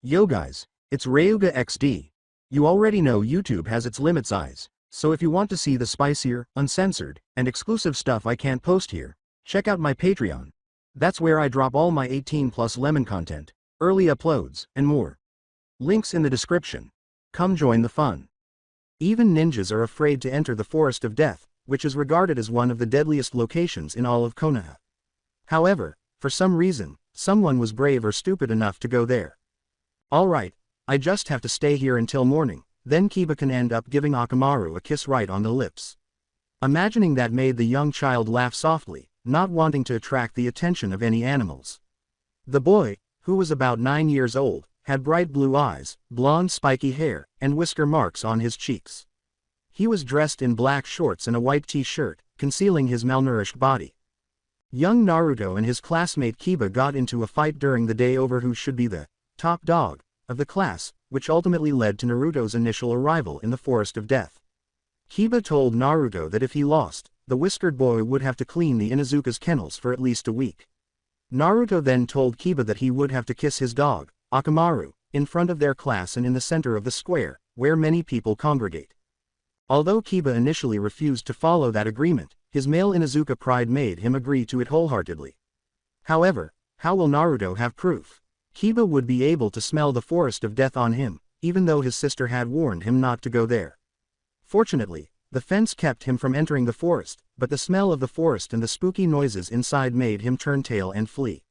Yo guys, it's RyugaXD. You already know YouTube has its limit size, so if you want to see the spicier, uncensored, and exclusive stuff I can't post here, check out my Patreon. That's where I drop all my 18+ lemon content, early uploads, and more. Links in the description. Come join the fun. Even ninjas are afraid to enter the Forest of Death, which is regarded as one of the deadliest locations in all of Konoha. However, for some reason, someone was brave or stupid enough to go there. Alright, I just have to stay here until morning, then Kiba can end up giving Akamaru a kiss right on the lips. Imagining that made the young child laugh softly, not wanting to attract the attention of any animals. The boy, who was about 9 years old, had bright blue eyes, blonde spiky hair, and whisker marks on his cheeks. He was dressed in black shorts and a white t-shirt, concealing his malnourished body. Young Naruto and his classmate Kiba got into a fight during the day over who should be the top dog of the class, which ultimately led to Naruto's initial arrival in the Forest of Death. Kiba told Naruto that if he lost, the whiskered boy would have to clean the Inuzuka's kennels for at least a week. Naruto then told Kiba that he would have to kiss his dog, Akamaru, in front of their class and in the center of the square, where many people congregate. Although Kiba initially refused to follow that agreement, his male Inuzuka pride made him agree to it wholeheartedly. However, how will Naruto have proof? Kiba would be able to smell the Forest of Death on him, even though his sister had warned him not to go there. Fortunately, the fence kept him from entering the forest, but the smell of the forest and the spooky noises inside made him turn tail and flee.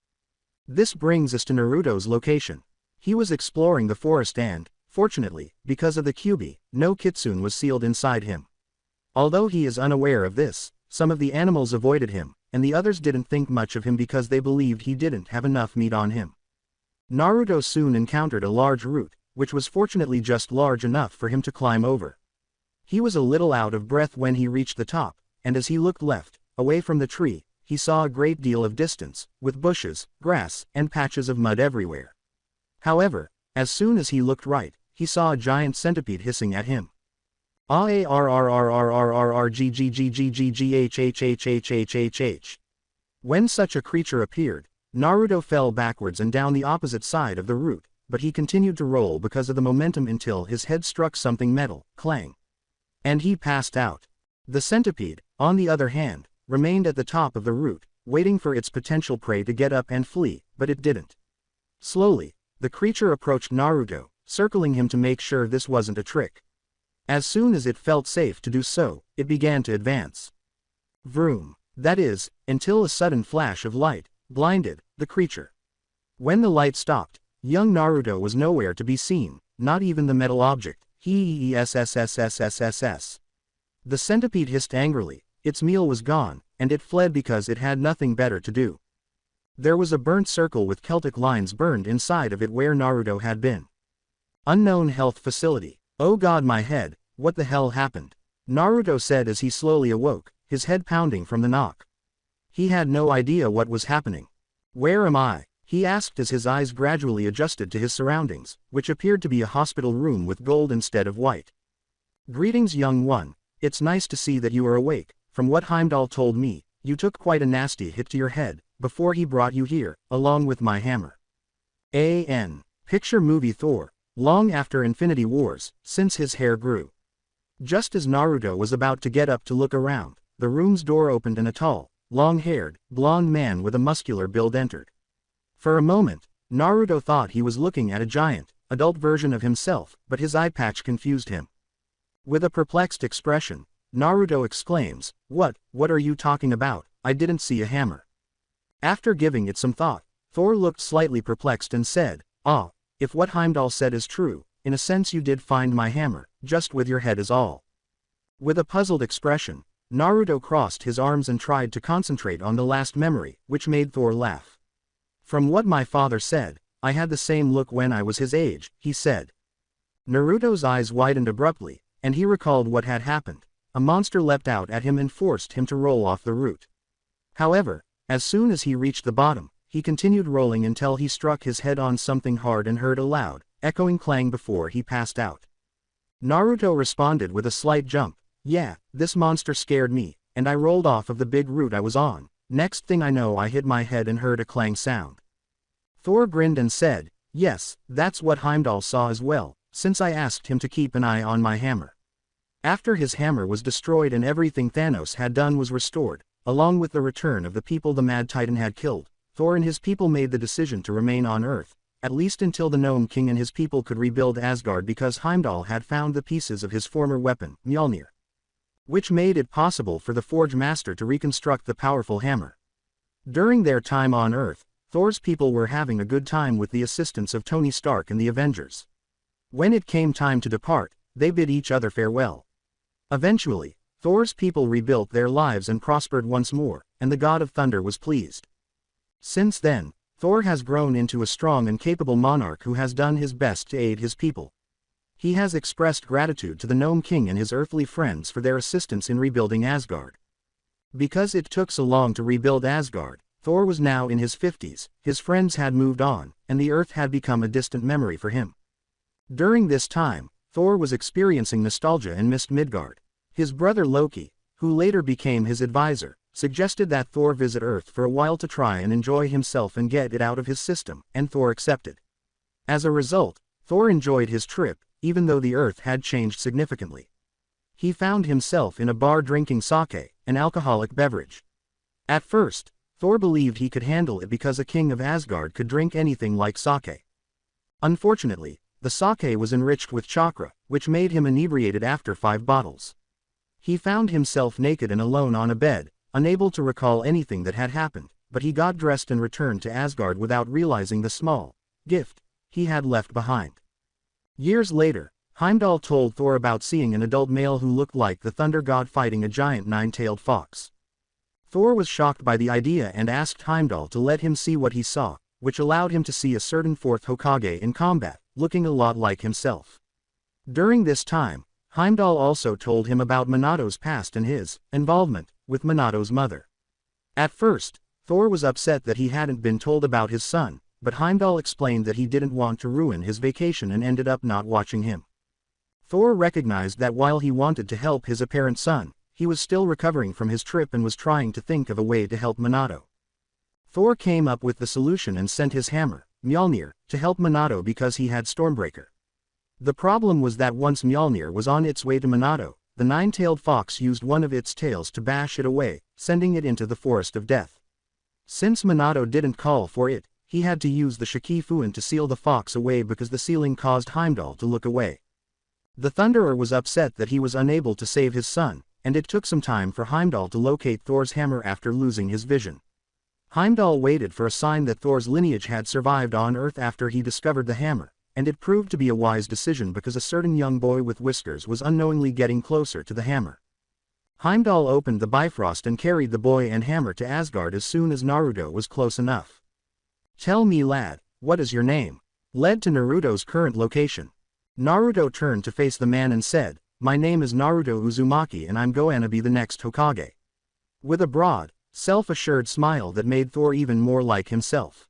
This brings us to Naruto's location. He was exploring the forest and, fortunately, because of the Kyuubi, no kitsune was sealed inside him. Although he is unaware of this, some of the animals avoided him, and the others didn't think much of him because they believed he didn't have enough meat on him. Naruto soon encountered a large root, which was fortunately just large enough for him to climb over. He was a little out of breath when he reached the top, and as he looked left, away from the tree, he saw a great deal of distance, with bushes, grass, and patches of mud everywhere. However, as soon as he looked right, he saw a giant centipede hissing at him. When such a creature appeared, Naruto fell backwards and down the opposite side of the root, but he continued to roll because of the momentum until his head struck something metal, clang. And he passed out. The centipede, on the other hand, remained at the top of the root, waiting for its potential prey to get up and flee, but it didn't. Slowly, the creature approached Naruto, circling him to make sure this wasn't a trick. As soon as it felt safe to do so, it began to advance. Vroom. That is, until a sudden flash of light blinded the creature. When the light stopped, young Naruto was nowhere to be seen, not even the metal object. The centipede hissed angrily, its meal was gone, and it fled because it had nothing better to do. There was a burnt circle with Celtic lines burned inside of it where Naruto had been. Unknown health facility. Oh god, my head, what the hell happened? Naruto said as he slowly awoke, his head pounding from the knock. He had no idea what was happening. Where am I? He asked as his eyes gradually adjusted to his surroundings, which appeared to be a hospital room with gold instead of white. Greetings, young one. It's nice to see that you are awake. From what Heimdall told me, you took quite a nasty hit to your head before he brought you here, along with my hammer. Picture movie Thor, long after Infinity Wars, since his hair grew. Just as Naruto was about to get up to look around, the room's door opened and a tall, long-haired, blonde man with a muscular build entered. For a moment, Naruto thought he was looking at a giant, adult version of himself, but his eye patch confused him. With a perplexed expression, Naruto exclaims, What are you talking about? I didn't see a hammer." After giving it some thought, Thor looked slightly perplexed and said, If what Heimdall said is true, in a sense you did find my hammer, just with your head is all." With a puzzled expression, Naruto crossed his arms and tried to concentrate on the last memory, which made Thor laugh. "From what my father said, I had the same look when I was his age," he said. Naruto's eyes widened abruptly, and he recalled what had happened. A monster leapt out at him and forced him to roll off the root. However, as soon as he reached the bottom, he continued rolling until he struck his head on something hard and heard a loud, echoing clang before he passed out. Naruto responded with a slight jump. "Yeah, this monster scared me, and I rolled off of the big root I was on. Next thing I know I hit my head and heard a clang sound." Thor grinned and said, Yes, that's what Heimdall saw as well, since I asked him to keep an eye on my hammer. After his hammer was destroyed and everything Thanos had done was restored, along with the return of the people the Mad Titan had killed, Thor and his people made the decision to remain on Earth, at least until the Gnome King and his people could rebuild Asgard, because Heimdall had found the pieces of his former weapon, Mjolnir, which made it possible for the Forge Master to reconstruct the powerful hammer. During their time on Earth, Thor's people were having a good time with the assistance of Tony Stark and the Avengers. When it came time to depart, they bid each other farewell. Eventually, Thor's people rebuilt their lives and prospered once more, and the God of Thunder was pleased. Since then, Thor has grown into a strong and capable monarch who has done his best to aid his people. He has expressed gratitude to the Gnome King and his earthly friends for their assistance in rebuilding Asgard. Because it took so long to rebuild Asgard, Thor was now in his 50s, his friends had moved on, and the Earth had become a distant memory for him. During this time, Thor was experiencing nostalgia and missed Midgard. His brother Loki, who later became his advisor, suggested that Thor visit Earth for a while to try and enjoy himself and get it out of his system, and Thor accepted. As a result, Thor enjoyed his trip, even though the Earth had changed significantly. He found himself in a bar drinking sake, an alcoholic beverage. At first, Thor believed he could handle it because a king of Asgard could drink anything like sake. Unfortunately, the sake was enriched with chakra, which made him inebriated after 5 bottles. He found himself naked and alone on a bed, unable to recall anything that had happened, but he got dressed and returned to Asgard without realizing the small gift he had left behind. Years later, Heimdall told Thor about seeing an adult male who looked like the thunder god fighting a giant 9-tailed fox. Thor was shocked by the idea and asked Heimdall to let him see what he saw, which allowed him to see a certain 4th Hokage in combat, looking a lot like himself. During this time, Heimdall also told him about Minato's past and his involvement with Minato's mother. At first, Thor was upset that he hadn't been told about his son, but Heimdall explained that he didn't want to ruin his vacation and ended up not watching him. Thor recognized that while he wanted to help his apparent son, he was still recovering from his trip and was trying to think of a way to help Minato. Thor came up with the solution and sent his hammer, Mjolnir, to help Minato because he had Stormbreaker. The problem was that once Mjolnir was on its way to Minato, the 9-tailed fox used one of its tails to bash it away, sending it into the Forest of Death. Since Minato didn't call for it, he had to use the Shikifuin to seal the fox away because the sealing caused Heimdall to look away. The Thunderer was upset that he was unable to save his son, and it took some time for Heimdall to locate Thor's hammer after losing his vision. Heimdall waited for a sign that Thor's lineage had survived on Earth after he discovered the hammer, and it proved to be a wise decision because a certain young boy with whiskers was unknowingly getting closer to the hammer. Heimdall opened the Bifrost and carried the boy and hammer to Asgard as soon as Naruto was close enough. "Tell me, lad, what is your name?" led to Naruto's current location. Naruto turned to face the man and said, "My name is Naruto Uzumaki and I'm going to be the next Hokage." With a broad, self-assured smile that made Thor even more like himself.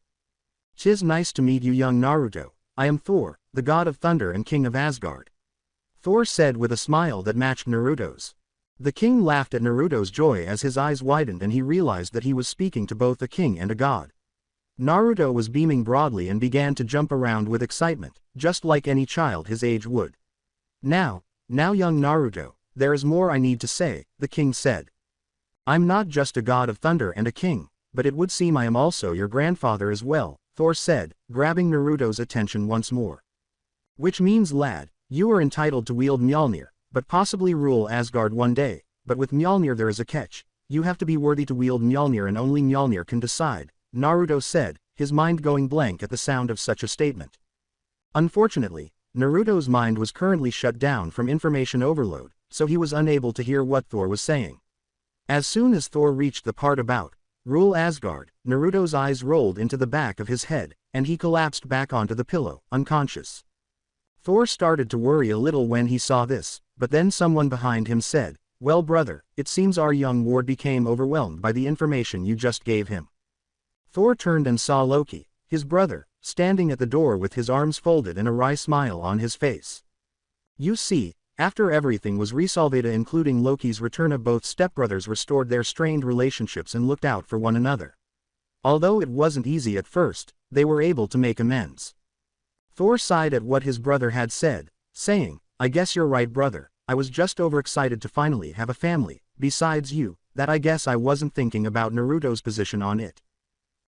"'Tis nice to meet you, young Naruto. I am Thor, the god of thunder and king of Asgard," Thor said with a smile that matched Naruto's. The king laughed at Naruto's joy as his eyes widened and he realized that he was speaking to both a king and a god. Naruto was beaming broadly and began to jump around with excitement, just like any child his age would. Now young Naruto, there is more I need to say," the king said. "I'm not just a god of thunder and a king, but it would seem I am also your grandfather as well," Thor said, grabbing Naruto's attention once more. "Which means, lad, you are entitled to wield Mjolnir, but possibly rule Asgard one day, but with Mjolnir there is a catch. You have to be worthy to wield Mjolnir and only Mjolnir can decide," Naruto said, his mind going blank at the sound of such a statement. Unfortunately, Naruto's mind was currently shut down from information overload, so he was unable to hear what Thor was saying. As soon as Thor reached the part about rule Asgard, Naruto's eyes rolled into the back of his head, and he collapsed back onto the pillow, unconscious. Thor started to worry a little when he saw this, but then someone behind him said, "Well brother, it seems our young ward became overwhelmed by the information you just gave him." Thor turned and saw Loki, his brother, standing at the door with his arms folded and a wry smile on his face. You see, after everything was resolved, including Loki's return, of both stepbrothers restored their strained relationships and looked out for one another. Although it wasn't easy at first, they were able to make amends. Thor sighed at what his brother had said, saying, I guess you're right, brother, I was just overexcited to finally have a family, besides you, that I guess I wasn't thinking about Naruto's position on it.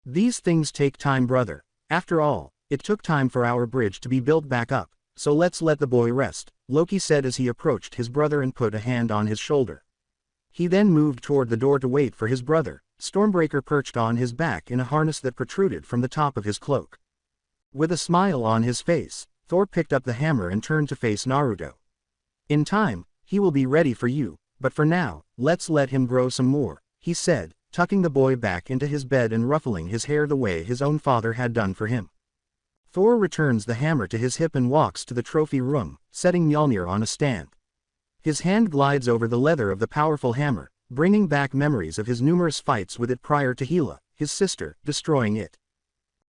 These things take time, brother. After all, it took time for our bridge to be built back up, so let's let the boy rest, Loki said as he approached his brother and put a hand on his shoulder. He then moved toward the door to wait for his brother, Stormbreaker perched on his back in a harness that protruded from the top of his cloak. With a smile on his face, Thor picked up the hammer and turned to face Naruto. In time, he will be ready for you, but for now, let's let him grow some more, he said, tucking the boy back into his bed and ruffling his hair the way his own father had done for him. Thor returns the hammer to his hip and walks to the trophy room, setting Mjolnir on a stand. His hand glides over the leather of the powerful hammer, bringing back memories of his numerous fights with it prior to Hela, his sister, destroying it.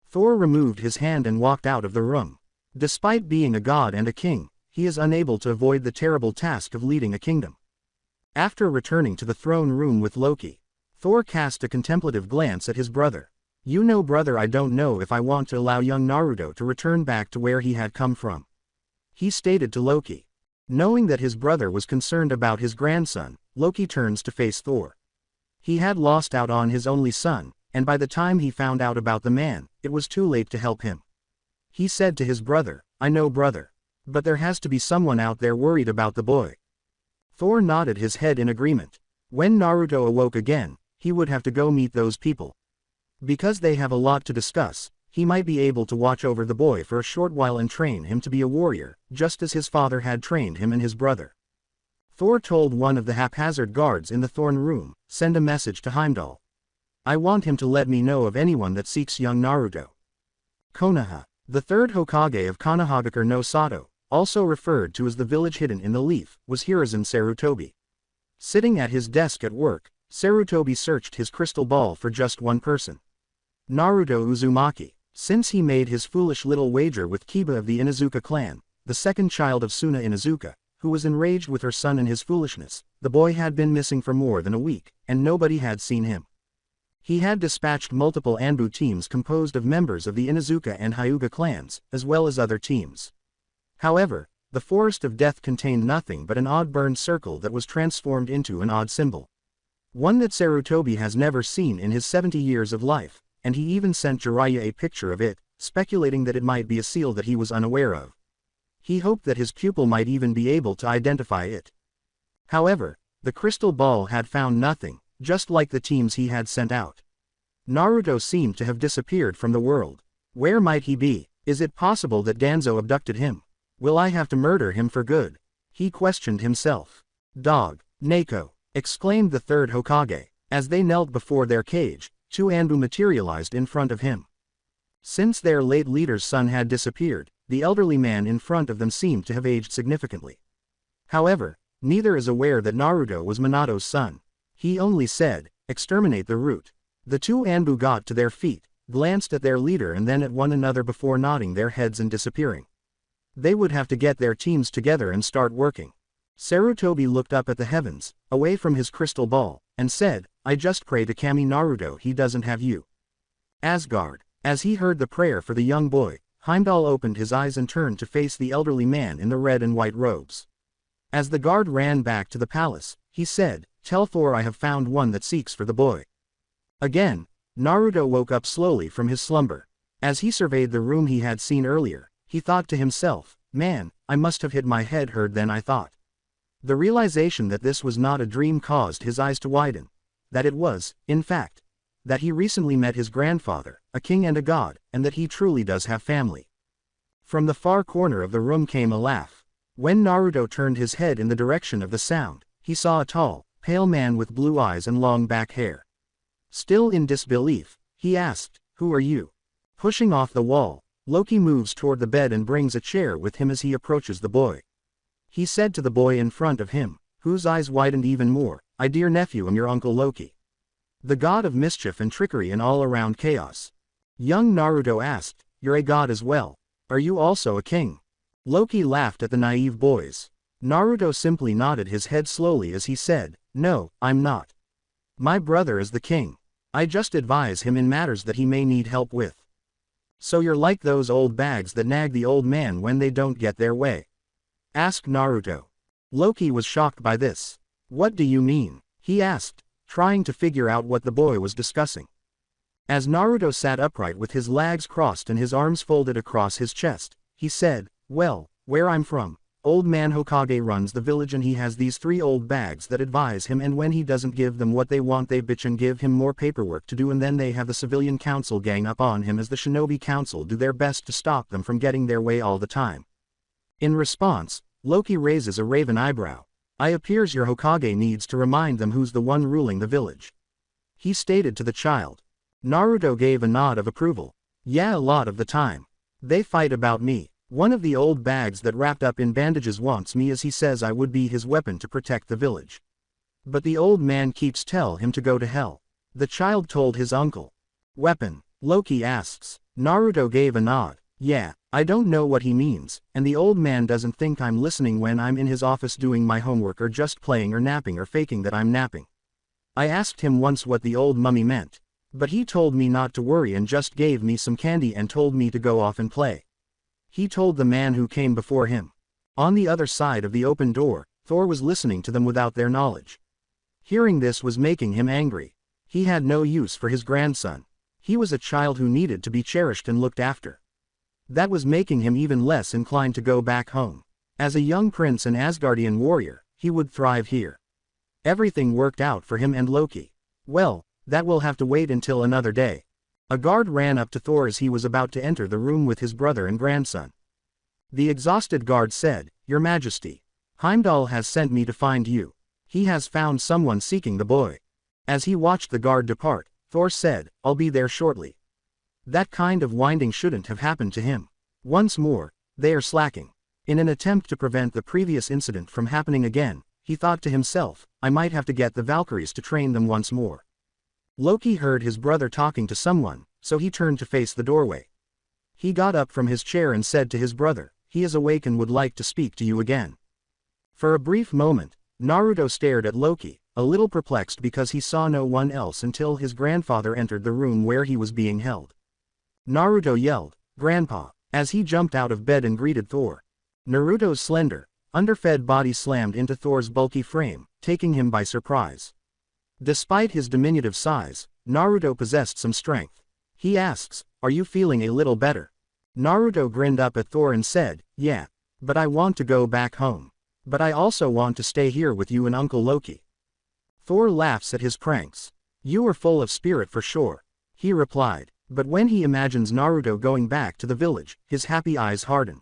Thor removed his hand and walked out of the room. Despite being a god and a king, he is unable to avoid the terrible task of leading a kingdom. After returning to the throne room with Loki, Thor cast a contemplative glance at his brother. You know, brother, I don't know if I want to allow young Naruto to return back to where he had come from, he stated to Loki. Knowing that his brother was concerned about his grandson, Loki turns to face Thor. He had lost out on his only son, and by the time he found out about the man, it was too late to help him. He said to his brother, I know, brother. But there has to be someone out there worried about the boy. Thor nodded his head in agreement. When Naruto awoke again, he would have to go meet those people. Because they have a lot to discuss, he might be able to watch over the boy for a short while and train him to be a warrior, just as his father had trained him and his brother. Thor told one of the haphazard guards in the throne room, send a message to Heimdall. I want him to let me know of anyone that seeks young Naruto. Konoha, the third Hokage of Konohagakure no Sato, also referred to as the village hidden in the leaf, was Hiruzen Sarutobi. Sitting at his desk at work, Sarutobi searched his crystal ball for just one person. Naruto Uzumaki. Since he made his foolish little wager with Kiba of the Inuzuka clan, the second child of Suna Inuzuka, who was enraged with her son and his foolishness, the boy had been missing for more than a week, and nobody had seen him. He had dispatched multiple Anbu teams composed of members of the Inuzuka and Hyuga clans, as well as other teams. However, the Forest of Death contained nothing but an odd burned circle that was transformed into an odd symbol. One that Sarutobi has never seen in his 70 years of life, and he even sent Jiraiya a picture of it, speculating that it might be a seal that he was unaware of. He hoped that his pupil might even be able to identify it. However, the crystal ball had found nothing, just like the teams he had sent out. Naruto seemed to have disappeared from the world. Where might he be? Is it possible that Danzo abducted him? Will I have to murder him for good? He questioned himself. Dog, Neko, exclaimed the third Hokage. As they knelt before their cage, two Anbu materialized in front of him. Since their late leader's son had disappeared, the elderly man in front of them seemed to have aged significantly. However, neither is aware that Naruto was Minato's son. He only said, exterminate the root. The two Anbu got to their feet, glanced at their leader and then at one another before nodding their heads and disappearing. They would have to get their teams together and start working. Sarutobi looked up at the heavens, away from his crystal ball, and said, I just pray to Kami Naruto he doesn't have you. Asgard. As he heard the prayer for the young boy, Heimdall opened his eyes and turned to face the elderly man in the red and white robes. As the guard ran back to the palace, he said, tell Thor I have found one that seeks for the boy. Again, Naruto woke up slowly from his slumber. As he surveyed the room he had seen earlier, he thought to himself, man, I must have hit my head hard then I thought. The realization that this was not a dream caused his eyes to widen. That it was, in fact, that he recently met his grandfather, a king and a god, and that he truly does have family. From the far corner of the room came a laugh. When Naruto turned his head in the direction of the sound, he saw a tall, pale man with blue eyes and long back hair. Still in disbelief, he asked, who are you? Pushing off the wall, Loki moves toward the bed and brings a chair with him as he approaches the boy. He said to the boy in front of him, whose eyes widened even more, I dear nephew am your uncle Loki, the god of mischief and trickery and all-around chaos. Young Naruto asked, you're a god as well. Are you also a king? Loki laughed at the naive boys. Naruto simply nodded his head slowly as he said, no, I'm not. My brother is the king. I just advise him in matters that he may need help with. So you're like those old bags that nag the old man when they don't get their way? Asked Naruto. Loki was shocked by this. What do you mean? He asked, trying to figure out what the boy was discussing. As Naruto sat upright with his legs crossed and his arms folded across his chest, he said, well, where I'm from, Old Man Hokage runs the village and he has these 3 old bags that advise him, and when he doesn't give them what they want they bitch and give him more paperwork to do, and then they have the civilian council gang up on him as the shinobi council do their best to stop them from getting their way all the time. In response, Loki raises a raven eyebrow. It appears your Hokage needs to remind them who's the one ruling the village. He stated to the child. Naruto gave a nod of approval. Yeah, a lot of the time. They fight about me. One of the old bags that wrapped up in bandages wants me as he says I would be his weapon to protect the village. But the old man keeps tell him to go to hell. The child told his uncle. Weapon? Loki asks. Naruto gave a nod. Yeah, I don't know what he means, and the old man doesn't think I'm listening when I'm in his office doing my homework or just playing or napping or faking that I'm napping. I asked him once what the old mummy meant, but he told me not to worry and just gave me some candy and told me to go off and play. He told the man who came before him. On the other side of the open door, Thor was listening to them without their knowledge. Hearing this was making him angry. He had no use for his grandson. He was a child who needed to be cherished and looked after. That was making him even less inclined to go back home. As a young prince and Asgardian warrior, he would thrive here. Everything worked out for him and Loki. Well, that will have to wait until another day. A guard ran up to Thor as he was about to enter the room with his brother and grandson. The exhausted guard said, Your Majesty, Heimdall has sent me to find you. He has found someone seeking the boy. As he watched the guard depart, Thor said, I'll be there shortly. That kind of winding shouldn't have happened to him. Once more, they are slacking. In an attempt to prevent the previous incident from happening again, he thought to himself, I might have to get the Valkyries to train them once more. Loki heard his brother talking to someone, so he turned to face the doorway. He got up from his chair and said to his brother, He is awake and would like to speak to you again. For a brief moment, Naruto stared at Loki, a little perplexed because he saw no one else until his grandfather entered the room where he was being held. Naruto yelled, Grandpa, as he jumped out of bed and greeted Thor. Naruto's slender, underfed body slammed into Thor's bulky frame, taking him by surprise. Despite his diminutive size, Naruto possessed some strength. He asks, Are you feeling a little better? Naruto grinned up at Thor and said, Yeah, but I want to go back home. But I also want to stay here with you and Uncle Loki. Thor laughs at his pranks. You are full of spirit for sure, he replied, but when he imagines Naruto going back to the village, his happy eyes harden.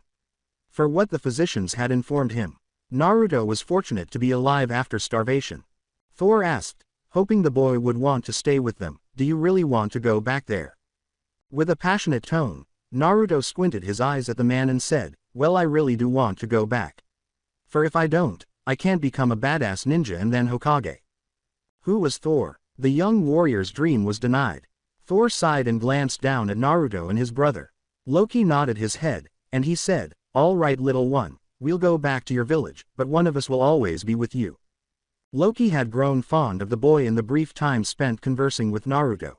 For what the physicians had informed him, Naruto was fortunate to be alive after starvation. Thor asked, hoping the boy would want to stay with them, Do you really want to go back there? With a passionate tone, Naruto squinted his eyes at the man and said, Well, I really do want to go back. For if I don't, I can't become a badass ninja and then Hokage. Who was Thor? The young warrior's dream was denied. Thor sighed and glanced down at Naruto and his brother. Loki nodded his head, and he said, All right, little one, we'll go back to your village, but one of us will always be with you. Loki had grown fond of the boy in the brief time spent conversing with Naruto.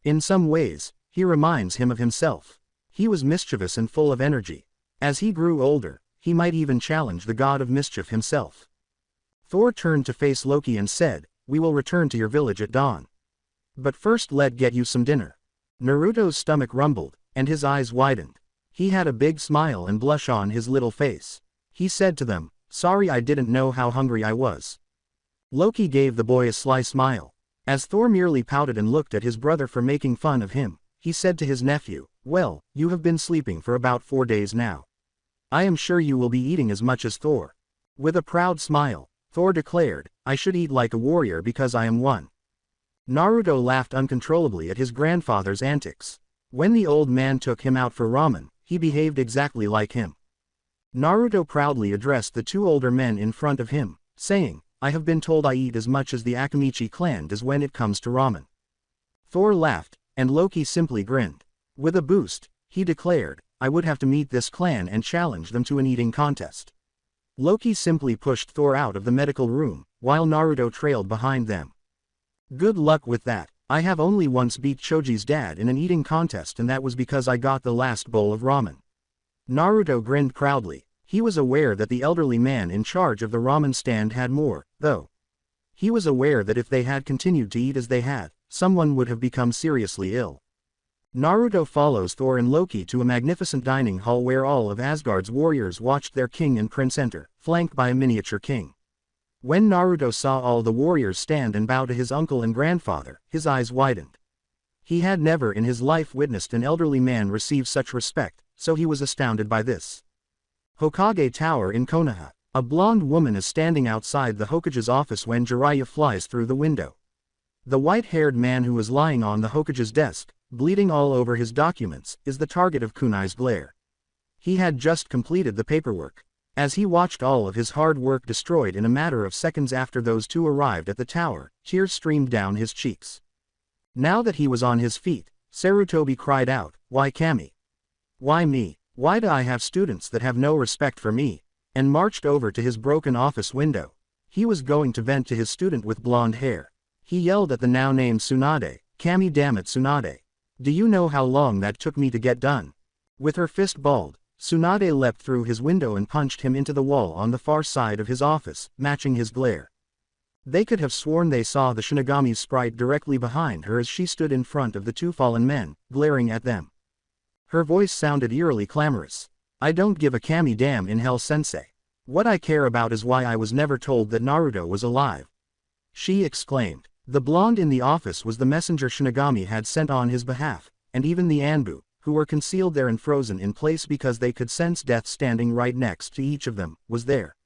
In some ways, he reminds him of himself. He was mischievous and full of energy. As he grew older, he might even challenge the god of mischief himself. Thor turned to face Loki and said, We will return to your village at dawn. But first let's get you some dinner. Naruto's stomach rumbled, and his eyes widened. He had a big smile and blush on his little face. He said to them, Sorry, I didn't know how hungry I was. Loki gave the boy a sly smile. As Thor merely pouted and looked at his brother for making fun of him, he said to his nephew, Well, you have been sleeping for about 4 days now. I am sure you will be eating as much as Thor. With a proud smile, Thor declared, I should eat like a warrior because I am one. Naruto laughed uncontrollably at his grandfather's antics. When the old man took him out for ramen, he behaved exactly like him. Naruto proudly addressed the 2 older men in front of him, saying, I have been told I eat as much as the Akamichi clan does when it comes to ramen. Thor laughed, and Loki simply grinned. With a boost, he declared, I would have to meet this clan and challenge them to an eating contest. Loki simply pushed Thor out of the medical room, while Naruto trailed behind them. Good luck with that, I have only once beat Choji's dad in an eating contest, and that was because I got the last bowl of ramen. Naruto grinned proudly. He was aware that the elderly man in charge of the ramen stand had more, though. He was aware that if they had continued to eat as they had, someone would have become seriously ill. Naruto follows Thor and Loki to a magnificent dining hall where all of Asgard's warriors watched their king and prince enter, flanked by a miniature king. When Naruto saw all the warriors stand and bow to his uncle and grandfather, his eyes widened. He had never in his life witnessed an elderly man receive such respect, so he was astounded by this. Hokage Tower in Konoha. A blonde woman is standing outside the Hokage's office when Jiraiya flies through the window. The white-haired man who was lying on the Hokage's desk, bleeding all over his documents, is the target of Kunai's glare. He had just completed the paperwork. As he watched all of his hard work destroyed in a matter of seconds after those two arrived at the tower, tears streamed down his cheeks. Now that he was on his feet, Sarutobi cried out, "Why Kami? Why me? Why do I have students that have no respect for me?" and marched over to his broken office window. He was going to vent to his student with blonde hair. He yelled at the now-named Tsunade, "Kami, damn it Tsunade. Do you know how long that took me to get done?" With her fist balled, Tsunade leapt through his window and punched him into the wall on the far side of his office, matching his glare. They could have sworn they saw the Shinigami's sprite directly behind her as she stood in front of the two fallen men, glaring at them. Her voice sounded eerily clamorous. "I don't give a Kami damn in hell sensei. What I care about is why I was never told that Naruto was alive," she exclaimed. The blonde in the office was the messenger Shinigami had sent on his behalf, and even the Anbu, who were concealed there and frozen in place because they could sense death standing right next to each of them, was there.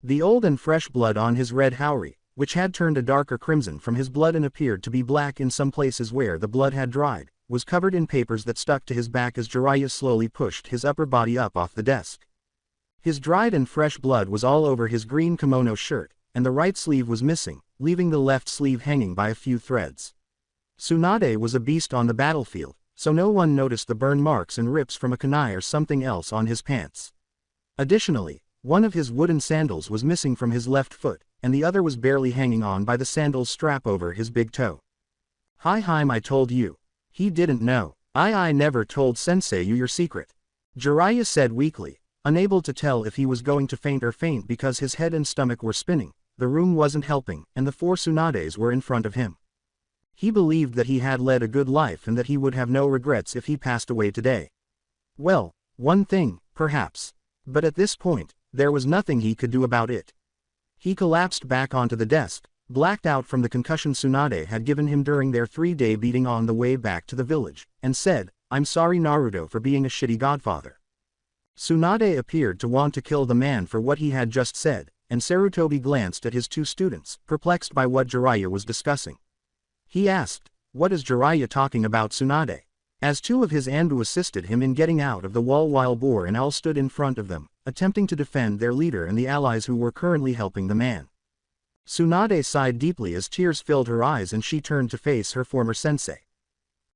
The old and fresh blood on his red haori, which had turned a darker crimson from his blood and appeared to be black in some places where the blood had dried, was covered in papers that stuck to his back as Jiraiya slowly pushed his upper body up off the desk. His dried and fresh blood was all over his green kimono shirt, and the right sleeve was missing, leaving the left sleeve hanging by a few threads. Tsunade was a beast on the battlefield, so no one noticed the burn marks and rips from a kunai or something else on his pants. Additionally, one of his wooden sandals was missing from his left foot, and the other was barely hanging on by the sandal's strap over his big toe. "Hi, I told you." He didn't know. I never told sensei you your secret," Jiraiya said weakly, unable to tell if he was going to faint or faint because his head and stomach were spinning. The room wasn't helping, and the four Tsunades were in front of him. He believed that he had led a good life and that he would have no regrets if he passed away today. Well, one thing, perhaps. But at this point, there was nothing he could do about it. He collapsed back onto the desk, blacked out from the concussion Tsunade had given him during their 3-day beating on the way back to the village, and said, "I'm sorry Naruto for being a shitty godfather." Tsunade appeared to want to kill the man for what he had just said, and Sarutobi glanced at his two students, perplexed by what Jiraiya was discussing. He asked, "What is Jiraiya talking about Tsunade?" As two of his Anbu assisted him in getting out of the wall while Boar and Owl stood in front of them, attempting to defend their leader and the allies who were currently helping the man. Tsunade sighed deeply as tears filled her eyes and she turned to face her former sensei.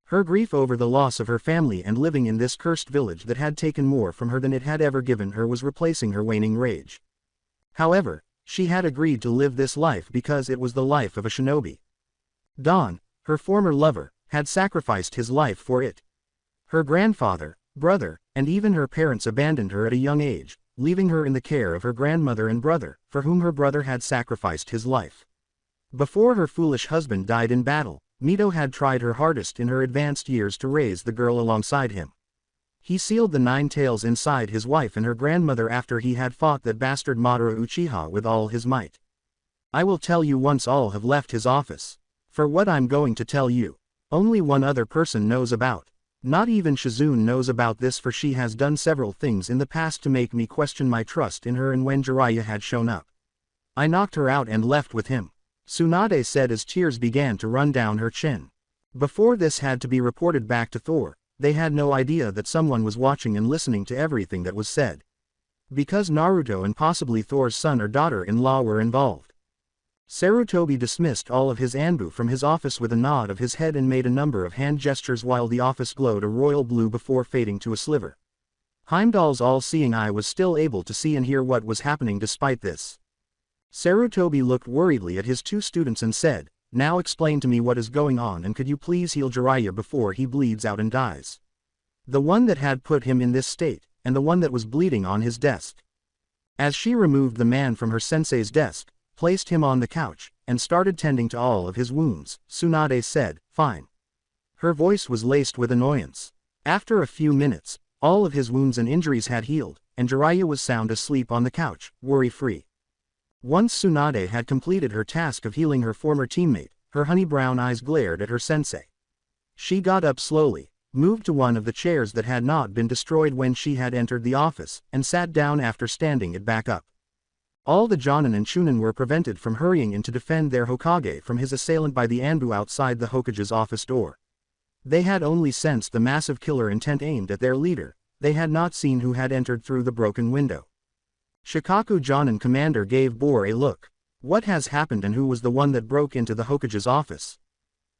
Her grief over the loss of her family and living in this cursed village that had taken more from her than it had ever given her was replacing her waning rage. However, she had agreed to live this life because it was the life of a shinobi. Don, her former lover, had sacrificed his life for it. Her grandfather, brother, and even her parents abandoned her at a young age, leaving her in the care of her grandmother and brother, for whom her brother had sacrificed his life. Before her foolish husband died in battle, Mito had tried her hardest in her advanced years to raise the girl alongside him. He sealed the 9 tails inside his wife and her grandmother after he had fought that bastard Madara Uchiha with all his might. I will tell you once all have left his office. For what I'm going to tell you, only one other person knows about. Not even Shizune knows about this, for she has done several things in the past to make me question my trust in her, and when Jiraiya had shown up, I knocked her out and left with him, Tsunade said as tears began to run down her chin. Before this had to be reported back to Thor, they had no idea that someone was watching and listening to everything that was said. Because Naruto and possibly Thor's son or daughter-in-law were involved. Sarutobi dismissed all of his Anbu from his office with a nod of his head and made a number of hand gestures while the office glowed a royal blue before fading to a sliver. Heimdall's all-seeing eye was still able to see and hear what was happening despite this. Sarutobi looked worriedly at his two students and said, now explain to me what is going on, and could you please heal Jiraiya before he bleeds out and dies? The one that had put him in this state, and the one that was bleeding on his desk. As she removed the man from her sensei's desk, placed him on the couch, and started tending to all of his wounds, Tsunade said, "Fine." Her voice was laced with annoyance. After a few minutes, all of his wounds and injuries had healed, and Jiraiya was sound asleep on the couch, worry-free. Once Tsunade had completed her task of healing her former teammate, her honey-brown eyes glared at her sensei. She got up slowly, moved to one of the chairs that had not been destroyed when she had entered the office, and sat down after standing it back up. All the Jonin and Chunin were prevented from hurrying in to defend their Hokage from his assailant by the Anbu outside the Hokage's office door. They had only sensed the massive killer intent aimed at their leader, they had not seen who had entered through the broken window. Shikaku Jonin commander gave Bor a look. What has happened, and who was the one that broke into the Hokage's office?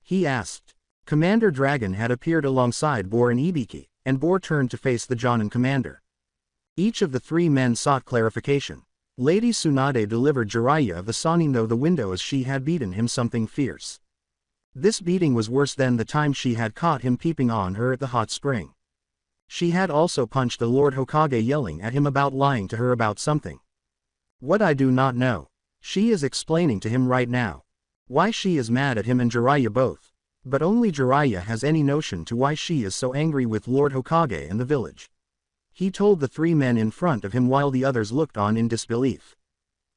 He asked. Commander Dragon had appeared alongside Bor and Ibiki, and Bor turned to face the Jonin commander. Each of the three men sought clarification. Lady Tsunade delivered Jiraiya of the Sanin though the window as she had beaten him something fierce. This beating was worse than the time she had caught him peeping on her at the hot spring. She had also punched the Lord Hokage yelling at him about lying to her about something. What I do not know. She is explaining to him right now. Why she is mad at him and Jiraiya both. But only Jiraiya has any notion to why she is so angry with Lord Hokage and the village. He told the three men in front of him while the others looked on in disbelief.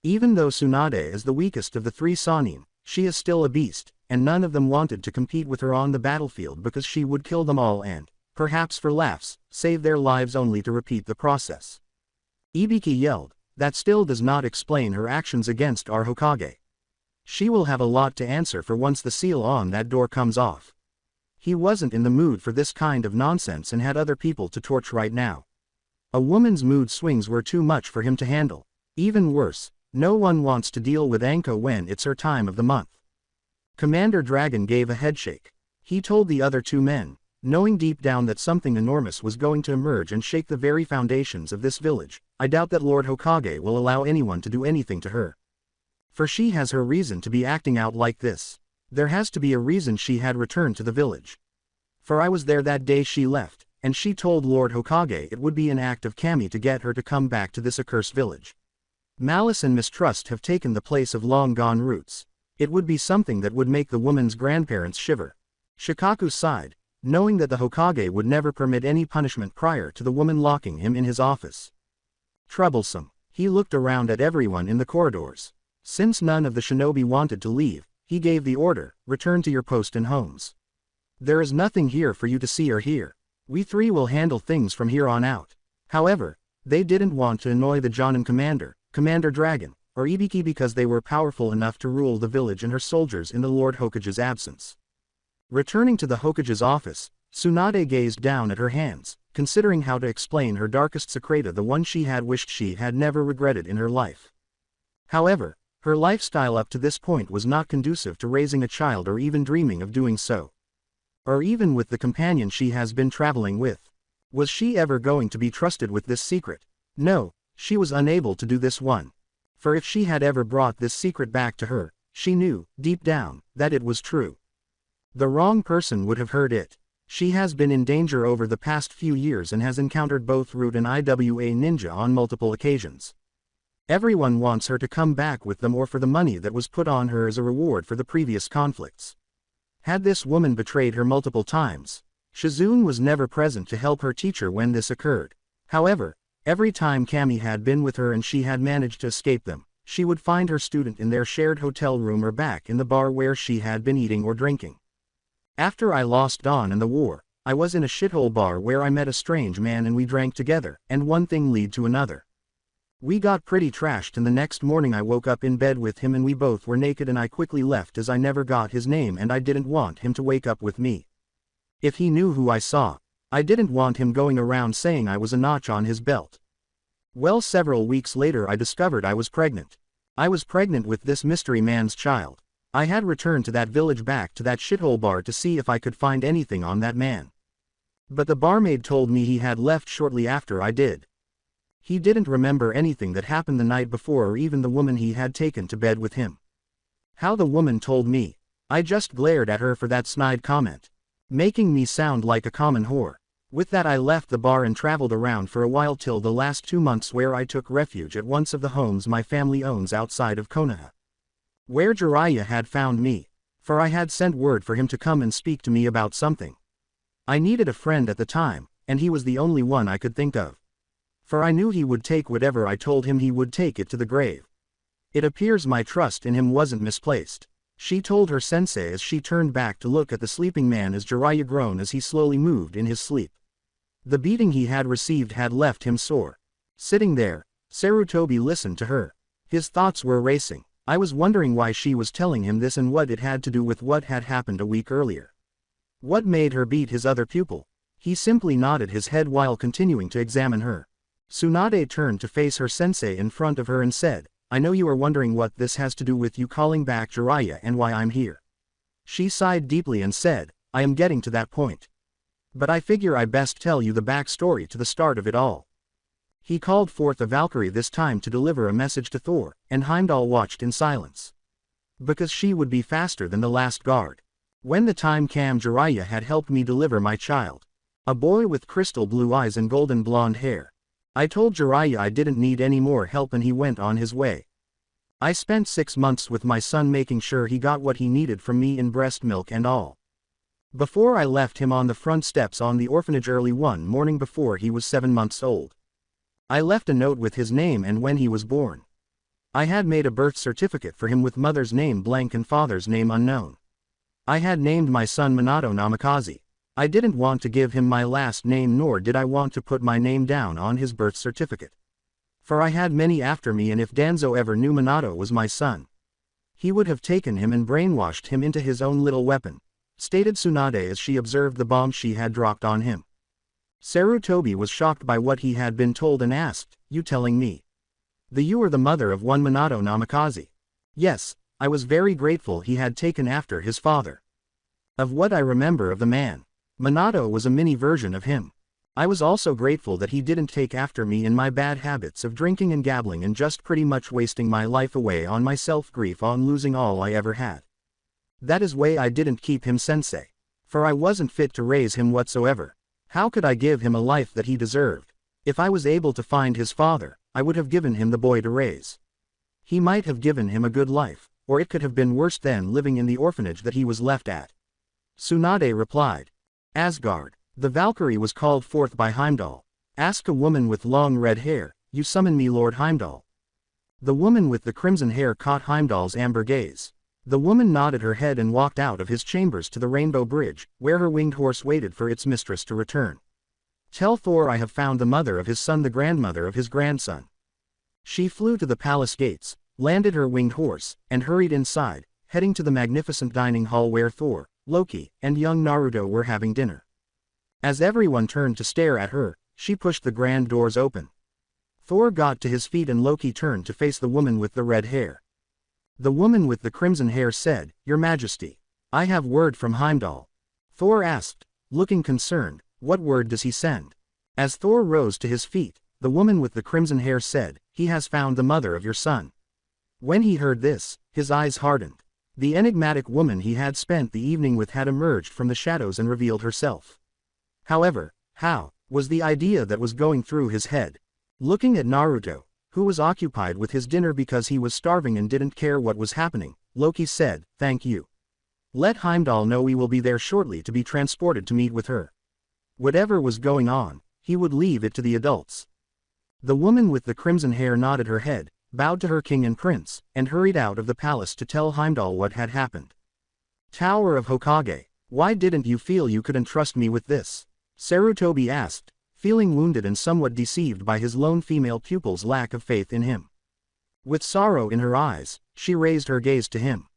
Even though Tsunade is the weakest of the three Sanin, she is still a beast, and none of them wanted to compete with her on the battlefield because she would kill them all and, perhaps for laughs, save their lives only to repeat the process. Ibiki yelled, that still does not explain her actions against our Hokage. She will have a lot to answer for once the seal on that door comes off. He wasn't in the mood for this kind of nonsense and had other people to torch right now. A woman's mood swings were too much for him to handle. Even worse, no one wants to deal with Anko when it's her time of the month. Commander Dragon gave a headshake. He told the other two men, knowing deep down that something enormous was going to emerge and shake the very foundations of this village, I doubt that Lord Hokage will allow anyone to do anything to her. For she has her reason to be acting out like this. There has to be a reason she had returned to the village. For I was there that day she left, and she told Lord Hokage it would be an act of kami to get her to come back to this accursed village. Malice and mistrust have taken the place of long-gone roots. It would be something that would make the woman's grandparents shiver. Shikaku sighed, knowing that the Hokage would never permit any punishment prior to the woman locking him in his office. Troublesome. He looked around at everyone in the corridors. Since none of the shinobi wanted to leave, he gave the order, return to your post and homes. There is nothing here for you to see or hear. We three will handle things from here on out. However, they didn't want to annoy the Jonin commander, Commander Dragon, or Ibiki because they were powerful enough to rule the village and her soldiers in the Lord Hokage's absence. Returning to the Hokage's office, Tsunade gazed down at her hands, considering how to explain her darkest secreta, the one she had wished she had never regretted in her life. However, her lifestyle up to this point was not conducive to raising a child or even dreaming of doing so. Or even with the companion she has been traveling with. Was she ever going to be trusted with this secret? No, she was unable to do this one. For if she had ever brought this secret back to her, she knew, deep down, that it was true. The wrong person would have heard it. She has been in danger over the past few years and has encountered both Root and IWA Ninja on multiple occasions. Everyone wants her to come back with them or for the money that was put on her as a reward for the previous conflicts. Had this woman betrayed her multiple times? Shizune was never present to help her teach her when this occurred. However, every time Kami had been with her and she had managed to escape them, she would find her student in their shared hotel room or back in the bar where she had been eating or drinking. After I lost Dawn and the war, I was in a shithole bar where I met a strange man and we drank together, and one thing led to another. We got pretty trashed and the next morning I woke up in bed with him and we both were naked and I quickly left as I never got his name and I didn't want him to wake up with me. If he knew who I saw, I didn't want him going around saying I was a notch on his belt. Well, several weeks later I discovered I was pregnant. I was pregnant with this mystery man's child. I had returned to that village back to that shithole bar to see if I could find anything on that man. But the barmaid told me he had left shortly after I did. He didn't remember anything that happened the night before or even the woman he had taken to bed with him. How the woman told me. I just glared at her for that snide comment, making me sound like a common whore. With that I left the bar and traveled around for a while till the last 2 months, where I took refuge at one of the homes my family owns outside of Konoha, where Jiraiya had found me, for I had sent word for him to come and speak to me about something. I needed a friend at the time, and he was the only one I could think of, for I knew he would take whatever I told him, he would take it to the grave. It appears my trust in him wasn't misplaced, she told her sensei as she turned back to look at the sleeping man as Jiraiya groaned as he slowly moved in his sleep. The beating he had received had left him sore. Sitting there, Sarutobi listened to her. His thoughts were racing. I was wondering why she was telling him this and what it had to do with what had happened a week earlier. What made her beat his other pupil? He simply nodded his head while continuing to examine her. Tsunade turned to face her sensei in front of her and said, I know you are wondering what this has to do with you calling back Jiraiya and why I'm here. She sighed deeply and said, I am getting to that point. But I figure I best tell you the backstory to the start of it all. He called forth a Valkyrie this time to deliver a message to Thor, and Heimdall watched in silence, because she would be faster than the last guard. When the time came, Jiraiya had helped me deliver my child, a boy with crystal blue eyes and golden blonde hair. I told Jiraiya I didn't need any more help and he went on his way. I spent 6 months with my son making sure he got what he needed from me in breast milk and all. Before I left him on the front steps on the orphanage early one morning before he was 7 months old. I left a note with his name and when he was born. I had made a birth certificate for him with mother's name blank and father's name unknown. I had named my son Minato Namikaze. I didn't want to give him my last name, nor did I want to put my name down on his birth certificate, for I had many after me, and if Danzo ever knew Minato was my son, he would have taken him and brainwashed him into his own little weapon, stated Tsunade as she observed the bomb she had dropped on him. Sarutobi was shocked by what he had been told and asked, you telling me that you are the mother of one Minato Namikaze? Yes, I was very grateful he had taken after his father. Of what I remember of the man, Minato was a mini version of him. I was also grateful that he didn't take after me in my bad habits of drinking and gabbling and just pretty much wasting my life away on my self-grief on losing all I ever had. That is why I didn't keep him sensei, for I wasn't fit to raise him whatsoever. How could I give him a life that he deserved? If I was able to find his father, I would have given him the boy to raise. He might have given him a good life, or it could have been worse than living in the orphanage that he was left at. Tsunade replied. Asgard. The Valkyrie was called forth by Heimdall. Ask a woman with long red hair, you summon me Lord Heimdall. The woman with the crimson hair caught Heimdall's amber gaze. The woman nodded her head and walked out of his chambers to the Rainbow Bridge, where her winged horse waited for its mistress to return. Tell Thor I have found the mother of his son, the grandmother of his grandson. She flew to the palace gates, landed her winged horse, and hurried inside, heading to the magnificent dining hall where Thor, Loki, and young Naruto were having dinner. As everyone turned to stare at her, she pushed the grand doors open. Thor got to his feet and Loki turned to face the woman with the red hair. The woman with the crimson hair said, Your Majesty, I have word from Heimdall. Thor asked, looking concerned, what word does he send? As Thor rose to his feet, the woman with the crimson hair said, He has found the mother of your son. When he heard this, his eyes hardened. The enigmatic woman he had spent the evening with had emerged from the shadows and revealed herself. However, how was the idea that was going through his head? Looking at Naruto, who was occupied with his dinner because he was starving and didn't care what was happening, Loki said, Thank you. Let Heimdall know we will be there shortly to be transported to meet with her. Whatever was going on, he would leave it to the adults. The woman with the crimson hair nodded her head, bowed to her king and prince, and hurried out of the palace to tell Heimdall what had happened. Tower of Hokage, why didn't you feel you could entrust me with this? Sarutobi asked, feeling wounded and somewhat deceived by his lone female pupil's lack of faith in him. With sorrow in her eyes, she raised her gaze to him.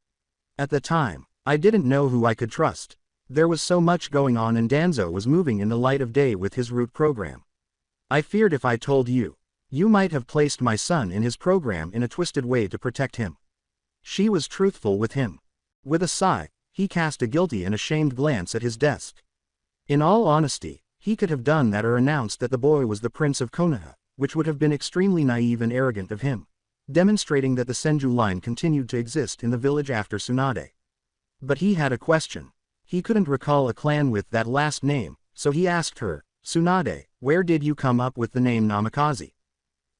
At the time, I didn't know who I could trust. There was so much going on and Danzo was moving in the light of day with his root program. I feared if I told you, you might have placed my son in his program in a twisted way to protect him. She was truthful with him. With a sigh, he cast a guilty and ashamed glance at his desk. In all honesty, he could have done that or announced that the boy was the prince of Konoha, which would have been extremely naive and arrogant of him, demonstrating that the Senju line continued to exist in the village after Tsunade. But he had a question. He couldn't recall a clan with that last name, so he asked her, "Tsunade, where did you come up with the name Namikaze?"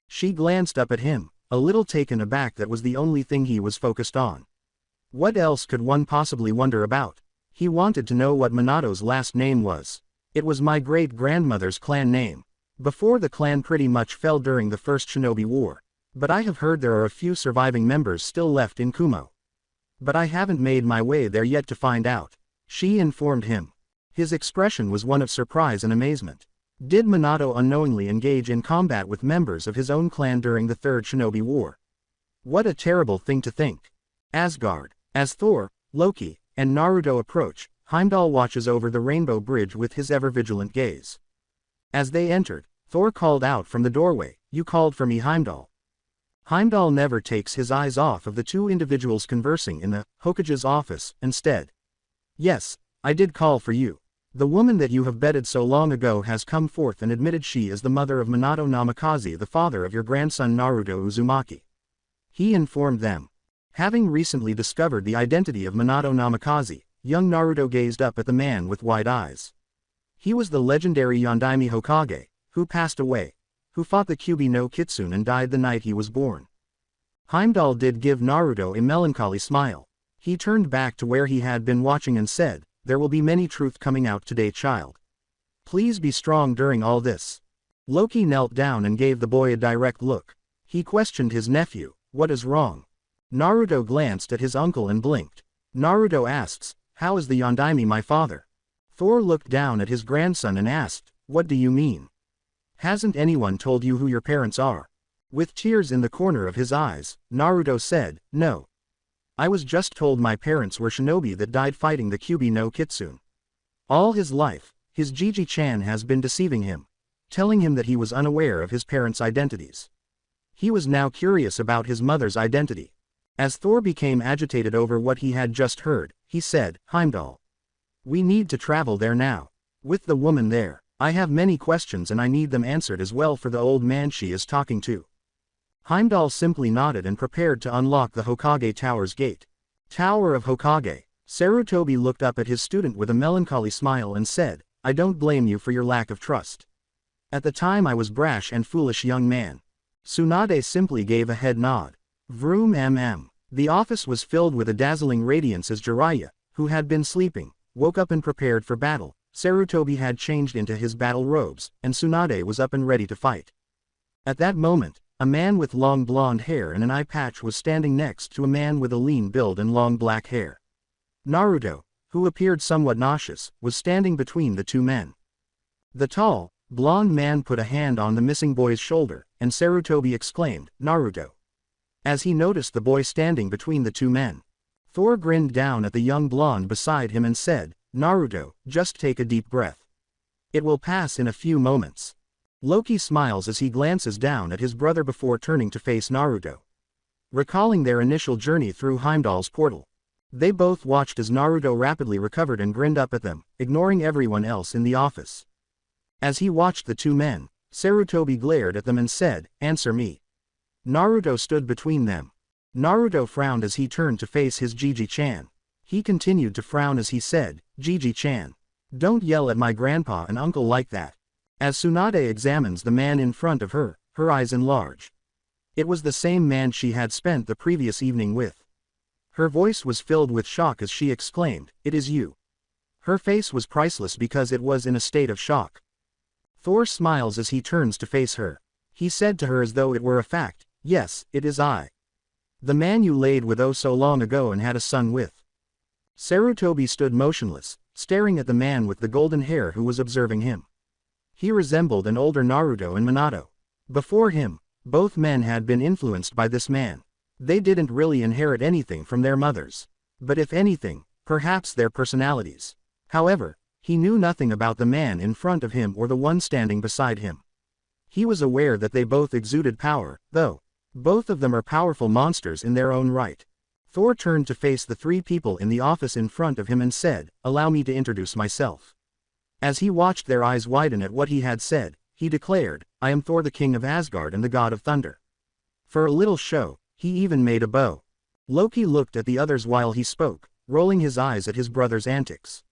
She glanced up at him, a little taken aback that was the only thing he was focused on. What else could one possibly wonder about? He wanted to know what Minato's last name was. It was my great-grandmother's clan name. Before the clan pretty much fell during the First Shinobi War. But I have heard there are a few surviving members still left in Kumo. But I haven't made my way there yet to find out. She informed him. His expression was one of surprise and amazement. Did Minato unknowingly engage in combat with members of his own clan during the Third Shinobi War? What a terrible thing to think. Asgard. As Thor, Loki, and Naruto approach, Heimdall watches over the Rainbow Bridge with his ever-vigilant gaze. As they entered, Thor called out from the doorway, "You called for me, Heimdall." Heimdall never takes his eyes off of the two individuals conversing in the Hokage's office, instead. "Yes, I did call for you. The woman that you have bedded so long ago has come forth and admitted she is the mother of Minato Namikaze, the father of your grandson Naruto Uzumaki," he informed them. Having recently discovered the identity of Minato Namikaze, young Naruto gazed up at the man with wide eyes. He was the legendary Yondaime Hokage, who passed away, who fought the Kyuubi no Kitsune and died the night he was born. Heimdall did give Naruto a melancholy smile. He turned back to where he had been watching and said, "There will be many truth coming out today, child. Please be strong during all this." Loki knelt down and gave the boy a direct look. He questioned his nephew, "What is wrong?" Naruto glanced at his uncle and blinked. Naruto asks, "How is the Yondaime my father?" Thor looked down at his grandson and asked, "What do you mean? Hasn't anyone told you who your parents are?" With tears in the corner of his eyes, Naruto said, "No. I was just told my parents were shinobi that died fighting the Kyuubi no Kitsune. All his life, his Jiji-chan has been deceiving him, telling him that he was unaware of his parents' identities. He was now curious about his mother's identity." As Thor became agitated over what he had just heard, he said, "Heimdall, we need to travel there now. With the woman there, I have many questions and I need them answered as well for the old man she is talking to." Heimdall simply nodded and prepared to unlock the Hokage Tower's gate. Tower of Hokage. Sarutobi looked up at his student with a melancholy smile and said, "I don't blame you for your lack of trust. At the time I was brash and foolish young man." Tsunade simply gave a head nod. Vroom mm. The office was filled with a dazzling radiance as Jiraiya, who had been sleeping, woke up and prepared for battle. Sarutobi had changed into his battle robes, and Tsunade was up and ready to fight. At that moment, a man with long blonde hair and an eye patch was standing next to a man with a lean build and long black hair. Naruto, who appeared somewhat nauseous, was standing between the two men. The tall, blonde man put a hand on the missing boy's shoulder, and Sarutobi exclaimed, "Naruto," as he noticed the boy standing between the two men. Thor grinned down at the young blonde beside him and said, "Naruto, just take a deep breath. It will pass in a few moments." Loki smiles as he glances down at his brother before turning to face Naruto. Recalling their initial journey through Heimdall's portal, they both watched as Naruto rapidly recovered and grinned up at them, ignoring everyone else in the office. As he watched the two men, Sarutobi glared at them and said, "Answer me." Naruto stood between them. Naruto frowned as he turned to face his Jiji-chan. He continued to frown as he said, "Jiji-chan, don't yell at my grandpa and uncle like that." As Tsunade examines the man in front of her, her eyes enlarge. It was the same man she had spent the previous evening with. Her voice was filled with shock as she exclaimed, "It is you." Her face was priceless because it was in a state of shock. Thor smiles as he turns to face her. He said to her as though it were a fact, "Yes, it is I. The man you laid with oh so long ago and had a son with." Sarutobi stood motionless, staring at the man with the golden hair who was observing him. He resembled an older Naruto and Minato. Before him, both men had been influenced by this man. They didn't really inherit anything from their mothers. But if anything, perhaps their personalities. However, he knew nothing about the man in front of him or the one standing beside him. He was aware that they both exuded power, though. Both of them are powerful monsters in their own right. Thor turned to face the three people in the office in front of him and said, "Allow me to introduce myself." As he watched their eyes widen at what he had said, he declared, "I am Thor, the king of Asgard and the god of thunder." For a little show, he even made a bow. Loki looked at the others while he spoke, rolling his eyes at his brother's antics.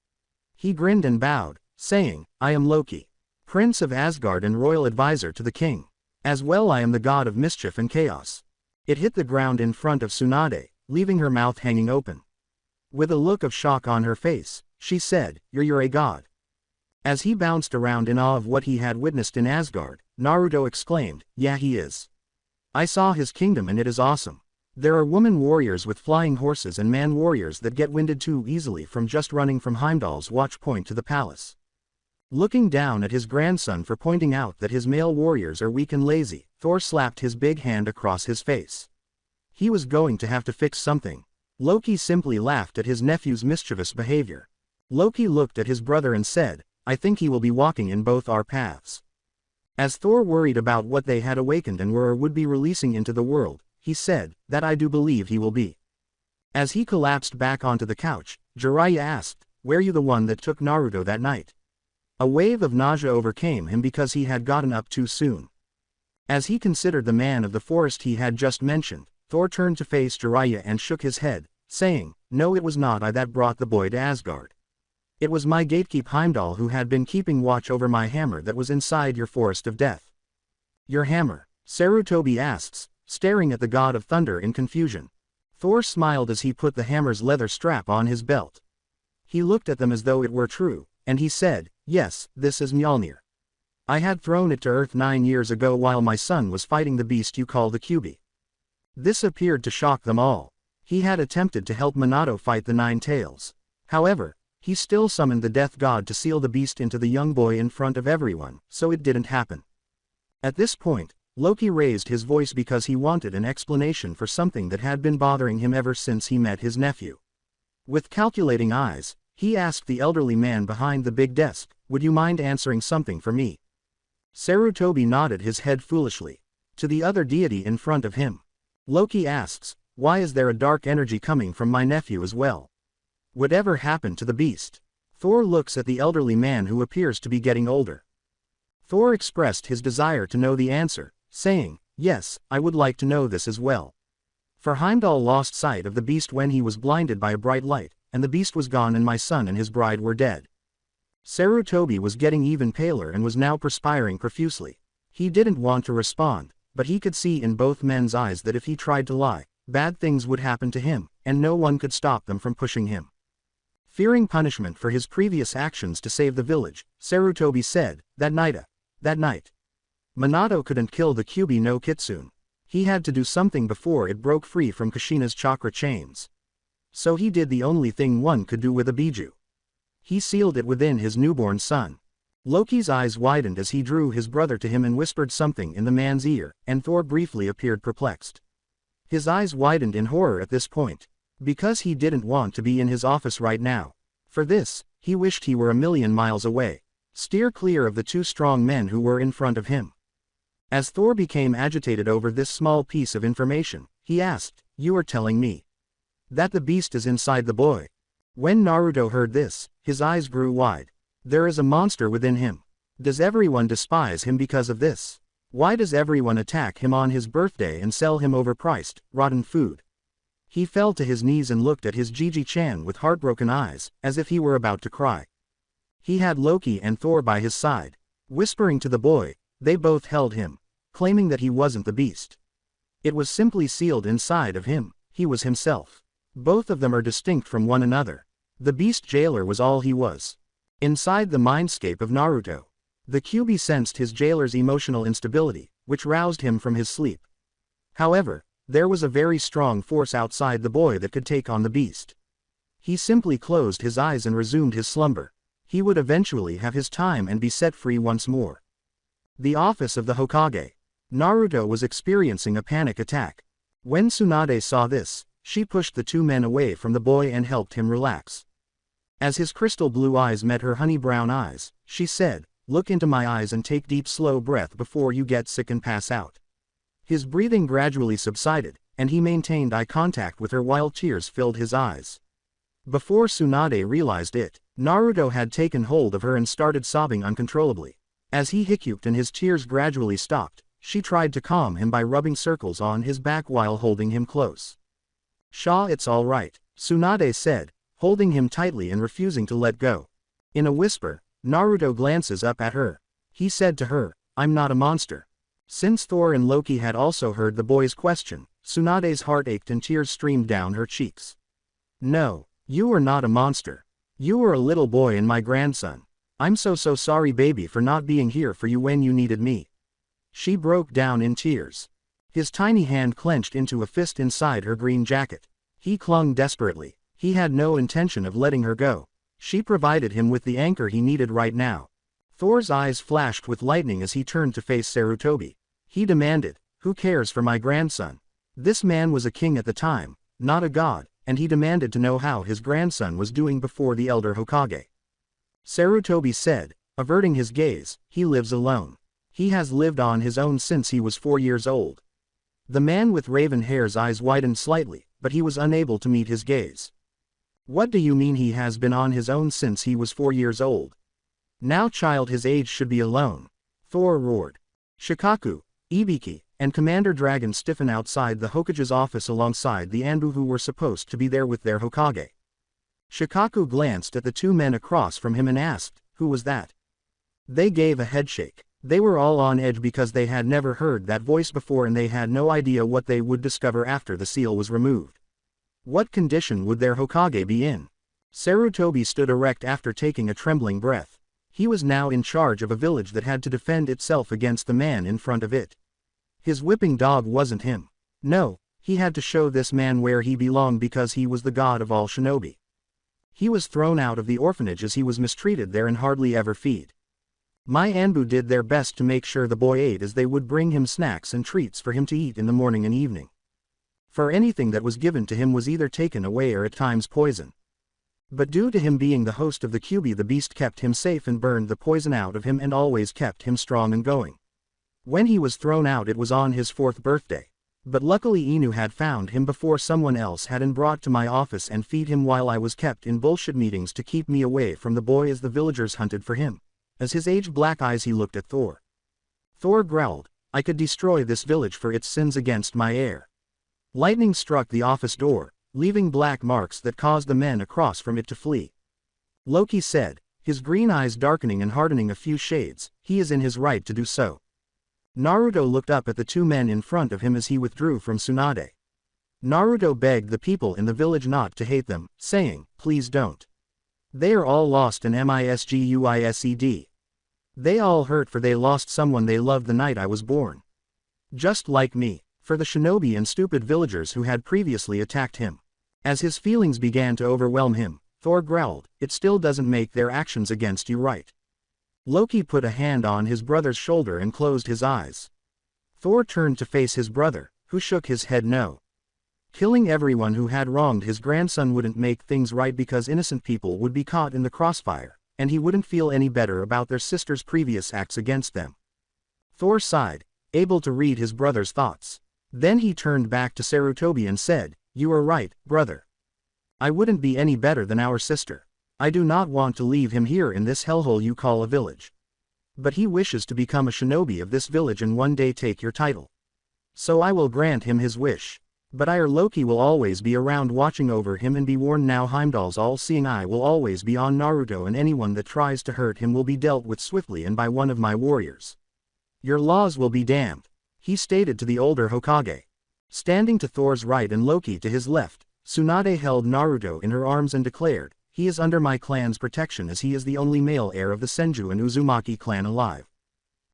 He grinned and bowed, saying, I am Loki, Prince of Asgard and royal advisor to the king. As well I am the god of mischief and chaos. It hit the ground in front of Tsunade, leaving her mouth hanging open. With a look of shock on her face, she said, You're a god. As he bounced around in awe of what he had witnessed in Asgard, Naruto exclaimed, Yeah, he is. I saw his kingdom and it is awesome. There are woman warriors with flying horses and man warriors that get winded too easily from just running from Heimdall's watch point to the palace. Looking down at his grandson for pointing out that his male warriors are weak and lazy, Thor slapped his big hand across his face. He was going to have to fix something. Loki simply laughed at his nephew's mischievous behavior. Loki looked at his brother and said, I think he will be walking in both our paths. As Thor worried about what they had awakened and were or would be releasing into the world, he said, that I do believe he will be. As he collapsed back onto the couch, Jiraiya asked, Were you the one that took Naruto that night? A wave of nausea overcame him because he had gotten up too soon. As he considered the man of the forest he had just mentioned, Thor turned to face Jiraiya and shook his head, saying, No, it was not I that brought the boy to Asgard. It was my gatekeep Heimdall who had been keeping watch over my hammer that was inside your forest of death. Your hammer? Sarutobi asks, staring at the god of thunder in confusion. Thor smiled as he put the hammer's leather strap on his belt. He looked at them as though it were true, and he said, Yes, this is Mjolnir. I had thrown it to Earth 9 years ago while my son was fighting the beast you call the Kyuubi. This appeared to shock them all. He had attempted to help Minato fight the Nine Tails. However, he still summoned the death god to seal the beast into the young boy in front of everyone, so it didn't happen. At this point, Loki raised his voice because he wanted an explanation for something that had been bothering him ever since he met his nephew. With calculating eyes, he asked the elderly man behind the big desk, Would you mind answering something for me? Sarutobi nodded his head foolishly. To the other deity in front of him. Loki asks, Why is there a dark energy coming from my nephew as well? Whatever happened to the beast? Thor looks at the elderly man who appears to be getting older. Thor expressed his desire to know the answer, saying, Yes, I would like to know this as well. For Heimdall lost sight of the beast when he was blinded by a bright light, and the beast was gone and my son and his bride were dead. Sarutobi was getting even paler and was now perspiring profusely. He didn't want to respond, but he could see in both men's eyes that if he tried to lie, bad things would happen to him, and no one could stop them from pushing him. Fearing punishment for his previous actions to save the village, Sarutobi said, That night. Minato couldn't kill the Kyuubi no Kitsune. He had to do something before it broke free from Kushina's chakra chains. So he did the only thing one could do with a biju. He sealed it within his newborn son. Loki's eyes widened as he drew his brother to him and whispered something in the man's ear, and Thor briefly appeared perplexed. His eyes widened in horror at this point. Because he didn't want to be in his office right now. For this, he wished he were a million miles away. Steer clear of the two strong men who were in front of him. As Thor became agitated over this small piece of information, he asked, You are telling me that the beast is inside the boy? When Naruto heard this, his eyes grew wide. There is a monster within him. Does everyone despise him because of this? Why does everyone attack him on his birthday and sell him overpriced, rotten food? He fell to his knees and looked at his Gigi-chan with heartbroken eyes, as if he were about to cry. He had Loki and Thor by his side. Whispering to the boy, they both held him, claiming that he wasn't the beast. It was simply sealed inside of him, he was himself. Both of them are distinct from one another. The beast jailer was all he was. Inside the mindscape of Naruto. The Kyuubi sensed his jailer's emotional instability, which roused him from his sleep. However, there was a very strong force outside the boy that could take on the beast. He simply closed his eyes and resumed his slumber. He would eventually have his time and be set free once more. The office of the Hokage. Naruto was experiencing a panic attack. When Tsunade saw this, she pushed the two men away from the boy and helped him relax. As his crystal blue eyes met her honey brown eyes, she said, Look into my eyes and take deep slow breath before you get sick and pass out. His breathing gradually subsided, and he maintained eye contact with her while tears filled his eyes. Before Tsunade realized it, Naruto had taken hold of her and started sobbing uncontrollably. As he hiccuped and his tears gradually stopped, she tried to calm him by rubbing circles on his back while holding him close. Shaw, it's all right, Tsunade said, holding him tightly and refusing to let go. In a whisper, Naruto glances up at her. He said to her, "I'm not a monster." Since Thor and Loki had also heard the boy's question, Tsunade's heart ached and tears streamed down her cheeks. "No, you are not a monster. You are a little boy and my grandson. I'm so sorry baby for not being here for you when you needed me." She broke down in tears. His tiny hand clenched into a fist inside her green jacket. He clung desperately. He had no intention of letting her go. She provided him with the anchor he needed right now. Thor's eyes flashed with lightning as he turned to face Sarutobi. He demanded, "Who cares for my grandson?" This man was a king at the time, not a god, and he demanded to know how his grandson was doing before the elder Hokage. Sarutobi said, averting his gaze, "He lives alone. He has lived on his own since he was 4 years old." The man with raven hair's eyes widened slightly, but he was unable to meet his gaze. "What do you mean he has been on his own since he was 4 years old? Now child his age should be alone," Thor roared. Shikaku, Ibiki, and Commander Dragon stiffen outside the Hokage's office alongside the Anbu who were supposed to be there with their Hokage. Shikaku glanced at the 2 men across from him and asked, "Who was that?" They gave a headshake. They were all on edge because they had never heard that voice before and they had no idea what they would discover after the seal was removed. What condition would their Hokage be in? Sarutobi stood erect after taking a trembling breath. He was now in charge of a village that had to defend itself against the man in front of it. His whipping dog wasn't him. No, he had to show this man where he belonged because he was the god of all shinobi. He was thrown out of the orphanage as he was mistreated there and hardly ever feed. My Anbu did their best to make sure the boy ate as they would bring him snacks and treats for him to eat in the morning and evening. For anything that was given to him was either taken away or at times poison. But due to him being the host of the Kyuubi, the beast kept him safe and burned the poison out of him and always kept him strong and going. When he was thrown out it was on his 4th birthday. But luckily Inu had found him before someone else had and brought to my office and feed him while I was kept in bullshit meetings to keep me away from the boy as the villagers hunted for him. As his aged black eyes he looked at Thor. Thor growled, "I could destroy this village for its sins against my heir." Lightning struck the office door, leaving black marks that caused the men across from it to flee. Loki said, his green eyes darkening and hardening a few shades, "He is in his right to do so." Naruto looked up at the 2 men in front of him as he withdrew from Tsunade. Naruto begged the people in the village not to hate them, saying, "Please don't. They are all lost in misguised. They all hurt for they lost someone they loved the night I was born. Just like me, for the shinobi and stupid villagers who had previously attacked him." As his feelings began to overwhelm him, Thor growled, "It still doesn't make their actions against you right." Loki put a hand on his brother's shoulder and closed his eyes. Thor turned to face his brother, who shook his head no. Killing everyone who had wronged his grandson wouldn't make things right because innocent people would be caught in the crossfire, and he wouldn't feel any better about their sister's previous acts against them. Thor sighed, able to read his brother's thoughts. Then he turned back to Sarutobi and said, "You are right, brother. I wouldn't be any better than our sister. I do not want to leave him here in this hellhole you call a village. But he wishes to become a shinobi of this village and one day take your title. So I will grant him his wish. But Loki will always be around watching over him and be warned now Heimdall's all-seeing eye will always be on Naruto and anyone that tries to hurt him will be dealt with swiftly and by one of my warriors. Your laws will be damned," he stated to the older Hokage. Standing to Thor's right and Loki to his left, Tsunade held Naruto in her arms and declared, "He is under my clan's protection as he is the only male heir of the Senju and Uzumaki clan alive."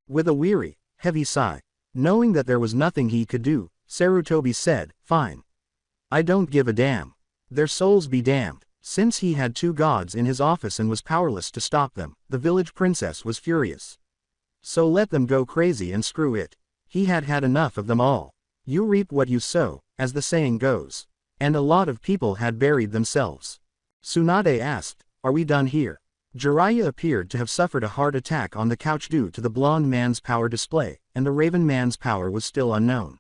With a weary, heavy sigh, knowing that there was nothing he could do, Sarutobi said, "Fine. I don't give a damn. Their souls be damned." Since he had 2 gods in his office and was powerless to stop them, the village princess was furious. So let them go crazy and screw it. He had had enough of them all. You reap what you sow, as the saying goes. And a lot of people had buried themselves. Tsunade asked, "Are we done here?" Jiraiya appeared to have suffered a heart attack on the couch due to the blonde man's power display, and the raven man's power was still unknown.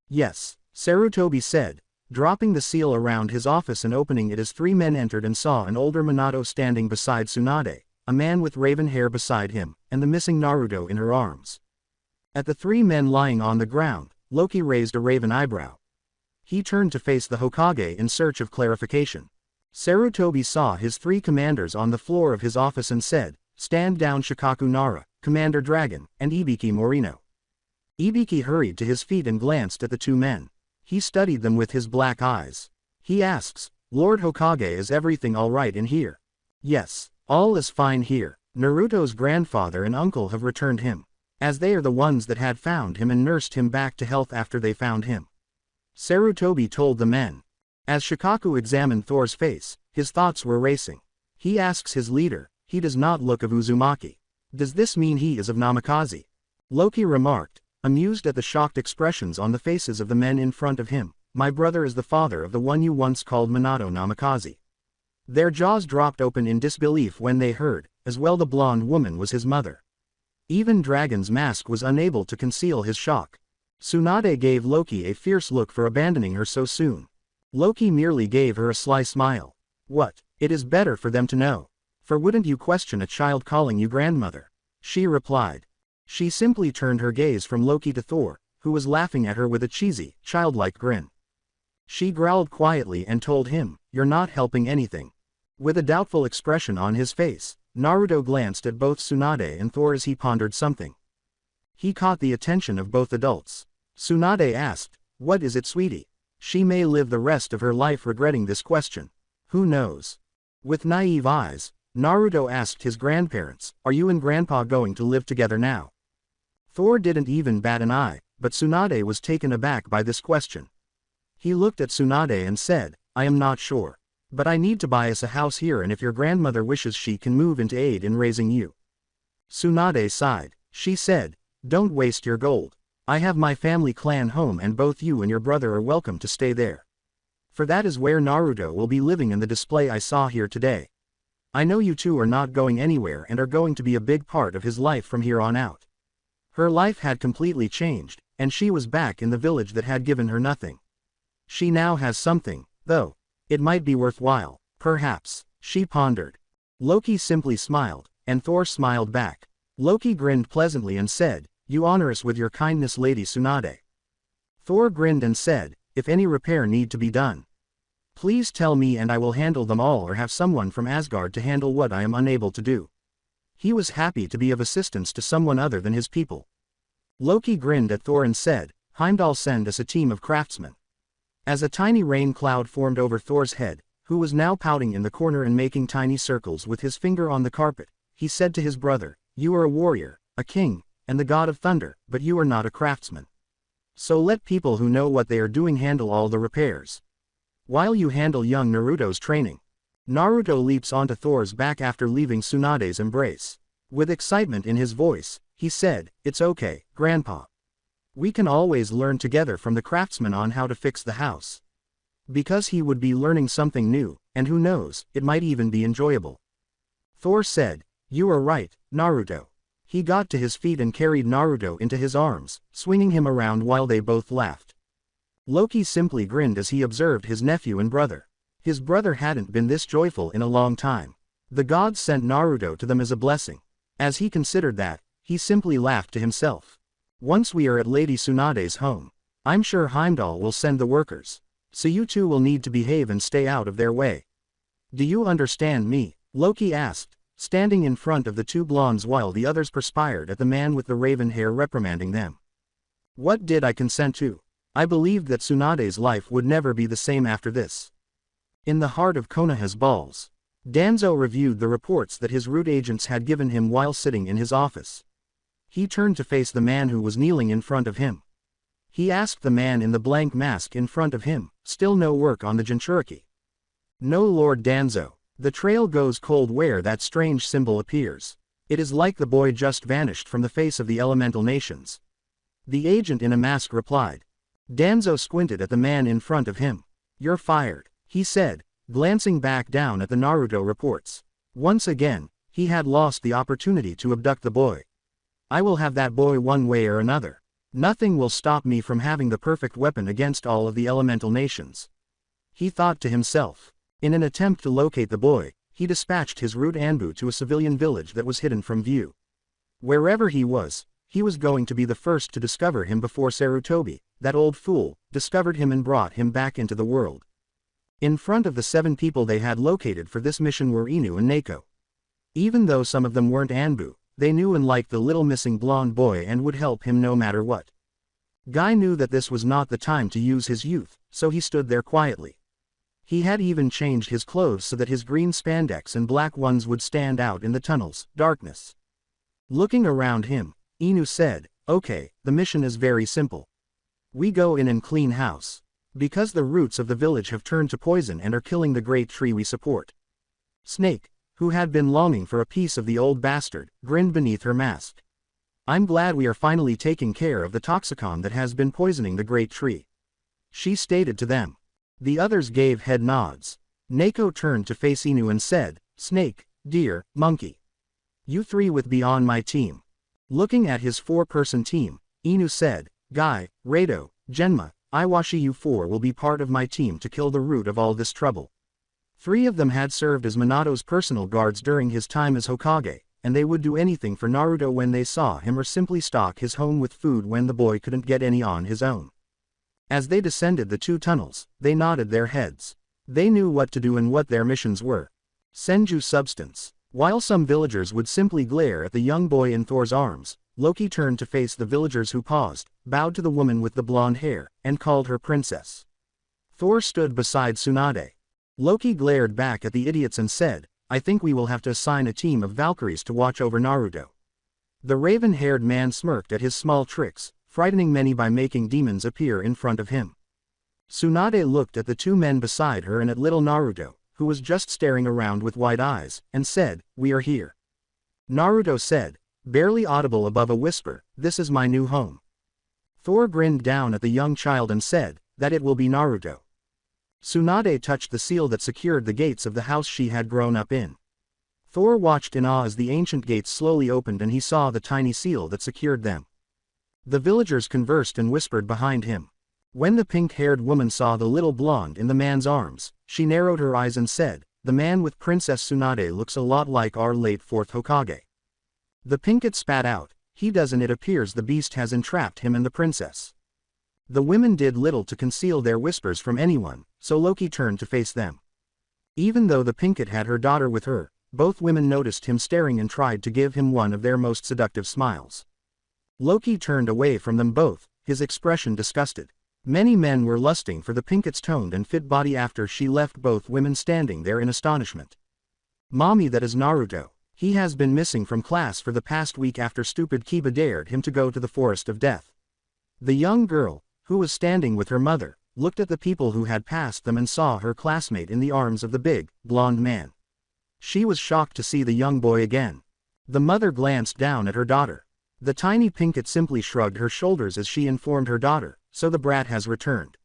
"Yes," Sarutobi said, dropping the seal around his office and opening it as 3 men entered and saw an older Minato standing beside Tsunade, a man with raven hair beside him, and the missing Naruto in her arms. At the 3 men lying on the ground, Loki raised a raven eyebrow. He turned to face the Hokage in search of clarification. Sarutobi saw his 3 commanders on the floor of his office and said, "Stand down Shikaku Nara, Commander Dragon, and Ibiki Morino." Ibiki hurried to his feet and glanced at the 2 men. He studied them with his black eyes. He asks, "Lord Hokage, is everything alright in here?" "Yes, all is fine here. Naruto's grandfather and uncle have returned him, as they are the ones that had found him and nursed him back to health after they found him," Sarutobi told the men. As Shikaku examined Thor's face, his thoughts were racing. He asks his leader, "He does not look of Uzumaki. Does this mean he is of Namikaze?" Loki remarked, amused at the shocked expressions on the faces of the men in front of him, "My brother is the father of the one you once called Minato Namikaze." Their jaws dropped open in disbelief when they heard, as well the blonde woman was his mother. Even Dragon's mask was unable to conceal his shock. Tsunade gave Loki a fierce look for abandoning her so soon. Loki merely gave her a sly smile. "What? It is better for them to know. For wouldn't you question a child calling you grandmother?" she replied. She simply turned her gaze from Loki to Thor, who was laughing at her with a cheesy, childlike grin. She growled quietly and told him, "You're not helping anything." With a doubtful expression on his face, Naruto glanced at both Tsunade and Thor as he pondered something. He caught the attention of both adults. Tsunade asked, "What is it, sweetie?" She may live the rest of her life regretting this question. Who knows? With naive eyes, Naruto asked his grandparents, "Are you and Grandpa going to live together now?" Thor didn't even bat an eye, but Tsunade was taken aback by this question. He looked at Tsunade and said, "I am not sure. But I need to buy us a house here, and if your grandmother wishes, she can move in to aid in raising you." Tsunade sighed. She said, "Don't waste your gold. I have my family clan home and both you and your brother are welcome to stay there. For that is where Naruto will be living in the display I saw here today. I know you two are not going anywhere and are going to be a big part of his life from here on out." Her life had completely changed, and she was back in the village that had given her nothing. She now has something, though. It might be worthwhile, perhaps, she pondered. Loki simply smiled, and Thor smiled back. Loki grinned pleasantly and said, "You honor us with your kindness, Lady Tsunade." Thor grinned and said, "If any repair need to be done, please tell me and I will handle them all, or have someone from Asgard to handle what I am unable to do." He was happy to be of assistance to someone other than his people. Loki grinned at Thor and said, "Heimdall, send us a team of craftsmen." As a tiny rain cloud formed over Thor's head, who was now pouting in the corner and making tiny circles with his finger on the carpet, he said to his brother, "You are a warrior, a king, and the god of thunder, but you are not a craftsman. So let people who know what they are doing handle all the repairs, while you handle young Naruto's training." Naruto leaps onto Thor's back after leaving Tsunade's embrace. With excitement in his voice, he said, "It's okay, Grandpa. We can always learn together from the craftsman on how to fix the house." Because he would be learning something new, and who knows, it might even be enjoyable. Thor said, "You are right, Naruto." He got to his feet and carried Naruto into his arms, swinging him around while they both laughed. Loki simply grinned as he observed his nephew and brother. His brother hadn't been this joyful in a long time. The gods sent Naruto to them as a blessing. As he considered that, he simply laughed to himself. "Once we are at Lady Tsunade's home, I'm sure Heimdall will send the workers. So you two will need to behave and stay out of their way. Do you understand me?" Loki asked, standing in front of the 2 blondes while the others perspired at the man with the raven hair reprimanding them. "What did I consent to? I believed that Tsunade's life would never be the same after this." In the heart of Konoha's balls, Danzo reviewed the reports that his root agents had given him while sitting in his office. He turned to face the man who was kneeling in front of him. He asked the man in the blank mask in front of him, "Still no work on the Jinchuriki?" "No, Lord Danzo. The trail goes cold where that strange symbol appears. It is like the boy just vanished from the face of the elemental nations." The agent in a mask replied. Danzo squinted at the man in front of him. "You're fired," he said, glancing back down at the Naruto reports. Once again, he had lost the opportunity to abduct the boy. "I will have that boy one way or another. Nothing will stop me from having the perfect weapon against all of the elemental nations," he thought to himself. In an attempt to locate the boy, he dispatched his root Anbu to a civilian village that was hidden from view. Wherever he was going to be the first to discover him before Sarutobi, that old fool, discovered him and brought him back into the world. In front of the 7 people they had located for this mission were Inu and Neko. Even though some of them weren't Anbu, they knew and liked the little missing blonde boy and would help him no matter what. Guy knew that this was not the time to use his youth, so he stood there quietly. He had even changed his clothes so that his green spandex and black ones would stand out in the tunnel's darkness. Looking around him, Inu said, "Okay, the mission is very simple. We go in and clean house. Because the roots of the village have turned to poison and are killing the great tree we support." Snake, who had been longing for a piece of the old bastard, grinned beneath her mask. "I'm glad we are finally taking care of the toxicon that has been poisoning the great tree," she stated to them. The others gave head nods. Neko turned to face Inu and said, "Snake, Deer, Monkey. You 3 with be on my team." Looking at his 4-person team, Inu said, "Guy, Rado, Genma, Iwashi, you 4 will be part of my team to kill the root of all this trouble." 3 of them had served as Minato's personal guards during his time as Hokage, and they would do anything for Naruto when they saw him or simply stock his home with food when the boy couldn't get any on his own. As they descended the 2 tunnels, they nodded their heads. They knew what to do and what their missions were. Senju substance. While some villagers would simply glare at the young boy in Thor's arms, Loki turned to face the villagers who paused, bowed to the woman with the blonde hair, and called her princess. Thor stood beside Tsunade. Loki glared back at the idiots and said, "I think we will have to assign a team of Valkyries to watch over Naruto." The raven-haired man smirked at his small tricks, frightening many by making demons appear in front of him. Tsunade looked at the 2 men beside her and at little Naruto, who was just staring around with wide eyes, and said, "We are here." Naruto said, barely audible above a whisper, "This is my new home." Thor grinned down at the young child and said, "That it will be Naruto." Tsunade touched the seal that secured the gates of the house she had grown up in. Thor watched in awe as the ancient gates slowly opened and he saw the tiny seal that secured them. The villagers conversed and whispered behind him. When the pink-haired woman saw the little blonde in the man's arms, she narrowed her eyes and said, "The man with Princess Tsunade looks a lot like our late 4th Hokage." The pinkett spat out, "He does, and it appears the beast has entrapped him and the princess." The women did little to conceal their whispers from anyone, so Loki turned to face them. Even though the pinkett had her daughter with her, both women noticed him staring and tried to give him one of their most seductive smiles. Loki turned away from them both, his expression disgusted. Many men were lusting for the pinkett's toned and fit body after she left, both women standing there in astonishment. "Mommy, that is Naruto. He has been missing from class for the past week after stupid Kiba dared him to go to the forest of death." The young girl, who was standing with her mother, looked at the people who had passed them and saw her classmate in the arms of the big, blonde man. She was shocked to see the young boy again. The mother glanced down at her daughter. The tiny pinkett simply shrugged her shoulders as she informed her daughter, "So the brat has returned.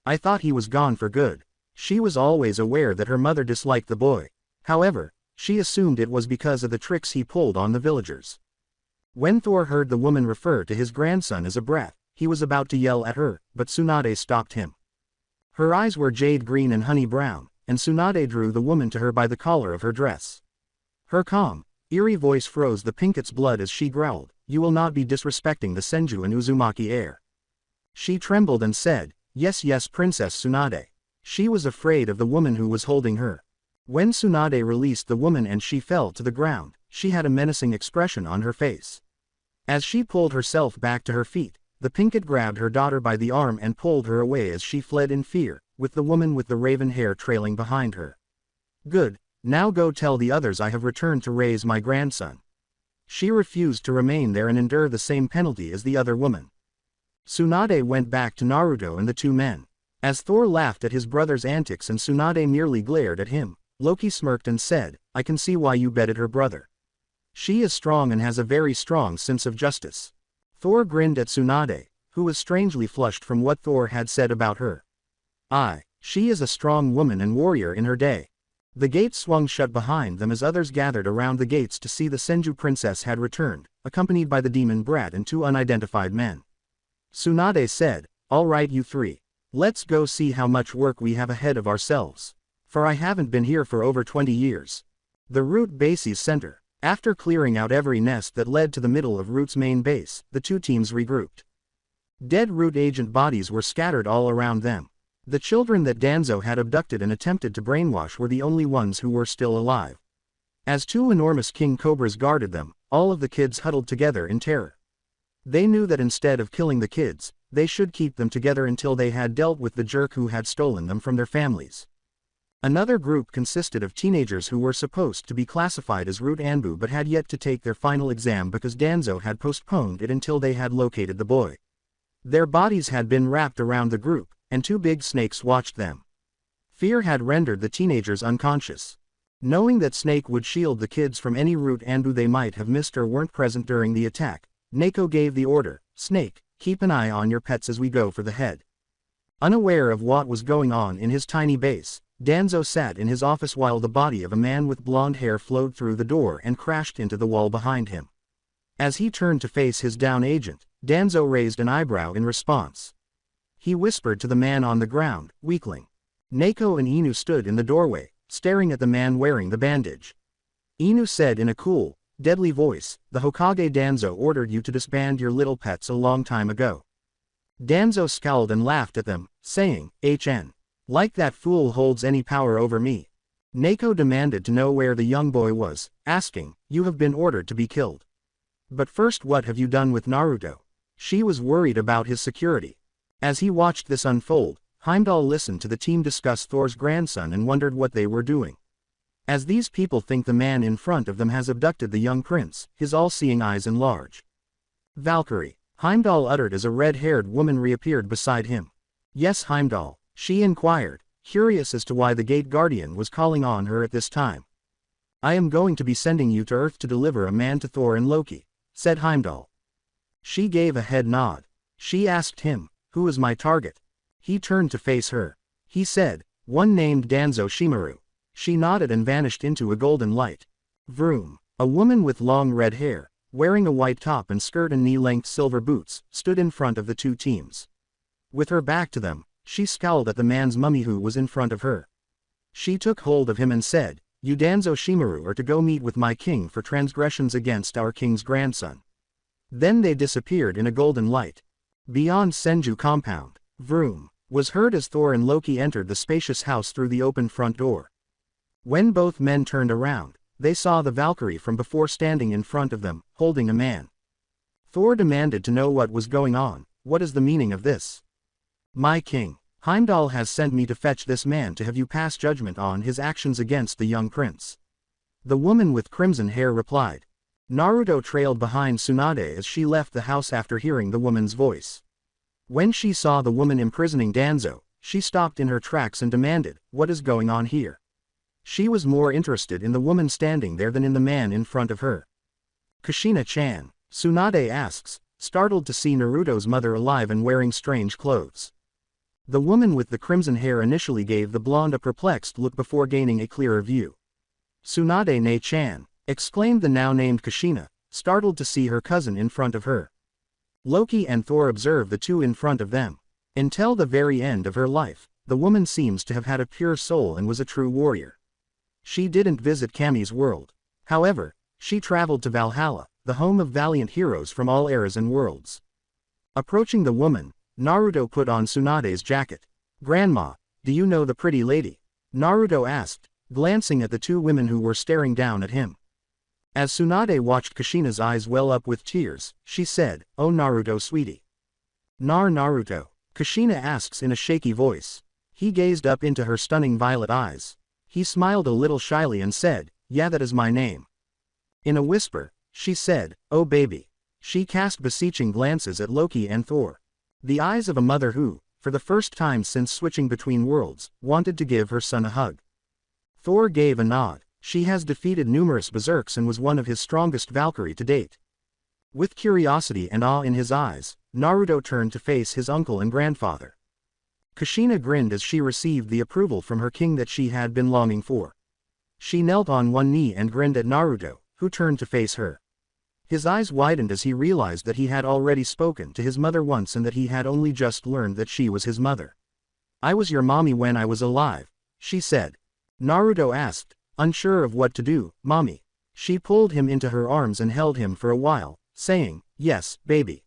I thought he was gone for good." She was always aware that her mother disliked the boy. However, she assumed it was because of the tricks he pulled on the villagers. When Thor heard the woman refer to his grandson as a brat, he was about to yell at her, but Tsunade stopped him. Her eyes were jade green and honey brown, and Tsunade drew the woman to her by the collar of her dress. Her calm, eerie voice froze the pinkett's blood as she growled, "You will not be disrespecting the Senju and Uzumaki heir." She trembled and said, "Yes, yes, Princess Tsunade." She was afraid of the woman who was holding her. When Tsunade released the woman and she fell to the ground, she had a menacing expression on her face. As she pulled herself back to her feet, the pinkett grabbed her daughter by the arm and pulled her away as she fled in fear, with the woman with the raven hair trailing behind her. "Good, now go tell the others I have returned to raise my grandson." She refused to remain there and endure the same penalty as the other woman. Tsunade went back to Naruto and the 2 men. As Thor laughed at his brother's antics and Tsunade merely glared at him, Loki smirked and said, "I can see why you betted her brother. She is strong and has a very strong sense of justice." Thor grinned at Tsunade, who was strangely flushed from what Thor had said about her. She is a strong woman and warrior in her day." The gates swung shut behind them as others gathered around the gates to see the Senju princess had returned, accompanied by the demon brat and 2 unidentified men. Tsunade said, "All right, you 3. Let's go see how much work we have ahead of ourselves. For I haven't been here for over 20 years. The Root Base's center. After clearing out every nest that led to the middle of Root's main base, the 2 teams regrouped. Dead Root agent bodies were scattered all around them. The children that Danzo had abducted and attempted to brainwash were the only ones who were still alive. As two enormous king cobras guarded them, all of the kids huddled together in terror. They knew that instead of killing the kids, they should keep them together until they had dealt with the jerk who had stolen them from their families. Another group consisted of teenagers who were supposed to be classified as Root Anbu but had yet to take their final exam because Danzo had postponed it until they had located the boy. Their bodies had been wrapped around the group, and two big snakes watched them. Fear had rendered the teenagers unconscious. Knowing that Snake would shield the kids from any Root Anbu they might have missed or weren't present during the attack, Neko gave the order, "Snake, keep an eye on your pets as we go for the head." Unaware of what was going on in his tiny base, Danzo sat in his office while the body of a man with blonde hair flowed through the door and crashed into the wall behind him. As he turned to face his down agent, Danzo raised an eyebrow in response. He whispered to the man on the ground, "Weakling." Neko and Inu stood in the doorway, staring at the man wearing the bandage. Inu said in a cool, deadly voice, "The Hokage Danzo ordered you to disband your little pets a long time ago." Danzo scowled and laughed at them, saying, "HN. Like that fool holds any power over me." Neko demanded to know where the young boy was, asking, "You have been ordered to be killed. But first, what have you done with Naruto?" She was worried about his security. As he watched this unfold, Heimdall listened to the team discuss Thor's grandson and wondered what they were doing. As these people think the man in front of them has abducted the young prince, his all-seeing eyes enlarge. "Valkyrie," Heimdall uttered as a red-haired woman reappeared beside him. "Yes, Heimdall," she inquired, curious as to why the Gate Guardian was calling on her at this time. "I am going to be sending you to Earth to deliver a man to Thor and Loki," said Heimdall. She gave a head nod. She asked him, "Who is my target?" He turned to face her. He said, "One named Danzo Shimaru." She nodded and vanished into a golden light. Vroom. A woman with long red hair, wearing a white top and skirt and knee-length silver boots, stood in front of the two teams. With her back to them, she scowled at the man's mummy who was in front of her. She took hold of him and said, "You Danzo Shimaru are to go meet with my king for transgressions against our king's grandson." Then they disappeared in a golden light. Beyond Senju compound, "Vroom" was heard as Thor and Loki entered the spacious house through the open front door. When both men turned around, they saw the Valkyrie from before standing in front of them, holding a man. Thor demanded to know what was going on. "What is the meaning of this?" "My king, Heimdall has sent me to fetch this man to have you pass judgment on his actions against the young prince." The woman with crimson hair replied. Naruto trailed behind Tsunade as she left the house after hearing the woman's voice. When she saw the woman imprisoning Danzo, she stopped in her tracks and demanded, "What is going on here?" She was more interested in the woman standing there than in the man in front of her. "Kushina-chan," Tsunade asks, startled to see Naruto's mother alive and wearing strange clothes. The woman with the crimson hair initially gave the blonde a perplexed look before gaining a clearer view. "Tsunade-ne-chan," exclaimed the now-named Kushina, startled to see her cousin in front of her. Loki and Thor observed the two in front of them. Until the very end of her life, the woman seems to have had a pure soul and was a true warrior. She didn't visit Kami's world. However, she traveled to Valhalla, the home of valiant heroes from all eras and worlds. Approaching the woman, Naruto put on Tsunade's jacket. "Grandma, do you know the pretty lady?" Naruto asked, glancing at the two women who were staring down at him. As Tsunade watched Kushina's eyes well up with tears, she said, "Oh Naruto sweetie." Naruto," Kushina asks in a shaky voice. He gazed up into her stunning violet eyes. He smiled a little shyly and said, "Yeah, that is my name." In a whisper, she said, "Oh baby." She cast beseeching glances at Loki and Thor. The eyes of a mother who, for the first time since switching between worlds, wanted to give her son a hug. Thor gave a nod. She has defeated numerous berserks and was one of his strongest Valkyrie to date. With curiosity and awe in his eyes, Naruto turned to face his uncle and grandfather. Kushina grinned as she received the approval from her king that she had been longing for. She knelt on one knee and grinned at Naruto, who turned to face her. His eyes widened as he realized that he had already spoken to his mother once and that he had only just learned that she was his mother. "I was your mommy when I was alive," she said. Naruto asked, unsure of what to do. "Mommy." She pulled him into her arms and held him for a while, saying, "Yes, baby."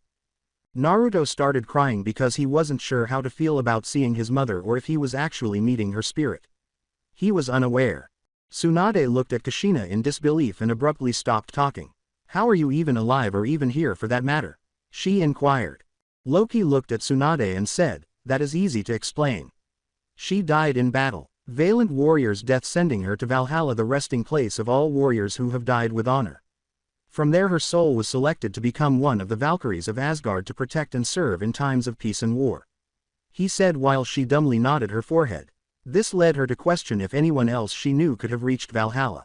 Naruto started crying because he wasn't sure how to feel about seeing his mother or if he was actually meeting her spirit. He was unaware. Tsunade looked at Kushina in disbelief and abruptly stopped talking. "How are you even alive or even here for that matter?" she inquired. Loki looked at Tsunade and said, "That is easy to explain. She died in battle. Valiant warrior's death sending her to Valhalla, the resting place of all warriors who have died with honor. From there her soul was selected to become one of the Valkyries of Asgard to protect and serve in times of peace and war," he said while she dumbly nodded her forehead. This led her to question if anyone else she knew could have reached Valhalla.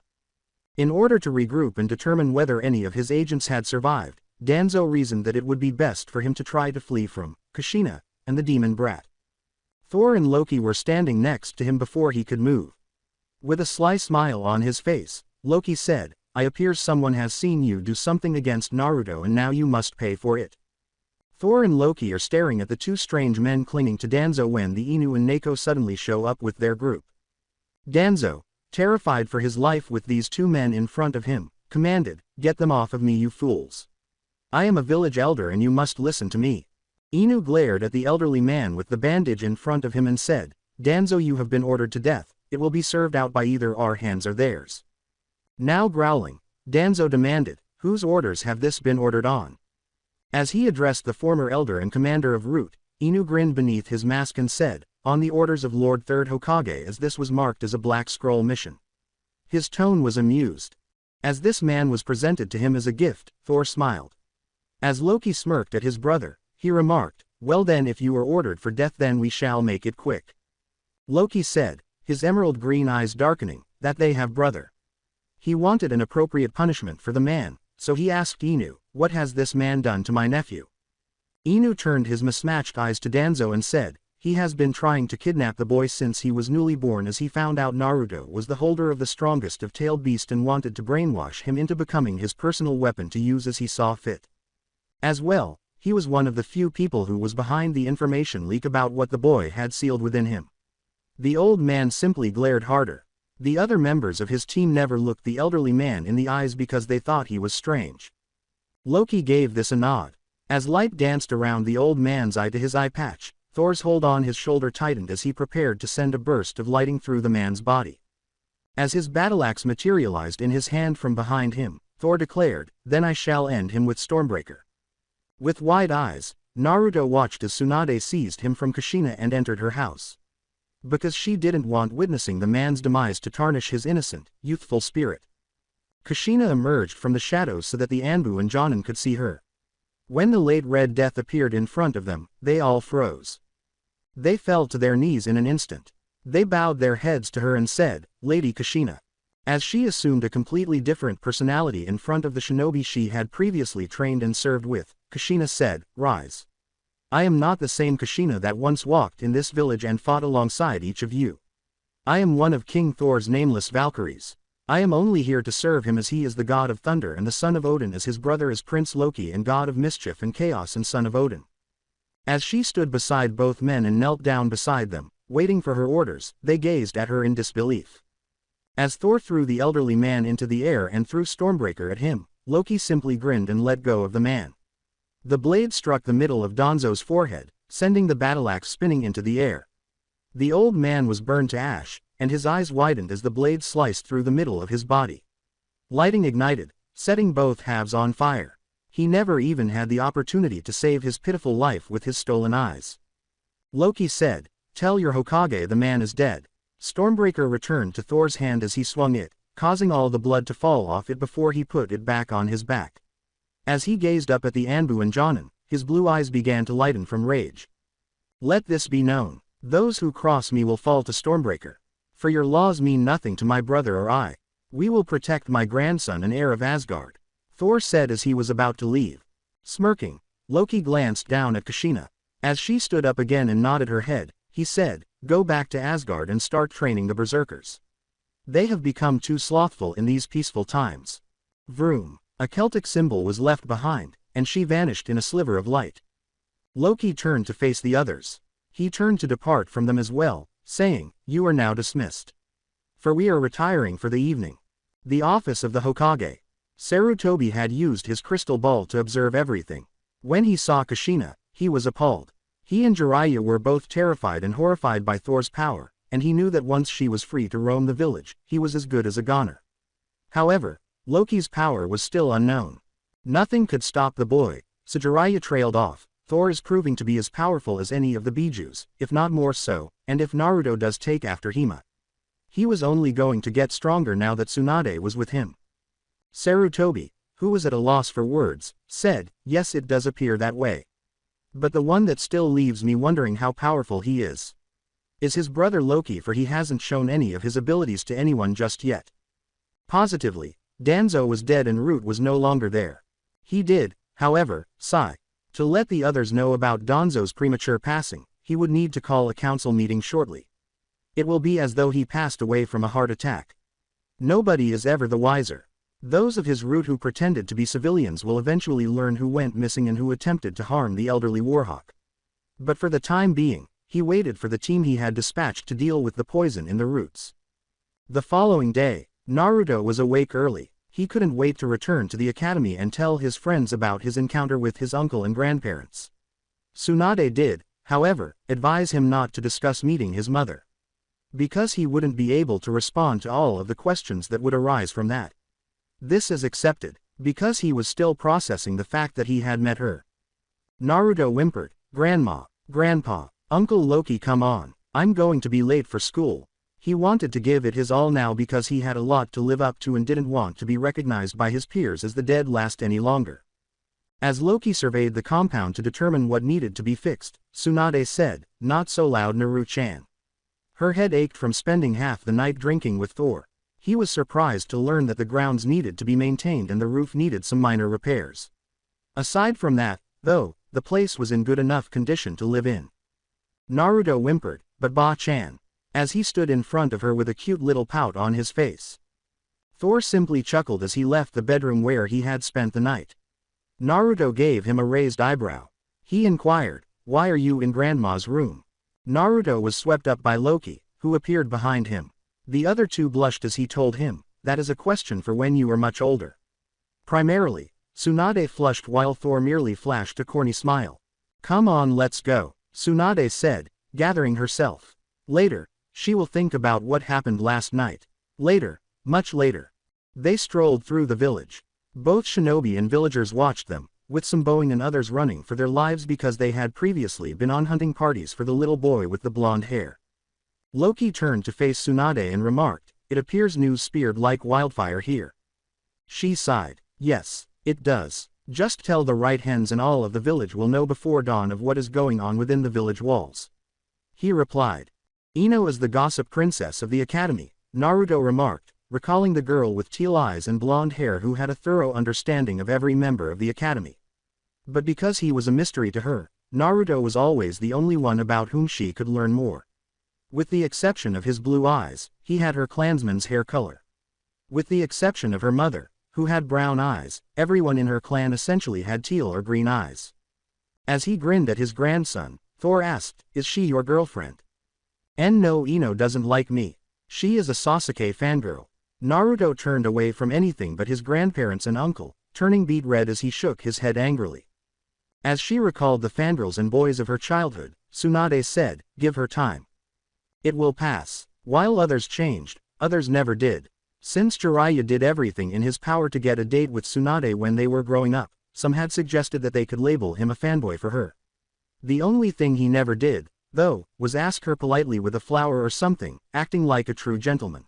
In order to regroup and determine whether any of his agents had survived, Danzo reasoned that it would be best for him to try to flee from Kushina and the demon brat. Thor and Loki were standing next to him before he could move. With a sly smile on his face, Loki said, "I appears someone has seen you do something against Naruto and now you must pay for it." Thor and Loki are staring at the two strange men clinging to Danzo when the Inu and Neko suddenly show up with their group. Danzo, terrified for his life with these two men in front of him, commanded, "Get them off of me, you fools. I am a village elder and you must listen to me." Inu glared at the elderly man with the bandage in front of him and said, "Danzo, you have been ordered to death. It will be served out by either our hands or theirs." Now growling, Danzo demanded, "Whose orders have this been ordered on?" As he addressed the former elder and commander of Root, Inu grinned beneath his mask and said, "On the orders of Lord Third Hokage, as this was marked as a Black Scroll mission." His tone was amused. As this man was presented to him as a gift, Thor smiled. As Loki smirked at his brother, he remarked, "Well then, if you are ordered for death, then we shall make it quick." Loki said, his emerald green eyes darkening, "That they have, brother." He wanted an appropriate punishment for the man, so he asked Inu, "What has this man done to my nephew?" Inu turned his mismatched eyes to Danzo and said, "He has been trying to kidnap the boy since he was newly born, as he found out Naruto was the holder of the strongest of tailed beast and wanted to brainwash him into becoming his personal weapon to use as he saw fit. As well, he was one of the few people who was behind the information leak about what the boy had sealed within him." The old man simply glared harder. The other members of his team never looked the elderly man in the eyes because they thought he was strange. Loki gave this a nod. As light danced around the old man's eye to his eye patch, Thor's hold on his shoulder tightened as he prepared to send a burst of lighting through the man's body. As his battle axe materialized in his hand from behind him, Thor declared, "Then I shall end him with Stormbreaker." With wide eyes, Naruto watched as Tsunade seized him from Kushina and entered her house. Because she didn't want witnessing the man's demise to tarnish his innocent, youthful spirit. Kushina emerged from the shadows so that the Anbu and Jonin could see her. When the late Red Death appeared in front of them, they all froze. They fell to their knees in an instant. They bowed their heads to her and said, "Lady Kushina." As she assumed a completely different personality in front of the shinobi she had previously trained and served with, Kushina said, "Rise. I am not the same Kushina that once walked in this village and fought alongside each of you. I am one of King Thor's nameless Valkyries. I am only here to serve him, as he is the god of thunder and the son of Odin, as his brother is Prince Loki and god of mischief and chaos and son of Odin." As she stood beside both men and knelt down beside them, waiting for her orders, they gazed at her in disbelief. As Thor threw the elderly man into the air and threw Stormbreaker at him, Loki simply grinned and let go of the man. The blade struck the middle of Danzo's forehead, sending the battle axe spinning into the air. The old man was burned to ash, and his eyes widened as the blade sliced through the middle of his body. Lighting ignited, setting both halves on fire. He never even had the opportunity to save his pitiful life with his stolen eyes. Loki said, "Tell your Hokage the man is dead." Stormbreaker returned to Thor's hand as he swung it, causing all the blood to fall off it before he put it back on his back. As he gazed up at the Anbu and Jonin, his blue eyes began to lighten from rage. "Let this be known. Those who cross me will fall to Stormbreaker. For your laws mean nothing to my brother or I. We will protect my grandson and heir of Asgard," Thor said as he was about to leave. Smirking, Loki glanced down at Kushina. As she stood up again and nodded her head, he said, "Go back to Asgard and start training the berserkers. They have become too slothful in these peaceful times." Vroom. A Celtic symbol was left behind, and she vanished in a sliver of light. Loki turned to face the others. He turned to depart from them as well, saying, "You are now dismissed. For we are retiring for the evening." The office of the Hokage. Sarutobi had used his crystal ball to observe everything. When he saw Kushina, He was appalled. He and Jiraiya were both terrified and horrified by Thor's power, and he knew that once she was free to roam the village, he was as good as a goner. However, Loki's power was still unknown. Nothing could stop the boy, so Jiraiya trailed off. Thor is proving to be as powerful as any of the Bijus, if not more so, and if Naruto does take after Hima, he was only going to get stronger now that Tsunade was with him. Sarutobi, who was at a loss for words, said, "Yes, it does appear that way. But the one that still leaves me wondering how powerful he is his brother Loki, for he hasn't shown any of his abilities to anyone just yet." Positively, Danzo was dead and Root was no longer there. He did, however, sigh. To let the others know about Danzo's premature passing, he would need to call a council meeting shortly. It will be as though he passed away from a heart attack. Nobody is ever the wiser. Those of his Root who pretended to be civilians will eventually learn who went missing and who attempted to harm the elderly Warhawk. But for the time being, he waited for the team he had dispatched to deal with the poison in the roots. The following day, Naruto was awake early. He couldn't wait to return to the academy and tell his friends about his encounter with his uncle and grandparents. Tsunade did, however, advise him not to discuss meeting his mother, because he wouldn't be able to respond to all of the questions that would arise from that. This is accepted, because he was still processing the fact that he had met her. Naruto whimpered, "Grandma, Grandpa, Uncle Loki, come on, I'm going to be late for school." He wanted to give it his all now because he had a lot to live up to and didn't want to be recognized by his peers as the dead last any longer. As Loki surveyed the compound to determine what needed to be fixed, Tsunade said, "Not so loud, Naru-chan." Her head ached from spending half the night drinking with Thor. He was surprised to learn that the grounds needed to be maintained and the roof needed some minor repairs. Aside from that, though, the place was in good enough condition to live in. Naruto whimpered, "But Ba-chan," as he stood in front of her with a cute little pout on his face. Thor simply chuckled as he left the bedroom where he had spent the night. Naruto gave him a raised eyebrow. He inquired, "Why are you in Grandma's room?" Naruto was swept up by Loki, who appeared behind him. The other two blushed as he told him, "That is a question for when you are much older." Primarily, Tsunade flushed while Thor merely flashed a corny smile. "Come on, let's go," Tsunade said, gathering herself. "Later, she will think about what happened last night. Later, much later." They strolled through the village. Both shinobi and villagers watched them, with some bowing and others running for their lives because they had previously been on hunting parties for the little boy with the blonde hair. Loki turned to face Tsunade and remarked, "It appears news spread like wildfire here." She sighed, "Yes, it does. Just tell the right hands and all of the village will know before dawn of what is going on within the village walls." He replied. "Ino is the gossip princess of the academy," Naruto remarked, recalling the girl with teal eyes and blonde hair who had a thorough understanding of every member of the academy. But because he was a mystery to her, Naruto was always the only one about whom she could learn more. With the exception of his blue eyes, he had her clansman's hair color. With the exception of her mother, who had brown eyes, everyone in her clan essentially had teal or green eyes. As he grinned at his grandson, Thor asked, "Is she your girlfriend?" "No, Ino doesn't like me. She is a Sasuke fangirl." Naruto turned away from anything but his grandparents and uncle, turning beet red as he shook his head angrily. As she recalled the fangirls and boys of her childhood, Tsunade said, "Give her time. It will pass." While others changed, others never did. Since Jiraiya did everything in his power to get a date with Tsunade when they were growing up, some had suggested that they could label him a fanboy for her. The only thing he never did, though, was ask her politely with a flower or something, acting like a true gentleman.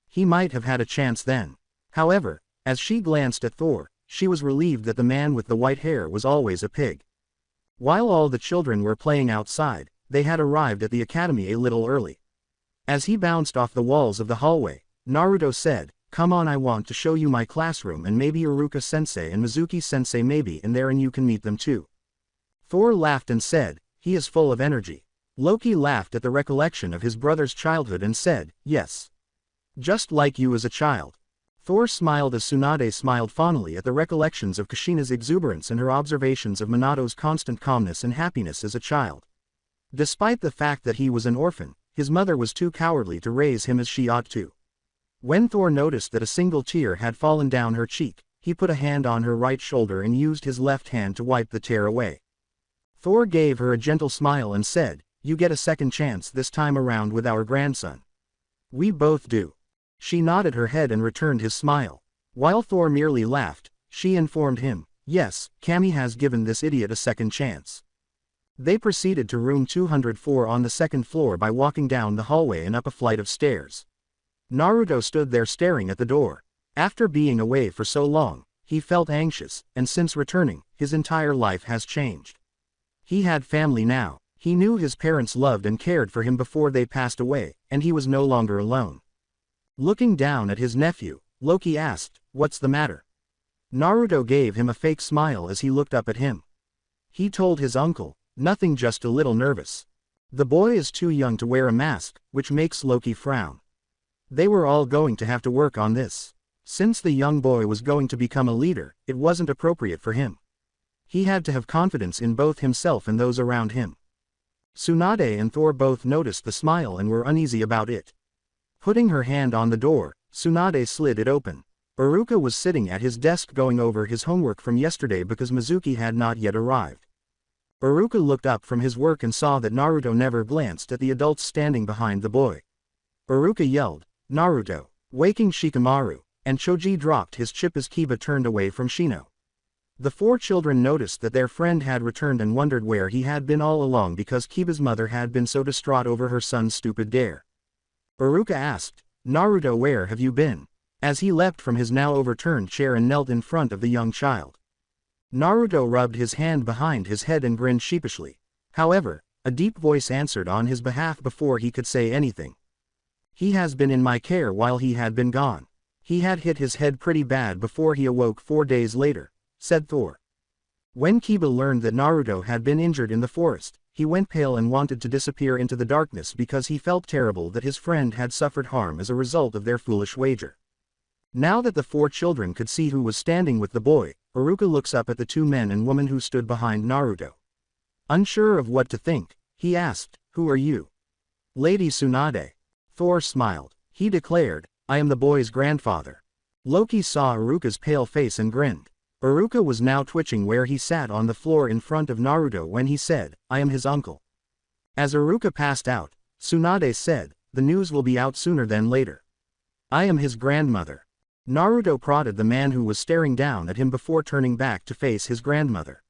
He might have had a chance then. However, as she glanced at Thor, she was relieved that the man with the white hair was always a pig. While all the children were playing outside, they had arrived at the academy a little early. As he bounced off the walls of the hallway, Naruto said, "Come on, I want to show you my classroom and maybe Iruka-sensei and Mizuki-sensei may be in there and you can meet them too." Thor laughed and said, "He is full of energy." Loki laughed at the recollection of his brother's childhood and said, "Yes. Just like you as a child." Thor smiled as Tsunade smiled fondly at the recollections of Kushina's exuberance and her observations of Minato's constant calmness and happiness as a child. Despite the fact that he was an orphan, his mother was too cowardly to raise him as she ought to. When Thor noticed that a single tear had fallen down her cheek, he put a hand on her right shoulder and used his left hand to wipe the tear away. Thor gave her a gentle smile and said, "You get a second chance this time around with our grandson." "We both do." She nodded her head and returned his smile. While Thor merely laughed, she informed him, "Yes, Cammy has given this idiot a second chance." They proceeded to room 204 on the second floor by walking down the hallway and up a flight of stairs. Naruto stood there staring at the door. After being away for so long, he felt anxious, and since returning, his entire life has changed. He had family now. He knew his parents loved and cared for him before they passed away, and he was no longer alone. Looking down at his nephew, Loki asked, "What's the matter?" Naruto gave him a fake smile as he looked up at him. He told his uncle, "Nothing, just a little nervous." The boy is too young to wear a mask, which makes Loki frown. They were all going to have to work on this. Since the young boy was going to become a leader, it wasn't appropriate for him. He had to have confidence in both himself and those around him. Tsunade and Thor both noticed the smile and were uneasy about it. Putting her hand on the door, Tsunade slid it open. Iruka was sitting at his desk going over his homework from yesterday because Mizuki had not yet arrived. Iruka looked up from his work and saw that Naruto never glanced at the adults standing behind the boy. Iruka yelled, "Naruto!" waking Shikamaru, and Choji dropped his chip as Kiba turned away from Shino. The four children noticed that their friend had returned and wondered where he had been all along because Kiba's mother had been so distraught over her son's stupid dare. Iruka asked, "Naruto, where have you been?" as he leapt from his now overturned chair and knelt in front of the young child. Naruto rubbed his hand behind his head and grinned sheepishly. However, a deep voice answered on his behalf before he could say anything. "He has been in my care while he had been gone. He had hit his head pretty bad before he awoke 4 days later," said Thor. When Kiba learned that Naruto had been injured in the forest, he went pale and wanted to disappear into the darkness because he felt terrible that his friend had suffered harm as a result of their foolish wager. Now that the four children could see who was standing with the boy, Iruka looks up at the two men and woman who stood behind Naruto. Unsure of what to think, he asked, "Who are you?" "Lady Tsunade." Thor smiled. He declared, "I am the boy's grandfather." Loki saw Iruka's pale face and grinned. Iruka was now twitching where he sat on the floor in front of Naruto when he said, "I am his uncle." As Iruka passed out, Tsunade said, "The news will be out sooner than later." "I am his grandmother." Naruto prodded the man who was staring down at him before turning back to face his grandmother.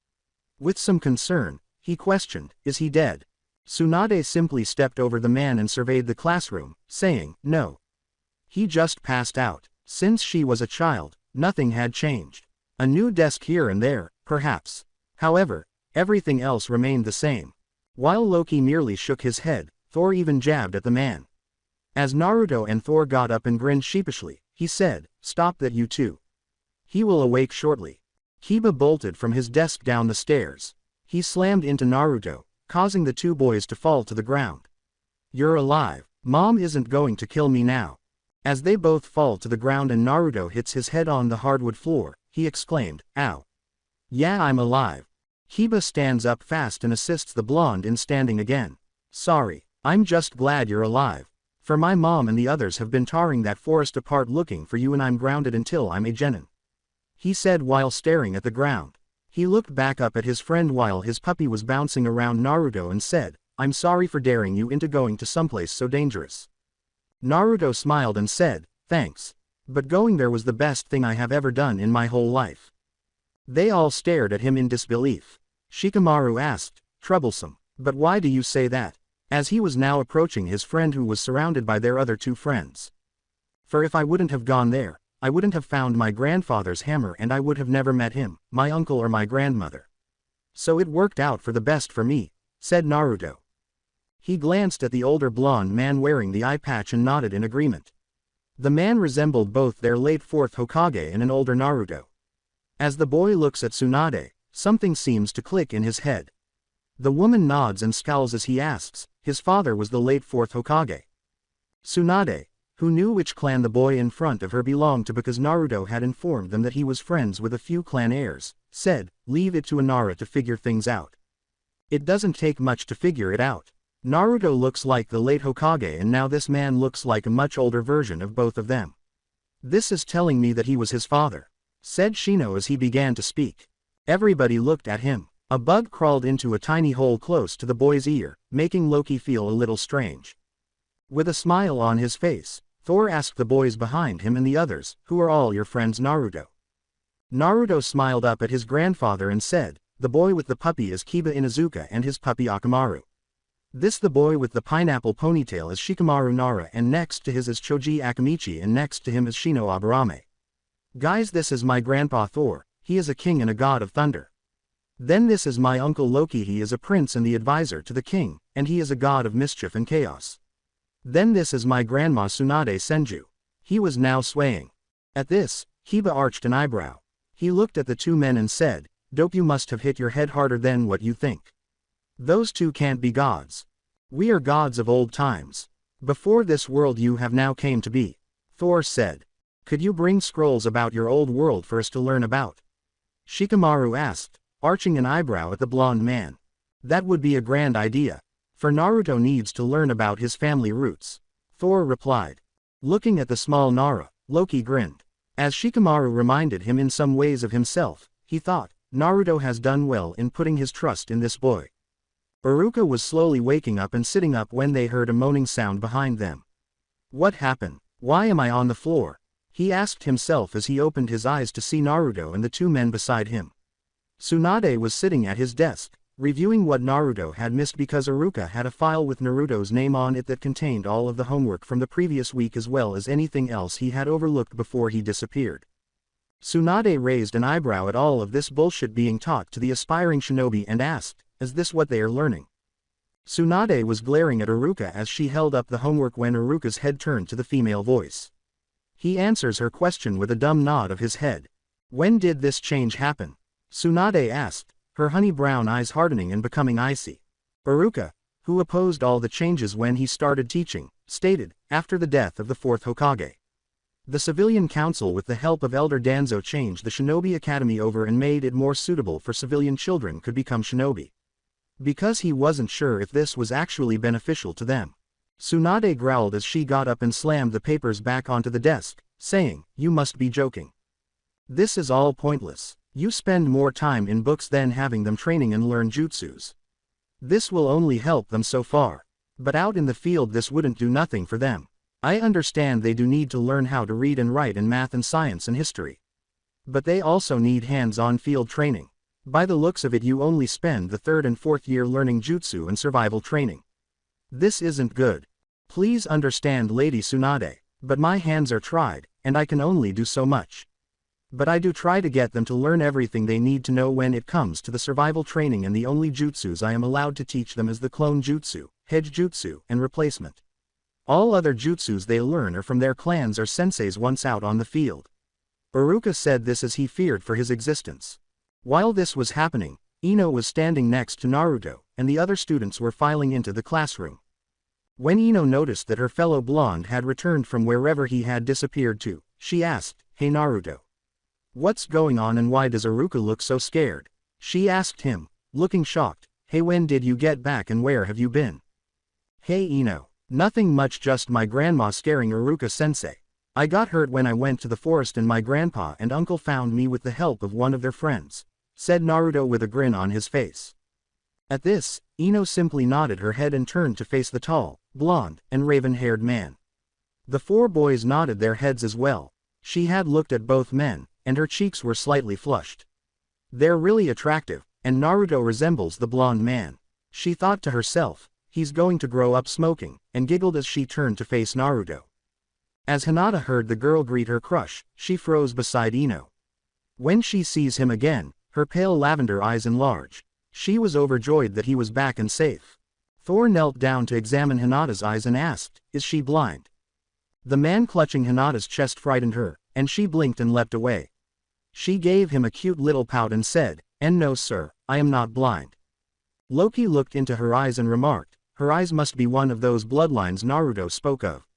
With some concern, he questioned, "Is he dead?" Tsunade simply stepped over the man and surveyed the classroom, saying, "No. He just passed out." Since she was a child, nothing had changed. A new desk here and there, perhaps. However, everything else remained the same. While Loki merely shook his head, Thor even jabbed at the man. As Naruto and Thor got up and grinned sheepishly, he said, "Stop that, you two. He will awake shortly." Kiba bolted from his desk down the stairs. He slammed into Naruto, causing the two boys to fall to the ground. "You're alive. Mom isn't going to kill me now." As they both fall to the ground and Naruto hits his head on the hardwood floor, he exclaimed, "Ow. Yeah, I'm alive." Kiba stands up fast and assists the blonde in standing again. "Sorry. I'm just glad you're alive. For my mom and the others have been tearing that forest apart looking for you and I'm grounded until I'm a genin," he said while staring at the ground. He looked back up at his friend while his puppy was bouncing around Naruto and said, "I'm sorry for daring you into going to someplace so dangerous." Naruto smiled and said, "Thanks. But going there was the best thing I have ever done in my whole life." They all stared at him in disbelief. Shikamaru asked, "Troublesome. But why do you say that?" as he was now approaching his friend who was surrounded by their other two friends. "For if I wouldn't have gone there, I wouldn't have found my grandfather's hammer and I would have never met him, my uncle or my grandmother. So it worked out for the best for me," said Naruto. He glanced at the older blonde man wearing the eye patch and nodded in agreement. The man resembled both their late fourth Hokage and an older Naruto. As the boy looks at Tsunade, something seems to click in his head. The woman nods and scowls as he asks, "His father was the late fourth Hokage?" Tsunade, who knew which clan the boy in front of her belonged to because Naruto had informed them that he was friends with a few clan heirs, said, "Leave it to Inara to figure things out. It doesn't take much to figure it out. Naruto looks like the late Hokage and now this man looks like a much older version of both of them. This is telling me that he was his father," said Shino as he began to speak. Everybody looked at him. A bug crawled into a tiny hole close to the boy's ear, making Loki feel a little strange. With a smile on his face, Thor asked the boys behind him and the others, "Who are all your friends, Naruto?" Naruto smiled up at his grandfather and said, "The boy with the puppy is Kiba Inuzuka and his puppy Akamaru. This the boy with the pineapple ponytail is Shikamaru Nara, and next to his is Choji Akamichi, and next to him is Shino Aburame. Guys, this is my grandpa Thor, he is a king and a god of thunder. Then this is my uncle Loki, he is a prince and the advisor to the king, and he is a god of mischief and chaos. Then this is my grandma Tsunade Senju." He was now swaying. At this, Kiba arched an eyebrow. He looked at the two men and said, "Dope, you must have hit your head harder than what you think. Those two can't be gods. We are gods of old times. Before this world you have now came to be." Thor said. "Could you bring scrolls about your old world for us to learn about?" Shikamaru asked, arching an eyebrow at the blonde man. "That would be a grand idea. For Naruto needs to learn about his family roots," Thor replied. Looking at the small Nara, Loki grinned. As Shikamaru reminded him in some ways of himself, he thought, Naruto has done well in putting his trust in this boy. Iruka was slowly waking up and sitting up when they heard a moaning sound behind them. "What happened? Why am I on the floor?" he asked himself as he opened his eyes to see Naruto and the two men beside him. Tsunade was sitting at his desk, reviewing what Naruto had missed because Iruka had a file with Naruto's name on it that contained all of the homework from the previous week as well as anything else he had overlooked before he disappeared. Tsunade raised an eyebrow at all of this bullshit being taught to the aspiring shinobi and asked, "Is this what they are learning?" Tsunade was glaring at Iruka as she held up the homework when Iruka's head turned to the female voice. He answers her question with a dumb nod of his head. "When did this change happen?" Tsunade asked, her honey brown eyes hardening and becoming icy. Iruka, who opposed all the changes when he started teaching, stated, "After the death of the fourth Hokage. The civilian council with the help of Elder Danzo changed the Shinobi Academy over and made it more suitable for civilian children could become shinobi. Because he wasn't sure if this was actually beneficial to them." Tsunade growled as she got up and slammed the papers back onto the desk, saying, "You must be joking. This is all pointless. You spend more time in books than having them training and learn jutsus. This will only help them so far. But out in the field this wouldn't do nothing for them. I understand they do need to learn how to read and write in math and science and history. But they also need hands-on field training. By the looks of it you only spend the third and fourth year learning jutsu and survival training. This isn't good. Please understand, Lady Tsunade, but my hands are tried, and I can only do so much. But I do try to get them to learn everything they need to know when it comes to the survival training, and the only jutsus I am allowed to teach them is the clone jutsu, hedge jutsu, and replacement. All other jutsus they learn are from their clans or senseis once out on the field." Iruka said this as he feared for his existence. While this was happening, Ino was standing next to Naruto, and the other students were filing into the classroom. When Ino noticed that her fellow blonde had returned from wherever he had disappeared to, she asked, "Hey Naruto. What's going on and why does Iruka look so scared?" she asked him, looking shocked. "Hey, when did you get back and where have you been?" "Hey Ino. Nothing much, just my grandma scaring Iruka-sensei. I got hurt when I went to the forest and my grandpa and uncle found me with the help of one of their friends," said Naruto with a grin on his face. At this, Ino simply nodded her head and turned to face the tall, blonde, and raven-haired man. The four boys nodded their heads as well. She had looked at both men, and her cheeks were slightly flushed. "They're really attractive, and Naruto resembles the blonde man," she thought to herself. "He's going to grow up smoking," and giggled as she turned to face Naruto. As Hinata heard the girl greet her crush, she froze beside Ino. When she sees him again, her pale lavender eyes enlarge. She was overjoyed that he was back and safe. Thor knelt down to examine Hinata's eyes and asked, "Is she blind?" The man clutching Hinata's chest frightened her, and she blinked and leapt away. She gave him a cute little pout and said, "And no sir, I am not blind." Loki looked into her eyes and remarked, "Her eyes must be one of those bloodlines Naruto spoke of."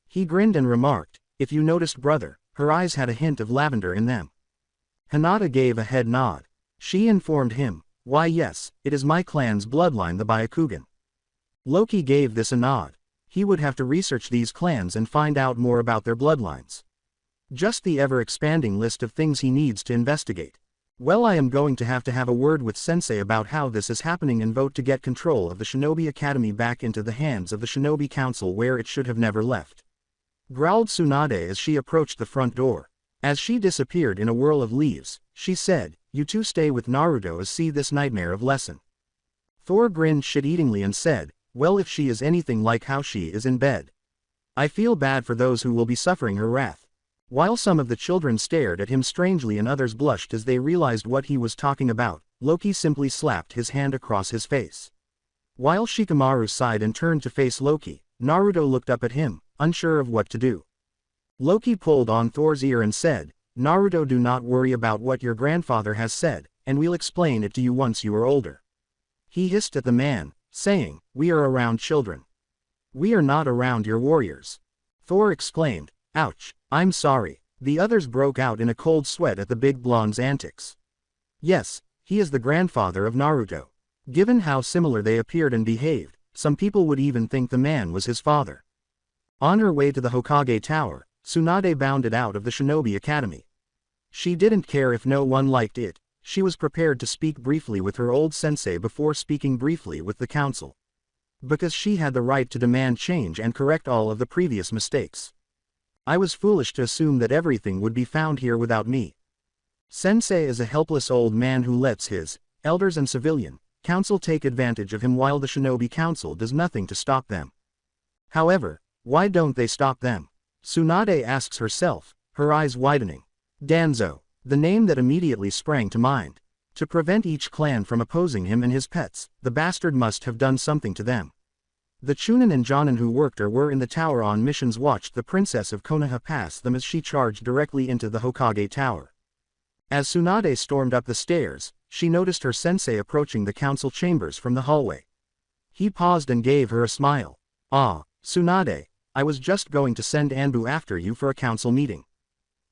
He grinned and remarked, "If you noticed brother, her eyes had a hint of lavender in them." Hinata gave a head nod. She informed him, "Why yes, it is my clan's bloodline, the Byakugan." Loki gave this a nod. He would have to research these clans and find out more about their bloodlines. Just the ever-expanding list of things he needs to investigate. Well, I am going to have a word with Sensei about how this is happening and vote to get control of the Shinobi Academy back into the hands of the Shinobi Council where it should have never left. Growled Tsunade as she approached the front door. As she disappeared in a whirl of leaves, she said, "You two stay with Naruto as see this nightmare of lesson." Thor grinned shit-eatingly and said, "Well, if she is anything like how she is in bed. I feel bad for those who will be suffering her wrath." While some of the children stared at him strangely and others blushed as they realized what he was talking about, Loki simply slapped his hand across his face. While Shikamaru sighed and turned to face Loki, Naruto looked up at him, unsure of what to do. Loki pulled on Thor's ear and said, "Naruto, do not worry about what your grandfather has said, and we'll explain it to you once you are older." He hissed at the man, saying, "We are around children. We are not around your warriors." Thor exclaimed, "Ouch, I'm sorry." The others broke out in a cold sweat at the big blonde's antics. Yes, he is the grandfather of Naruto. Given how similar they appeared and behaved, some people would even think the man was his father. On her way to the Hokage Tower, Tsunade bounded out of the Shinobi Academy. She didn't care if no one liked it, she was prepared to speak briefly with her old sensei before speaking briefly with the council. Because she had the right to demand change and correct all of the previous mistakes. I was foolish to assume that everything would be found here without me. Sensei is a helpless old man who lets his elders and civilian council take advantage of him while the Shinobi Council does nothing to stop them. However, why don't they stop them? Tsunade asks herself, her eyes widening. Danzo, the name that immediately sprang to mind. To prevent each clan from opposing him and his pets, the bastard must have done something to them. The Chunin and Jonin who worked or were in the tower on missions watched the princess of Konoha pass them as she charged directly into the Hokage Tower. As Tsunade stormed up the stairs, she noticed her sensei approaching the council chambers from the hallway. He paused and gave her a smile. "Ah, Tsunade, I was just going to send Anbu after you for a council meeting,"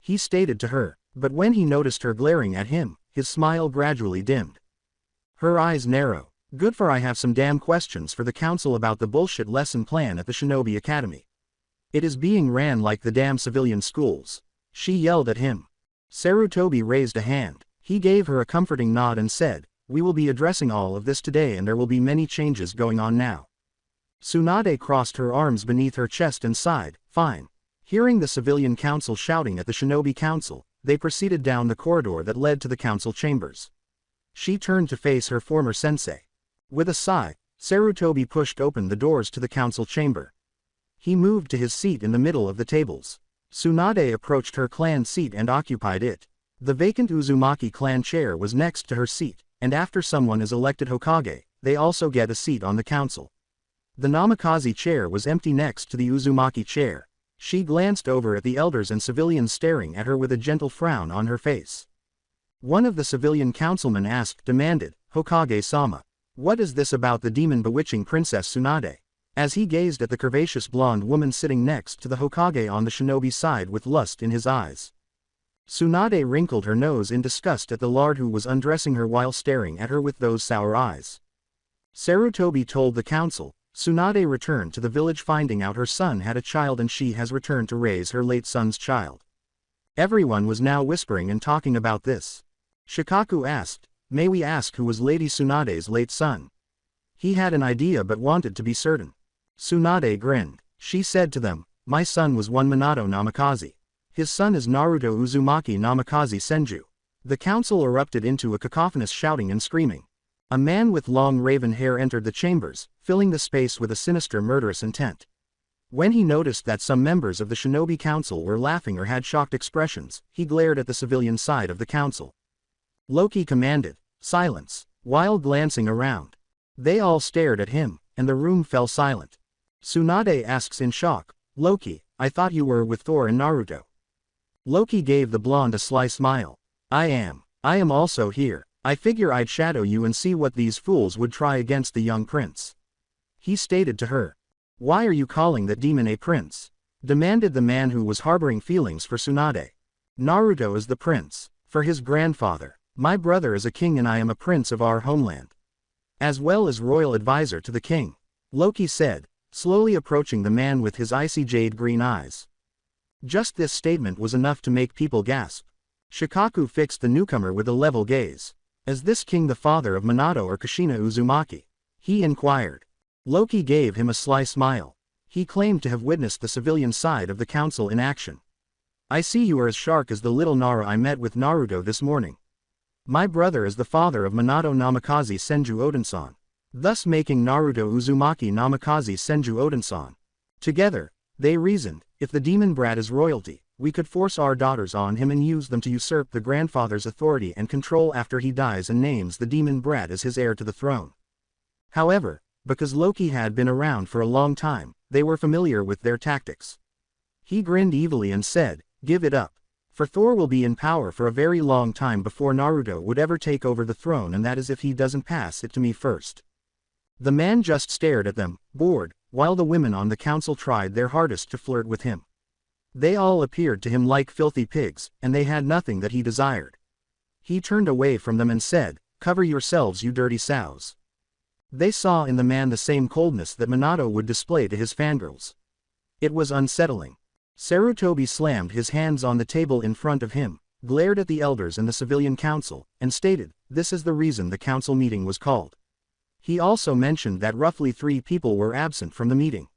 he stated to her, but when he noticed her glaring at him, his smile gradually dimmed. Her eyes narrowed. "Good, for I have some damn questions for the council about the bullshit lesson plan at the Shinobi Academy. It is being ran like the damn civilian schools," she yelled at him. Sarutobi raised a hand. He gave her a comforting nod and said, "We will be addressing all of this today and there will be many changes going on now." Tsunade crossed her arms beneath her chest and sighed, "Fine." Hearing the civilian council shouting at the Shinobi Council, they proceeded down the corridor that led to the council chambers. She turned to face her former sensei. With a sigh, Sarutobi pushed open the doors to the council chamber. He moved to his seat in the middle of the tables. Tsunade approached her clan seat and occupied it. The vacant Uzumaki clan chair was next to her seat, and after someone is elected Hokage, they also get a seat on the council. The Namikaze chair was empty next to the Uzumaki chair. She glanced over at the elders and civilians staring at her with a gentle frown on her face. One of the civilian councilmen demanded, "Hokage-sama, what is this about the demon bewitching Princess Tsunade?" As he gazed at the curvaceous blonde woman sitting next to the Hokage on the shinobi side with lust in his eyes. Tsunade wrinkled her nose in disgust at the lord who was undressing her while staring at her with those sour eyes. Sarutobi told the council, "Tsunade returned to the village finding out her son had a child and she has returned to raise her late son's child." Everyone was now whispering and talking about this. Shikaku asked, "May we ask who was Lady Tsunade's late son?" He had an idea but wanted to be certain. Tsunade grinned. She said to them, "My son was one Minato Namikaze. His son is Naruto Uzumaki Namikaze Senju." The council erupted into a cacophonous shouting and screaming. A man with long raven hair entered the chambers, filling the space with a sinister murderous intent. When he noticed that some members of the Shinobi Council were laughing or had shocked expressions, he glared at the civilian side of the council. Loki commanded, "Silence," while glancing around. They all stared at him, and the room fell silent. Tsunade asks in shock, "Loki, I thought you were with Thor and Naruto." Loki gave the blonde a sly smile. I am also here. I figure I'd shadow you and see what these fools would try against the young prince." He stated to her. "Why are you calling that demon a prince?" demanded the man who was harboring feelings for Tsunade. "Naruto is the prince. For his grandfather. My brother is a king and I am a prince of our homeland. As well as royal advisor to the king," Loki said, slowly approaching the man with his icy jade green eyes. Just this statement was enough to make people gasp. Shikaku fixed the newcomer with a level gaze. Is this king the father of Minato or Kushina Uzumaki? He inquired. Loki gave him a sly smile. He claimed to have witnessed the civilian side of the council in action. I see you are as sharp as the little Nara I met with Naruto this morning. My brother is the father of Minato Namikaze Senju Odensan, thus making Naruto Uzumaki Namikaze Senju Odensan. Together, they reasoned, if the demon brat is royalty, we could force our daughters on him and use them to usurp the grandfather's authority and control after he dies and names the demon brat as his heir to the throne. However, because Loki had been around for a long time, they were familiar with their tactics. He grinned evilly and said, give it up. For Thor will be in power for a very long time before Naruto would ever take over the throne, and that is if he doesn't pass it to me first. The man just stared at them, bored, while the women on the council tried their hardest to flirt with him. They all appeared to him like filthy pigs, and they had nothing that he desired. He turned away from them and said, cover yourselves, you dirty sows. They saw in the man the same coldness that Minato would display to his fangirls. It was unsettling. Sarutobi slammed his hands on the table in front of him, glared at the elders and the civilian council, and stated, this is the reason the council meeting was called. He also mentioned that roughly 3 people were absent from the meeting.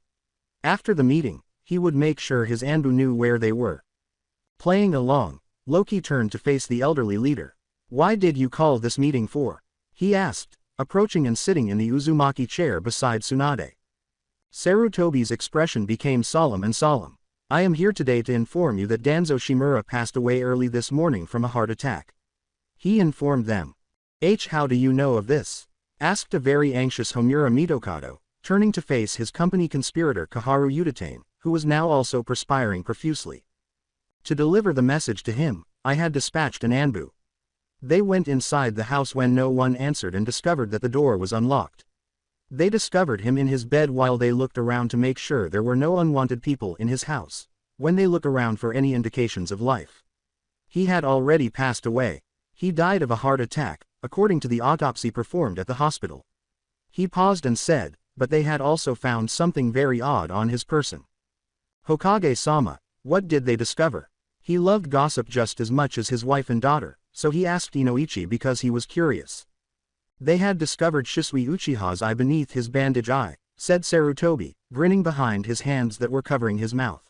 After the meeting, he would make sure his Anbu knew where they were. Playing along, Loki turned to face the elderly leader. Why did you call this meeting for? He asked, approaching and sitting in the Uzumaki chair beside Tsunade. Sarutobi's expression became solemn and solemn. I am here today to inform you that Danzo Shimura passed away early this morning from a heart attack. He informed them. How do you know of this? Asked a very anxious Homura Mitokado, turning to face his company conspirator Kaharu Udatane, who was now also perspiring profusely. To deliver the message to him, I had dispatched an Anbu. They went inside the house when no one answered and discovered that the door was unlocked. They discovered him in his bed while they looked around to make sure there were no unwanted people in his house, when they look around for any indications of life. He had already passed away. He died of a heart attack, according to the autopsy performed at the hospital. He paused and said, but they had also found something very odd on his person. Hokage-sama, what did they discover? He loved gossip just as much as his wife and daughter, so he asked Inoichi because he was curious. They had discovered Shisui Uchiha's eye beneath his bandage eye, said Sarutobi, grinning behind his hands that were covering his mouth.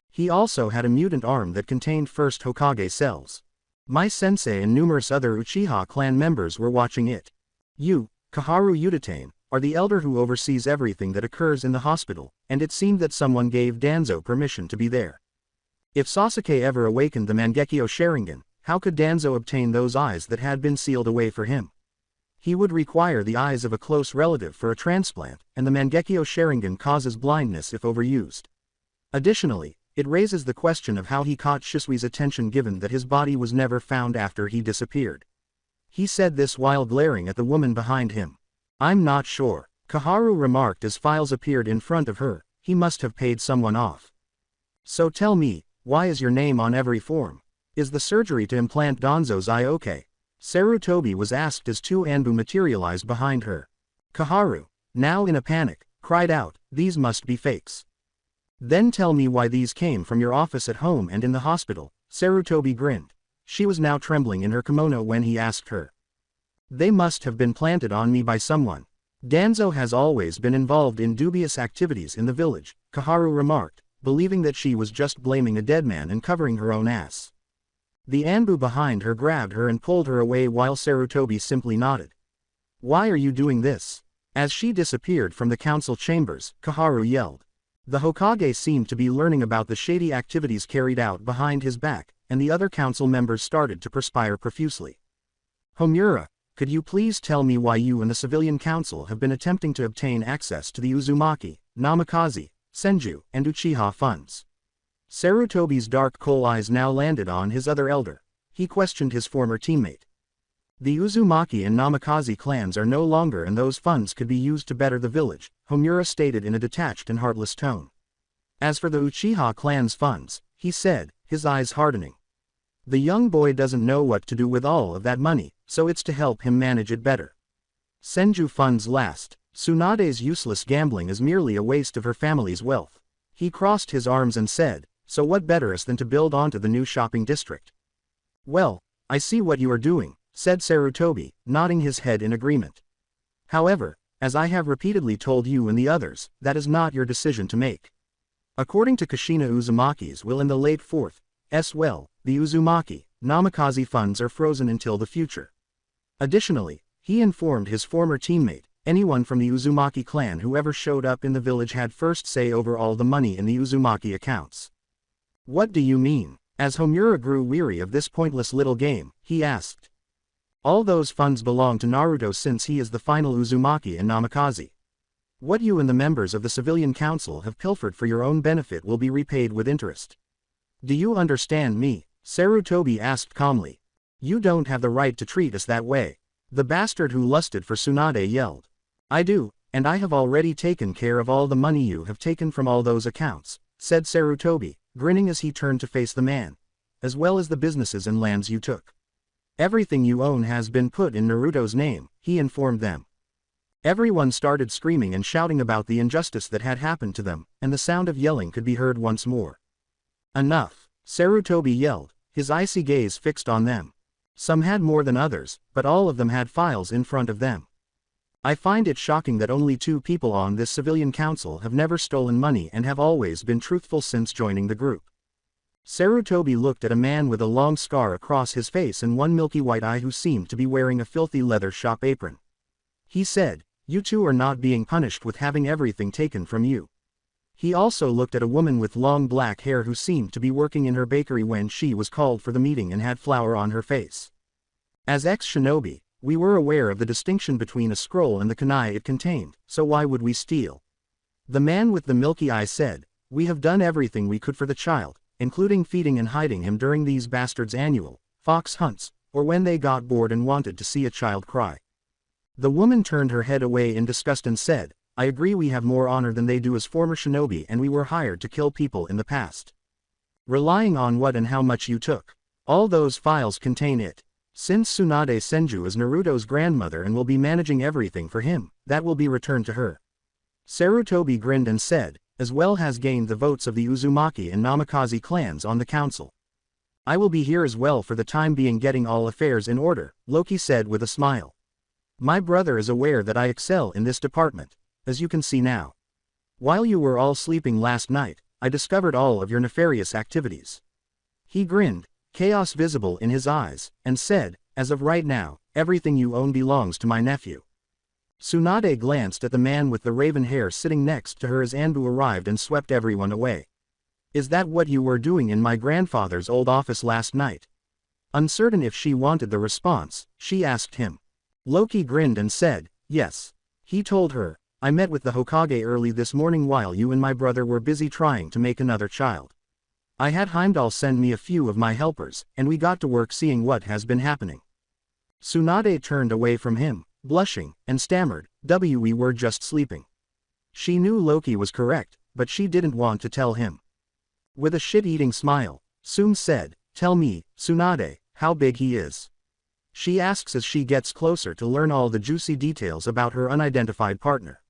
He also had a mutant arm that contained first Hokage cells. My sensei and numerous other Uchiha clan members were watching it. You, Kaharu Udatane, are the elder who oversees everything that occurs in the hospital, and it seemed that someone gave Danzo permission to be there. If Sasuke ever awakened the Mangekyo Sharingan, how could Danzo obtain those eyes that had been sealed away for him? He would require the eyes of a close relative for a transplant, and the Mangekyo Sharingan causes blindness if overused. Additionally, it raises the question of how he caught Shisui's attention given that his body was never found after he disappeared. He said this while glaring at the woman behind him. I'm not sure, Kaharu remarked as files appeared in front of her. He must have paid someone off. So tell me, why is your name on every form? Is the surgery to implant Danzo's eye okay? Sarutobi was asked as 2 Anbu materialized behind her. Kaharu, now in a panic, cried out, these must be fakes. Then tell me why these came from your office at home and in the hospital. Sarutobi grinned. She was now trembling in her kimono when he asked her. They must have been planted on me by someone. Danzo has always been involved in dubious activities in the village, Kaharu remarked, believing that she was just blaming a dead man and covering her own ass. The Anbu behind her grabbed her and pulled her away while Sarutobi simply nodded. Why are you doing this? As she disappeared from the council chambers, Kaharu yelled. The Hokage seemed to be learning about the shady activities carried out behind his back, and the other council members started to perspire profusely. Homura, could you please tell me why you and the civilian council have been attempting to obtain access to the Uzumaki, Namikaze, Senju, and Uchiha funds? Sarutobi's dark coal eyes now landed on his other elder. He questioned his former teammate. The Uzumaki and Namikaze clans are no longer and those funds could be used to better the village, Homura stated in a detached and heartless tone. As for the Uchiha clan's funds, he said, his eyes hardening. The young boy doesn't know what to do with all of that money, so it's to help him manage it better. Senju funds last. Tsunade's useless gambling is merely a waste of her family's wealth. He crossed his arms and said, so what better is than to build onto the new shopping district? Well, I see what you are doing, said Sarutobi, nodding his head in agreement. However, as I have repeatedly told you and the others, that is not your decision to make. According to Kushina Uzumaki's will in the late 4th, well, the Uzumaki, Namikaze funds are frozen until the future. Additionally, he informed his former teammate, anyone from the Uzumaki clan who ever showed up in the village had first say over all the money in the Uzumaki accounts. What do you mean? As Homura grew weary of this pointless little game, he asked. All those funds belong to Naruto since he is the final Uzumaki in Namikaze. What you and the members of the civilian council have pilfered for your own benefit will be repaid with interest. Do you understand me? Sarutobi asked calmly. You don't have the right to treat us that way. The bastard who lusted for Tsunade yelled. I do, and I have already taken care of all the money you have taken from all those accounts, said Sarutobi, grinning as he turned to face the man. As well as the businesses and lands you took. Everything you own has been put in Naruto's name, he informed them. Everyone started screaming and shouting about the injustice that had happened to them, and the sound of yelling could be heard once more. Enough, Sarutobi yelled, his icy gaze fixed on them. Some had more than others, but all of them had files in front of them. I find it shocking that only 2 people on this civilian council have never stolen money and have always been truthful since joining the group. Sarutobi looked at a man with a long scar across his face and one milky white eye who seemed to be wearing a filthy leather shop apron. He said, you two are not being punished with having everything taken from you. He also looked at a woman with long black hair who seemed to be working in her bakery when she was called for the meeting and had flour on her face. As ex-shinobi, we were aware of the distinction between a scroll and the kunai it contained, so why would we steal? The man with the milky eye said, we have done everything we could for the child, including feeding and hiding him during these bastards' annual fox hunts, or when they got bored and wanted to see a child cry. The woman turned her head away in disgust and said, I agree we have more honor than they do as former shinobi and we were hired to kill people in the past. Relying on what and how much you took. All those files contain it. Since Tsunade Senju is Naruto's grandmother and will be managing everything for him, that will be returned to her. Sarutobi grinned and said, as well has gained the votes of the Uzumaki and Namikaze clans on the council. I will be here as well for the time being getting all affairs in order, Loki said with a smile. My brother is aware that I excel in this department, as you can see now. While you were all sleeping last night, I discovered all of your nefarious activities. He grinned, chaos visible in his eyes, and said, as of right now, everything you own belongs to my nephew. Tsunade glanced at the man with the raven hair sitting next to her as Anbu arrived and swept everyone away. Is that what you were doing in my grandfather's old office last night? Uncertain if she wanted the response, she asked him. Loki grinned and said, yes. He told her, I met with the Hokage early this morning while you and my brother were busy trying to make another child. I had Heimdall send me a few of my helpers, and we got to work seeing what has been happening. Tsunade turned away from him, blushing, and stammered, we were just sleeping. She knew Loki was correct, but she didn't want to tell him. With a shit-eating smile, Sum said, tell me, Tsunade, how big he is. She asks as she gets closer to learn all the juicy details about her unidentified partner.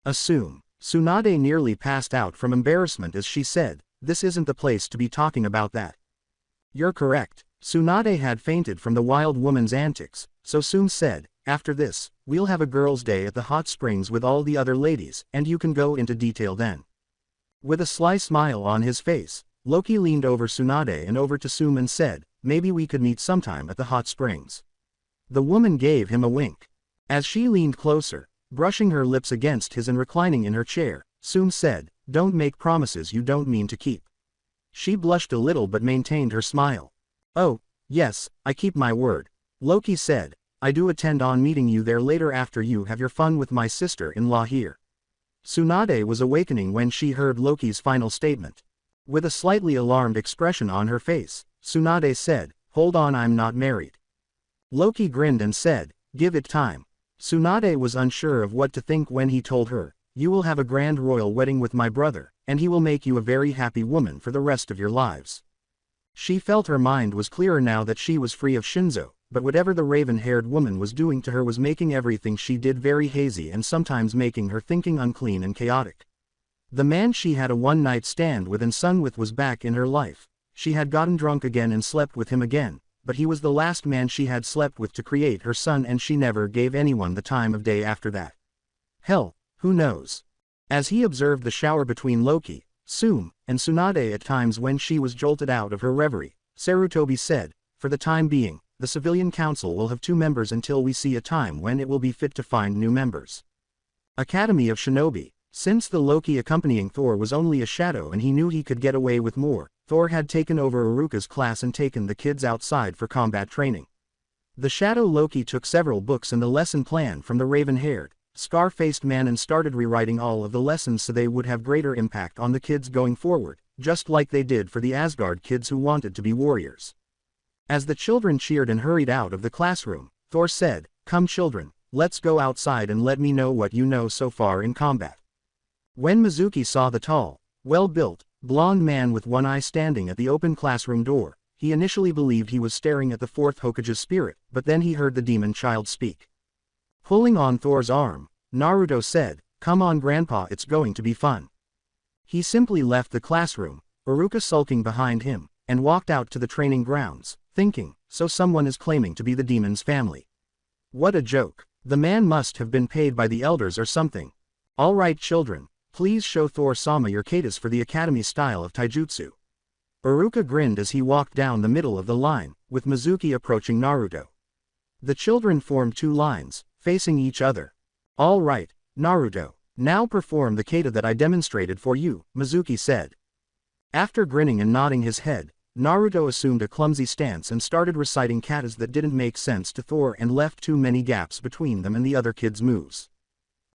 Assume. Tsunade nearly passed out from embarrassment as she said, this isn't the place to be talking about that. You're correct. Tsunade had fainted from the wild woman's antics, so Sum said, after this, we'll have a girls' day at the hot springs with all the other ladies, and you can go into detail then. With a sly smile on his face, Loki leaned over Tsunade and over to Sum and said, maybe we could meet sometime at the hot springs. The woman gave him a wink. As she leaned closer, brushing her lips against his and reclining in her chair, Sum said, don't make promises you don't mean to keep. She blushed a little but maintained her smile. Oh, yes, I keep my word. Loki said, I do intend on meeting you there later after you have your fun with my sister-in-law here. Tsunade was awakening when she heard Loki's final statement. With a slightly alarmed expression on her face, Tsunade said, hold on, I'm not married. Loki grinned and said, give it time. Tsunade was unsure of what to think when he told her, you will have a grand royal wedding with my brother, and he will make you a very happy woman for the rest of your lives. She felt her mind was clearer now that she was free of Shinzo, but whatever the raven-haired woman was doing to her was making everything she did very hazy and sometimes making her thinking unclean and chaotic. The man she had a one-night stand with and sung with was back in her life. She had gotten drunk again and slept with him again, but he was the last man she had slept with to create her son, and she never gave anyone the time of day after that. Hell, who knows? As he observed the shower between Loki, Sume, and Tsunade at times when she was jolted out of her reverie, Sarutobi said, "For the time being, the Civilian Council will have 2 members until we see a time when it will be fit to find new members." Academy of Shinobi. Since the Loki accompanying Thor was only a shadow and he knew he could get away with more, Thor had taken over Iruka's class and taken the kids outside for combat training. The shadow Loki took several books and the lesson plan from the raven-haired, scar-faced man and started rewriting all of the lessons so they would have greater impact on the kids going forward, just like they did for the Asgard kids who wanted to be warriors. As the children cheered and hurried out of the classroom, Thor said, "Come children, let's go outside and let me know what you know so far in combat." When Mizuki saw the tall, well-built, blonde man with one eye standing at the open classroom door, he initially believed he was staring at the 4th Hokage's spirit, but then he heard the demon child speak. Pulling on Thor's arm, Naruto said, "Come on Grandpa, it's going to be fun." He simply left the classroom, Iruka sulking behind him, and walked out to the training grounds, thinking, so someone is claiming to be the demon's family. What a joke. The man must have been paid by the elders or something. All right children, please show Thor-sama your katas for the academy style of taijutsu. Iruka grinned as he walked down the middle of the line, with Mizuki approaching Naruto. The children formed 2 lines, facing each other. "All right, Naruto, now perform the kata that I demonstrated for you," Mizuki said. After grinning and nodding his head, Naruto assumed a clumsy stance and started reciting katas that didn't make sense to Thor and left too many gaps between them and the other kids' moves.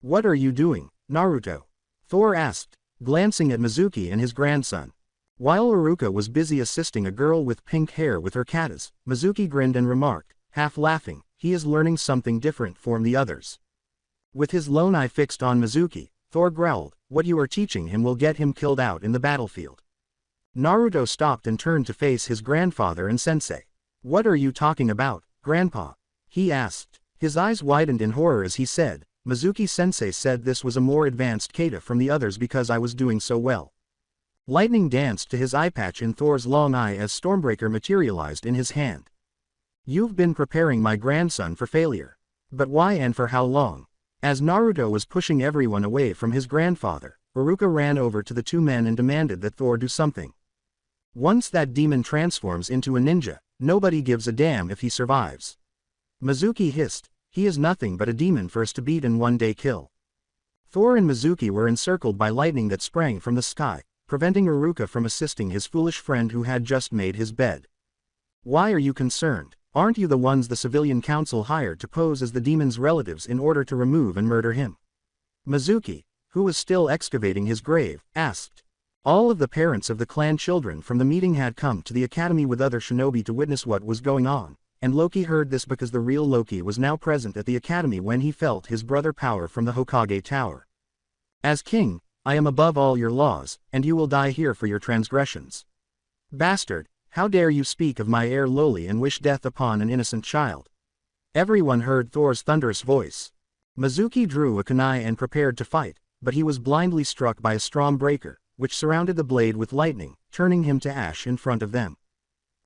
"What are you doing, Naruto?" Thor asked, glancing at Mizuki and his grandson. While Iruka was busy assisting a girl with pink hair with her katas, Mizuki grinned and remarked, half laughing, "He is learning something different from the others." With his lone eye fixed on Mizuki, Thor growled, "What you are teaching him will get him killed out in the battlefield." Naruto stopped and turned to face his grandfather and sensei. "What are you talking about, Grandpa?" he asked. His eyes widened in horror as he said, "Mizuki-sensei said this was a more advanced kata from the others because I was doing so well." Lightning danced to his eye patch in Thor's long eye as Stormbreaker materialized in his hand. "You've been preparing my grandson for failure. But why and for how long?" As Naruto was pushing everyone away from his grandfather, Iruka ran over to the 2 men and demanded that Thor do something. "Once that demon transforms into a ninja, nobody gives a damn if he survives." Mizuki hissed, "He is nothing but a demon for us to beat and one day kill." Thor and Mizuki were encircled by lightning that sprang from the sky, preventing Iruka from assisting his foolish friend who had just made his bed. "Why are you concerned? Aren't you the ones the Civilian Council hired to pose as the demon's relatives in order to remove and murder him?" Mizuki, who was still excavating his grave, asked. All of the parents of the clan children from the meeting had come to the academy with other shinobi to witness what was going on, and Loki heard this because the real Loki was now present at the academy when he felt his brother power from the Hokage Tower. "As king, I am above all your laws, and you will die here for your transgressions. Bastard, how dare you speak of my heir lowly and wish death upon an innocent child?" Everyone heard Thor's thunderous voice. Mizuki drew a kunai and prepared to fight, but he was blindly struck by a storm breaker, which surrounded the blade with lightning, turning him to ash in front of them.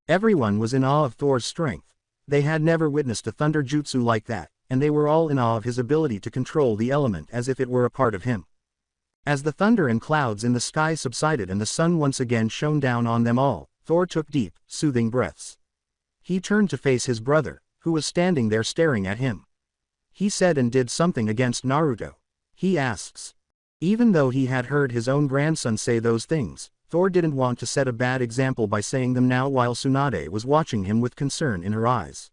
Everyone was in awe of Thor's strength. They had never witnessed a thunder jutsu like that, and they were all in awe of his ability to control the element as if it were a part of him. As the thunder and clouds in the sky subsided and the sun once again shone down on them all, Thor took deep, soothing breaths. He turned to face his brother, who was standing there staring at him. He said and did something against Naruto. He asks. Even though he had heard his own grandson say those things, Thor didn't want to set a bad example by saying them now while Tsunade was watching him with concern in her eyes.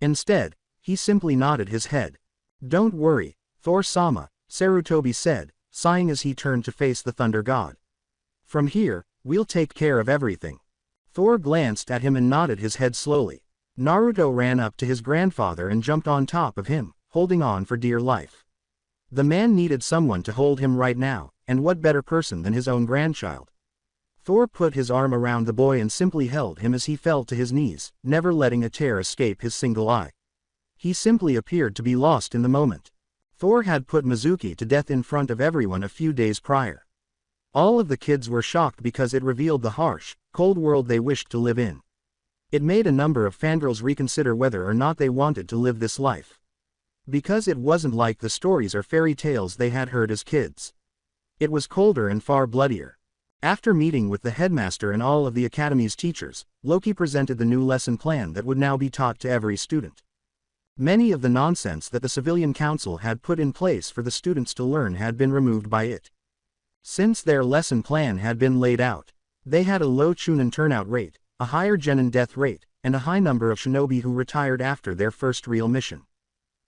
Instead, he simply nodded his head. "Don't worry, Thor-sama," Sarutobi said, sighing as he turned to face the thunder god. "From here, we'll take care of everything." Thor glanced at him and nodded his head slowly. Naruto ran up to his grandfather and jumped on top of him, holding on for dear life. The man needed someone to hold him right now, and what better person than his own grandchild? Thor put his arm around the boy and simply held him as he fell to his knees, never letting a tear escape his single eye. He simply appeared to be lost in the moment. Thor had put Mizuki to death in front of everyone a few days prior. All of the kids were shocked because it revealed the harsh, cold world they wished to live in. It made a number of fangirls reconsider whether or not they wanted to live this life. Because it wasn't like the stories or fairy tales they had heard as kids. It was colder and far bloodier. After meeting with the headmaster and all of the academy's teachers, Loki presented the new lesson plan that would now be taught to every student. Many of the nonsense that the civilian council had put in place for the students to learn had been removed by it. Since their lesson plan had been laid out, they had a low Chunin turnout rate, a higher Genin death rate, and a high number of shinobi who retired after their first real mission.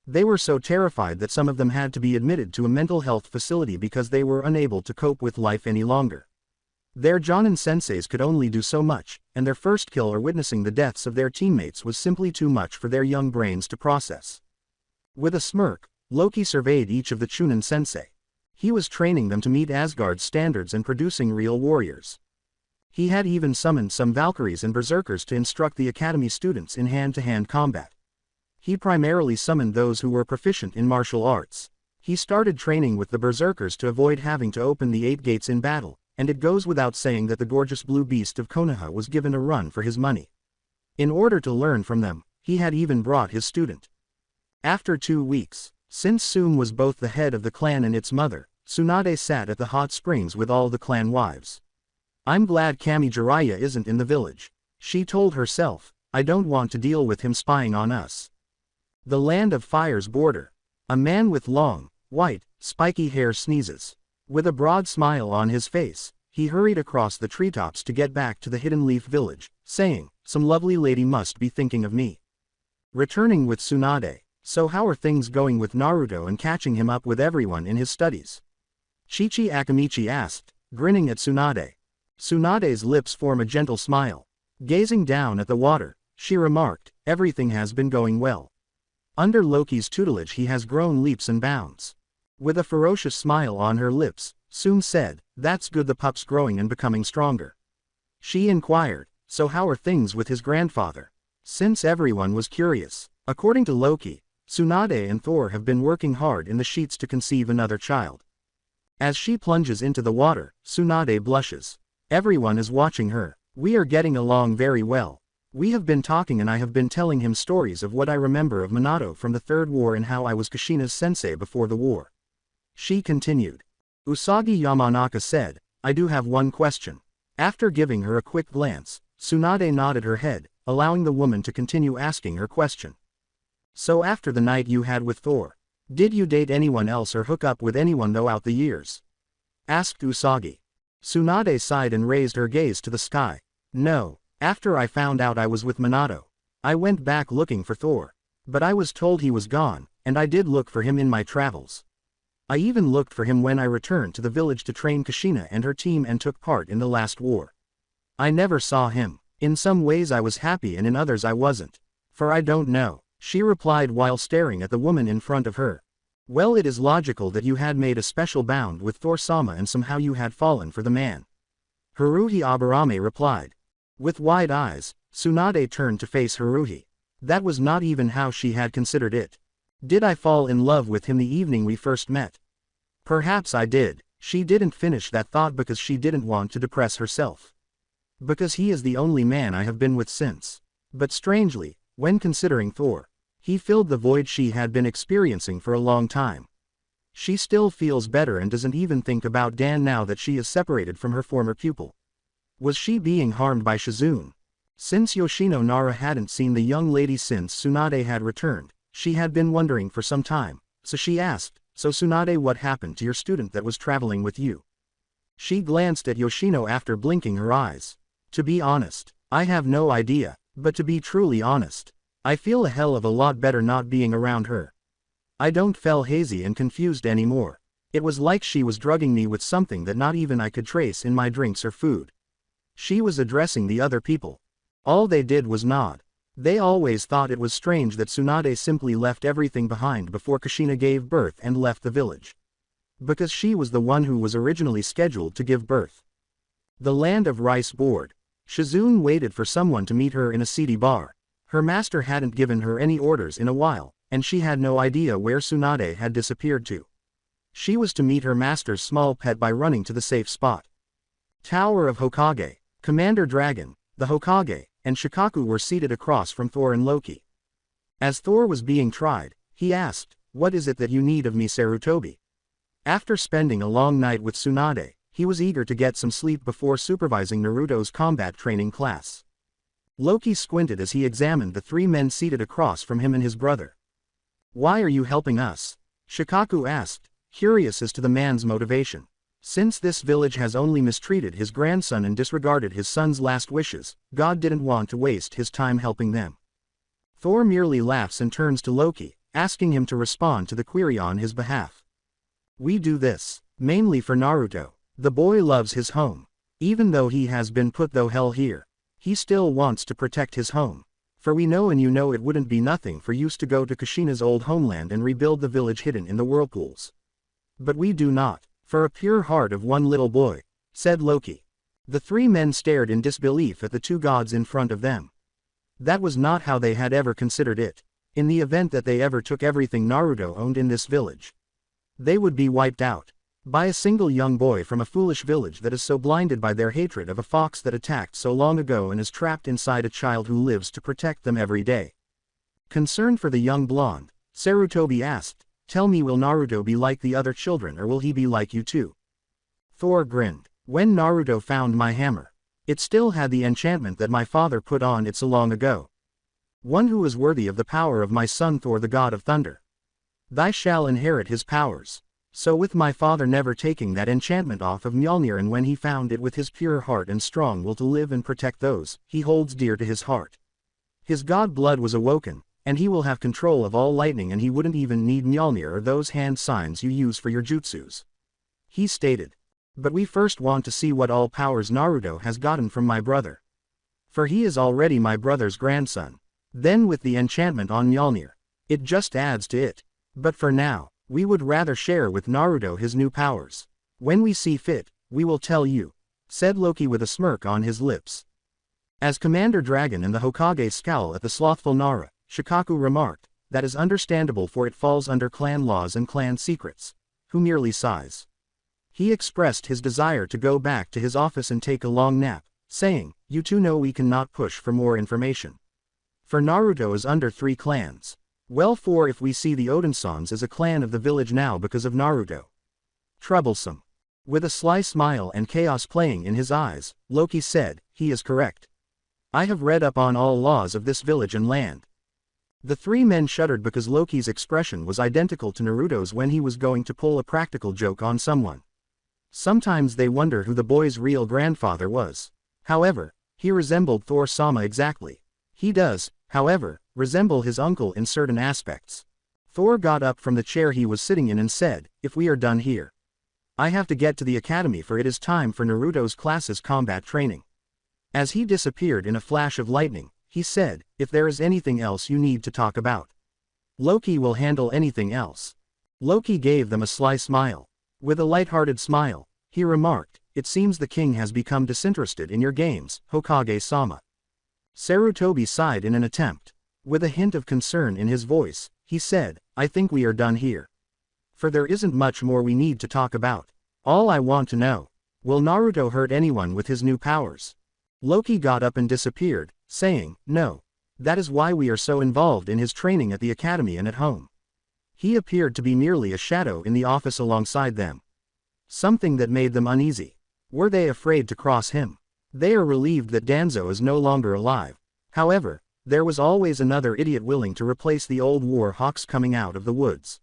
They were so terrified that some of them had to be admitted to a mental health facility because they were unable to cope with life any longer. Their Jonin senseis could only do so much, and their first kill or witnessing the deaths of their teammates was simply too much for their young brains to process. With a smirk, Loki surveyed each of the Chunin sensei. He was training them to meet Asgard's standards and producing real warriors. He had even summoned some Valkyries and Berserkers to instruct the academy students in hand-to-hand combat. He primarily summoned those who were proficient in martial arts. He started training with the Berserkers to avoid having to open the 8 gates in battle, and it goes without saying that the gorgeous blue beast of Konoha was given a run for his money. In order to learn from them, he had even brought his student. After 2 weeks, since Sum was both the head of the clan and its mother, Tsunade sat at the hot springs with all the clan wives. "I'm glad Kami Jiraiya isn't in the village," she told herself. "I don't want to deal with him spying on us." The Land of Fire's border. A man with long, white, spiky hair sneezes. With a broad smile on his face, he hurried across the treetops to get back to the Hidden Leaf village, saying, "Some lovely lady must be thinking of me." Returning with Tsunade, "So how are things going with Naruto and catching him up with everyone in his studies?" Chichi Akamichi asked, grinning at Tsunade. Tsunade's lips form a gentle smile. Gazing down at the water, she remarked, "Everything has been going well. Under Loki's tutelage he has grown leaps and bounds." With a ferocious smile on her lips, Sum said, "That's good, the pup's growing and becoming stronger." She inquired, "So how are things with his grandfather?" Since everyone was curious, according to Loki, Tsunade and Thor have been working hard in the sheets to conceive another child. As she plunges into the water, Tsunade blushes. Everyone is watching her. "We are getting along very well. We have been talking and I have been telling him stories of what I remember of Minato from the Third War and how I was Kushina's sensei before the war." She continued. Usagi Yamanaka said, "I do have one question." After giving her a quick glance, Tsunade nodded her head, allowing the woman to continue asking her question. "So after the night you had with Thor, did you date anyone else or hook up with anyone throughout the years?" asked Usagi. Tsunade sighed and raised her gaze to the sky. "No, after I found out I was with Minato, I went back looking for Thor. But I was told he was gone, and I did look for him in my travels. I even looked for him when I returned to the village to train Kushina and her team and took part in the last war. I never saw him. In some ways I was happy and in others I wasn't. For I don't know," she replied while staring at the woman in front of her. "Well, it is logical that you had made a special bond with Thor-sama and somehow you had fallen for the man," Haruhi Aburame replied. With wide eyes, Tsunade turned to face Haruhi. That was not even how she had considered it. "Did I fall in love with him the evening we first met? Perhaps I did." She didn't finish that thought because she didn't want to depress herself. "Because he is the only man I have been with since." But strangely, when considering Thor, he filled the void she had been experiencing for a long time. She still feels better and doesn't even think about Dan now that she is separated from her former pupil. Was she being harmed by Shizune? Since Yoshino Nara hadn't seen the young lady since Tsunade had returned, she had been wondering for some time, so she asked, "So Tsunade, what happened to your student that was traveling with you?" She glanced at Yoshino after blinking her eyes. "To be honest, I have no idea, but to be truly honest, I feel a hell of a lot better not being around her. I don't feel hazy and confused anymore. It was like she was drugging me with something that not even I could trace in my drinks or food." She was addressing the other people. All they did was nod. They always thought it was strange that Tsunade simply left everything behind before Kushina gave birth and left the village. Because she was the one who was originally scheduled to give birth. The Land of Rice board. Shizune waited for someone to meet her in a seedy bar. Her master hadn't given her any orders in a while, and she had no idea where Tsunade had disappeared to. She was to meet her master's small pet by running to the safe spot. Tower of Hokage. Commander Dragon, the Hokage, and Shikaku were seated across from Thor and Loki. As Thor was being tried, he asked, "What is it that you need of me, Sarutobi?" After spending a long night with Tsunade, he was eager to get some sleep before supervising Naruto's combat training class. Loki squinted as he examined the three men seated across from him and his brother. "Why are you helping us?" Shikaku asked, curious as to the man's motivation. Since this village has only mistreated his grandson and disregarded his son's last wishes, God didn't want to waste his time helping them. Thor merely laughs and turns to Loki, asking him to respond to the query on his behalf. "We do this, mainly for Naruto. The boy loves his home. Even though he has been put through hell here, he still wants to protect his home. For we know and you know it wouldn't be nothing for use to go to Kushina's old homeland and rebuild the village hidden in the whirlpools. But we do not, for a pure heart of one little boy," said Loki. The three men stared in disbelief at the two gods in front of them. That was not how they had ever considered it. In the event that they ever took everything Naruto owned in this village, they would be wiped out by a single young boy from a foolish village that is so blinded by their hatred of a fox that attacked so long ago and is trapped inside a child who lives to protect them every day. Concerned for the young blonde, Sarutobi asked, "Tell me, will Naruto be like the other children or will he be like you too?" Thor grinned. "When Naruto found my hammer, it still had the enchantment that my father put on it so long ago. One who is worthy of the power of my son Thor, the god of thunder. Thy shall inherit his powers. So with my father never taking that enchantment off of Mjolnir, and when he found it with his pure heart and strong will to live and protect those he holds dear to his heart. His god blood was awoken, and he will have control of all lightning, and he wouldn't even need Mjolnir or those hand signs you use for your jutsus," he stated. "But we first want to see what all powers Naruto has gotten from my brother. For he is already my brother's grandson. Then with the enchantment on Mjolnir, it just adds to it. But for now, we would rather share with Naruto his new powers. When we see fit, we will tell you," said Loki with a smirk on his lips. As Commander Dragon and the Hokage scowl at the slothful Nara, Shikaku remarked, "That is understandable, for it falls under clan laws and clan secrets," who merely sighs. He expressed his desire to go back to his office and take a long nap, saying, "You two know we cannot push for more information. For Naruto is under 3 clans. Well, for if we see the Odinsons as a clan of the village now because of Naruto. Troublesome." With a sly smile and chaos playing in his eyes, Loki said, "He is correct. I have read up on all laws of this village and land." The three men shuddered because Loki's expression was identical to Naruto's when he was going to pull a practical joke on someone. Sometimes they wonder who the boy's real grandfather was. However, he resembled Thor-sama exactly. He does, however, resemble his uncle in certain aspects. Thor got up from the chair he was sitting in and said, "If we are done here, I have to get to the academy, for it is time for Naruto's class's combat training." As he disappeared in a flash of lightning, he said, "If there is anything else you need to talk about, Loki will handle anything else." Loki gave them a sly smile. With a light-hearted smile, he remarked, "It seems the king has become disinterested in your games, Hokage-sama." Sarutobi sighed in an attempt. With a hint of concern in his voice, he said, "I think we are done here. For there isn't much more we need to talk about. All I want to know, will Naruto hurt anyone with his new powers?" Loki got up and disappeared, saying, "No. That is why we are so involved in his training at the academy and at home." He appeared to be merely a shadow in the office alongside them. Something that made them uneasy. Were they afraid to cross him? They are relieved that Danzo is no longer alive. However, there was always another idiot willing to replace the old war hawks coming out of the woods.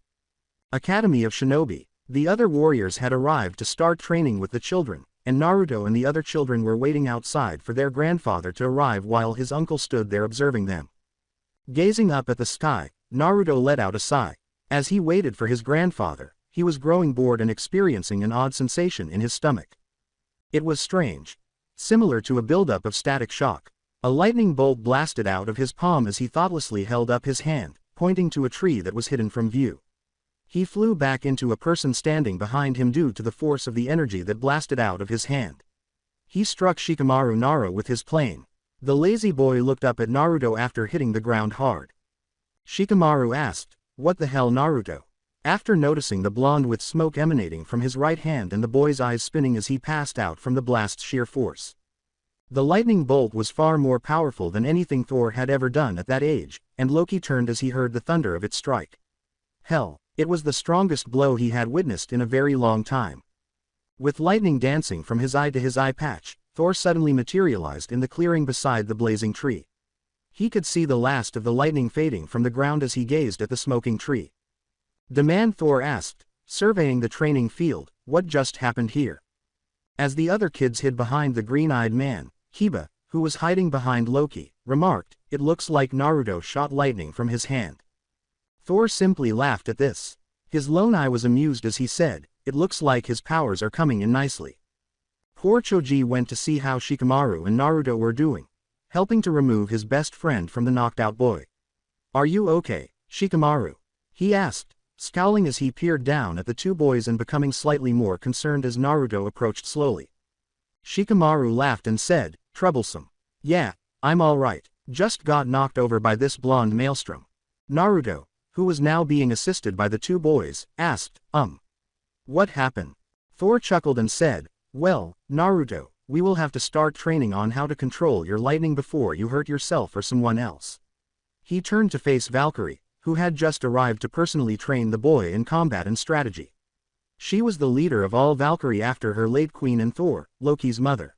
Academy of Shinobi. The other warriors had arrived to start training with the children, and Naruto and the other children were waiting outside for their grandfather to arrive while his uncle stood there observing them. Gazing up at the sky, Naruto let out a sigh. As he waited for his grandfather, he was growing bored and experiencing an odd sensation in his stomach. It was strange. Similar to a buildup of static shock. A lightning bolt blasted out of his palm as he thoughtlessly held up his hand, pointing to a tree that was hidden from view. He flew back into a person standing behind him due to the force of the energy that blasted out of his hand. He struck Shikamaru Nara with his plane. The lazy boy looked up at Naruto after hitting the ground hard. Shikamaru asked, "What the hell, Naruto?" After noticing the blonde with smoke emanating from his right hand and the boy's eyes spinning as he passed out from the blast's sheer force. The lightning bolt was far more powerful than anything Thor had ever done at that age, and Loki turned as he heard the thunder of its strike. Hell, it was the strongest blow he had witnessed in a very long time. With lightning dancing from his eye to his eye patch, Thor suddenly materialized in the clearing beside the blazing tree. He could see the last of the lightning fading from the ground as he gazed at the smoking tree. "Demand," Thor asked, surveying the training field, "what just happened here?" As the other kids hid behind the green-eyed man, Kiba, who was hiding behind Loki, remarked, "It looks like Naruto shot lightning from his hand." Thor simply laughed at this. His lone eye was amused as he said, "It looks like his powers are coming in nicely." Poor Choji went to see how Shikamaru and Naruto were doing, helping to remove his best friend from the knocked-out boy. "Are you okay, Shikamaru?" he asked, scowling as he peered down at the two boys and becoming slightly more concerned as Naruto approached slowly. Shikamaru laughed and said, "Troublesome. Yeah, I'm alright, just got knocked over by this blonde maelstrom." Naruto, who was now being assisted by the two boys, asked, What happened?" Thor chuckled and said, "Well, Naruto, we will have to start training on how to control your lightning before you hurt yourself or someone else." He turned to face Valkyrie, who had just arrived to personally train the boy in combat and strategy. She was the leader of all Valkyrie after her late queen and Thor, Loki's mother.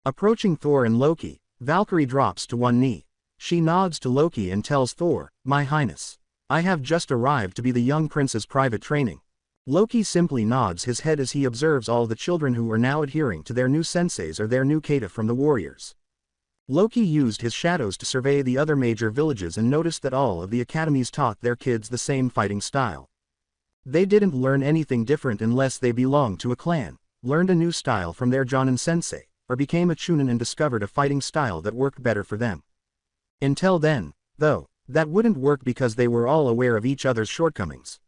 Approaching Thor and Loki, Valkyrie drops to one knee. She nods to Loki and tells Thor, "My Highness, I have just arrived to be the young prince's private training." Loki simply nods his head as he observes all the children who are now adhering to their new senseis or their new kata from the warriors. Loki used his shadows to survey the other major villages and noticed that all of the academies taught their kids the same fighting style. They didn't learn anything different unless they belonged to a clan, learned a new style from their Jonin sensei, or became a chunin and discovered a fighting style that worked better for them. Until then, though, that wouldn't work because they were all aware of each other's shortcomings.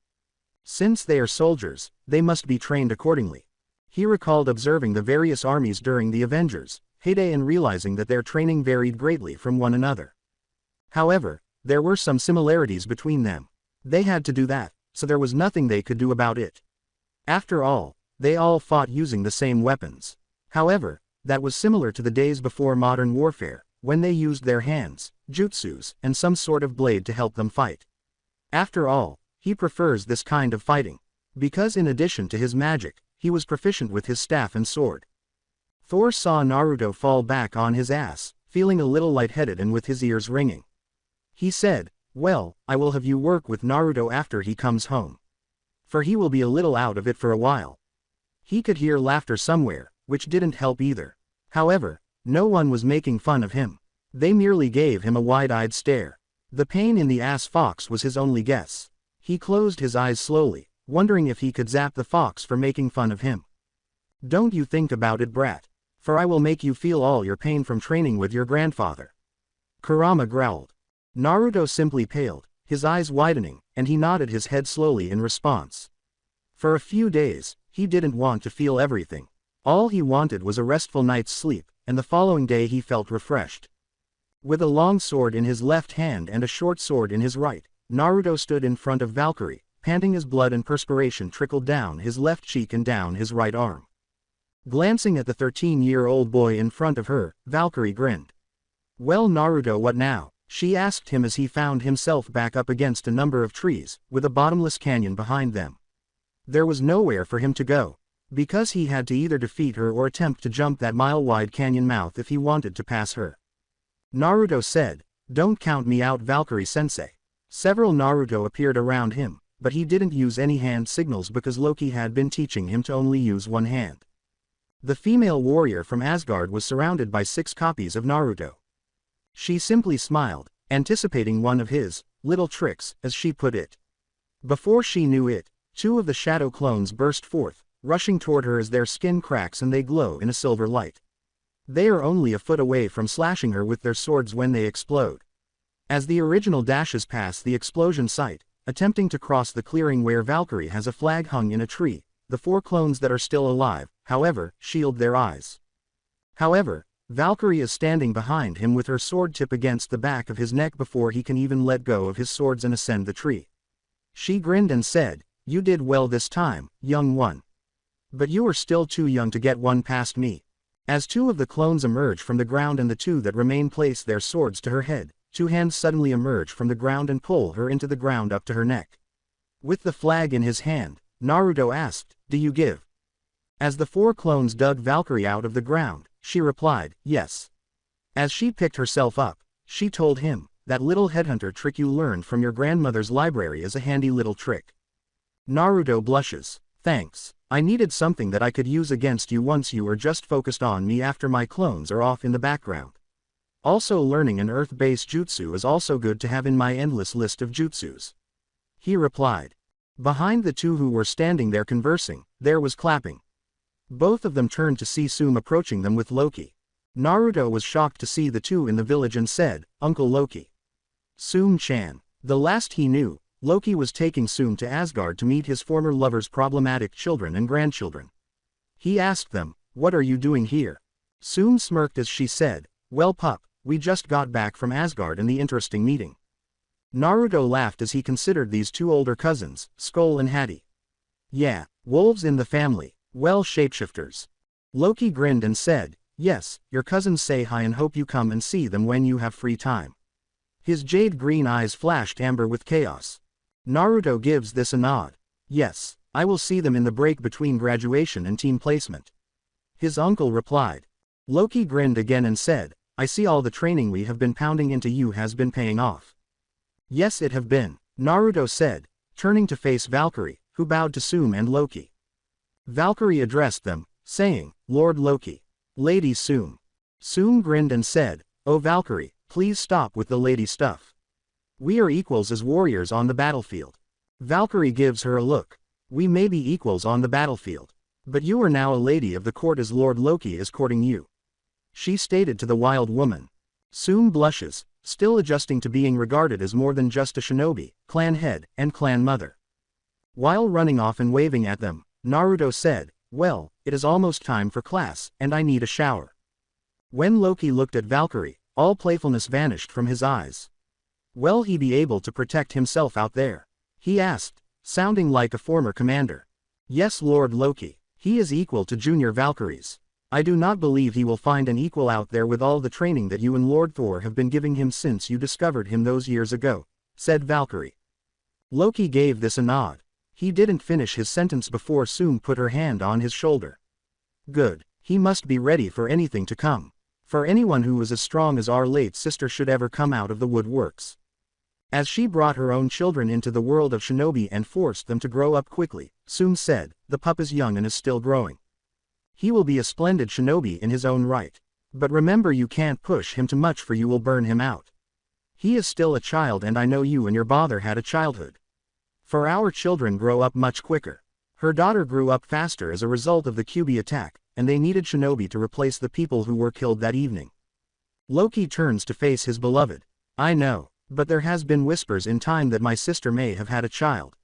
Since they are soldiers, they must be trained accordingly. He recalled observing the various armies during the Avengers' heyday and realizing that their training varied greatly from one another. However, there were some similarities between them. They had to do that, so there was nothing they could do about it. After all, they all fought using the same weapons. However, that was similar to the days before modern warfare, when they used their hands, jutsus, and some sort of blade to help them fight. After all, he prefers this kind of fighting, because in addition to his magic, he was proficient with his staff and sword. Thor saw Naruto fall back on his ass, feeling a little lightheaded and with his ears ringing. He said, "Well, I will have you work with Naruto after he comes home. For he will be a little out of it for a while." He could hear laughter somewhere, which didn't help either. However, no one was making fun of him. They merely gave him a wide-eyed stare. The pain in the ass fox was his only guess. He closed his eyes slowly, wondering if he could zap the fox for making fun of him. "Don't you think about it, brat. For I will make you feel all your pain from training with your grandfather." Kurama growled. Naruto simply paled, his eyes widening, and he nodded his head slowly in response. For a few days, he didn't want to feel everything. All he wanted was a restful night's sleep, and the following day he felt refreshed. With a long sword in his left hand and a short sword in his right, Naruto stood in front of Valkyrie, panting as blood and perspiration trickled down his left cheek and down his right arm. Glancing at the 13-year-old boy in front of her, Valkyrie grinned. "Well, Naruto, what now?" she asked him as he found himself back up against a number of trees, with a bottomless canyon behind them. There was nowhere for him to go, because he had to either defeat her or attempt to jump that mile-wide canyon mouth if he wanted to pass her. Naruto said, "Don't count me out, Valkyrie-sensei." Several Naruto appeared around him, but he didn't use any hand signals because Loki had been teaching him to only use one hand. The female warrior from Asgard was surrounded by 6 copies of Naruto. She simply smiled, anticipating one of his little tricks, as she put it. Before she knew it, 2 of the shadow clones burst forth, rushing toward her as their skin cracks and they glow in a silver light. They are only a foot away from slashing her with their swords when they explode. As the original dashes past the explosion site, attempting to cross the clearing where Valkyrie has a flag hung in a tree, the 4 clones that are still alive, however, shield their eyes. However, Valkyrie is standing behind him with her sword tip against the back of his neck before he can even let go of his swords and ascend the tree. She grinned and said, "You did well this time, young one. But you are still too young to get one past me." As two of the clones emerge from the ground and the two that remain place their swords to her head, two hands suddenly emerge from the ground and pull her into the ground up to her neck. With the flag in his hand, Naruto asked, "Do you give?" As the four clones dug Valkyrie out of the ground, she replied, "Yes." As she picked herself up, she told him, "That little headhunter trick you learned from your grandmother's library is a handy little trick." Naruto blushes. "Thanks. I needed something that I could use against you once you were just focused on me after my clones are off in the background. Also learning an earth-based jutsu is also good to have in my endless list of jutsus." He replied. Behind the two who were standing there conversing, there was clapping. Both of them turned to see Tsunade approaching them with Loki. Naruto was shocked to see the two in the village and said, "Uncle Loki." Tsunade-chan. The last he knew, Loki was taking Tsunade to Asgard to meet his former lover's problematic children and grandchildren. He asked them, "What are you doing here?" Tsunade smirked as she said, "Well pup, we just got back from Asgard and the interesting meeting." Naruto laughed as he considered these two older cousins, Skull and Hattie. "Yeah, wolves in the family, well shapeshifters." Loki grinned and said, "Yes, your cousins say hi and hope you come and see them when you have free time." His jade green eyes flashed amber with chaos. Naruto gives this a nod. "Yes, I will see them in the break between graduation and team placement." His uncle replied. Loki grinned again and said, "I see all the training we have been pounding into you has been paying off." "Yes it have been," Naruto said, turning to face Valkyrie, who bowed to Tsunade and Loki. Valkyrie addressed them, saying, "Lord Loki. Lady Tsunade." Tsunade grinned and said, "Oh Valkyrie, please stop with the lady stuff. We are equals as warriors on the battlefield." Valkyrie gives her a look. "We may be equals on the battlefield, but you are now a lady of the court as Lord Loki is courting you," she stated to the wild woman. Tsunade blushes, still adjusting to being regarded as more than just a shinobi, clan head, and clan mother. While running off and waving at them, Naruto said, "Well, it is almost time for class, and I need a shower." When Loki looked at Valkyrie, all playfulness vanished from his eyes. "Will he be able to protect himself out there?" he asked, sounding like a former commander. "Yes Lord Loki, he is equal to junior Valkyries. I do not believe he will find an equal out there with all the training that you and Lord Thor have been giving him since you discovered him those years ago," said Valkyrie. Loki gave this a nod. He didn't finish his sentence before Tsunade put her hand on his shoulder. "Good, he must be ready for anything to come. For anyone who is as strong as our late sister should ever come out of the woodworks." As she brought her own children into the world of shinobi and forced them to grow up quickly, Tsunade said, "The pup is young and is still growing. He will be a splendid shinobi in his own right. But remember you can't push him too much for you will burn him out. He is still a child and I know you and your father had a childhood. For our children grow up much quicker." Her daughter grew up faster as a result of the Kyuubi attack, and they needed shinobi to replace the people who were killed that evening. Loki turns to face his beloved. "I know, but there has been whispers in time that my sister may have had a child.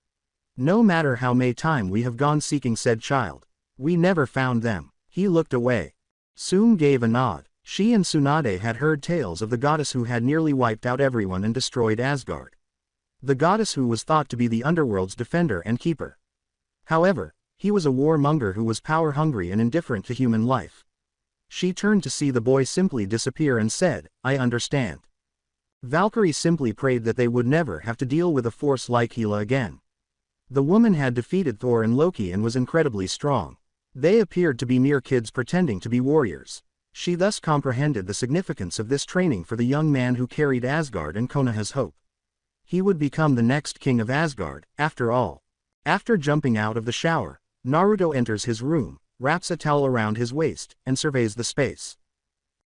No matter how many time we have gone seeking said child, we never found them." He looked away. Tsunade gave a nod. She and Tsunade had heard tales of the goddess who had nearly wiped out everyone and destroyed Asgard. The goddess who was thought to be the underworld's defender and keeper. However, he was a warmonger who was power-hungry and indifferent to human life. She turned to see the boy simply disappear and said, "I understand." Valkyrie simply prayed that they would never have to deal with a force like Hela again. The woman had defeated Thor and Loki and was incredibly strong. They appeared to be mere kids pretending to be warriors. She thus comprehended the significance of this training for the young man who carried Asgard and Konoha's hope. He would become the next king of Asgard, after all. After jumping out of the shower, Naruto enters his room, wraps a towel around his waist, and surveys the space.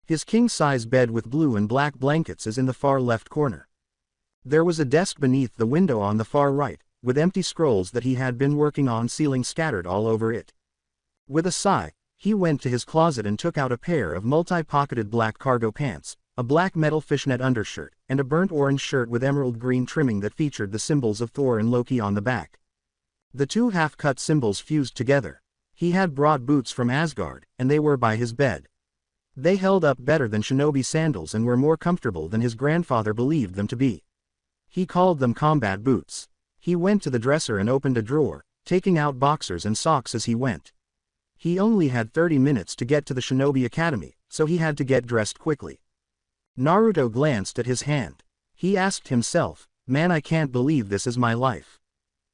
His king-size bed with blue and black blankets is in the far left corner. There was a desk beneath the window on the far right, with empty scrolls that he had been working on sealing scattered all over it. With a sigh, he went to his closet and took out a pair of multi-pocketed black cargo pants, a black metal fishnet undershirt, and a burnt orange shirt with emerald green trimming that featured the symbols of Thor and Loki on the back. The two half-cut symbols fused together. He had brought boots from Asgard, and they were by his bed. They held up better than shinobi sandals and were more comfortable than his grandfather believed them to be. He called them combat boots. He went to the dresser and opened a drawer, taking out boxers and socks as he went. He only had 30 minutes to get to the Shinobi Academy, so he had to get dressed quickly. Naruto glanced at his hand. He asked himself, man, I can't believe this is my life.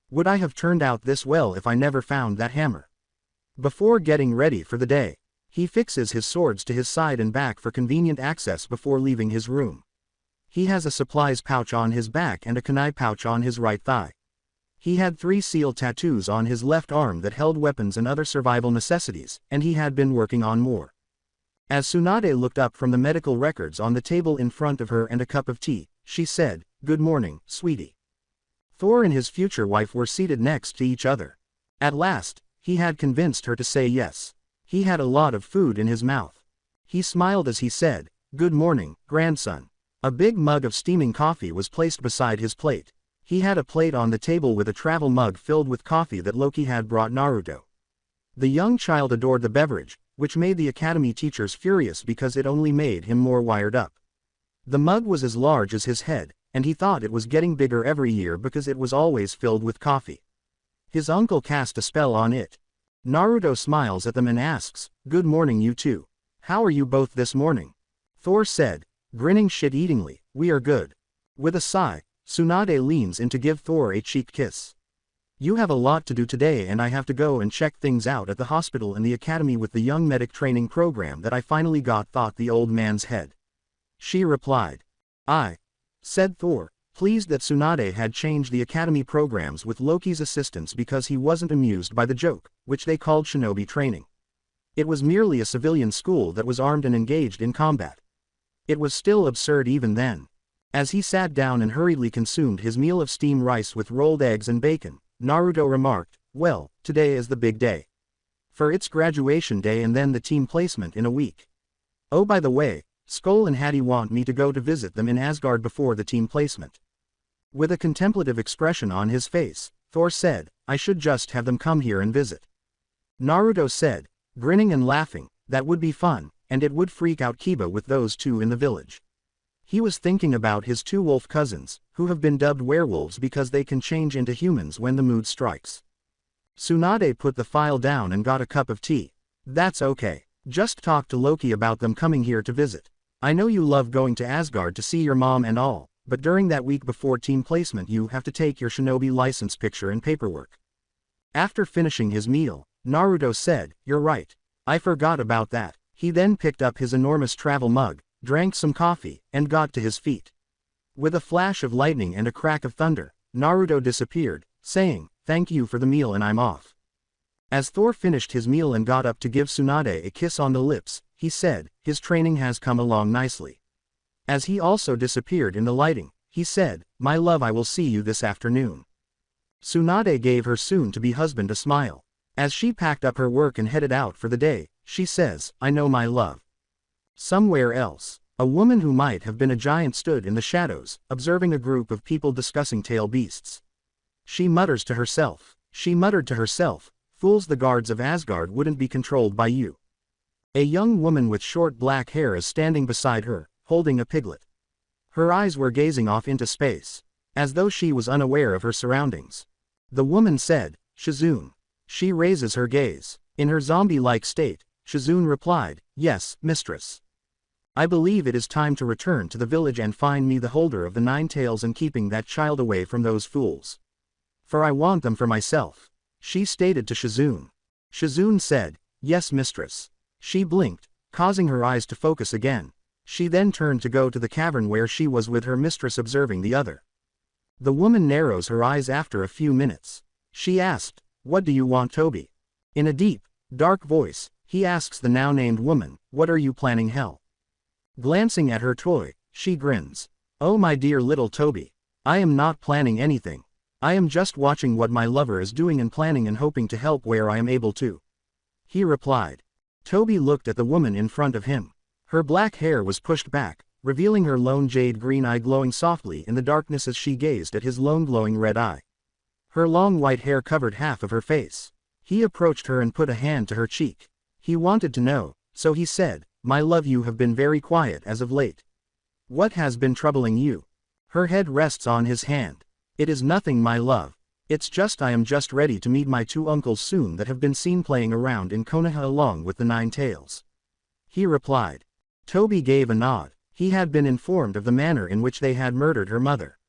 Would I have turned out this well if I never found that hammer? Before getting ready for the day, he fixes his swords to his side and back for convenient access before leaving his room. He has a supplies pouch on his back and a kunai pouch on his right thigh. He had 3 seal tattoos on his left arm that held weapons and other survival necessities, and he had been working on more. As Tsunade looked up from the medical records on the table in front of her and a cup of tea, she said, "Good morning, sweetie." Thor and his future wife were seated next to each other. At last, he had convinced her to say yes. He had a lot of food in his mouth. He smiled as he said, "Good morning, grandson." A big mug of steaming coffee was placed beside his plate. He had a plate on the table with a travel mug filled with coffee that Loki had brought Naruto. The young child adored the beverage, which made the academy teachers furious because it only made him more wired up. The mug was as large as his head, and he thought it was getting bigger every year because it was always filled with coffee. His uncle cast a spell on it. Naruto smiles at them and asks, "Good morning, you two. How are you both this morning?" Thor said, grinning shit-eatingly, "We are good." With a sigh, Tsunade leans in to give Thor a cheek kiss. "You have a lot to do today and I have to go and check things out at the hospital and the academy with the young medic training program that I finally got," thought the old man's head. She replied. "I," said Thor, pleased that Tsunade had changed the academy programs with Loki's assistance because he wasn't amused by the joke, which they called shinobi training. It was merely a civilian school that was armed and engaged in combat. It was still absurd even then. As he sat down and hurriedly consumed his meal of steamed rice with rolled eggs and bacon, Naruto remarked, "Well, today is the big day. For it's graduation day and then the team placement in a week. Oh, by the way, Skull and Hattie want me to go to visit them in Asgard before the team placement." With a contemplative expression on his face, Thor said, "I should just have them come here and visit." Naruto said, grinning and laughing, "That would be fun, and it would freak out Kiba with those two in the village." He was thinking about his 2 wolf cousins, who have been dubbed werewolves because they can change into humans when the mood strikes. Tsunade put the file down and got a cup of tea. "That's okay. Just talk to Loki about them coming here to visit. I know you love going to Asgard to see your mom and all, but during that week before team placement you have to take your shinobi license picture and paperwork." After finishing his meal, Naruto said, "You're right. I forgot about that." He then picked up his enormous travel mug, drank some coffee, and got to his feet. With a flash of lightning and a crack of thunder, Naruto disappeared, saying, "Thank you for the meal and I'm off." As Thor finished his meal and got up to give Tsunade a kiss on the lips, he said, "His training has come along nicely." As he also disappeared in the lighting, he said, "My love, I will see you this afternoon." Tsunade gave her soon-to-be husband a smile. As she packed up her work and headed out for the day, she says, "I know, my love." Somewhere else, a woman who might have been a giant stood in the shadows, observing a group of people discussing tail beasts. She muttered to herself, "Fools, the guards of Asgard wouldn't be controlled by you." A young woman with short black hair is standing beside her, holding a piglet. Her eyes were gazing off into space, as though she was unaware of her surroundings. The woman said, "Shizune." She raises her gaze. In her zombie-like state, Shizune replied, "Yes, mistress. I believe it is time to return to the village and find me the holder of the 9 tails and keeping that child away from those fools. For I want them for myself," she stated to Shizune. Shizune said, "Yes, mistress." She blinked, causing her eyes to focus again. She then turned to go to the cavern where she was with her mistress observing the other. The woman narrows her eyes after a few minutes. She asked, "What do you want, Toby?" In a deep, dark voice, he asks the now-named woman, "What are you planning, hell?" Glancing at her toy, she grins. "Oh, my dear little Toby. I am not planning anything. I am just watching what my lover is doing and planning and hoping to help where I am able to," he replied. Toby looked at the woman in front of him. Her black hair was pushed back, revealing her lone jade green eye glowing softly in the darkness as she gazed at his lone glowing red eye. Her long white hair covered half of her face. He approached her and put a hand to her cheek. He wanted to know, so he said, "My love, you have been very quiet as of late. What has been troubling you?" Her head rests on his hand. "It is nothing, my love. It's just I am just ready to meet my two uncles soon that have been seen playing around in Konoha along with the Nine Tails. He replied. Toby gave a nod. He had been informed of the manner in which they had murdered her mother.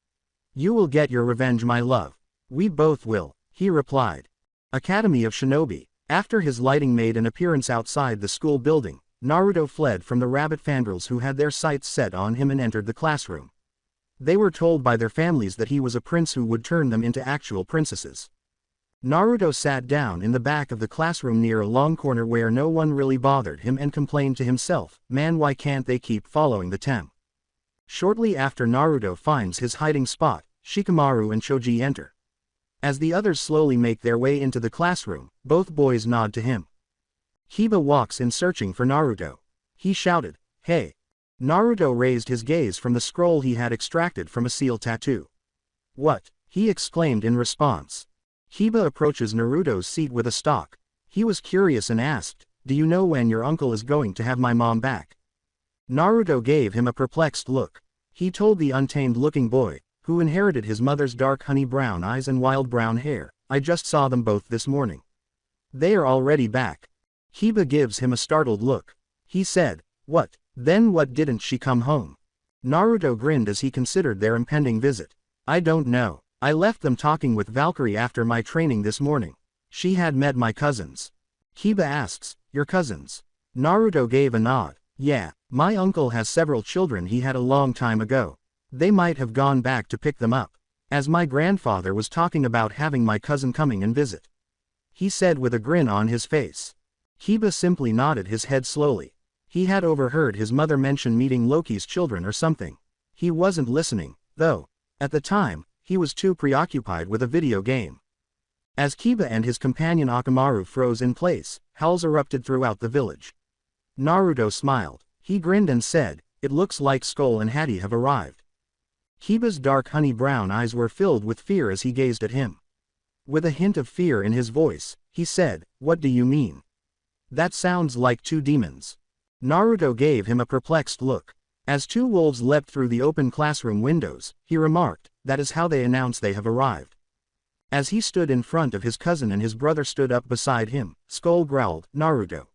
You will get your revenge, my love. We both will, he replied. Academy of Shinobi. After his lighting made an appearance outside the school building, Naruto fled from the rabbit fangirls who had their sights set on him and entered the classroom. They were told by their families that he was a prince who would turn them into actual princesses. Naruto sat down in the back of the classroom near a long corner where no one really bothered him and complained to himself, man, why can't they keep following the tem? Shortly after Naruto finds his hiding spot, Shikamaru and Choji enter. As the others slowly make their way into the classroom, both boys nod to him. Kiba walks in searching for Naruto. He shouted, hey! Naruto raised his gaze from the scroll he had extracted from a seal tattoo. What? He exclaimed in response. Kiba approaches Naruto's seat with a stalk. He was curious and asked, do you know when your uncle is going to have my mom back? Naruto gave him a perplexed look. He told the untamed-looking boy, who inherited his mother's dark honey-brown eyes and wild brown hair, I just saw them both this morning. They are already back. Kiba gives him a startled look. He said, what? Then what, didn't she come home? Naruto grinned as he considered their impending visit. I don't know. I left them talking with Valkyrie after my training this morning. She had met my cousins. Kiba asks, your cousins? Naruto gave a nod. Yeah, my uncle has several children he had a long time ago. They might have gone back to pick them up. As my grandfather was talking about having my cousin coming and visit. He said with a grin on his face. Kiba simply nodded his head slowly. He had overheard his mother mention meeting Loki's children or something. He wasn't listening, though. At the time, he was too preoccupied with a video game. As Kiba and his companion Akamaru froze in place, howls erupted throughout the village. Naruto smiled. He grinned and said, it looks like Skull and Hattie have arrived. Kiba's dark honey-brown eyes were filled with fear as he gazed at him. With a hint of fear in his voice, he said, what do you mean? That sounds like two demons. Naruto gave him a perplexed look. As two wolves leapt through the open classroom windows, he remarked, that is how they announce they have arrived. As he stood in front of his cousin and his brother stood up beside him, Skull growled, Naruto.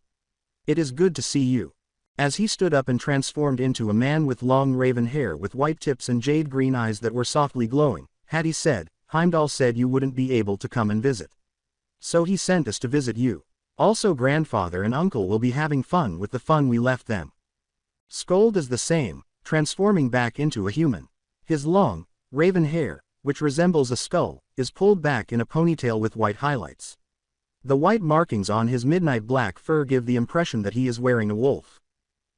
It is good to see you. As he stood up and transformed into a man with long raven hair with white tips and jade green eyes that were softly glowing, Hattie said, Heimdall said you wouldn't be able to come and visit. So he sent us to visit you. Also grandfather and uncle will be having fun with the fun we left them. Skull does the same, transforming back into a human. His long, raven hair, which resembles a skull, is pulled back in a ponytail with white highlights. The white markings on his midnight black fur give the impression that he is wearing a wolf.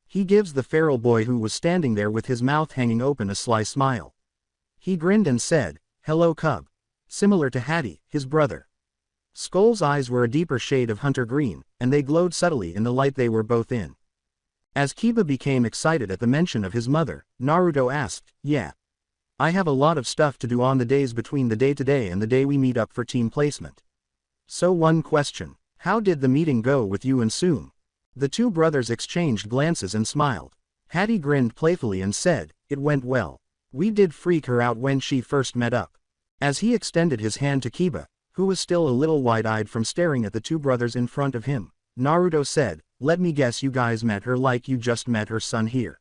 He gives the feral boy who was standing there with his mouth hanging open a sly smile. He grinned and said, hello cub. Similar to Hattie, his brother. Skull's eyes were a deeper shade of hunter green, and they glowed subtly in the light they were both in. As Kiba became excited at the mention of his mother, Naruto asked, yeah. I have a lot of stuff to do on the days between the day today and the day we meet up for team placement. So one question, how did the meeting go with you and Soom? The two brothers exchanged glances and smiled. Hattie grinned playfully and said, it went well. We did freak her out when she first met up. As he extended his hand to Kiba, who was still a little wide-eyed from staring at the two brothers in front of him, Naruto said, let me guess you guys met her like you just met her son here.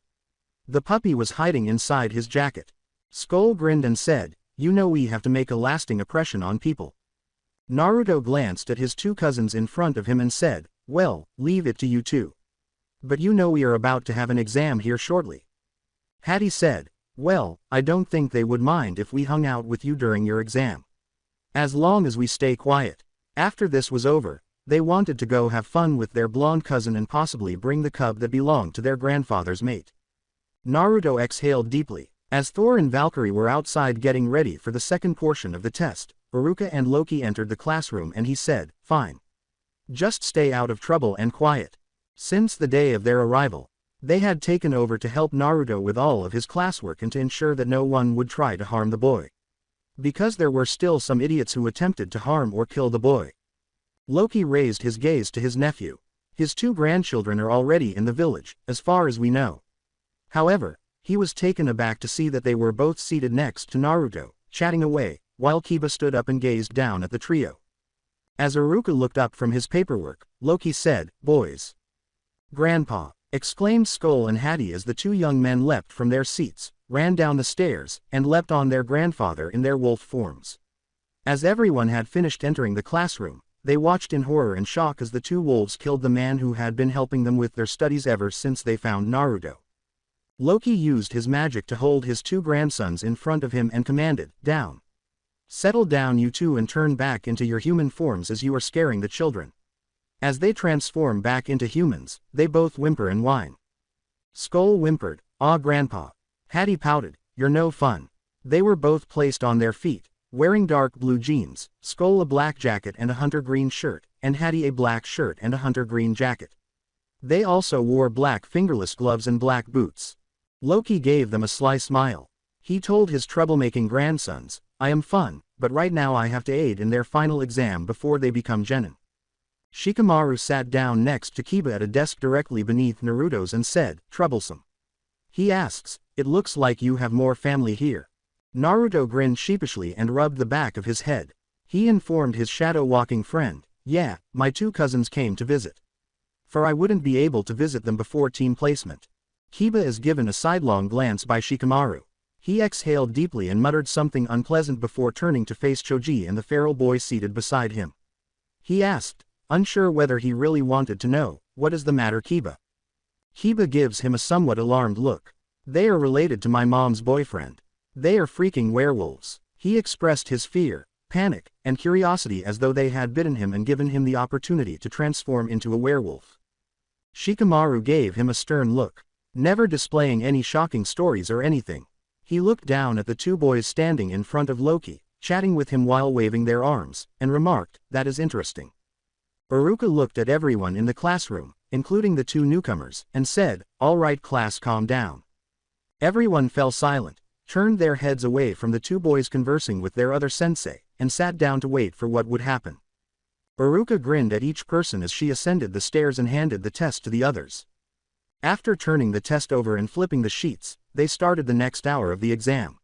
The puppy was hiding inside his jacket. Skull grinned and said, you know we have to make a lasting impression on people. Naruto glanced at his two cousins in front of him and said, well, leave it to you two. But you know we are about to have an exam here shortly. Hattie said, well, I don't think they would mind if we hung out with you during your exam. As long as we stay quiet. After this was over, they wanted to go have fun with their blonde cousin and possibly bring the cub that belonged to their grandfather's mate. Naruto exhaled deeply. As Thor and Valkyrie were outside getting ready for the second portion of the test, Iruka and Loki entered the classroom and he said, fine. Just stay out of trouble and quiet. Since the day of their arrival, they had taken over to help Naruto with all of his classwork and to ensure that no one would try to harm the boy. Because there were still some idiots who attempted to harm or kill the boy. Loki raised his gaze to his nephew. His two grandchildren are already in the village, as far as we know. However, he was taken aback to see that they were both seated next to Naruto, chatting away, while Kiba stood up and gazed down at the trio. As Iruka looked up from his paperwork, Loki said, "Boys." "Grandpa!" exclaimed Skull and Hattie as the two young men leapt from their seats, ran down the stairs, and leapt on their grandfather in their wolf forms. As everyone had finished entering the classroom, they watched in horror and shock as the two wolves killed the man who had been helping them with their studies ever since they found Naruto. Loki used his magic to hold his two grandsons in front of him and commanded, "Down. Settle down you two and turn back into your human forms as you are scaring the children." As they transform back into humans, they both whimper and whine. Skull whimpered, "Aw grandpa." Hattie pouted, "You're no fun." They were both placed on their feet, wearing dark blue jeans, Skull a black jacket and a hunter green shirt, and Hattie a black shirt and a hunter green jacket. They also wore black fingerless gloves and black boots. Loki gave them a sly smile. He told his troublemaking grandsons, "I am fun, but right now I have to aid in their final exam before they become genin." Shikamaru sat down next to Kiba at a desk directly beneath Naruto's and said, "Troublesome?" He asks, "It looks like you have more family here." Naruto grinned sheepishly and rubbed the back of his head. He informed his shadow-walking friend, "Yeah, my two cousins came to visit. For I wouldn't be able to visit them before team placement." Kiba is given a sidelong glance by Shikamaru. He exhaled deeply and muttered something unpleasant before turning to face Choji and the feral boy seated beside him. He asked, unsure whether he really wanted to know, "What is the matter, Kiba?" Kiba gives him a somewhat alarmed look. "They are related to my mom's boyfriend. They are freaking werewolves." He expressed his fear, panic, and curiosity as though they had bitten him and given him the opportunity to transform into a werewolf. Shikamaru gave him a stern look, never displaying any shocking stories or anything. He looked down at the two boys standing in front of Loki, chatting with him while waving their arms, and remarked, "That is interesting." Iruka looked at everyone in the classroom, including the two newcomers, and said, "All right class, calm down." Everyone fell silent, turned their heads away from the two boys conversing with their other sensei, and sat down to wait for what would happen. Iruka grinned at each person as she ascended the stairs and handed the test to the others. After turning the test over and flipping the sheets, they started the next hour of the exam.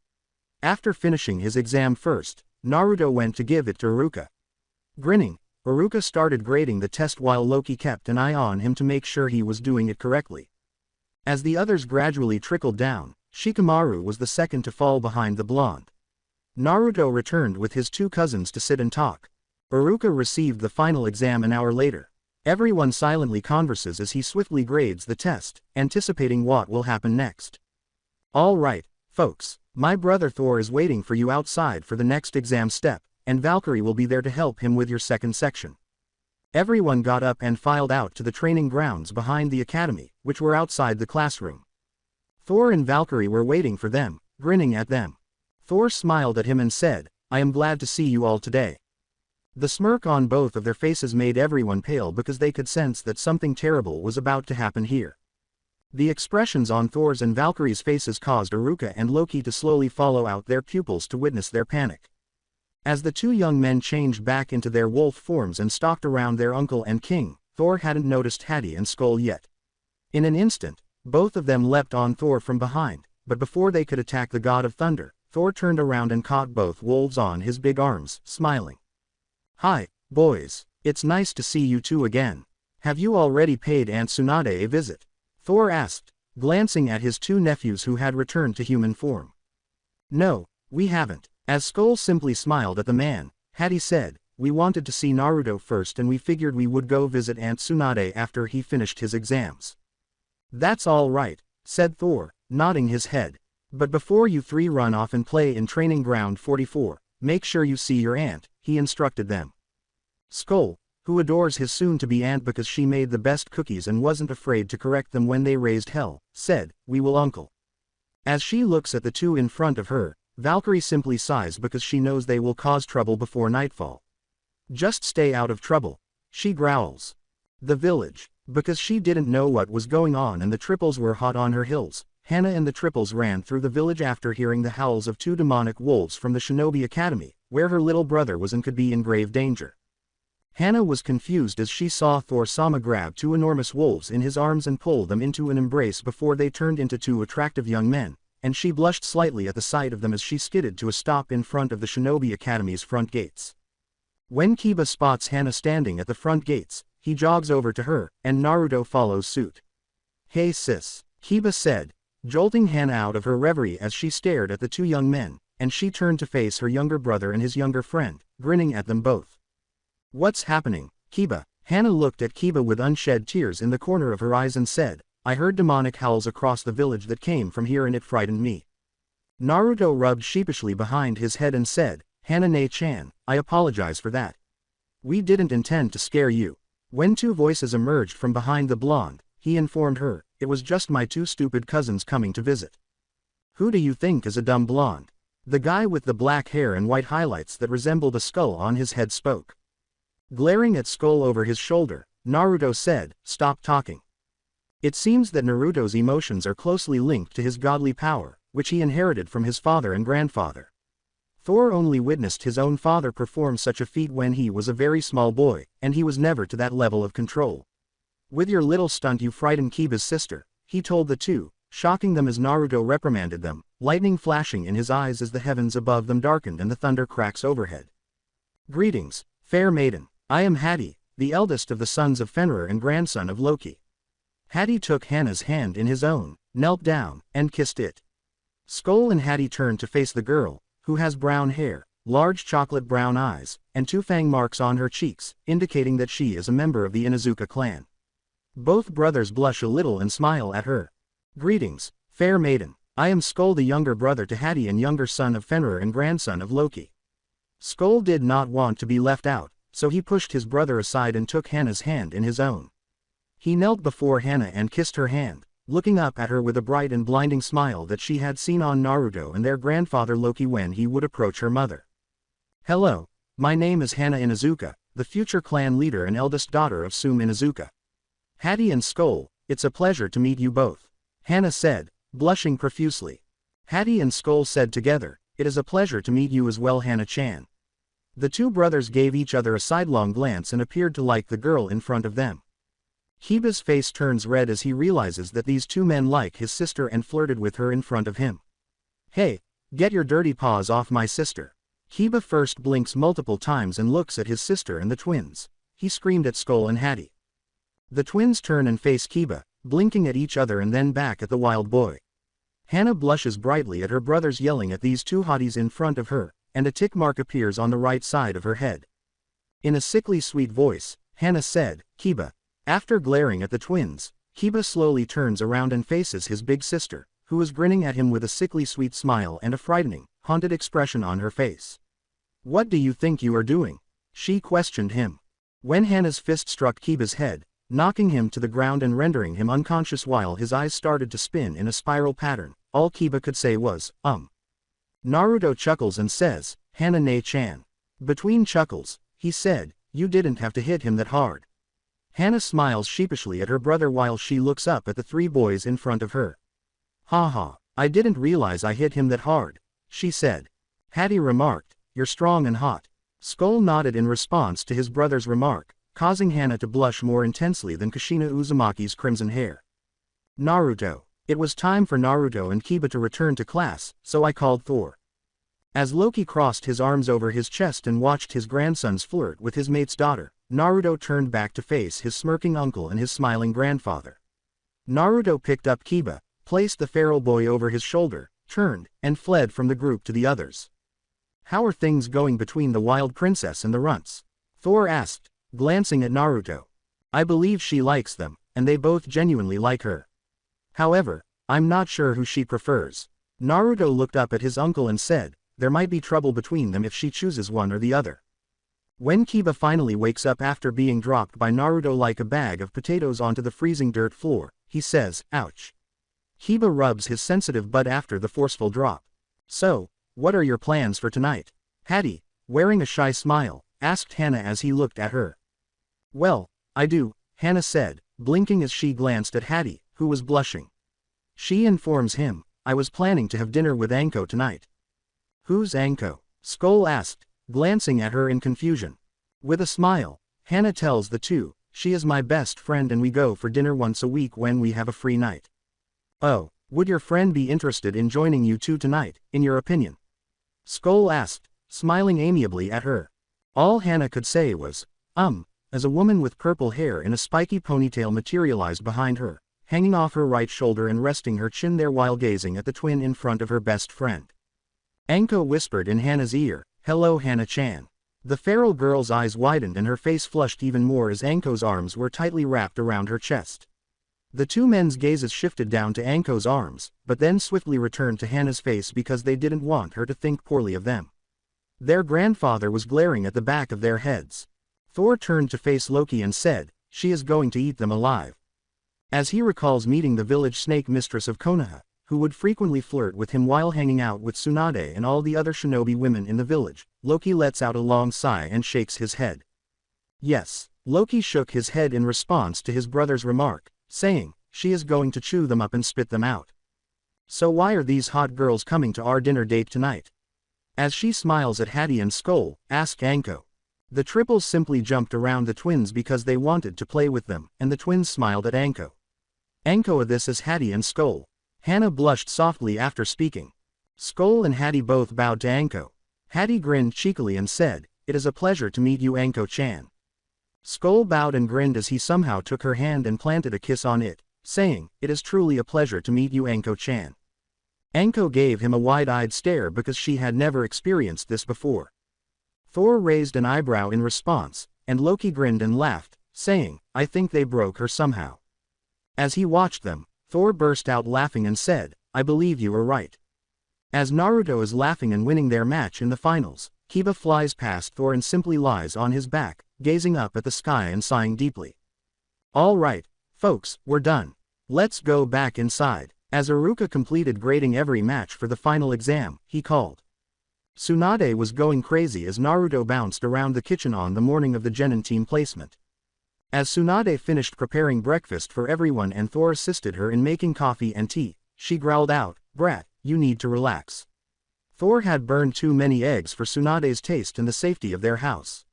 After finishing his exam first, Naruto went to give it to Iruka. Grinning, Iruka started grading the test while Loki kept an eye on him to make sure he was doing it correctly. As the others gradually trickled down, Shikamaru was the second to fall behind the blonde. Naruto returned with his two cousins to sit and talk. Iruka received the final exam an hour later. Everyone silently converses as he swiftly grades the test, anticipating what will happen next. "All right, folks, my brother Thor is waiting for you outside for the next exam step, and Valkyrie will be there to help him with your second section." Everyone got up and filed out to the training grounds behind the academy, which were outside the classroom. Thor and Valkyrie were waiting for them, grinning at them. Thor smiled at him and said, "I am glad to see you all today." The smirk on both of their faces made everyone pale because they could sense that something terrible was about to happen here. The expressions on Thor's and Valkyrie's faces caused Iruka and Loki to slowly follow out their pupils to witness their panic. As the two young men changed back into their wolf forms and stalked around their uncle and king, Thor hadn't noticed Hattie and Skull yet. In an instant, both of them leapt on Thor from behind, but before they could attack the god of thunder, Thor turned around and caught both wolves on his big arms, smiling. "Hi, boys, it's nice to see you two again. Have you already paid Aunt Tsunade a visit?" Thor asked, glancing at his two nephews who had returned to human form. "No, we haven't." As Skull simply smiled at the man, Hattie said, "We wanted to see Naruto first and we figured we would go visit Aunt Tsunade after he finished his exams." "That's all right," said Thor, nodding his head. "But before you three run off and play in Training Ground 44, make sure you see your aunt," he instructed them. Skull, who adores his soon-to-be aunt because she made the best cookies and wasn't afraid to correct them when they raised hell, said, "We will, uncle." As she looks at the two in front of her, Valkyrie simply sighs because she knows they will cause trouble before nightfall. "Just stay out of trouble," she growls. The village. Because she didn't know what was going on and the triples were hot on her heels, Hannah and the triples ran through the village after hearing the howls of two demonic wolves from the Shinobi Academy, where her little brother was and could be in grave danger. Hannah was confused as she saw Thor-sama grab two enormous wolves in his arms and pull them into an embrace before they turned into two attractive young men, and she blushed slightly at the sight of them as she skidded to a stop in front of the Shinobi Academy's front gates. When Kiba spots Hana standing at the front gates, he jogs over to her, and Naruto follows suit. "Hey sis," Kiba said, jolting Hana out of her reverie as she stared at the two young men, and she turned to face her younger brother and his younger friend, grinning at them both. "What's happening, Kiba?" Hana looked at Kiba with unshed tears in the corner of her eyes and said, "I heard demonic howls across the village that came from here and it frightened me." Naruto rubbed sheepishly behind his head and said, "Hana-ne-chan, I apologize for that. We didn't intend to scare you." When two voices emerged from behind the blonde, he informed her, "It was just my two stupid cousins coming to visit." "Who do you think is a dumb blonde?" The guy with the black hair and white highlights that resembled a skull on his head spoke. Glaring at Skull over his shoulder, Naruto said, "Stop talking." It seems that Naruto's emotions are closely linked to his godly power, which he inherited from his father and grandfather. Thor only witnessed his own father perform such a feat when he was a very small boy, and he was never to that level of control. "With your little stunt you frightened Kiba's sister," he told the two, shocking them as Naruto reprimanded them, lightning flashing in his eyes as the heavens above them darkened and the thunder cracks overhead. "Greetings, fair maiden. I am Hattie, the eldest of the sons of Fenrir and grandson of Loki." Hattie took Hana's hand in his own, knelt down, and kissed it. Skull and Hattie turned to face the girl, who has brown hair, large chocolate brown eyes, and two fang marks on her cheeks, indicating that she is a member of the Inuzuka clan. Both brothers blush a little and smile at her. "Greetings, fair maiden. I am Skull, the younger brother to Hattie and younger son of Fenrir and grandson of Loki." Skull did not want to be left out, so he pushed his brother aside and took Hana's hand in his own. He knelt before Hana and kissed her hand, looking up at her with a bright and blinding smile that she had seen on Naruto and their grandfather Loki when he would approach her mother. "Hello, my name is Hana Inuzuka, the future clan leader and eldest daughter of Sum Inuzuka." "Hattie and Skull, it's a pleasure to meet you both," Hana said, blushing profusely. Hattie and Skull said together, "It is a pleasure to meet you as well, Hana-chan." The two brothers gave each other a sidelong glance and appeared to like the girl in front of them. Kiba's face turns red as he realizes that these two men like his sister and flirted with her in front of him. "Hey, get your dirty paws off my sister." Kiba first blinks multiple times and looks at his sister and the twins. He screamed at Skull and Hattie. The twins turn and face Kiba, blinking at each other and then back at the wild boy. Hana blushes brightly at her brothers yelling at these two hotties in front of her, and a tick mark appears on the right side of her head. In a sickly sweet voice, Hana said, "Kiba." After glaring at the twins, Kiba slowly turns around and faces his big sister, who is grinning at him with a sickly sweet smile and a frightening, haunted expression on her face. "What do you think you are doing?" she questioned him. When Hana's fist struck Kiba's head, knocking him to the ground and rendering him unconscious while his eyes started to spin in a spiral pattern, all Kiba could say was, Naruto chuckles and says, "Hana-ne-chan." Between chuckles, he said, "You didn't have to hit him that hard." Hana smiles sheepishly at her brother while she looks up at the three boys in front of her. "Haha, I didn't realize I hit him that hard," she said. Hattie remarked, "You're strong and hot." Skull nodded in response to his brother's remark, causing Hana to blush more intensely than Kushina Uzumaki's crimson hair. Naruto. It was time for Naruto and Kiba to return to class, so I called Thor. As Loki crossed his arms over his chest and watched his grandsons flirt with his mate's daughter, Naruto turned back to face his smirking uncle and his smiling grandfather. Naruto picked up Kiba, placed the feral boy over his shoulder, turned, and fled from the group to the others. "How are things going between the wild princess and the runts?" Thor asked, glancing at Naruto. "I believe she likes them, and they both genuinely like her. However, I'm not sure who she prefers." Naruto looked up at his uncle and said, "There might be trouble between them if she chooses one or the other." When Kiba finally wakes up after being dropped by Naruto like a bag of potatoes onto the freezing dirt floor, he says, "Ouch." Kiba rubs his sensitive butt after the forceful drop. "So, what are your plans for tonight?" Hattie, wearing a shy smile, asked Hana as he looked at her. "Well, I do," Hana said, blinking as she glanced at Hattie, who was blushing. She informs him, "I was planning to have dinner with Anko tonight." "Who's Anko?" Skull asked, glancing at her in confusion. With a smile, Hana tells the two, "She is my best friend and we go for dinner once a week when we have a free night." "Oh, Would your friend be interested in joining you two tonight, in your opinion? Skull asked, smiling amiably at her. All Hannah could say was, as a woman with purple hair in a spiky ponytail materialized behind her, hanging off her right shoulder and resting her chin there while gazing at the twin in front of her best friend. Anko whispered in Hannah's ear, "Hello Hannah-chan." The feral girl's eyes widened and her face flushed even more as Anko's arms were tightly wrapped around her chest. The two men's gazes shifted down to Anko's arms, but then swiftly returned to Hannah's face because they didn't want her to think poorly of them. Their grandfather was glaring at the back of their heads. Thor turned to face Loki and said, "She is going to eat them alive." As he recalls meeting the village snake mistress of Konoha, who would frequently flirt with him while hanging out with Tsunade and all the other shinobi women in the village, Loki lets out a long sigh and shakes his head. Yes, Loki shook his head in response to his brother's remark, saying, "She is going to chew them up and spit them out." "So why are these hot girls coming to our dinner date tonight?" As she smiles at Hattie and Skull, asked Anko. The triples simply jumped around the twins because they wanted to play with them, and the twins smiled at Anko. "Anko, this is Hattie and Skull." Hannah blushed softly after speaking. Skull and Hattie both bowed to Anko. Hattie grinned cheekily and said, "It is a pleasure to meet you Anko-chan." Skull bowed and grinned as he somehow took her hand and planted a kiss on it, saying, "It is truly a pleasure to meet you Anko-chan." Anko gave him a wide-eyed stare because she had never experienced this before. Thor raised an eyebrow in response, and Loki grinned and laughed, saying, "I think they broke her somehow." As he watched them, Thor burst out laughing and said, "I believe you are right." As Naruto is laughing and winning their match in the finals, Kiba flies past Thor and simply lies on his back, gazing up at the sky and sighing deeply. "All right, folks, we're done. Let's go back inside." As Iruka completed grading every match for the final exam, he called. Tsunade was going crazy as Naruto bounced around the kitchen on the morning of the Genin team placement. As Tsunade finished preparing breakfast for everyone and Thor assisted her in making coffee and tea, she growled out, "Brat, you need to relax." Thor had burned too many eggs for Tsunade's taste in the safety of their house.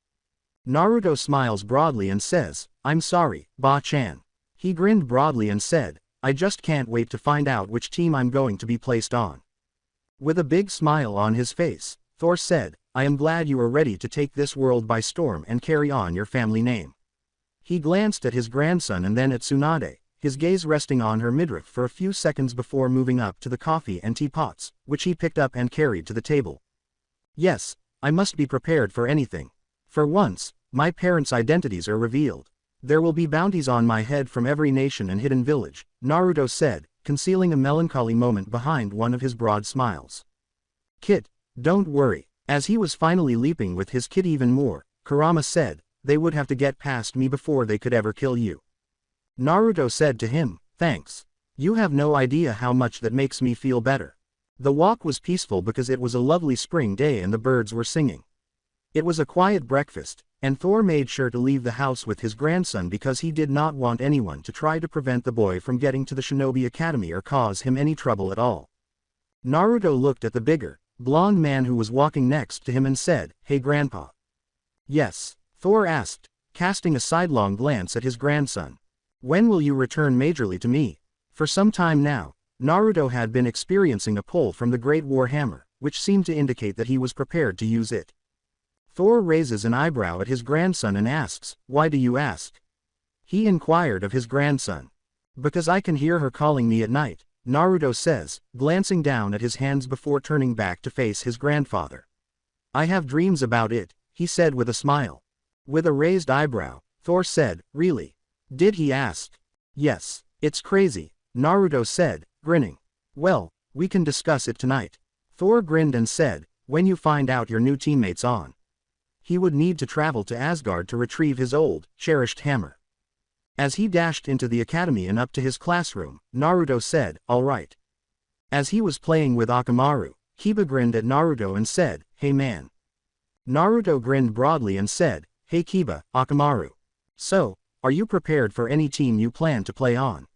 Naruto smiles broadly and says, "I'm sorry, Ba-chan." He grinned broadly and said, "I just can't wait to find out which team I'm going to be placed on." With a big smile on his face, Thor said, "I am glad you are ready to take this world by storm and carry on your family name." He glanced at his grandson and then at Tsunade, his gaze resting on her midriff for a few seconds before moving up to the coffee and teapots, which he picked up and carried to the table. "Yes, I must be prepared for anything. For once, my parents' identities are revealed. There will be bounties on my head from every nation and hidden village," Naruto said, concealing a melancholy moment behind one of his broad smiles. "Kit, don't worry." As he was finally leaping with his kit even more, Kurama said, "They would have to get past me before they could ever kill you." Naruto said to him, "Thanks. You have no idea how much that makes me feel better." The walk was peaceful because it was a lovely spring day and the birds were singing. It was a quiet breakfast, and Thor made sure to leave the house with his grandson because he did not want anyone to try to prevent the boy from getting to the Shinobi Academy or cause him any trouble at all. Naruto looked at the bigger, blonde man who was walking next to him and said, "Hey Grandpa." "Yes?" Thor asked, casting a sidelong glance at his grandson. "When will you return majorly to me?" For some time now, Naruto had been experiencing a pull from the Great War Hammer, which seemed to indicate that he was prepared to use it. Thor raises an eyebrow at his grandson and asks, "Why do you ask?" He inquired of his grandson. "Because I can hear her calling me at night," Naruto says, glancing down at his hands before turning back to face his grandfather. "I have dreams about it," he said with a smile. With a raised eyebrow, Thor said, "Really?" "Did he ask?" "Yes. It's crazy," Naruto said, grinning. "Well, we can discuss it tonight." Thor grinned and said, "When you find out your new teammates on." He would need to travel to Asgard to retrieve his old, cherished hammer. As he dashed into the academy and up to his classroom, Naruto said, "All right." As he was playing with Akamaru, Kiba grinned at Naruto and said, "Hey man." Naruto grinned broadly and said, "Hey Kiba, Akamaru. So, are you prepared for any team you plan to play on?"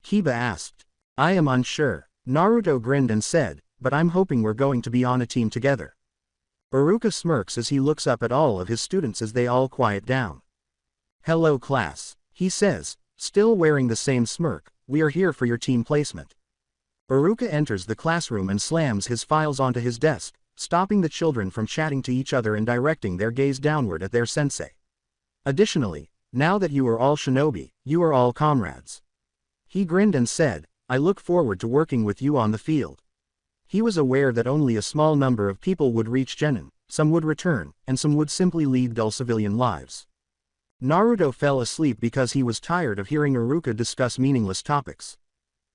Kiba asked. "I am unsure." Naruto grinned and said, "But I'm hoping we're going to be on a team together." Iruka smirks as he looks up at all of his students as they all quiet down. "Hello class," he says, still wearing the same smirk, "we are here for your team placement." Iruka enters the classroom and slams his files onto his desk, stopping the children from chatting to each other and directing their gaze downward at their sensei. Additionally, now that you are all shinobi, you are all comrades. He grinned and said, I look forward to working with you on the field. He was aware that only a small number of people would reach Genin, some would return, and some would simply lead dull civilian lives. Naruto fell asleep because he was tired of hearing Iruka discuss meaningless topics.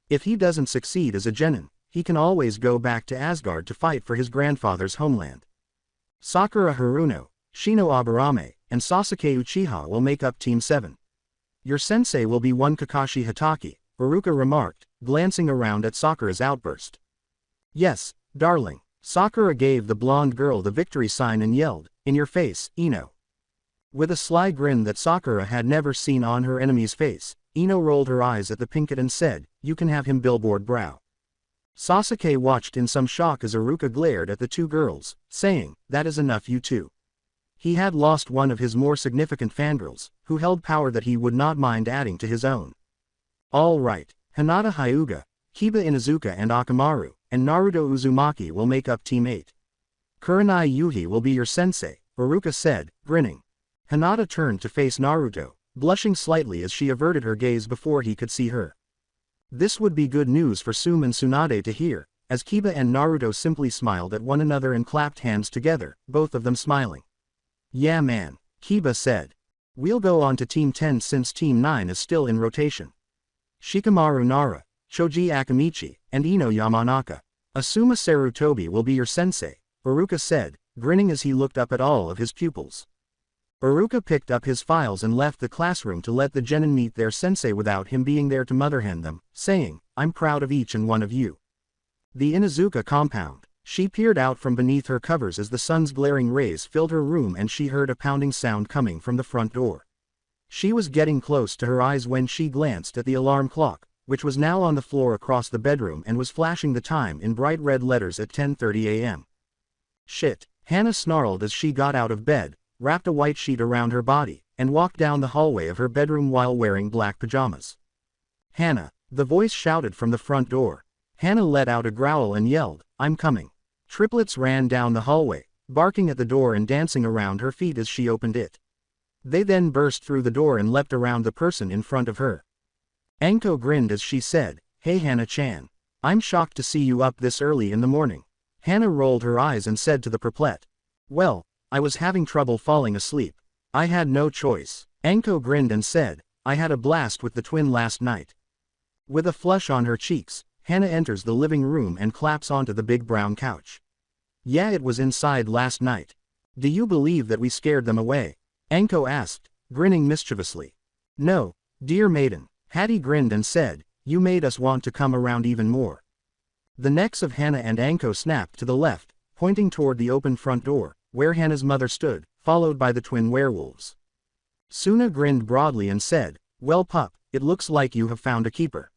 If he doesn't succeed as a genin, he can always go back to Asgard to fight for his grandfather's homeland. Sakura Haruno, Shino Aburame, and Sasuke Uchiha will make up Team 7. Your sensei will be one Kakashi Hatake, Iruka remarked, glancing around at Sakura's outburst. Yes, darling. Sakura gave the blonde girl the victory sign and yelled, in your face, Ino. With a sly grin that Sakura had never seen on her enemy's face, Ino rolled her eyes at the pinkett and said, you can have him billboard brow. Sasuke watched in some shock as Iruka glared at the two girls, saying, that is enough you two. He had lost one of his more significant fangirls, who held power that he would not mind adding to his own. All right, Hinata Hyuga, Kiba Inuzuka and Akamaru, and Naruto Uzumaki will make up Team 8. Kurenai Yuhi will be your sensei, Iruka said, grinning. Hinata turned to face Naruto, blushing slightly as she averted her gaze before he could see her. This would be good news for Sum and Tsunade to hear, as Kiba and Naruto simply smiled at one another and clapped hands together, both of them smiling. Yeah man, Kiba said. We'll go on to Team 10 since Team 9 is still in rotation. Shikamaru Nara, Choji Akamichi, and Ino Yamanaka. Asuma Sarutobi will be your sensei, Iruka said, grinning as he looked up at all of his pupils. Iruka picked up his files and left the classroom to let the genin meet their sensei without him being there to mother-hen them, saying, I'm proud of each and one of you. The Inuzuka compound. She peered out from beneath her covers as the sun's glaring rays filled her room and she heard a pounding sound coming from the front door. She was getting close to her eyes when she glanced at the alarm clock, which was now on the floor across the bedroom and was flashing the time in bright red letters at 10:30 a.m. Shit, Hannah snarled as she got out of bed, wrapped a white sheet around her body, and walked down the hallway of her bedroom while wearing black pajamas. Hannah, the voice shouted from the front door. Hannah let out a growl and yelled, I'm coming. Triplets ran down the hallway, barking at the door and dancing around her feet as she opened it. They then burst through the door and leapt around the person in front of her. Anko grinned as she said, Hey Hannah-chan. I'm shocked to see you up this early in the morning. Hannah rolled her eyes and said to the perplet. Well, I was having trouble falling asleep. I had no choice. Anko grinned and said, I had a blast with the twin last night. With a flush on her cheeks, Hannah enters the living room and claps onto the big brown couch. Yeah, it was inside last night. Do you believe that we scared them away? Anko asked, grinning mischievously. No, dear maiden. Hattie grinned and said, you made us want to come around even more. The necks of Hannah and Anko snapped to the left, pointing toward the open front door, where Hannah's mother stood, followed by the twin werewolves. Suna grinned broadly and said, well pup, it looks like you have found a keeper.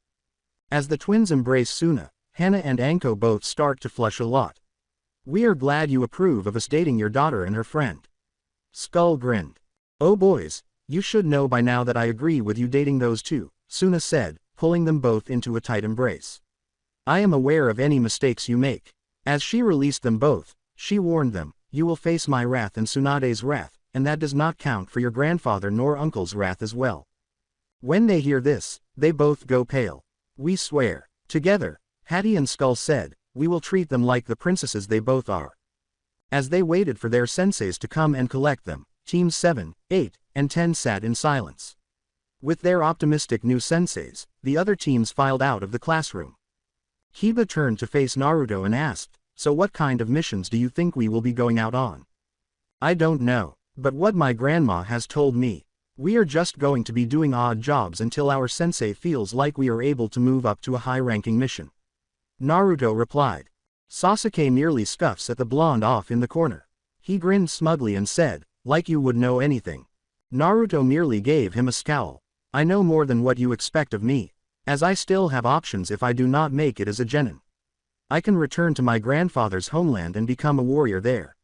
As the twins embrace Suna, Hannah and Anko both start to flush a lot. We are glad you approve of us dating your daughter and her friend. Skull grinned. Oh boys, you should know by now that I agree with you dating those two, Suna said, pulling them both into a tight embrace. I am aware of any mistakes you make. As she released them both, she warned them, you will face my wrath and Tsunade's wrath, and that does not count for your grandfather nor uncle's wrath as well. When they hear this, they both go pale. We swear. Together, Hattie and Skull said, we will treat them like the princesses they both are. As they waited for their senseis to come and collect them, Teams 7, 8, and 10 sat in silence. With their optimistic new senseis, the other teams filed out of the classroom. Kiba turned to face Naruto and asked, so what kind of missions do you think we will be going out on? I don't know, but what my grandma has told me, we are just going to be doing odd jobs until our sensei feels like we are able to move up to a high-ranking mission. Naruto replied. Sasuke nearly scuffs at the blonde off in the corner. He grinned smugly and said, like you would know anything. Naruto merely gave him a scowl. I know more than what you expect of me, as I still have options if I do not make it as a genin. I can return to my grandfather's homeland and become a warrior there.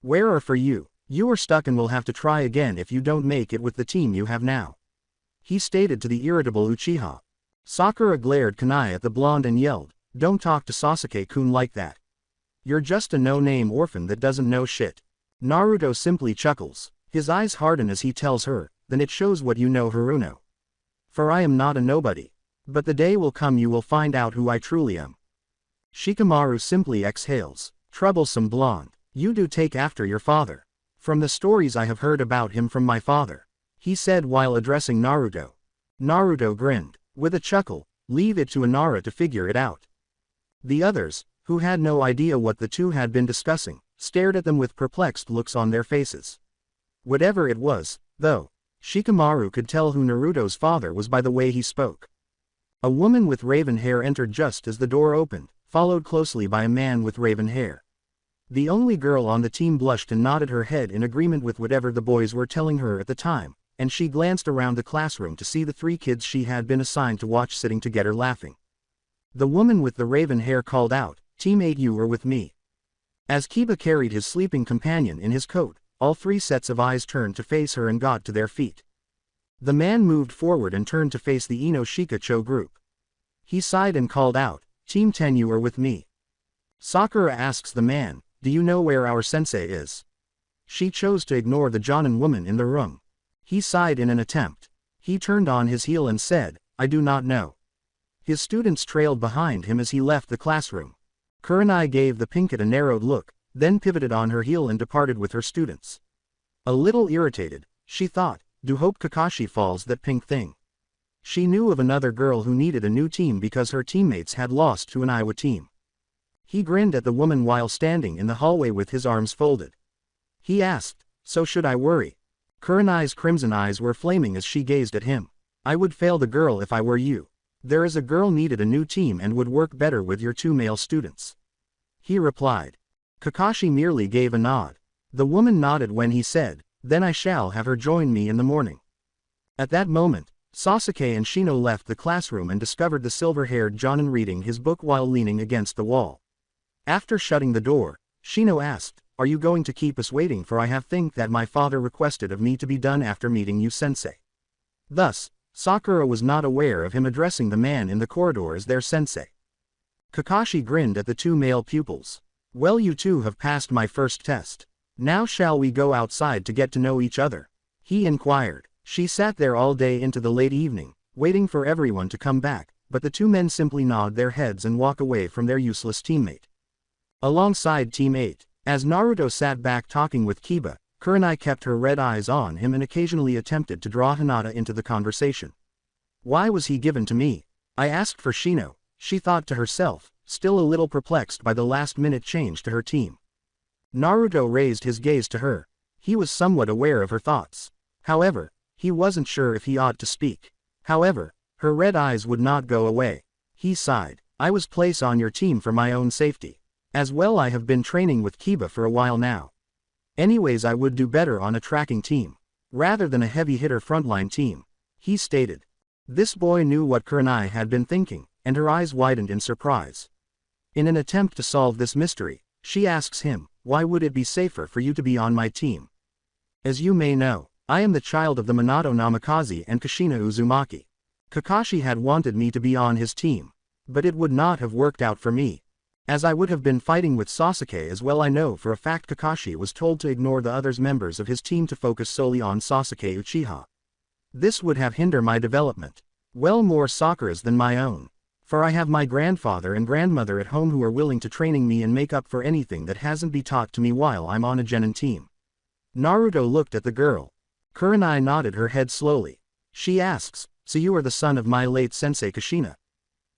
Where are for you? You are stuck and will have to try again if you don't make it with the team you have now. He stated to the irritable Uchiha. Sakura glared kunai at the blonde and yelled, Don't talk to Sasuke-kun like that. You're just a no-name orphan that doesn't know shit. Naruto simply chuckles. His eyes harden as he tells her, then it shows what you know, Haruno. For I am not a nobody. But the day will come you will find out who I truly am. Shikamaru simply exhales. Troublesome blonde. You do take after your father. From the stories I have heard about him from my father, he said while addressing Naruto. Naruto grinned. With a chuckle, leave it to Inara to figure it out. The others, who had no idea what the two had been discussing, stared at them with perplexed looks on their faces. Whatever it was, though, Shikamaru could tell who Naruto's father was by the way he spoke. A woman with raven hair entered just as the door opened, followed closely by a man with raven hair. The only girl on the team blushed and nodded her head in agreement with whatever the boys were telling her at the time, and she glanced around the classroom to see the 3 kids she had been assigned to watch sitting together laughing. The woman with the raven hair called out, "Teammate, you are with me." As Kiba carried his sleeping companion in his coat, all 3 sets of eyes turned to face her and got to their feet. The man moved forward and turned to face the Ino-Shika-Cho group. He sighed and called out, "Team 10, you are with me." Sakura asks the man, "Do you know where our sensei is?" She chose to ignore the Jonin woman in the room. He sighed in an attempt. He turned on his heel and said, "I do not know." His students trailed behind him as he left the classroom. Kurenai gave the Pinkett a narrowed look, then pivoted on her heel and departed with her students. A little irritated, she thought, do hope Kakashi falls that pink thing. She knew of another girl who needed a new team because her teammates had lost to an Iowa team. He grinned at the woman while standing in the hallway with his arms folded. He asked, "So should I worry?" Kurenai's crimson eyes were flaming as she gazed at him. "I would fail the girl if I were you. There is a girl needed a new team and would work better with your 2 male students." He replied. Kakashi merely gave a nod. The woman nodded when he said, "Then I shall have her join me in the morning." At that moment, Sasuke and Shino left the classroom and discovered the silver-haired Jonin reading his book while leaning against the wall. After shutting the door, Shino asked, "Are you going to keep us waiting, for I have think that my father requested of me to be done after meeting you, sensei." Thus, Sakura was not aware of him addressing the man in the corridor as their sensei. Kakashi grinned at the 2 male pupils. "Well, you 2 have passed my first test. Now shall we go outside to get to know each other?" he inquired. She sat there all day into the late evening, waiting for everyone to come back, but the 2 men simply nod their heads and walk away from their useless teammate. Alongside Team 8, as Naruto sat back talking with Kiba, Kurenai kept her red eyes on him and occasionally attempted to draw Hinata into the conversation. "Why was he given to me? I asked for Shino," she thought to herself, still a little perplexed by the last-minute change to her team. Naruto raised his gaze to her. He was somewhat aware of her thoughts. However, he wasn't sure if he ought to speak. However, her red eyes would not go away. He sighed. "I was placed on your team for my own safety. As well, I have been training with Kiba for a while now. Anyways, I would do better on a tracking team, rather than a heavy-hitter frontline team," he stated. This boy knew what Kurenai had been thinking, and her eyes widened in surprise. In an attempt to solve this mystery, she asks him, "Why would it be safer for you to be on my team?" "As you may know, I am the child of the Minato Namikaze and Kushina Uzumaki. Kakashi had wanted me to be on his team, but it would not have worked out for me, as I would have been fighting with Sasuke as well. I know for a fact Kakashi was told to ignore the other members of his team to focus solely on Sasuke Uchiha. This would have hindered my development. Well, more Sakura's than my own. For I have my grandfather and grandmother at home who are willing to training me and make up for anything that hasn't been taught to me while I'm on a genin team." Naruto looked at the girl. Kurenai nodded her head slowly. She asks, "So you are the son of my late sensei Kushina?"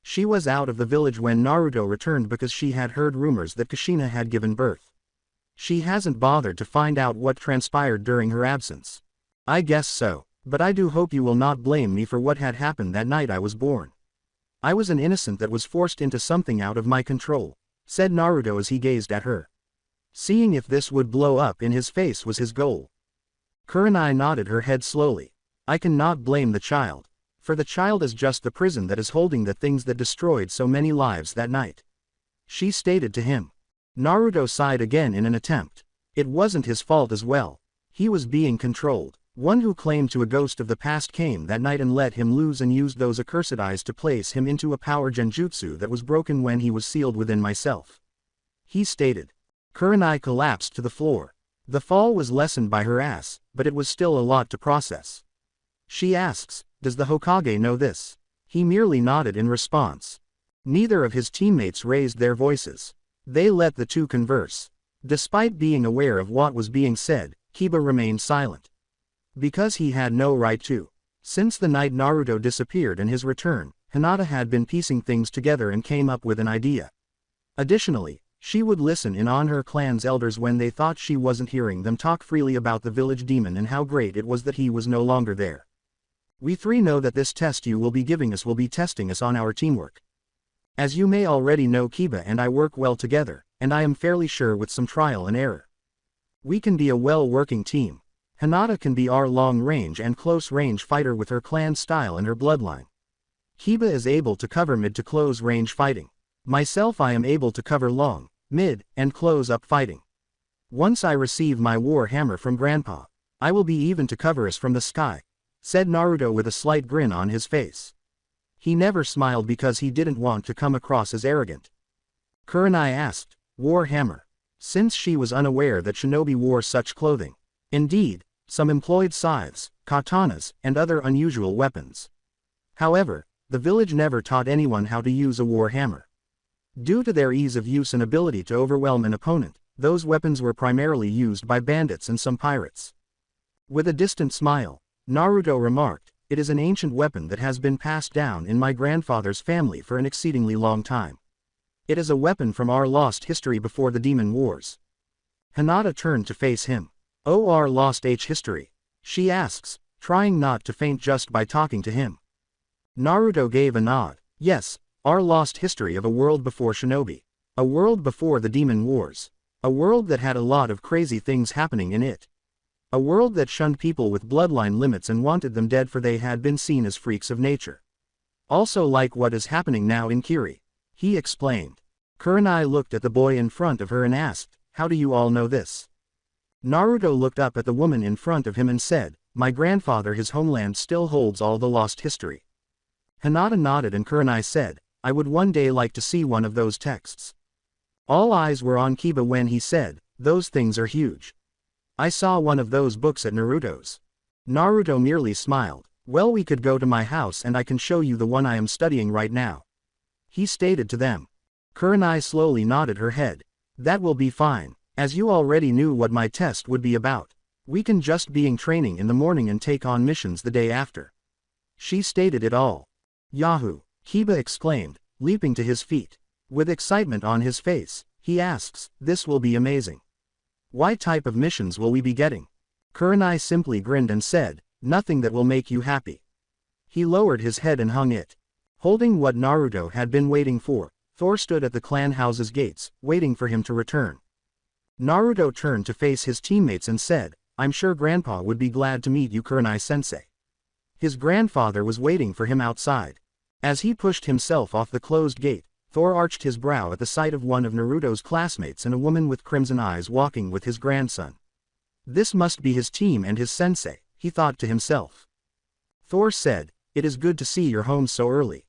She was out of the village when Naruto returned because she had heard rumors that Kushina had given birth. She hasn't bothered to find out what transpired during her absence. "I guess so, but I do hope you will not blame me for what had happened that night I was born. I was an innocent that was forced into something out of my control," said Naruto as he gazed at her. Seeing if this would blow up in his face was his goal. Kurenai nodded her head slowly. "I cannot blame the child. For the child is just the prison that is holding the things that destroyed so many lives that night," she stated to him. Naruto sighed again in an attempt. It wasn't his fault as well. He was being controlled. One who claimed to a ghost of the past came that night and let him loose and used those accursed eyes to place him into a power genjutsu that was broken when he was sealed within myself. He stated. Kurenai collapsed to the floor. The fall was lessened by her ass, but it was still a lot to process. She asks, does the Hokage know this? He merely nodded in response. Neither of his teammates raised their voices. They let the two converse. Despite being aware of what was being said, Kiba remained silent. Because he had no right to. Since the night Naruto disappeared and his return, Hinata had been piecing things together and came up with an idea. Additionally, she would listen in on her clan's elders when they thought she wasn't hearing them talk freely about the village demon and how great it was that he was no longer there. We three know that this test you will be giving us will be testing us on our teamwork. As you may already know, Kiba and I work well together, and I am fairly sure with some trial and error. We can be a well-working team. Hinata can be our long-range and close-range fighter with her clan style and her bloodline. Kiba is able to cover mid to close-range fighting. Myself, I am able to cover long, mid, and close-up fighting. Once I receive my war hammer from Grandpa, I will be even to cover us from the sky, said Naruto with a slight grin on his face. He never smiled because he didn't want to come across as arrogant. Kurenai asked, war hammer, since she was unaware that shinobi wore such clothing. Indeed, some employed scythes, katanas, and other unusual weapons. However, the village never taught anyone how to use a war hammer. Due to their ease of use and ability to overwhelm an opponent, those weapons were primarily used by bandits and some pirates. With a distant smile, Naruto remarked, it is an ancient weapon that has been passed down in my grandfather's family for an exceedingly long time. It is a weapon from our lost history before the demon wars. Hinata turned to face him. Oh, our lost history? She asks, trying not to faint just by talking to him. Naruto gave a nod. Yes, our lost history of a world before shinobi. A world before the demon wars. A world that had a lot of crazy things happening in it. A world that shunned people with bloodline limits and wanted them dead for they had been seen as freaks of nature. Also like what is happening now in Kiri. He explained. Kurenai looked at the boy in front of her and asked, how do you all know this? Naruto looked up at the woman in front of him and said, my grandfather, his homeland still holds all the lost history. Hinata nodded and Kurenai said, I would one day like to see one of those texts. All eyes were on Kiba when he said, those things are huge. I saw one of those books at Naruto's. Naruto merely smiled. Well, we could go to my house and I can show you the one I am studying right now. He stated to them. Kurenai slowly nodded her head. That will be fine. As you already knew what my test would be about. We can just be in training in the morning and take on missions the day after. She stated it all. Yahoo! Kiba exclaimed, leaping to his feet. With excitement on his face, he asks, this will be amazing. What type of missions will we be getting? Kurenai simply grinned and said, nothing that will make you happy. He lowered his head and hung it. Holding what Naruto had been waiting for, Thor stood at the clan house's gates, waiting for him to return. Naruto turned to face his teammates and said, I'm sure Grandpa would be glad to meet you, Kurenai-sensei. His grandfather was waiting for him outside. As he pushed himself off the closed gate, Thor arched his brow at the sight of one of Naruto's classmates and a woman with crimson eyes walking with his grandson. This must be his team and his sensei, he thought to himself. Thor said, it is good to see you're home so early.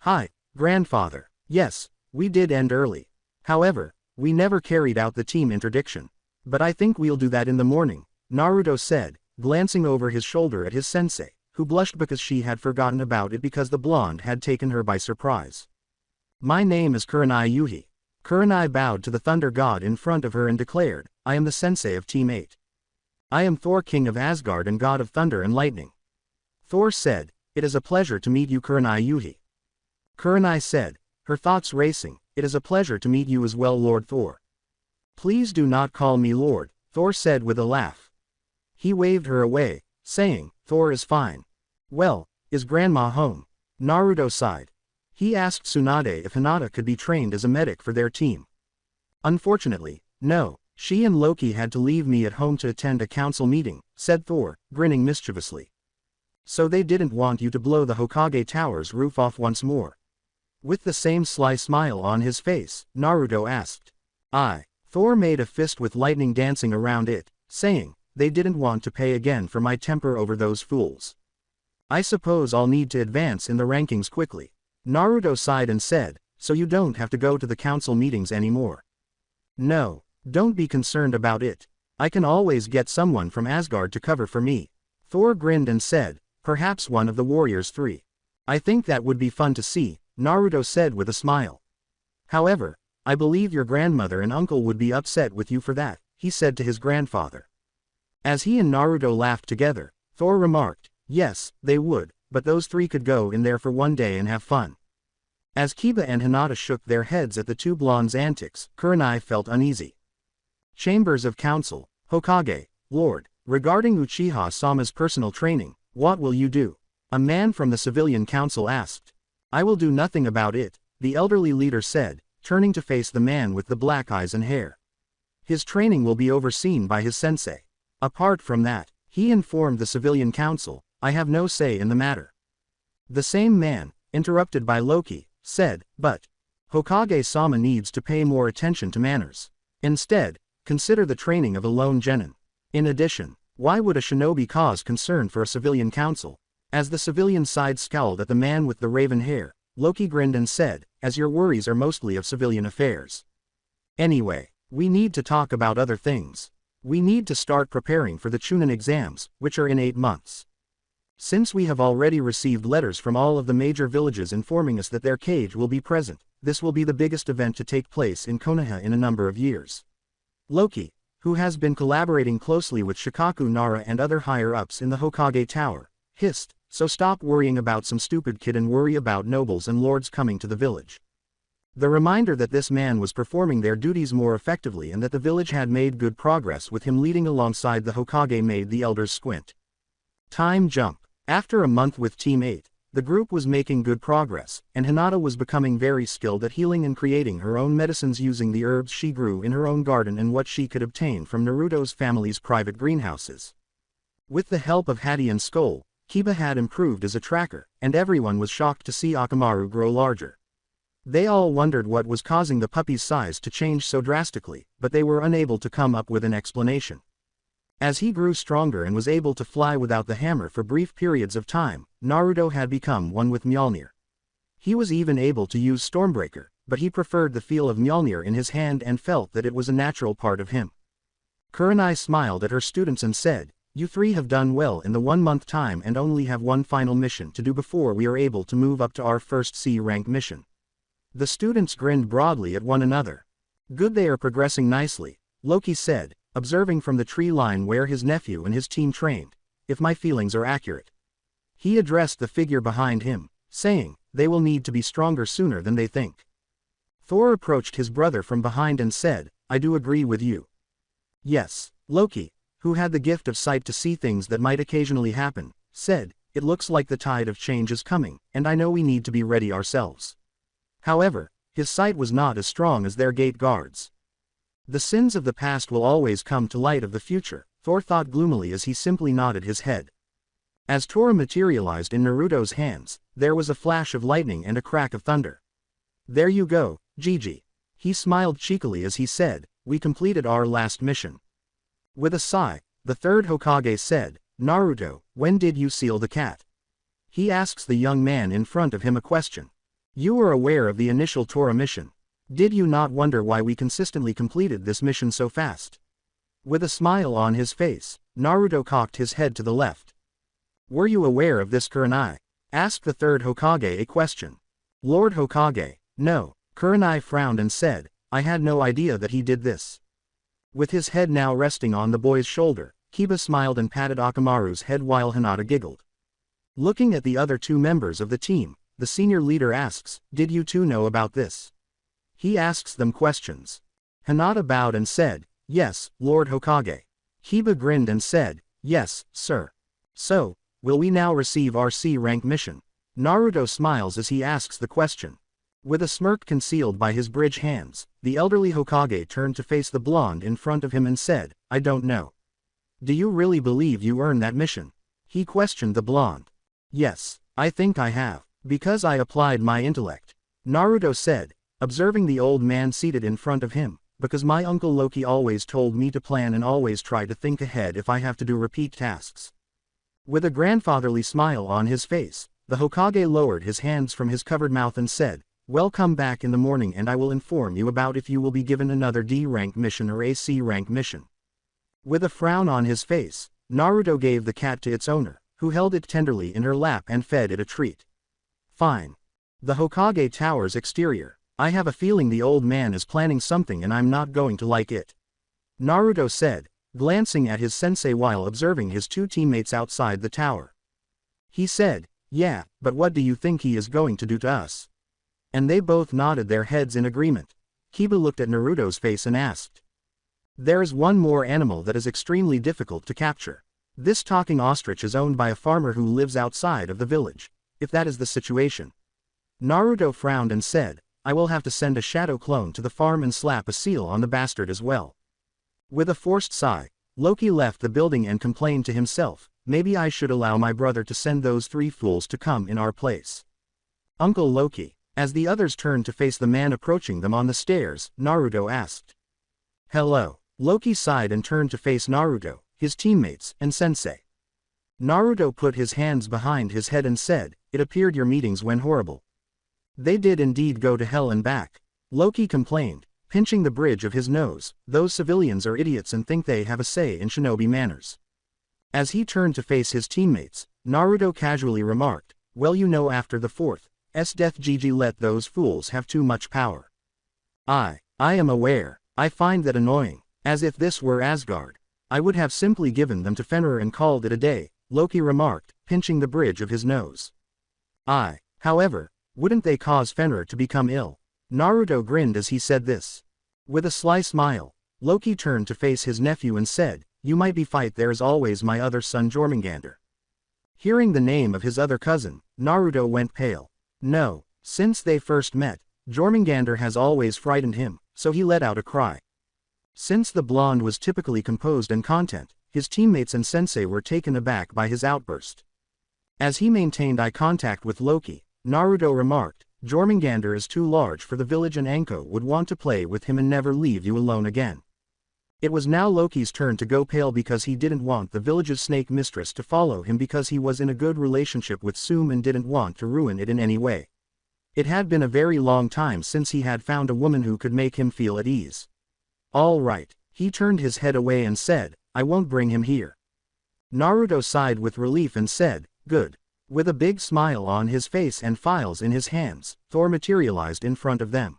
Hi, grandfather. Yes, we did end early. However, we never carried out the team interdiction. But I think we'll do that in the morning, Naruto said, glancing over his shoulder at his sensei, who blushed because she had forgotten about it because the blonde had taken her by surprise. My name is Kurenai Yuhi. Kurenai bowed to the thunder god in front of her and declared, I am the sensei of Team 8. I am Thor, king of Asgard and god of thunder and lightning. Thor said, it is a pleasure to meet you, Kurenai Yuhi. Kurenai said, her thoughts racing, it is a pleasure to meet you as well, Lord Thor. Please do not call me Lord, Thor said with a laugh. He waved her away, saying, Thor is fine. Well, is Grandma home? Naruto sighed. He asked Tsunade if Hinata could be trained as a medic for their team. Unfortunately, no, she and Loki had to leave me at home to attend a council meeting, said Thor, grinning mischievously. So they didn't want you to blow the Hokage Tower's roof off once more? With the same sly smile on his face, Naruto asked. Thor made a fist with lightning dancing around it, saying, they didn't want to pay again for my temper over those fools. I suppose I'll need to advance in the rankings quickly. Naruto sighed and said, so you don't have to go to the council meetings anymore. No, don't be concerned about it. I can always get someone from Asgard to cover for me. Thor grinned and said, perhaps one of the Warriors 3. I think that would be fun to see, Naruto said with a smile. However, I believe your grandmother and uncle would be upset with you for that, he said to his grandfather. As he and Naruto laughed together, Thor remarked, yes, they would, but those 3 could go in there for one day and have fun. As Kiba and Hinata shook their heads at the two blondes' antics, Kurenai felt uneasy. Chambers of Council, Hokage, Lord, regarding Uchiha Sama's personal training, what will you do? A man from the civilian council asked. I will do nothing about it, the elderly leader said, turning to face the man with the black eyes and hair. His training will be overseen by his sensei. Apart from that, he informed the civilian council, I have no say in the matter. The same man, interrupted by Loki, said, but Hokage-sama needs to pay more attention to manners. Instead, consider the training of a lone genin. In addition, why would a shinobi cause concern for a civilian council? As the civilian side scowled at the man with the raven hair, Loki grinned and said, as your worries are mostly of civilian affairs. Anyway, we need to talk about other things. We need to start preparing for the Chunin exams, which are in 8 months. Since we have already received letters from all of the major villages informing us that their Kage will be present, this will be the biggest event to take place in Konoha in a number of years. Loki, who has been collaborating closely with Shikaku Nara and other higher-ups in the Hokage Tower, hissed, so stop worrying about some stupid kid and worry about nobles and lords coming to the village. The reminder that this man was performing their duties more effectively and that the village had made good progress with him leading alongside the Hokage made the elders squint. Time jump. After a month with Team 8, the group was making good progress, and Hinata was becoming very skilled at healing and creating her own medicines using the herbs she grew in her own garden and what she could obtain from Naruto's family's private greenhouses. With the help of Hattie and Skull, Kiba had improved as a tracker, and everyone was shocked to see Akamaru grow larger. They all wondered what was causing the puppy's size to change so drastically, but they were unable to come up with an explanation. As he grew stronger and was able to fly without the hammer for brief periods of time, Naruto had become one with Mjolnir. He was even able to use Stormbreaker, but he preferred the feel of Mjolnir in his hand and felt that it was a natural part of him. Kurenai smiled at her students and said, you 3 have done well in the 1-month time and only have one final mission to do before we are able to move up to our first C-rank mission. The students grinned broadly at one another. Good, they are progressing nicely, Loki said, observing from the tree line where his nephew and his team trained, if my feelings are accurate. He addressed the figure behind him, saying, they will need to be stronger sooner than they think. Thor approached his brother from behind and said, I do agree with you. Yes, Loki, who had the gift of sight to see things that might occasionally happen, said, it looks like the tide of change is coming, and I know we need to be ready ourselves. However, his sight was not as strong as their gate guards. The sins of the past will always come to light of the future, Thor thought gloomily as he simply nodded his head. As Tora materialized in Naruto's hands, there was a flash of lightning and a crack of thunder. There you go, Gigi. He smiled cheekily as he said, we completed our last mission. With a sigh, the third Hokage said, Naruto, when did you seal the cat? He asks the young man in front of him a question. You were aware of the initial Tora mission. Did you not wonder why we consistently completed this mission so fast? With a smile on his face, Naruto cocked his head to the left. Were you aware of this, Kurenai? Asked the third Hokage a question. Lord Hokage, no, Kurenai frowned and said, I had no idea that he did this. With his head now resting on the boy's shoulder, Kiba smiled and patted Akamaru's head while Hinata giggled. Looking at the other 2 members of the team, the senior leader asks, did you 2 know about this? He asks them questions. Hinata bowed and said, yes, Lord Hokage. Kiba grinned and said, yes, sir. So, will we now receive our C-rank mission? Naruto smiles as he asks the question. With a smirk concealed by his bridge hands, the elderly Hokage turned to face the blonde in front of him and said, I don't know. Do you really believe you earned that mission? He questioned the blonde. Yes, I think I have, because I applied my intellect. Naruto said, observing the old man seated in front of him, because my uncle Loki always told me to plan and always try to think ahead if I have to do repeat tasks. With a grandfatherly smile on his face, the Hokage lowered his hands from his covered mouth and said, "Well, come back in the morning and I will inform you about if you will be given another D-rank mission or a C-rank mission." With a frown on his face, Naruto gave the cat to its owner, who held it tenderly in her lap and fed it a treat. Fine. The Hokage Tower's exterior. I have a feeling the old man is planning something and I'm not going to like it, Naruto said, glancing at his sensei while observing his two teammates outside the tower. He said, "Yeah, but what do you think he is going to do to us?" And they both nodded their heads in agreement. Kiba looked at Naruto's face and asked, "There is one more animal that is extremely difficult to capture. This talking ostrich is owned by a farmer who lives outside of the village. If that is the situation." Naruto frowned and said, "I will have to send a shadow clone to the farm and slap a seal on the bastard as well." With a forced sigh, Loki left the building and complained to himself, "Maybe I should allow my brother to send those three fools to come in our place." "Uncle Loki." As the others turned to face the man approaching them on the stairs, Naruto asked, "Hello." Loki sighed and turned to face Naruto, his teammates, and sensei. Naruto put his hands behind his head and said, "It appeared your meetings went horrible." "They did indeed go to hell and back," Loki complained, pinching the bridge of his nose. "Those civilians are idiots and think they have a say in shinobi manners." As he turned to face his teammates, Naruto casually remarked, "Well, you know, after the fourth death Gigi let those fools have too much power." I am aware. I find that annoying. As if this were Asgard. I would have simply given them to Fenrir and called it a day," Loki remarked, pinching the bridge of his nose. However, wouldn't they cause Fenrir to become ill?" Naruto grinned as he said this. With a sly smile, Loki turned to face his nephew and said, "You might be fight there is always my other son Jormungandr." Hearing the name of his other cousin, Naruto went pale. No, since they first met, Jormungandr has always frightened him, so he let out a cry. Since the blonde was typically composed and content, his teammates and sensei were taken aback by his outburst. As he maintained eye contact with Loki, Naruto remarked, "Jormungandr is too large for the village and Anko would want to play with him and never leave you alone again." It was now Loki's turn to go pale because he didn't want the village's snake mistress to follow him because he was in a good relationship with Sum and didn't want to ruin it in any way. It had been a very long time since he had found a woman who could make him feel at ease. "All right," he turned his head away and said, "I won't bring him here." Naruto sighed with relief and said, "Good." With a big smile on his face and files in his hands, Thor materialized in front of them.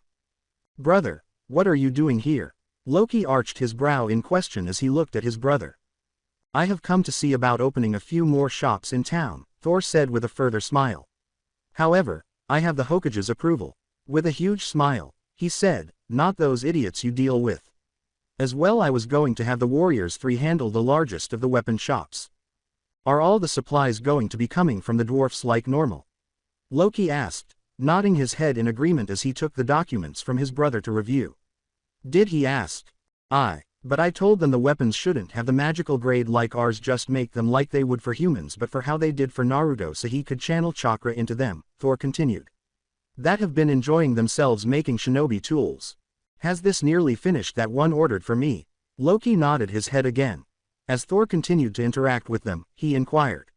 "Brother, what are you doing here?" Loki arched his brow in question as he looked at his brother. "I have come to see about opening a few more shops in town," Thor said with a further smile. "However, I have the Hokage's approval." With a huge smile, he said, "Not those idiots you deal with. As well, I was going to have the Warriors 3 handle the largest of the weapon shops." "Are all the supplies going to be coming from the dwarfs like normal?" Loki asked, nodding his head in agreement as he took the documents from his brother to review. "Did he ask?" But I told them the weapons shouldn't have the magical grade like ours, just make them like they would for humans but for how they did for Naruto so he could channel chakra into them," Thor continued. "That have been enjoying themselves making shinobi tools. Has this nearly finished that one ordered for me?" Loki nodded his head again. As Thor continued to interact with them, he inquired.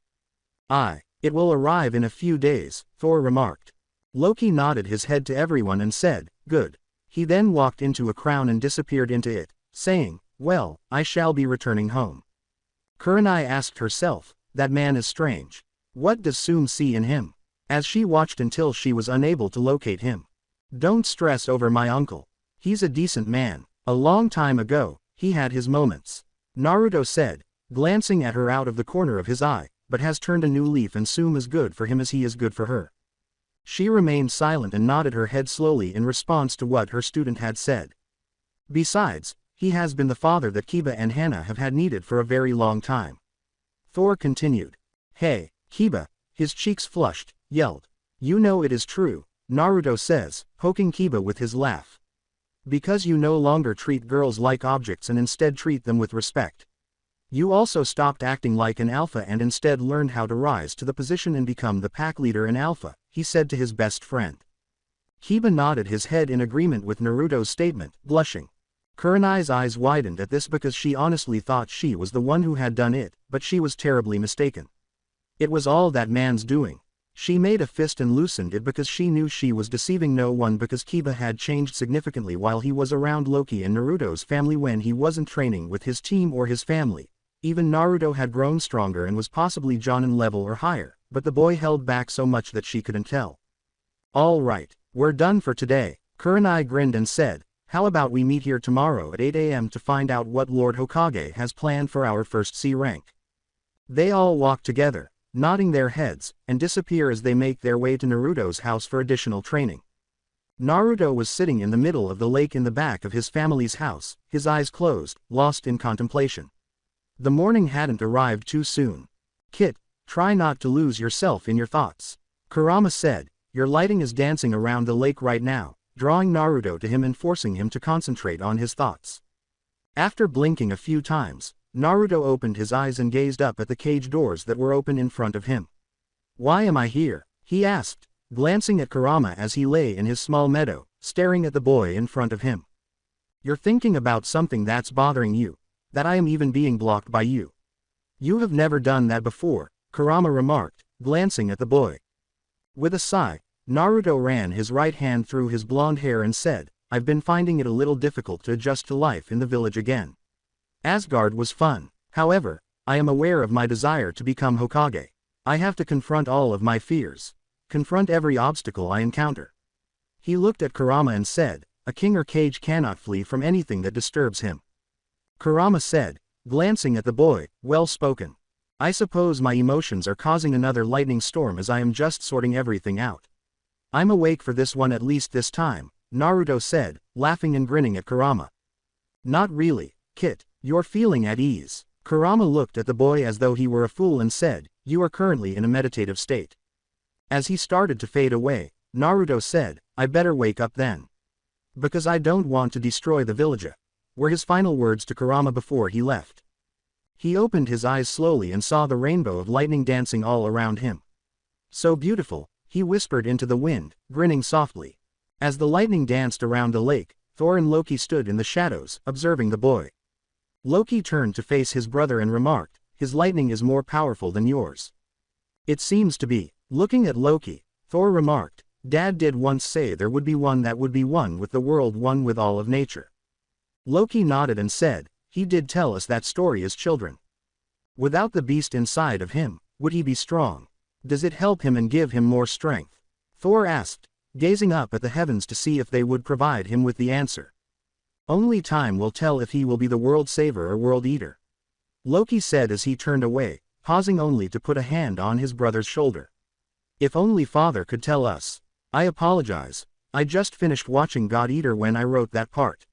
It will arrive in a few days," Thor remarked. Loki nodded his head to everyone and said, "Good." He then walked into a crown and disappeared into it, saying, "Well, I shall be returning home." Kurenai asked herself, "That man is strange. What does Sum see in him?" As she watched until she was unable to locate him. "Don't stress over my uncle. He's a decent man. A long time ago, he had his moments," Naruto said, glancing at her out of the corner of his eye, "but has turned a new leaf and Sum is good for him as he is good for her." She remained silent and nodded her head slowly in response to what her student had said. "Besides, he has been the father that Kiba and Hana have had needed for a very long time." Thor continued. "Hey, Kiba," his cheeks flushed, yelled. "You know it is true," Naruto says, poking Kiba with his laugh. "Because you no longer treat girls like objects and instead treat them with respect. You also stopped acting like an alpha and instead learned how to rise to the position and become the pack leader in alpha," he said to his best friend. Kiba nodded his head in agreement with Naruto's statement, blushing. Kurenai's eyes widened at this because she honestly thought she was the one who had done it, but she was terribly mistaken. It was all that man's doing. She made a fist and loosened it because she knew she was deceiving no one because Kiba had changed significantly while he was around Loki and Naruto's family when he wasn't training with his team or his family. Even Naruto had grown stronger and was possibly Jonin level or higher, but the boy held back so much that she couldn't tell. All right, we're done for today, Kurenai grinned and said, how about we meet here tomorrow at 8 a.m. to find out what Lord Hokage has planned for our first C rank. They all walk together, nodding their heads, and disappear as they make their way to Naruto's house for additional training. Naruto was sitting in the middle of the lake in the back of his family's house, his eyes closed, lost in contemplation. The morning hadn't arrived too soon. Kit, try not to lose yourself in your thoughts. Kurama said, your lighting is dancing around the lake right now, drawing Naruto to him and forcing him to concentrate on his thoughts. After blinking a few times, Naruto opened his eyes and gazed up at the cage doors that were open in front of him. Why am I here? He asked, glancing at Kurama as he lay in his small meadow, staring at the boy in front of him. You're thinking about something that's bothering you, that I am even being blocked by you. You have never done that before, Kurama remarked, glancing at the boy. With a sigh, Naruto ran his right hand through his blonde hair and said, I've been finding it a little difficult to adjust to life in the village again. Asgard was fun, however, I am aware of my desire to become Hokage. I have to confront all of my fears. Confront every obstacle I encounter. He looked at Kurama and said, a king or cage cannot flee from anything that disturbs him. Kurama said, glancing at the boy, well spoken. I suppose my emotions are causing another lightning storm as I am just sorting everything out. I'm awake for this one at least this time, Naruto said, laughing and grinning at Kurama. Not really, Kit, you're feeling at ease. Kurama looked at the boy as though he were a fool and said, you are currently in a meditative state. As he started to fade away, Naruto said, I better wake up then. Because I don't want to destroy the village, were his final words to Kurama before he left. He opened his eyes slowly and saw the rainbow of lightning dancing all around him. So beautiful, he whispered into the wind, grinning softly. As the lightning danced around the lake, Thor and Loki stood in the shadows, observing the boy. Loki turned to face his brother and remarked, his lightning is more powerful than yours. It seems to be. Looking at Loki, Thor remarked, Dad did once say there would be one that would be one with the world, one with all of nature. Loki nodded and said, he did tell us that story as children. Without the beast inside of him, would he be strong? Does it help him and give him more strength? Thor asked, gazing up at the heavens to see if they would provide him with the answer. Only time will tell if he will be the world saver or world eater. Loki said as he turned away, pausing only to put a hand on his brother's shoulder. If only Father could tell us. I apologize, I just finished watching God Eater when I wrote that part.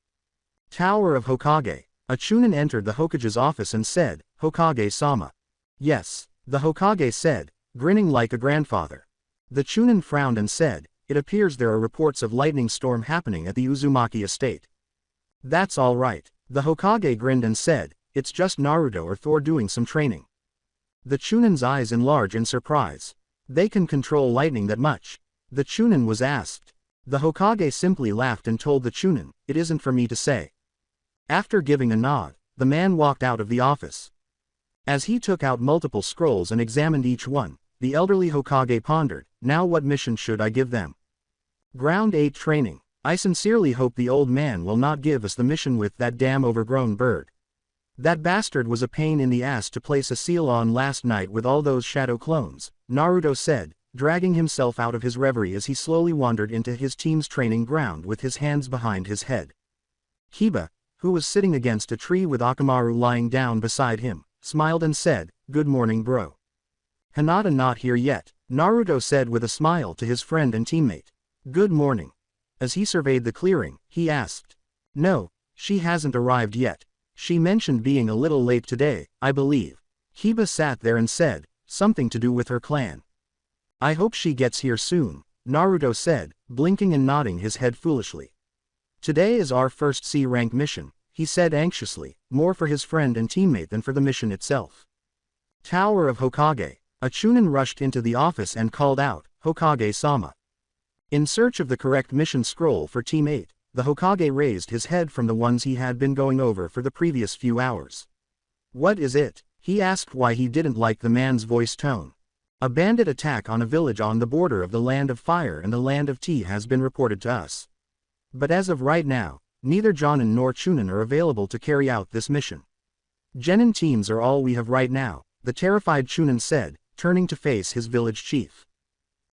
Tower of Hokage. A Chunin entered the Hokage's office and said, Hokage-sama. Yes, the Hokage said, grinning like a grandfather. The Chunin frowned and said, it appears there are reports of lightning storm happening at the Uzumaki estate. That's all right. The Hokage grinned and said, it's just Naruto or Thor doing some training. The Chunin's eyes enlarged in surprise. They can control lightning that much? The Chunin was asked. The Hokage simply laughed and told the Chunin, it isn't for me to say. After giving a nod, the man walked out of the office. As he took out multiple scrolls and examined each one, the elderly Hokage pondered, now what mission should I give them? Ground 8 training. I sincerely hope the old man will not give us the mission with that damn overgrown bird. That bastard was a pain in the ass to place a seal on last night with all those shadow clones, Naruto said, dragging himself out of his reverie as he slowly wandered into his team's training ground with his hands behind his head. Kiba, who was sitting against a tree with Akamaru lying down beside him, smiled and said, good morning bro. Hinata not here yet, Naruto said with a smile to his friend and teammate. Good morning. As he surveyed the clearing, he asked. No, she hasn't arrived yet. She mentioned being a little late today, I believe. Kiba sat there and said, something to do with her clan. I hope she gets here soon, Naruto said, blinking and nodding his head foolishly. Today is our first C-rank mission, he said anxiously, more for his friend and teammate than for the mission itself. Tower of Hokage. A Chunin rushed into the office and called out, Hokage-sama. In search of the correct mission scroll for Team 8, the Hokage raised his head from the ones he had been going over for the previous few hours. What is it? He asked why he didn't like the man's voice tone. A bandit attack on a village on the border of the Land of Fire and the Land of Tea has been reported to us. But as of right now, neither Jonin nor Chunin are available to carry out this mission. Genin teams are all we have right now, the terrified Chunin said, turning to face his village chief.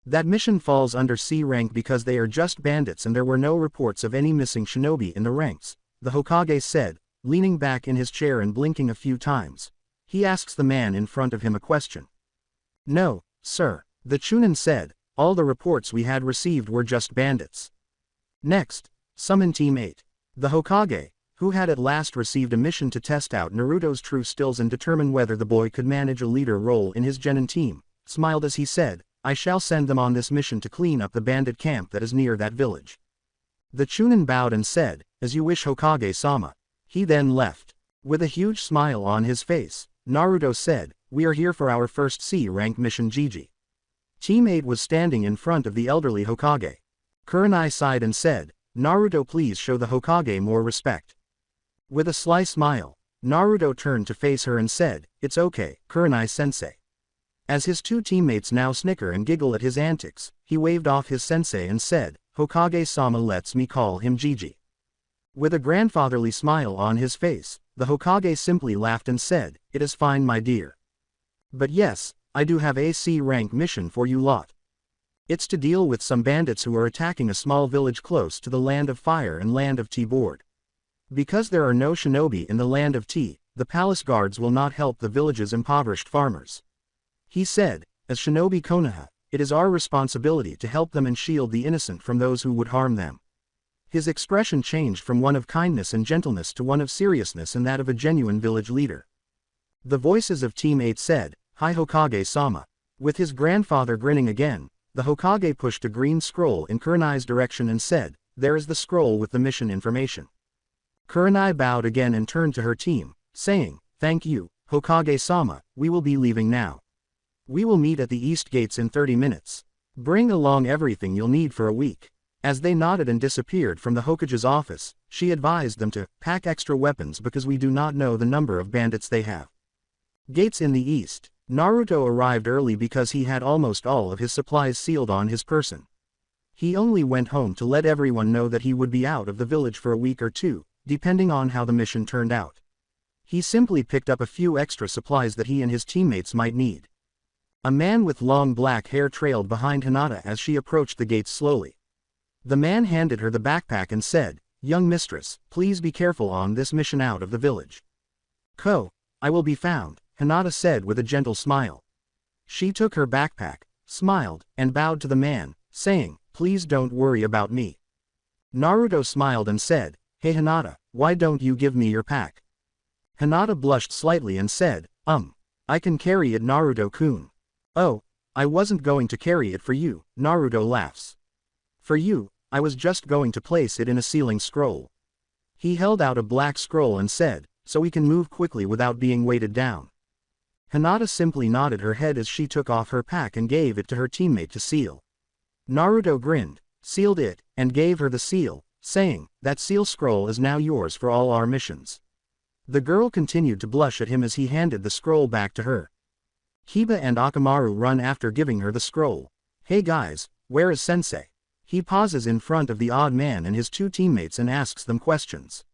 That mission falls under C rank because they are just bandits and there were no reports of any missing shinobi in the ranks, the Hokage said, leaning back in his chair and blinking a few times. He asks the man in front of him a question. No, sir, the Chunin said, all the reports we had received were just bandits. Next, summon Team 8. The Hokage, who had at last received a mission to test out Naruto's true skills and determine whether the boy could manage a leader role in his Genin team, smiled as he said, I shall send them on this mission to clean up the bandit camp that is near that village. The Chunin bowed and said, as you wish Hokage-sama. He then left. With a huge smile on his face, Naruto said, we are here for our first C-rank mission Gigi. Team 8 was standing in front of the elderly Hokage. Kurenai sighed and said, Naruto please show the Hokage more respect. With a sly smile, Naruto turned to face her and said, it's okay, Kurenai-sensei. As his two teammates now snicker and giggle at his antics, he waved off his sensei and said, Hokage-sama lets me call him Gigi. With a grandfatherly smile on his face, the Hokage simply laughed and said, it is fine my dear. But yes, I do have a C-rank mission for you lot. It's to deal with some bandits who are attacking a small village close to the Land of Fire and Land of Tea board. Because there are no shinobi in the Land of Tea, the palace guards will not help the village's impoverished farmers. He said, as shinobi Konoha, it is our responsibility to help them and shield the innocent from those who would harm them. His expression changed from one of kindness and gentleness to one of seriousness and that of a genuine village leader. The voices of Team 8 said, Hi Hokage-sama. With his grandfather grinning again, the Hokage pushed a green scroll in Kurenai's direction and said, there is the scroll with the mission information. Kurenai bowed again and turned to her team, saying, thank you, Hokage-sama, we will be leaving now. We will meet at the east gates in 30 minutes. Bring along everything you'll need for a week. As they nodded and disappeared from the Hokage's office, she advised them to pack extra weapons because we do not know the number of bandits they have. Gates in the east. Naruto arrived early because he had almost all of his supplies sealed on his person. He only went home to let everyone know that he would be out of the village for a week or two, depending on how the mission turned out. He simply picked up a few extra supplies that he and his teammates might need. A man with long black hair trailed behind Hinata as she approached the gates slowly. The man handed her the backpack and said, young mistress, please be careful on this mission out of the village. I will be found, Hinata said with a gentle smile. She took her backpack, smiled, and bowed to the man, saying, please don't worry about me. Naruto smiled and said, hey Hinata, why don't you give me your pack? Hinata blushed slightly and said, I can carry it Naruto-kun. Oh, I wasn't going to carry it for you, Naruto laughs. For you, I was just going to place it in a sealing scroll. He held out a black scroll and said, so we can move quickly without being weighted down. Hinata simply nodded her head as she took off her pack and gave it to her teammate to seal. Naruto grinned, sealed it, and gave her the seal, saying, that seal scroll is now yours for all our missions. The girl continued to blush at him as he handed the scroll back to her. Kiba and Akamaru run after giving her the scroll. Hey guys, where is sensei? He pauses in front of the odd man and his two teammates and asks them questions.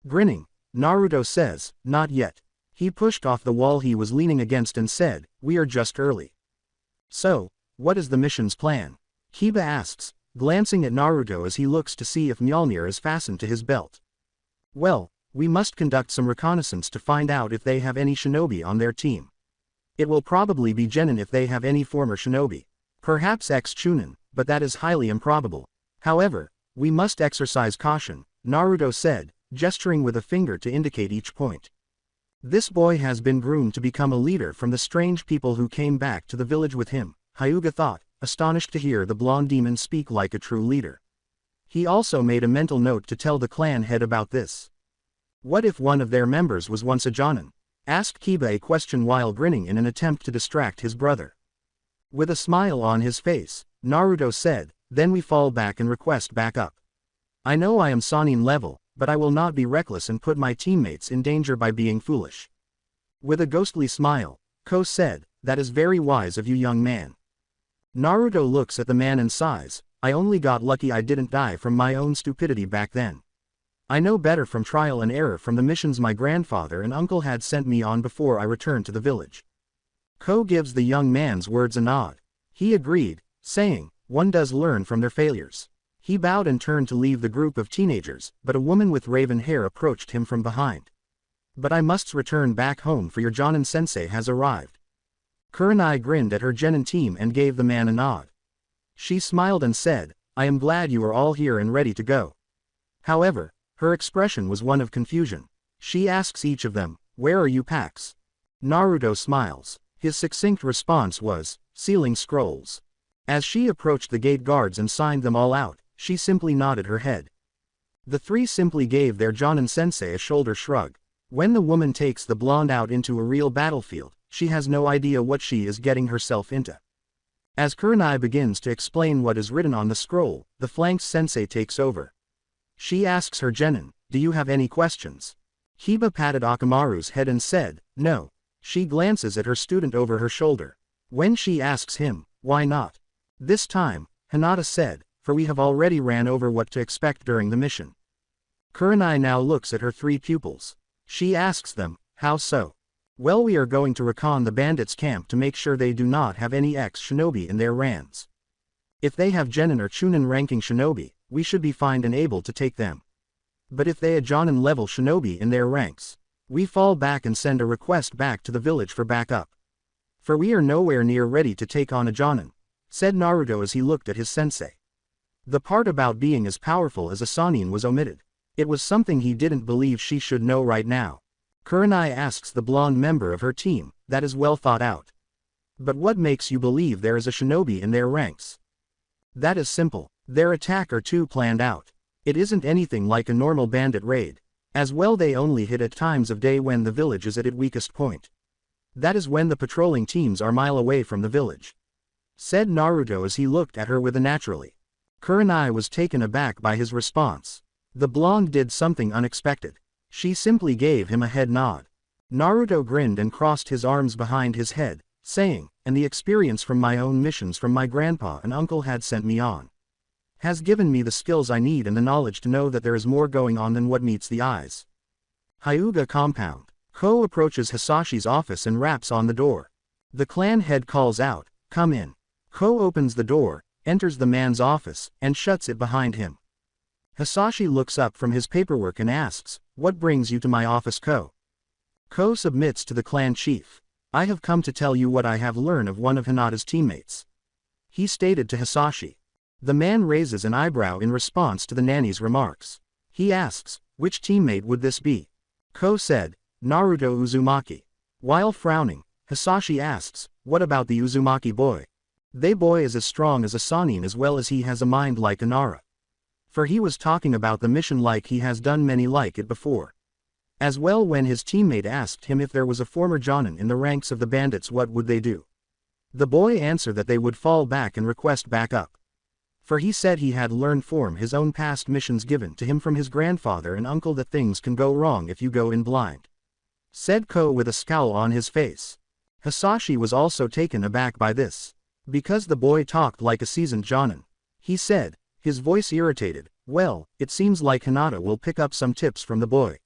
Grinning, Naruto says, not yet. He pushed off the wall he was leaning against and said, we are just early. So, what is the mission's plan? Kiba asks, glancing at Naruto as he looks to see if Mjolnir is fastened to his belt. Well, we must conduct some reconnaissance to find out if they have any shinobi on their team. It will probably be Genin if they have any former shinobi. Perhaps ex-Chunin, but that is highly improbable. However, we must exercise caution, Naruto said, gesturing with a finger to indicate each point. This boy has been groomed to become a leader from the strange people who came back to the village with him, Hyuga thought, astonished to hear the blonde demon speak like a true leader. He also made a mental note to tell the clan head about this. What if one of their members was once a Jonin? Asked Kiba a question while grinning in an attempt to distract his brother. With a smile on his face, Naruto said, then we fall back and request backup. I know I am Sannin level, but I will not be reckless and put my teammates in danger by being foolish. With a ghostly smile, Ko said, that is very wise of you, young man. Naruto looks at the man and sighs, I only got lucky I didn't die from my own stupidity back then. I know better from trial and error from the missions my grandfather and uncle had sent me on before I returned to the village. Ko gives the young man's words a nod. He agreed, saying, one does learn from their failures. He bowed and turned to leave the group of teenagers, but a woman with raven hair approached him from behind. But I must return back home for your Jonin-sensei has arrived. Kurenai grinned at her genin team and gave the man a nod. She smiled and said, I am glad you are all here and ready to go. However, her expression was one of confusion. She asks each of them, where are you packs? Naruto smiles. His succinct response was, sealing scrolls. As she approached the gate guards and signed them all out, she simply nodded her head. The three simply gave their Jonin-sensei a shoulder shrug. When the woman takes the blonde out into a real battlefield, she has no idea what she is getting herself into. As Kurenai begins to explain what is written on the scroll, the flanked sensei takes over. She asks her genin, do you have any questions? Hiba patted Akamaru's head and said, no. She glances at her student over her shoulder. When she asks him, why not? This time, Hinata said, for we have already ran over what to expect during the mission. Kurenai now looks at her three pupils. She asks them, how so? Well, we are going to recon the bandits' camp to make sure they do not have any ex-shinobi in their ranks. If they have genin or chunin ranking shinobi, we should be fine and able to take them. But if they have jonin level shinobi in their ranks, we fall back and send a request back to the village for backup. For we are nowhere near ready to take on a jonin, said Naruto as he looked at his sensei. The part about being as powerful as a Sannin was omitted. It was something he didn't believe she should know right now. Kurenai asks the blonde member of her team, that is well thought out. But what makes you believe there is a shinobi in their ranks? That is simple. Their attack are too planned out. It isn't anything like a normal bandit raid. As well, they only hit at times of day when the village is at its weakest point. That is when the patrolling teams are a mile away from the village, said Naruto as he looked at her with a naturally. Kurenai was taken aback by his response. The blonde did something unexpected. She simply gave him a head nod. Naruto grinned and crossed his arms behind his head, saying, and the experience from my own missions from my grandpa and uncle had sent me on has given me the skills I need and the knowledge to know that there is more going on than what meets the eyes. Hyuga compound. Ko approaches Hisashi's office and raps on the door. The clan head calls out, come in. Ko opens the door, enters the man's office, and shuts it behind him. Hisashi looks up from his paperwork and asks, what brings you to my office, Ko? Ko submits to the clan chief. I have come to tell you what I have learned of one of Hinata's teammates, he stated to Hisashi. The man raises an eyebrow in response to the nanny's remarks. He asks, which teammate would this be? Ko said, Naruto Uzumaki. While frowning, Hisashi asks, what about the Uzumaki boy? They boy is as strong as a Sannin as well as he has a mind like Inara. For he was talking about the mission like he has done many like it before. As well, when his teammate asked him if there was a former jonin in the ranks of the bandits, what would they do? The boy answered that they would fall back and request backup. For he said he had learned from his own past missions given to him from his grandfather and uncle that things can go wrong if you go in blind, said Ko with a scowl on his face. Hisashi was also taken aback by this. Because the boy talked like a seasoned jonin, he said, his voice irritated, well, it seems like Hinata will pick up some tips from the boy.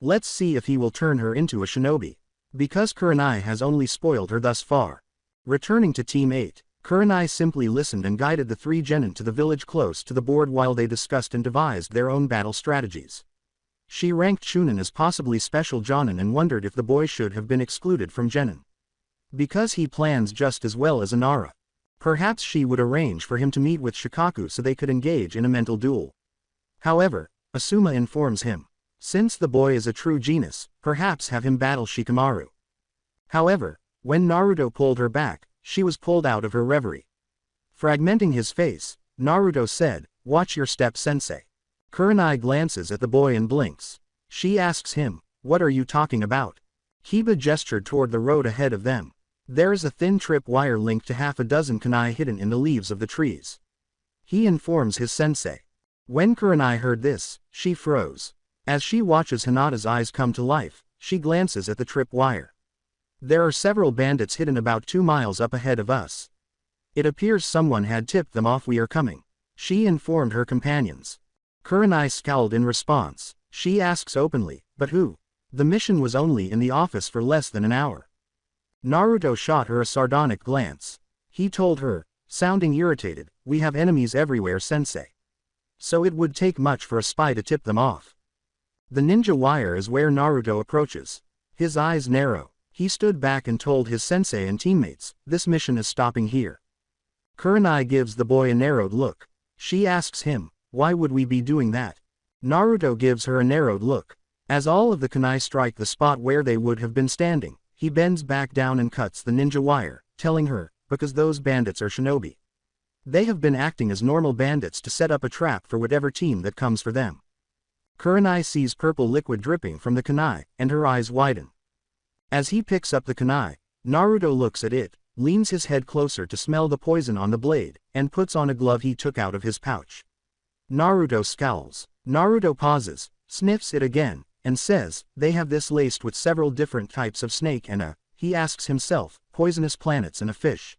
Let's see if he will turn her into a shinobi. Because Kurenai has only spoiled her thus far. Returning to Team 8, Kurenai simply listened and guided the three genin to the village close to the board while they discussed and devised their own battle strategies. She ranked Chunin as possibly special jonin and wondered if the boy should have been excluded from genin. Because he plans just as well as Inara. Perhaps she would arrange for him to meet with Shikaku so they could engage in a mental duel. However, Asuma informs him, since the boy is a true genius, perhaps have him battle Shikamaru. However, when Naruto pulled her back, she was pulled out of her reverie. Fragmenting his face, Naruto said, watch your step, sensei. Kurenai glances at the boy and blinks. She asks him, what are you talking about? Hiba gestured toward the road ahead of them. There is a thin trip wire linked to half a dozen kunai hidden in the leaves of the trees. He informs his sensei. When Kurenai heard this, she froze. As she watches Hinata's eyes come to life, she glances at the tripwire. There are several bandits hidden about 2 miles up ahead of us. It appears someone had tipped them off we are coming. She informed her companions. Kurenai scowled in response. She asks openly, but who? The mission was only in the office for less than an hour. Naruto shot her a sardonic glance. He told her, sounding irritated, we have enemies everywhere, sensei. So it would take much for a spy to tip them off. The ninja wire is where Naruto approaches. His eyes narrow. He stood back and told his sensei and teammates, this mission is stopping here. Kurenai gives the boy a narrowed look. She asks him, why would we be doing that? Naruto gives her a narrowed look. As all of the kunai strike the spot where they would have been standing, he bends back down and cuts the ninja wire, telling her, because those bandits are shinobi. They have been acting as normal bandits to set up a trap for whatever team that comes for them. Kurenai sees purple liquid dripping from the kunai, and her eyes widen. As he picks up the kunai, Naruto looks at it, leans his head closer to smell the poison on the blade, and puts on a glove he took out of his pouch. Naruto scowls. Naruto pauses, sniffs it again, and says, they have this laced with several different types of snake and he asks himself, poisonous planets and a fish.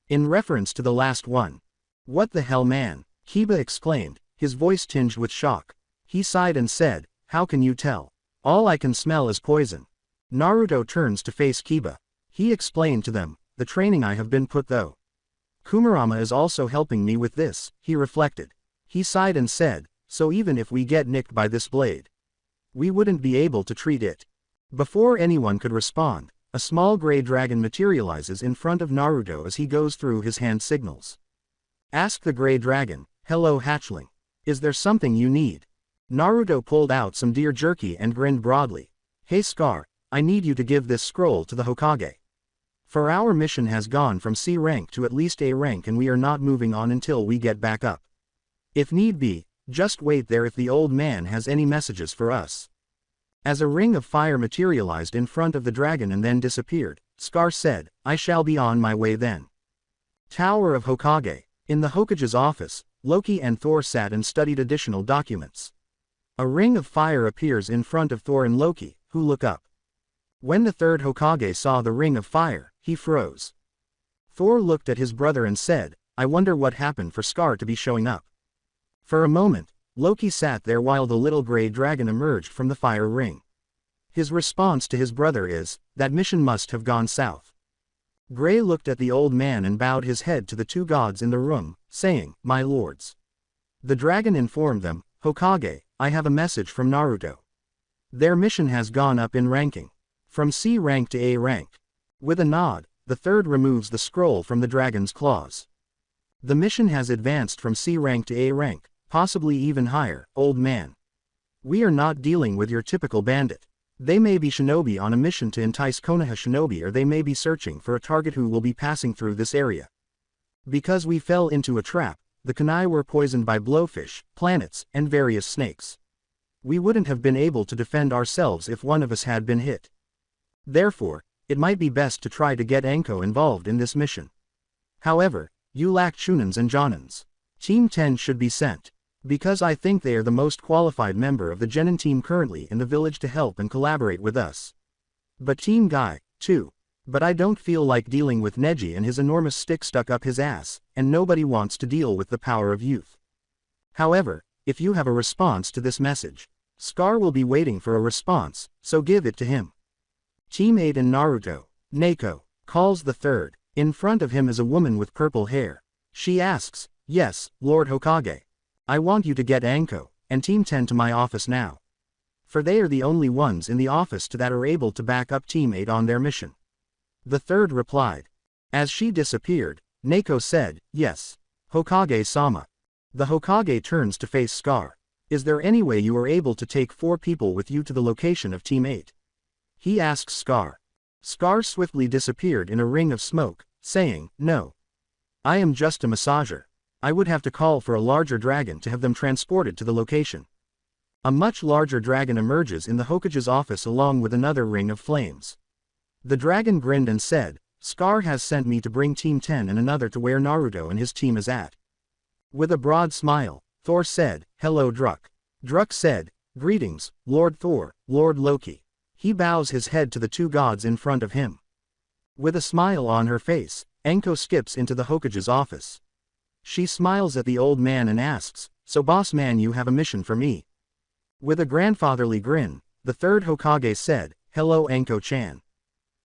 In reference to the last one. What the hell, man? Kiba exclaimed, his voice tinged with shock. He sighed and said, how can you tell? All I can smell is poison. Naruto turns to face Kiba. He explained to them, the training I have been put though. Kumarama is also helping me with this, he reflected. He sighed and said, so even if we get nicked by this blade, we wouldn't be able to treat it. Before anyone could respond, a small gray dragon materializes in front of Naruto as he goes through his hand signals. Ask the gray dragon, hello hatchling. Is there something you need? Naruto pulled out some deer jerky and grinned broadly. Hey Scar, I need you to give this scroll to the Hokage. For our mission has gone from C rank to at least A rank and we are not moving on until we get back up. If need be, just wait there if the old man has any messages for us. As a ring of fire materialized in front of the dragon and then disappeared, Scar said, I shall be on my way then. Tower of Hokage. In the Hokage's office, Loki and Thor sat and studied additional documents. A ring of fire appears in front of Thor and Loki, who look up. When the third Hokage saw the ring of fire, he froze. Thor looked at his brother and said, I wonder what happened for Scar to be showing up. For a moment, Loki sat there while the little gray dragon emerged from the fire ring. His response to his brother is, that mission must have gone south. Gray looked at the old man and bowed his head to the two gods in the room, saying, my lords. The dragon informed them, Hokage, I have a message from Naruto. Their mission has gone up in ranking. From C rank to A rank. With a nod, the third removes the scroll from the dragon's claws. The mission has advanced from C rank to A rank, possibly even higher, old man. We are not dealing with your typical bandit. They may be shinobi on a mission to entice Konoha shinobi, or they may be searching for a target who will be passing through this area. Because we fell into a trap, the kunai were poisoned by blowfish, planets, and various snakes. We wouldn't have been able to defend ourselves if one of us had been hit. Therefore, it might be best to try to get Anko involved in this mission. However, you lack Chunins and Jonins. Team 10 should be sent. Because I think they are the most qualified member of the Genin team currently in the village to help and collaborate with us. But Team Guy, too. But I don't feel like dealing with Neji and his enormous stick stuck up his ass, and nobody wants to deal with the power of youth. However, if you have a response to this message, Scar will be waiting for a response, so give it to him. Team 8 and Naruto, Neko, calls the third. In front of him is a woman with purple hair. She asks, yes, Lord Hokage. I want you to get Anko, and Team 10 to my office now. For they are the only ones in the office that are able to back up Team 8 on their mission. The third replied. As she disappeared, Neko said, yes. Hokage-sama. The Hokage turns to face Scar. Is there any way you are able to take 4 people with you to the location of Team 8? He asks Scar. Scar swiftly disappeared in a ring of smoke, saying, no. I am just a massager. I would have to call for a larger dragon to have them transported to the location. A much larger dragon emerges in the Hokage's office along with another ring of flames. The dragon grinned and said, Scar has sent me to bring Team 10 and another to where Naruto and his team is at. With a broad smile, Thor said, "Hello Druk." Druk said, "Greetings, Lord Thor, Lord Loki." He bows his head to the two gods in front of him. With a smile on her face, Anko skips into the Hokage's office. She smiles at the old man and asks, "So boss man, you have a mission for me?" With a grandfatherly grin, the third Hokage said, "Hello Anko-chan.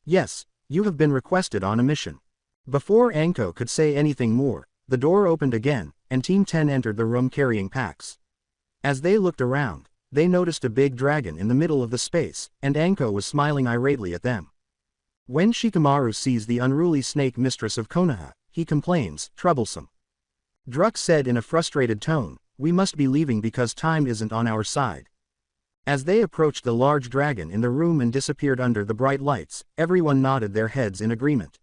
Yes, you have been requested on a mission." Before Anko could say anything more, the door opened again, and Team 10 entered the room carrying packs. As they looked around, they noticed a big dragon in the middle of the space, and Anko was smiling irately at them. When Shikamaru sees the unruly snake mistress of Konoha, he complains, "Troublesome." Druk said in a frustrated tone, "We must be leaving because time isn't on our side." As they approached the large dragon in the room and disappeared under the bright lights, everyone nodded their heads in agreement.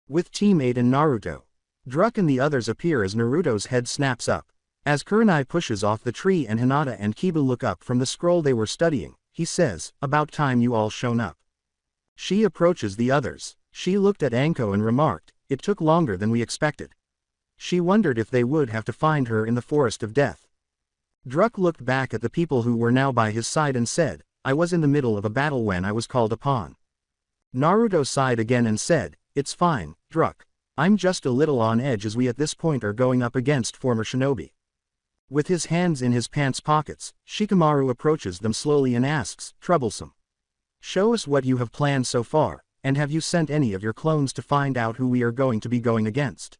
With Team 8 and Naruto, Druk and the others appear as Naruto's head snaps up. As Kurenai pushes off the tree and Hinata and Kiba look up from the scroll they were studying, he says, "About time you all shown up." She approaches the others. She looked at Anko and remarked, "It took longer than we expected." She wondered if they would have to find her in the forest of death. Druk looked back at the people who were now by his side and said, "I was in the middle of a battle when I was called upon." Naruto sighed again and said, "It's fine, Druk. I'm just a little on edge as we at this point are going up against former shinobi." With his hands in his pants pockets, Shikamaru approaches them slowly and asks, "Troublesome. Show us what you have planned so far, and have you sent any of your clones to find out who we are going to be going against?"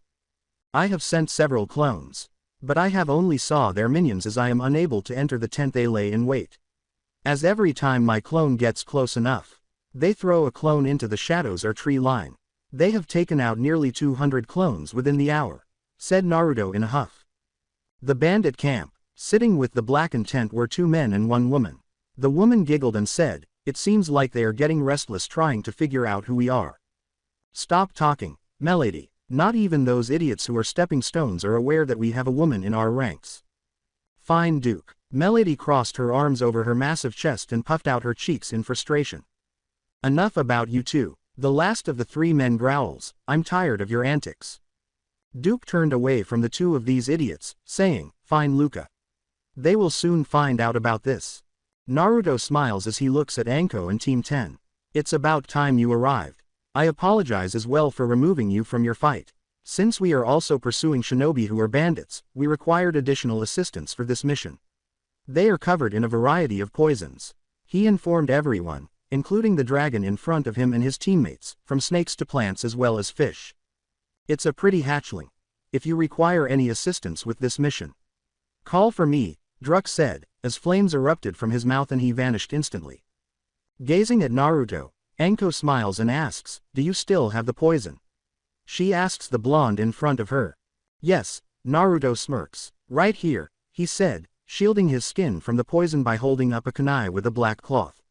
"I have sent several clones. But I have only saw their minions as I am unable to enter the tent they lay in wait. As every time my clone gets close enough, they throw a clone into the shadows or tree line. They have taken out nearly 200 clones within the hour," said Naruto in a huff. The bandit camp, sitting with the blackened tent were 2 men and 1 woman. The woman giggled and said, "It seems like they are getting restless trying to figure out who we are." "Stop talking, Melody. Not even those idiots who are stepping stones are aware that we have a woman in our ranks." "Fine Duke." Melody crossed her arms over her massive chest and puffed out her cheeks in frustration. "Enough about you two." The last of the 3 men growls, "I'm tired of your antics." Duke turned away from the 2 of these idiots, saying, "Fine Luca. They will soon find out about this." Naruto smiles as he looks at Anko and Team 10. "It's about time you arrived. I apologize as well for removing you from your fight. Since we are also pursuing shinobi who are bandits, we required additional assistance for this mission. They are covered in a variety of poisons." He informed everyone, including the dragon in front of him and his teammates, from snakes to plants as well as fish. "It's a pretty hatchling. If you require any assistance with this mission, call for me," Druk said, as flames erupted from his mouth and he vanished instantly. Gazing at Naruto, Anko smiles and asks, "Do you still have the poison?" She asks the blonde in front of her. "Yes," Naruto smirks. "Right here," he said, shielding his skin from the poison by holding up a kunai with a black cloth.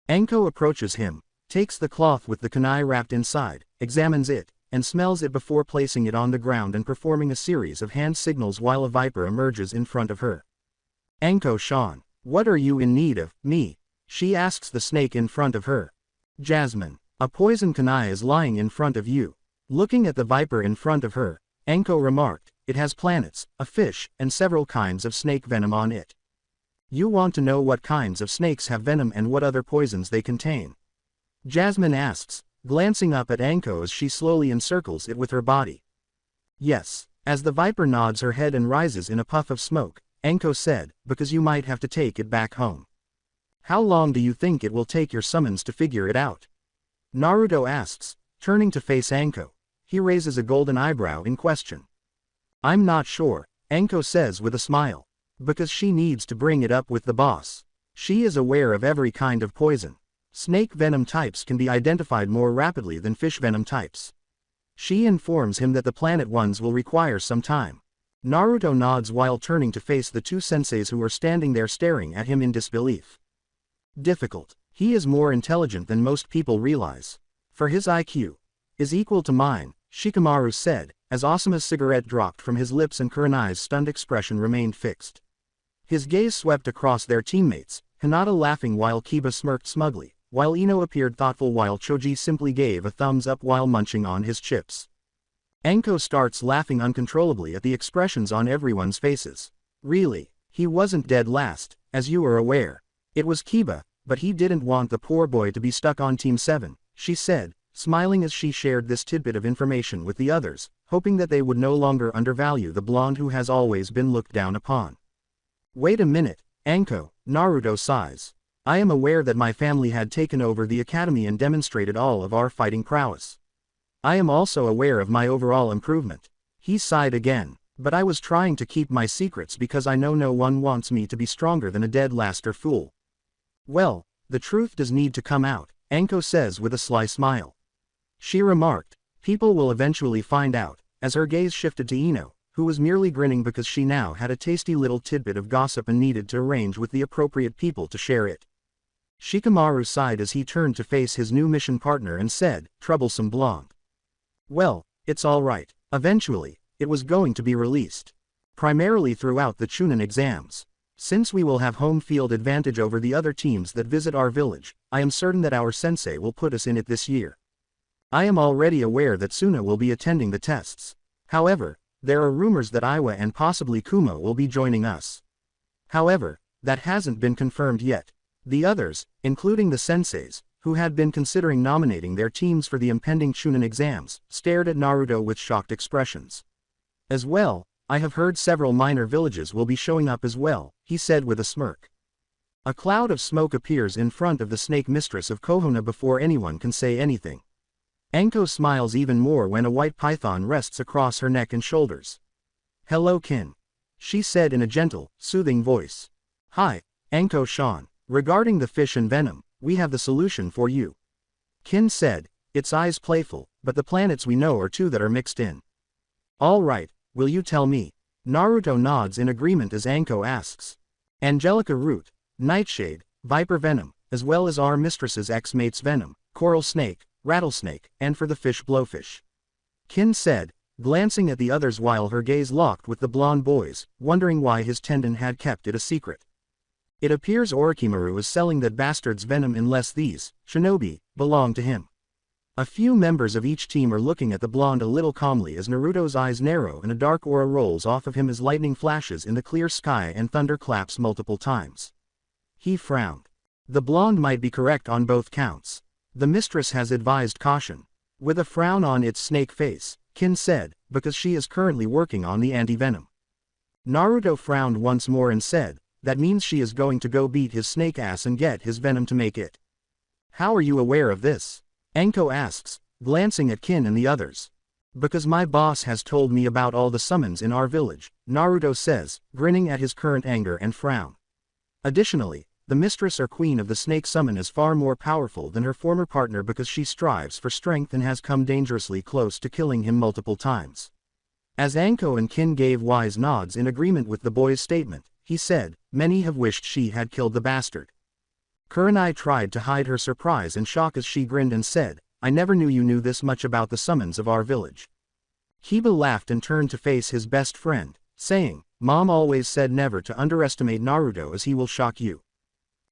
Anko approaches him, takes the cloth with the kunai wrapped inside, examines it, and smells it before placing it on the ground and performing a series of hand signals while a viper emerges in front of her. "Anko-chan, what are you in need of, me?" she asks the snake in front of her. "Jasmine, a poison kunai is lying in front of you." Looking at the viper in front of her, Anko remarked, "It has planets, a fish, and several kinds of snake venom on it. You want to know what kinds of snakes have venom and what other poisons they contain?" Jasmine asks, glancing up at Anko as she slowly encircles it with her body. "Yes." As the viper nods her head and rises in a puff of smoke, Anko said, "Because you might have to take it back home." "How long do you think it will take your summons to figure it out?" Naruto asks, turning to face Anko. He raises a golden eyebrow in question. "I'm not sure," Anko says with a smile. "Because she needs to bring it up with the boss. She is aware of every kind of poison. Snake venom types can be identified more rapidly than fish venom types. She informs him that the planet ones will require some time." Naruto nods while turning to face the 2 senseis who are standing there staring at him in disbelief. "Difficult. He is more intelligent than most people realize. For his IQ is equal to mine," Shikamaru said, as Osamu's cigarette dropped from his lips and Kurenai's stunned expression remained fixed. His gaze swept across their teammates, Hinata laughing while Kiba smirked smugly, while Ino appeared thoughtful while Choji simply gave a thumbs up while munching on his chips. Anko starts laughing uncontrollably at the expressions on everyone's faces. Really, he wasn't dead last, as you are aware. It was Kiba, but he didn't want the poor boy to be stuck on Team 7, she said, smiling as she shared this tidbit of information with the others, hoping that they would no longer undervalue the blonde who has always been looked down upon. Wait a minute, Anko, Naruto sighs. I am aware that my family had taken over the academy and demonstrated all of our fighting prowess. I am also aware of my overall improvement. He sighed again, but I was trying to keep my secrets because I know no one wants me to be stronger than a dead laster fool. Well, the truth does need to come out, Anko says with a sly smile. She remarked, people will eventually find out, as her gaze shifted to Ino, who was merely grinning because she now had a tasty little tidbit of gossip and needed to arrange with the appropriate people to share it. Shikamaru sighed as he turned to face his new mission partner and said, troublesome blonde. Well, it's alright, eventually, it was going to be released. Primarily throughout the Chunin exams. Since we will have home field advantage over the other teams that visit our village, I am certain that our sensei will put us in it this year. I am already aware that Suna will be attending the tests. However, there are rumors that Iwa and possibly Kumo will be joining us. However, that hasn't been confirmed yet. The others, including the senseis, who had been considering nominating their teams for the impending Chunin exams, stared at Naruto with shocked expressions. As well, I have heard several minor villages will be showing up as well, he said with a smirk. A cloud of smoke appears in front of the snake mistress of Kohona before anyone can say anything. Anko smiles even more when a white python rests across her neck and shoulders. Hello Kin. She said in a gentle, soothing voice. Hi, Anko-san. Regarding the fish and venom, we have the solution for you. Kin said, its eyes playful, but the planets we know are two that are mixed in. All right, will you tell me? Naruto nods in agreement as Anko asks. Angelica root, nightshade, viper venom, as well as our mistress's ex-mate's venom, coral snake, rattlesnake, and for the fish blowfish. Kin said, glancing at the others while her gaze locked with the blonde boys, wondering why his tendon had kept it a secret. It appears Orochimaru is selling that bastard's venom unless these, shinobi, belong to him. A few members of each team are looking at the blonde a little calmly as Naruto's eyes narrow and a dark aura rolls off of him as lightning flashes in the clear sky and thunder claps multiple times. He frowned. The blonde might be correct on both counts. The mistress has advised caution. With a frown on its snake face, Kin said, because she is currently working on the anti-venom. Naruto frowned once more and said, that means she is going to go beat his snake ass and get his venom to make it. How are you aware of this? Anko asks, glancing at Kin and the others. Because my boss has told me about all the summons in our village, Naruto says, grinning at his current anger and frown. Additionally, the mistress or queen of the snake summon is far more powerful than her former partner because she strives for strength and has come dangerously close to killing him multiple times. As Anko and Kin gave wise nods in agreement with the boy's statement, he said, many have wished she had killed the bastard. Kurenai tried to hide her surprise and shock as she grinned and said, I never knew you knew this much about the summons of our village. Kiba laughed and turned to face his best friend, saying, Mom always said never to underestimate Naruto as he will shock you.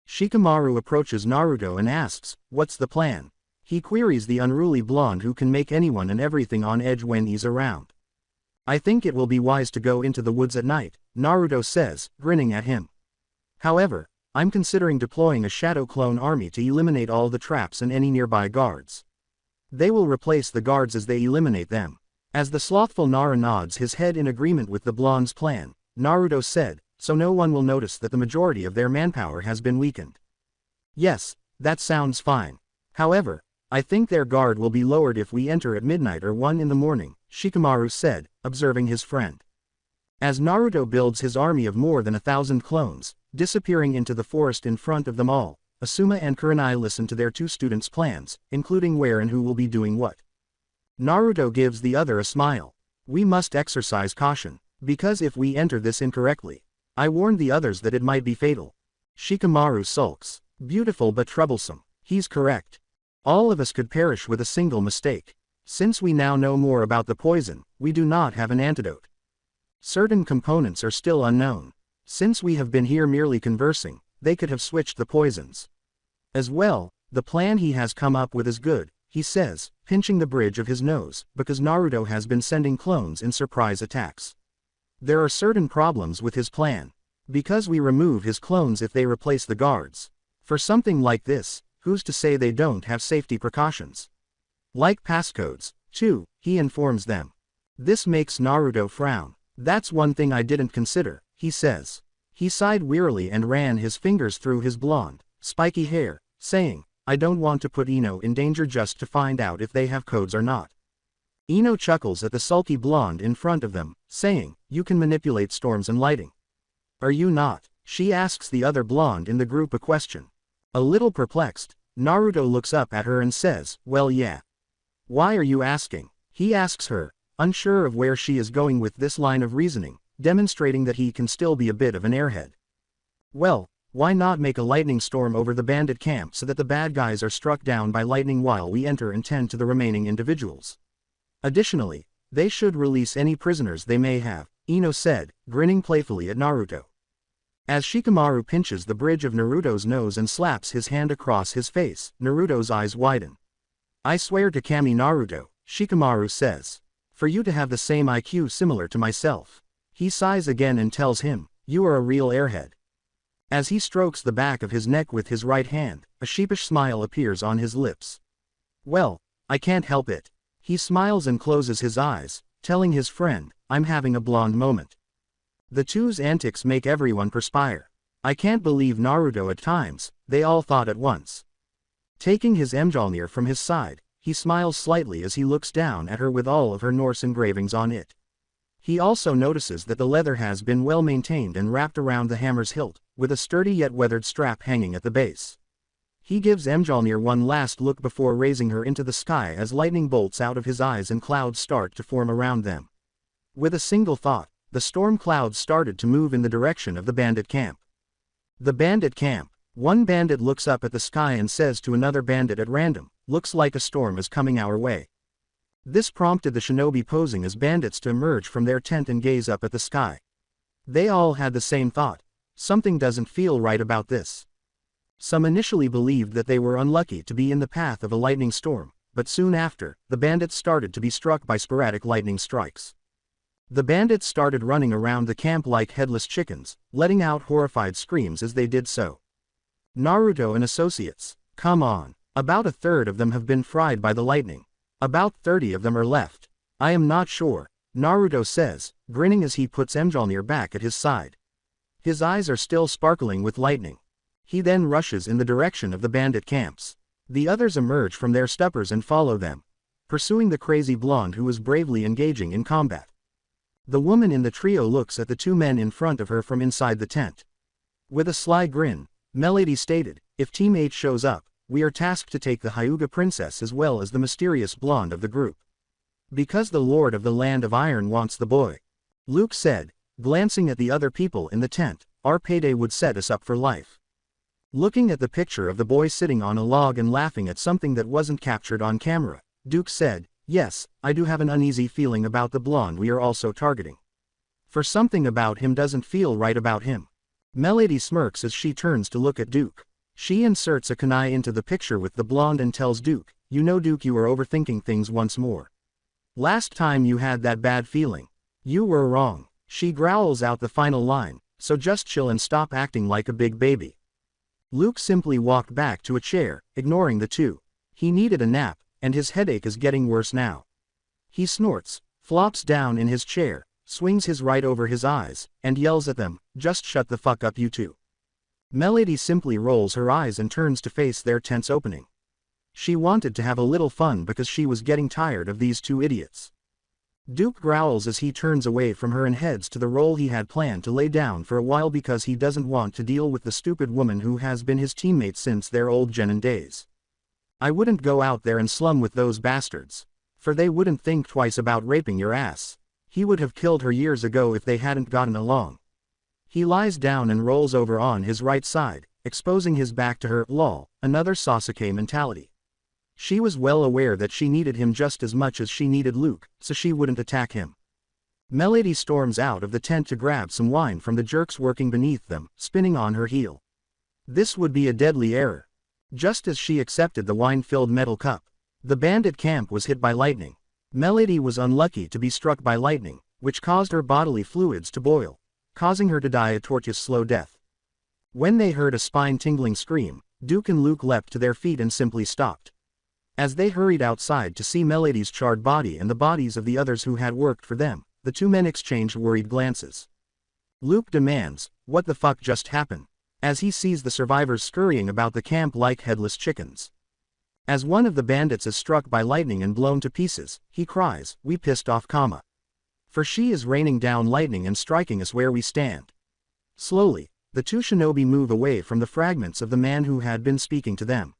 Shikamaru approaches Naruto and asks, what's the plan? He queries the unruly blonde who can make anyone and everything on edge when he's around. I think it will be wise to go into the woods at night, Naruto says, grinning at him. However, I'm considering deploying a shadow clone army to eliminate all the traps and any nearby guards. They will replace the guards as they eliminate them. As the slothful Nara nods his head in agreement with the blonde's plan, Naruto said, so no one will notice that the majority of their manpower has been weakened. Yes, that sounds fine. However, I think their guard will be lowered if we enter at midnight or 1 in the morning, Shikamaru said, observing his friend. As Naruto builds his army of more than 1,000 clones, disappearing into the forest in front of them all, Asuma and Kurenai listen to their two students' plans, including where and who will be doing what. Naruto gives the other a smile. We must exercise caution, because if we enter this incorrectly, I warned the others that it might be fatal. Shikamaru sulks. Beautiful but troublesome. He's correct. All of us could perish with a single mistake. Since we now know more about the poison, we do not have an antidote. Certain components are still unknown. Since we have been here merely conversing, they could have switched the poisons. As well, the plan he has come up with is good, he says, pinching the bridge of his nose, because Naruto has been sending clones in surprise attacks. There are certain problems with his plan. Because we remove his clones if they replace the guards. For something like this, who's to say they don't have safety precautions? Like passcodes, too, he informs them. This makes Naruto frown. That's one thing I didn't consider, he says. He sighed wearily and ran his fingers through his blonde, spiky hair, saying, I don't want to put Ino in danger just to find out if they have codes or not. Ino chuckles at the sulky blonde in front of them, saying, you can manipulate storms and lighting. Are you not? She asks the other blonde in the group a question. A little perplexed, Naruto looks up at her and says, well yeah. Why are you asking? He asks her, unsure of where she is going with this line of reasoning, demonstrating that he can still be a bit of an airhead. Well, why not make a lightning storm over the bandit camp so that the bad guys are struck down by lightning while we enter and tend to the remaining individuals? Additionally, they should release any prisoners they may have, Ino said, grinning playfully at Naruto. As Shikamaru pinches the bridge of Naruto's nose and slaps his hand across his face, Naruto's eyes widen. I swear to Kami Naruto, Shikamaru says. For you to have the same IQ similar to myself. He sighs again and tells him, you are a real airhead. As he strokes the back of his neck with his right hand, a sheepish smile appears on his lips. Well, I can't help it. He smiles and closes his eyes, telling his friend, I'm having a blonde moment. The two's antics make everyone perspire. I can't believe Naruto at times, they all thought at once. Taking his Mjolnir from his side, he smiles slightly as he looks down at her with all of her Norse engravings on it. He also notices that the leather has been well maintained and wrapped around the hammer's hilt, with a sturdy yet weathered strap hanging at the base. He gives Mjolnir one last look before raising her into the sky as lightning bolts out of his eyes and clouds start to form around them. With a single thought, the storm clouds started to move in the direction of the bandit camp. The bandit camp. One bandit looks up at the sky and says to another bandit at random, looks like a storm is coming our way. This prompted the shinobi posing as bandits to emerge from their tent and gaze up at the sky. They all had the same thought. Something doesn't feel right about this. Some initially believed that they were unlucky to be in the path of a lightning storm, but soon after, the bandits started to be struck by sporadic lightning strikes. The bandits started running around the camp like headless chickens, letting out horrified screams as they did so. Naruto and associates, come on. About a third of them have been fried by the lightning. About 30 of them are left. I am not sure, Naruto says, grinning as he puts Mjolnir back at his side. His eyes are still sparkling with lightning. He then rushes in the direction of the bandit camps. The others emerge from their stupors and follow them, pursuing the crazy blonde who is bravely engaging in combat. The woman in the trio looks at the two men in front of her from inside the tent. With a sly grin, Melody stated, if Team H shows up, we are tasked to take the Hyuga princess as well as the mysterious blonde of the group. Because the Lord of the Land of Iron wants the boy. Luke said, glancing at the other people in the tent, our payday would set us up for life. Looking at the picture of the boy sitting on a log and laughing at something that wasn't captured on camera, Duke said, yes, I do have an uneasy feeling about the blonde we are also targeting. For something about him doesn't feel right about him. Melody smirks as she turns to look at Duke. She inserts a kunai into the picture with the blonde and tells Duke, you know Duke, you are overthinking things once more. Last time you had that bad feeling. You were wrong. She growls out the final line, so just chill and stop acting like a big baby. Luke simply walked back to a chair, ignoring the two. He needed a nap, and his headache is getting worse now. He snorts, flops down in his chair, swings his right over his eyes, and yells at them, just shut the fuck up you two. Melody simply rolls her eyes and turns to face their tent's opening. She wanted to have a little fun because she was getting tired of these two idiots. Duke growls as he turns away from her and heads to the role he had planned to lay down for a while because he doesn't want to deal with the stupid woman who has been his teammate since their old genin days. I wouldn't go out there and slum with those bastards. For they wouldn't think twice about raping your ass. He would have killed her years ago if they hadn't gotten along. He lies down and rolls over on his right side, exposing his back to her, lol, another Sasuke mentality. She was well aware that she needed him just as much as she needed Luke, so she wouldn't attack him. Melody storms out of the tent to grab some wine from the jerks working beneath them, spinning on her heel. This would be a deadly error. Just as she accepted the wine-filled metal cup, the bandit camp was hit by lightning. Melody was unlucky to be struck by lightning, which caused her bodily fluids to boil, causing her to die a torturous slow death. When they heard a spine-tingling scream, Duke and Luke leapt to their feet and simply stopped. As they hurried outside to see Melody's charred body and the bodies of the others who had worked for them, the two men exchanged worried glances. Luke demands, "What the fuck just happened?" as he sees the survivors scurrying about the camp like headless chickens. As one of the bandits is struck by lightning and blown to pieces, he cries, "We pissed off, comma. For she is raining down lightning and striking us where we stand." Slowly, the two shinobi move away from the fragments of the man who had been speaking to them.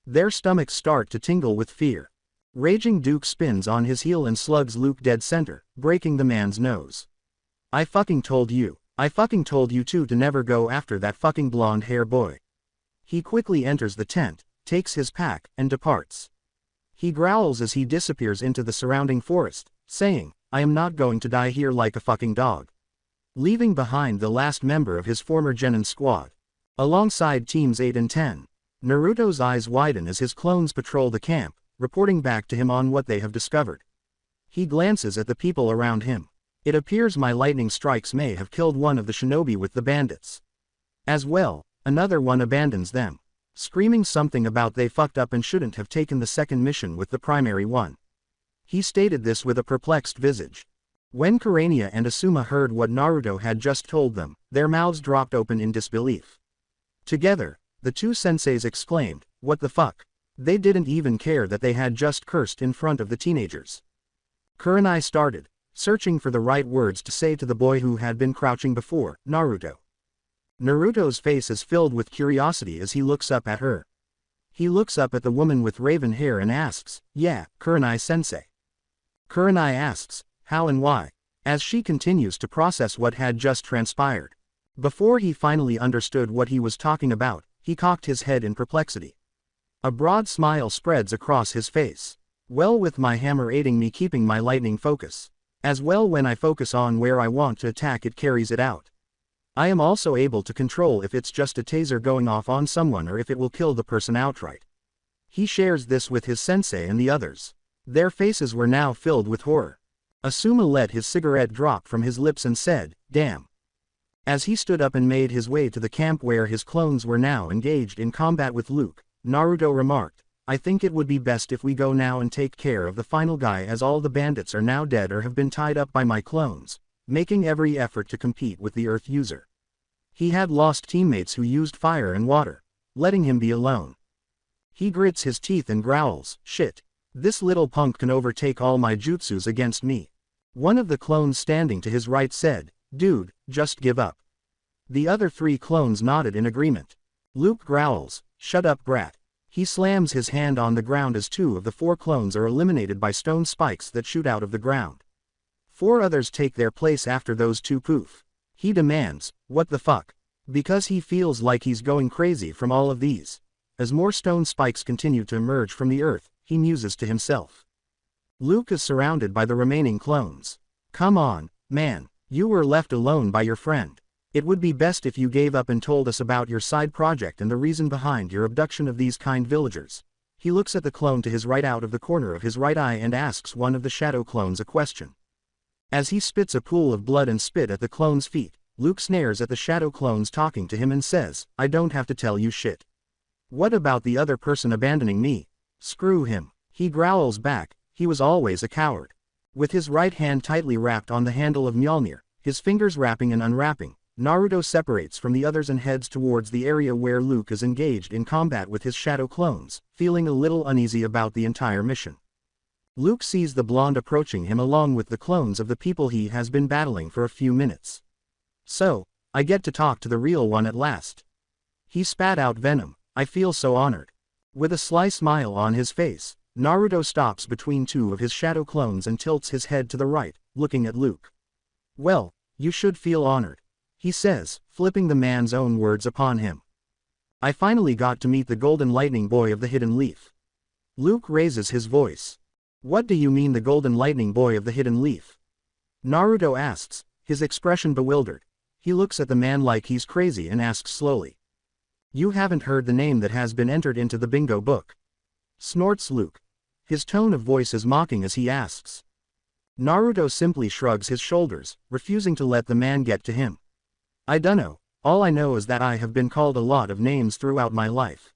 Their stomachs start to tingle with fear. Raging Duke spins on his heel and slugs Luke dead center, breaking the man's nose. I fucking told you two to never go after that fucking blonde hair boy." He quickly enters the tent, takes his pack, and departs. He growls as he disappears into the surrounding forest, saying, "I am not going to die here like a fucking dog." Leaving behind the last member of his former Genin squad. Alongside teams 8 and 10, Naruto's eyes widen as his clones patrol the camp, reporting back to him on what they have discovered. He glances at the people around him. It appears my lightning strikes may have killed one of the shinobi with the bandits. As well, another one abandons them, screaming something about they fucked up and shouldn't have taken the second mission with the primary one. He stated this with a perplexed visage. When Kurania and Asuma heard what Naruto had just told them, their mouths dropped open in disbelief. Together, the two senseis exclaimed, "What the fuck?" They didn't even care that they had just cursed in front of the teenagers. Kurenai started, searching for the right words to say to the boy who had been crouching before Naruto. Naruto's face is filled with curiosity as he looks up at her. He looks up at the woman with raven hair and asks, "Yeah, Kurenai-sensei." Kurenai asks, "How and why?" as she continues to process what had just transpired. Before he finally understood what he was talking about, he cocked his head in perplexity. A broad smile spreads across his face. "Well, with my hammer aiding me keeping my lightning focus. As well, when I focus on where I want to attack, it carries it out. I am also able to control if it's just a taser going off on someone or if it will kill the person outright." He shares this with his sensei and the others. Their faces were now filled with horror. Asuma let his cigarette drop from his lips and said, "Damn." As he stood up and made his way to the camp where his clones were now engaged in combat with Luke, Naruto remarked, "I think it would be best if we go now and take care of the final guy, as all the bandits are now dead or have been tied up by my clones, making every effort to compete with the Earth user." He had lost teammates who used fire and water, letting him be alone. He grits his teeth and growls, "Shit. This little punk can overtake all my jutsus against me." One of the clones standing to his right said, "Dude, just give up." The other three clones nodded in agreement. Luke growls, "Shut up, brat." He slams his hand on the ground as two of the four clones are eliminated by stone spikes that shoot out of the ground. Four others take their place after those two poof. He demands, "What the fuck?" because he feels like he's going crazy from all of these. As more stone spikes continue to emerge from the earth, he muses to himself. Luke is surrounded by the remaining clones. "Come on, man, you were left alone by your friend. It would be best if you gave up and told us about your side project and the reason behind your abduction of these kind villagers." He looks at the clone to his right out of the corner of his right eye and asks one of the shadow clones a question. As he spits a pool of blood and spit at the clone's feet, Luke snares at the shadow clones talking to him and says, "I don't have to tell you shit. What about the other person abandoning me? Screw him." He growls back, "He was always a coward." With his right hand tightly wrapped on the handle of Mjolnir, his fingers wrapping and unwrapping, Naruto separates from the others and heads towards the area where Luke is engaged in combat with his shadow clones, feeling a little uneasy about the entire mission. Luke sees the blonde approaching him along with the clones of the people he has been battling for a few minutes. "So, I get to talk to the real one at last." He spat out venom, "I feel so honored." With a sly smile on his face, Naruto stops between two of his shadow clones and tilts his head to the right, looking at Luke. "Well, you should feel honored," he says, flipping the man's own words upon him. "I finally got to meet the Golden Lightning Boy of the Hidden Leaf." Luke raises his voice. "What do you mean, the Golden Lightning Boy of the Hidden Leaf?" Naruto asks, his expression bewildered. He looks at the man like he's crazy and asks slowly. "You haven't heard the name that has been entered into the bingo book?" Snorts Luke. His tone of voice is mocking as he asks. Naruto simply shrugs his shoulders, refusing to let the man get to him. I dunno, all I know is that I have been called a lot of names throughout my life.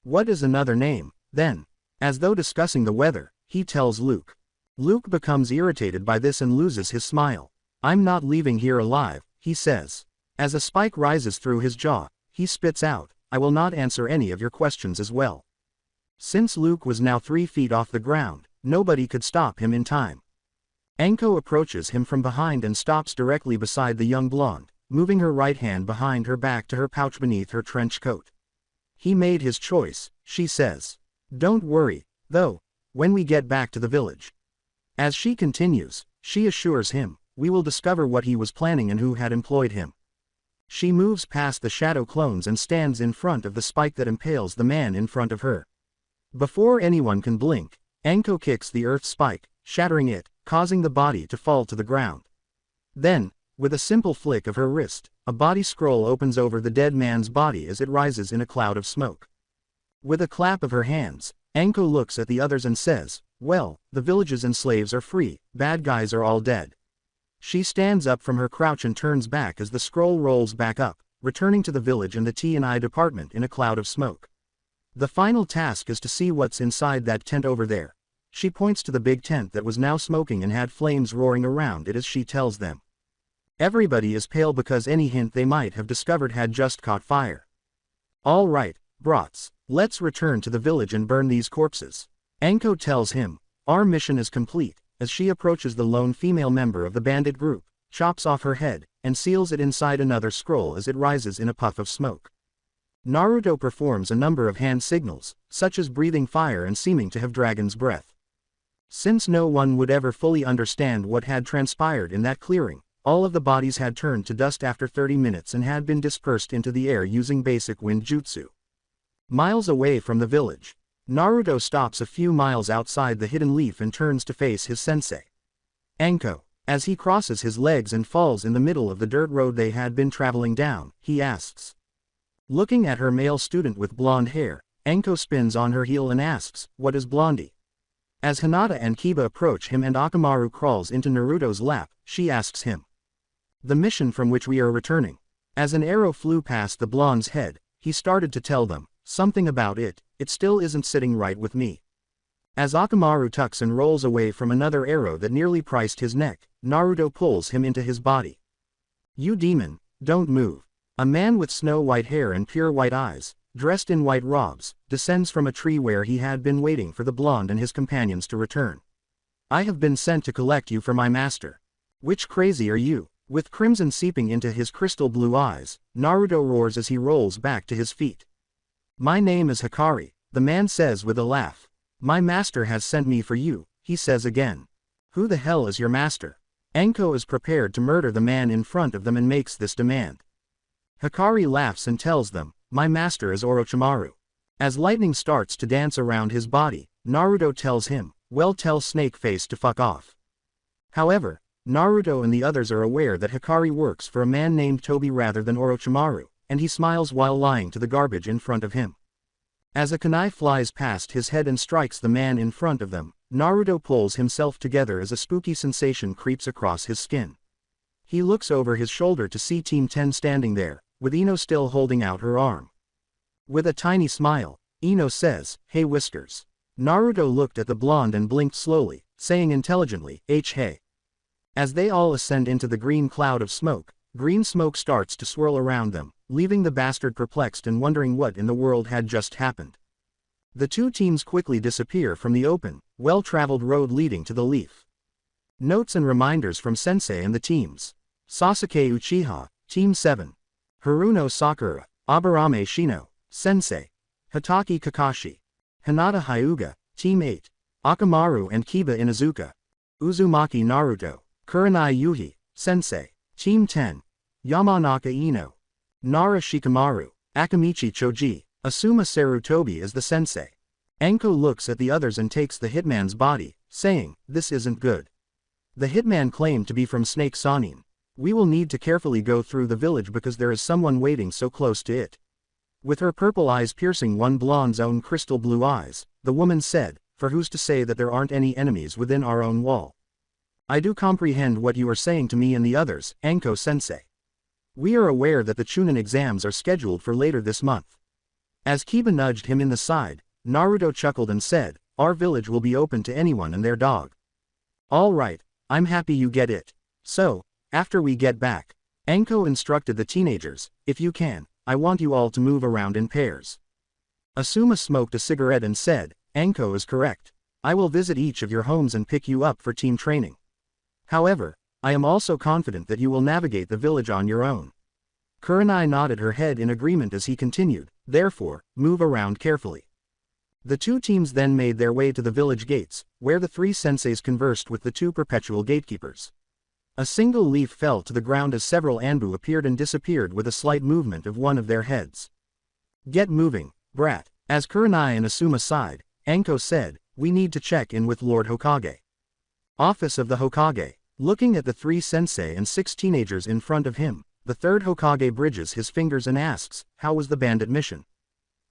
What is another name, then? As though discussing the weather, he tells Luke. Luke becomes irritated by this and loses his smile. I'm not leaving here alive, he says. As a spike rises through his jaw, he spits out, I will not answer any of your questions as well. Since Luke was now 3 feet off the ground, nobody could stop him in time. Anko approaches him from behind and stops directly beside the young blonde, moving her right hand behind her back to her pouch beneath her trench coat. He made his choice, she says. Don't worry, though, when we get back to the village. As she continues, she assures him, we will discover what he was planning and who had employed him. She moves past the shadow clones and stands in front of the spike that impales the man in front of her. Before anyone can blink, Anko kicks the earth spike, shattering it, causing the body to fall to the ground. Then, with a simple flick of her wrist, a body scroll opens over the dead man's body as it rises in a cloud of smoke. With a clap of her hands, Anko looks at the others and says, well, the villages and slaves are free, bad guys are all dead. She stands up from her crouch and turns back as the scroll rolls back up, returning to the village and the T&I department in a cloud of smoke. The final task is to see what's inside that tent over there. She points to the big tent that was now smoking and had flames roaring around it as she tells them. Everybody is pale because any hint they might have discovered had just caught fire. All right, brats, let's return to the village and burn these corpses. Anko tells him, our mission is complete, as she approaches the lone female member of the bandit group, chops off her head, and seals it inside another scroll as it rises in a puff of smoke. Naruto performs a number of hand signals, such as breathing fire and seeming to have dragon's breath. Since no one would ever fully understand what had transpired in that clearing, all of the bodies had turned to dust after 30 minutes and had been dispersed into the air using basic wind jutsu. Miles away from the village, Naruto stops a few miles outside the hidden leaf and turns to face his sensei, Anko. As he crosses his legs and falls in the middle of the dirt road they had been traveling down, he asks. Looking at her male student with blonde hair, Anko spins on her heel and asks, what is Blondie? As Hinata and Kiba approach him and Akamaru crawls into Naruto's lap, she asks him. The mission from which we are returning. As an arrow flew past the blonde's head, he started to tell them, something about it still isn't sitting right with me. As Akamaru tucks and rolls away from another arrow that nearly priced his neck, Naruto pulls him into his body. You demon, don't move. A man with snow-white hair and pure white eyes, dressed in white robes, descends from a tree where he had been waiting for the blonde and his companions to return. I have been sent to collect you for my master. Which crazy are you? With crimson seeping into his crystal blue eyes, Naruto roars as he rolls back to his feet. My name is Hikari, the man says with a laugh. My master has sent me for you, he says again. Who the hell is your master? Anko is prepared to murder the man in front of them and makes this demand. Hikari laughs and tells them, my master is Orochimaru. As lightning starts to dance around his body, Naruto tells him, well, tell Snake Face to fuck off. However, Naruto and the others are aware that Hikari works for a man named Tobi rather than Orochimaru, and he smiles while lying to the garbage in front of him. As a kunai flies past his head and strikes the man in front of them, Naruto pulls himself together as a spooky sensation creeps across his skin. He looks over his shoulder to see Team 10 standing there, with Ino still holding out her arm. With a tiny smile, Ino says, hey Whiskers. Naruto looked at the blonde and blinked slowly, saying intelligently, hey. As they all ascend into the green cloud of smoke, green smoke starts to swirl around them, leaving the bastard perplexed and wondering what in the world had just happened. The two teams quickly disappear from the open, well-traveled road leading to the leaf. Notes and reminders from Sensei and the teams. Sasuke Uchiha, Team 7. Haruno Sakura, Aburame Shino, Sensei. Hitaki Kakashi. Hinata Hyuga, Team 8. Akamaru and Kiba Inuzuka. Uzumaki Naruto, Kurenai Yuhi, Sensei. Team 10. Yamanaka Ino. Nara Shikamaru, Akamichi Choji, Asuma Sarutobi as the sensei. Anko looks at the others and takes the hitman's body, saying, this isn't good. The hitman claimed to be from Snake Sanin. We will need to carefully go through the village because there is someone waiting so close to it. With her purple eyes piercing one blonde's own crystal blue eyes, the woman said, for who's to say that there aren't any enemies within our own wall? I do comprehend what you are saying to me and the others, Anko-sensei. We are aware that the Chunin exams are scheduled for later this month. As Kiba nudged him in the side, Naruto chuckled and said, our village will be open to anyone and their dog. All right, I'm happy you get it. So, after we get back, Anko instructed the teenagers, if you can, I want you all to move around in pairs. Asuma smoked a cigarette and said, Anko is correct. I will visit each of your homes and pick you up for team training. However, I am also confident that you will navigate the village on your own. Kurenai nodded her head in agreement as he continued, therefore, move around carefully. The two teams then made their way to the village gates, where the three senseis conversed with the two perpetual gatekeepers. A single leaf fell to the ground as several Anbu appeared and disappeared with a slight movement of one of their heads. Get moving, brat. As Kurenai and Asuma sighed, Anko said, we need to check in with Lord Hokage. Office of the Hokage. Looking at the three sensei and 6 teenagers in front of him, the third Hokage bridges his fingers and asks, how was the bandit mission?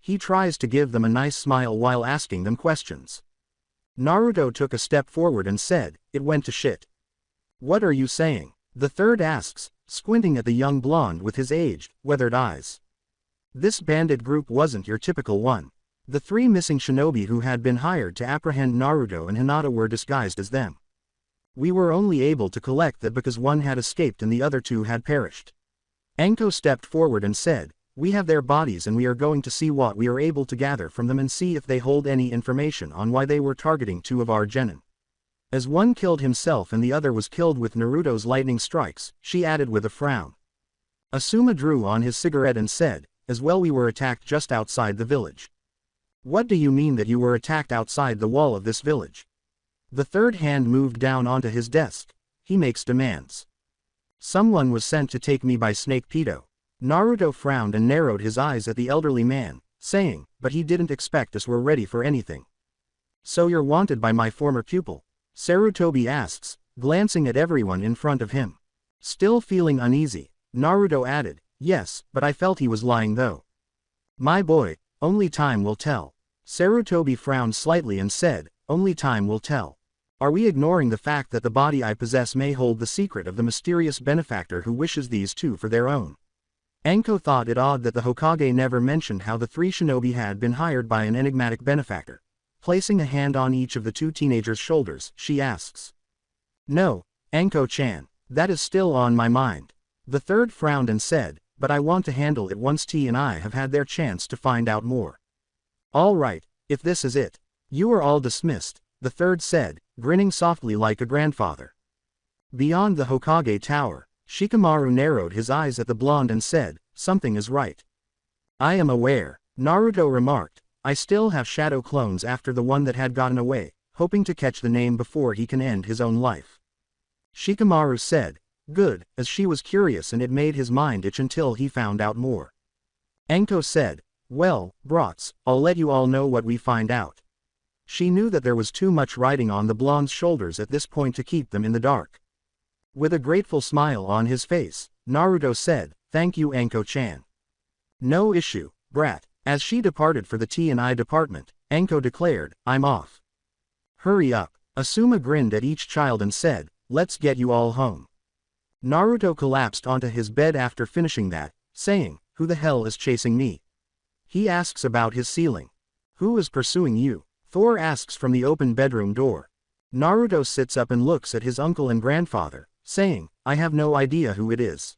He tries to give them a nice smile while asking them questions. Naruto took a step forward and said, it went to shit. What are you saying? The third asks, squinting at the young blonde with his aged, weathered eyes. This bandit group wasn't your typical one. The 3 missing shinobi who had been hired to apprehend Naruto and Hinata were disguised as them. We were only able to collect that because one had escaped and the other 2 had perished. Anko stepped forward and said, we have their bodies and we are going to see what we are able to gather from them and see if they hold any information on why they were targeting 2 of our genin. As one killed himself and the other was killed with Naruto's lightning strikes, she added with a frown. Asuma drew on his cigarette and said, as well we were attacked just outside the village. What do you mean that you were attacked outside the wall of this village? The third hand moved down onto his desk. He makes demands. Someone was sent to take me by Snake Pedo. Naruto frowned and narrowed his eyes at the elderly man, saying, but he didn't expect us were ready for anything. So you're wanted by my former pupil? Sarutobi asks, glancing at everyone in front of him. Still feeling uneasy, Naruto added, yes, but I felt he was lying though. My boy, only time will tell. Sarutobi frowned slightly and said, only time will tell. Are we ignoring the fact that the body I possess may hold the secret of the mysterious benefactor who wishes these 2 for their own? Anko thought it odd that the Hokage never mentioned how the 3 shinobi had been hired by an enigmatic benefactor. Placing a hand on each of the 2 teenagers' shoulders, she asks. No, Anko-chan, that is still on my mind. The third frowned and said, but I want to handle it once T and I have had their chance to find out more. All right, if this is it. You are all dismissed, the third said, grinning softly like a grandfather. Beyond the Hokage tower, Shikamaru narrowed his eyes at the blonde and said, something is right. I am aware, Naruto remarked. I still have shadow clones after the one that had gotten away, hoping to catch the name before he can end his own life. Shikamaru said, good, as she was curious and it made his mind itch until he found out more. Anko said, well, brats, I'll let you all know what we find out. She knew that there was too much riding on the blonde's shoulders at this point to keep them in the dark. With a grateful smile on his face, Naruto said, thank you Anko-chan. No issue, brat. As she departed for the T&I department, Anko declared, I'm off. Hurry up. Asuma grinned at each child and said, let's get you all home. Naruto collapsed onto his bed after finishing that, saying, who the hell is chasing me? He asks about his ceiling. Who is pursuing you? Thor asks from the open bedroom door. Naruto sits up and looks at his uncle and grandfather, saying, I have no idea who it is.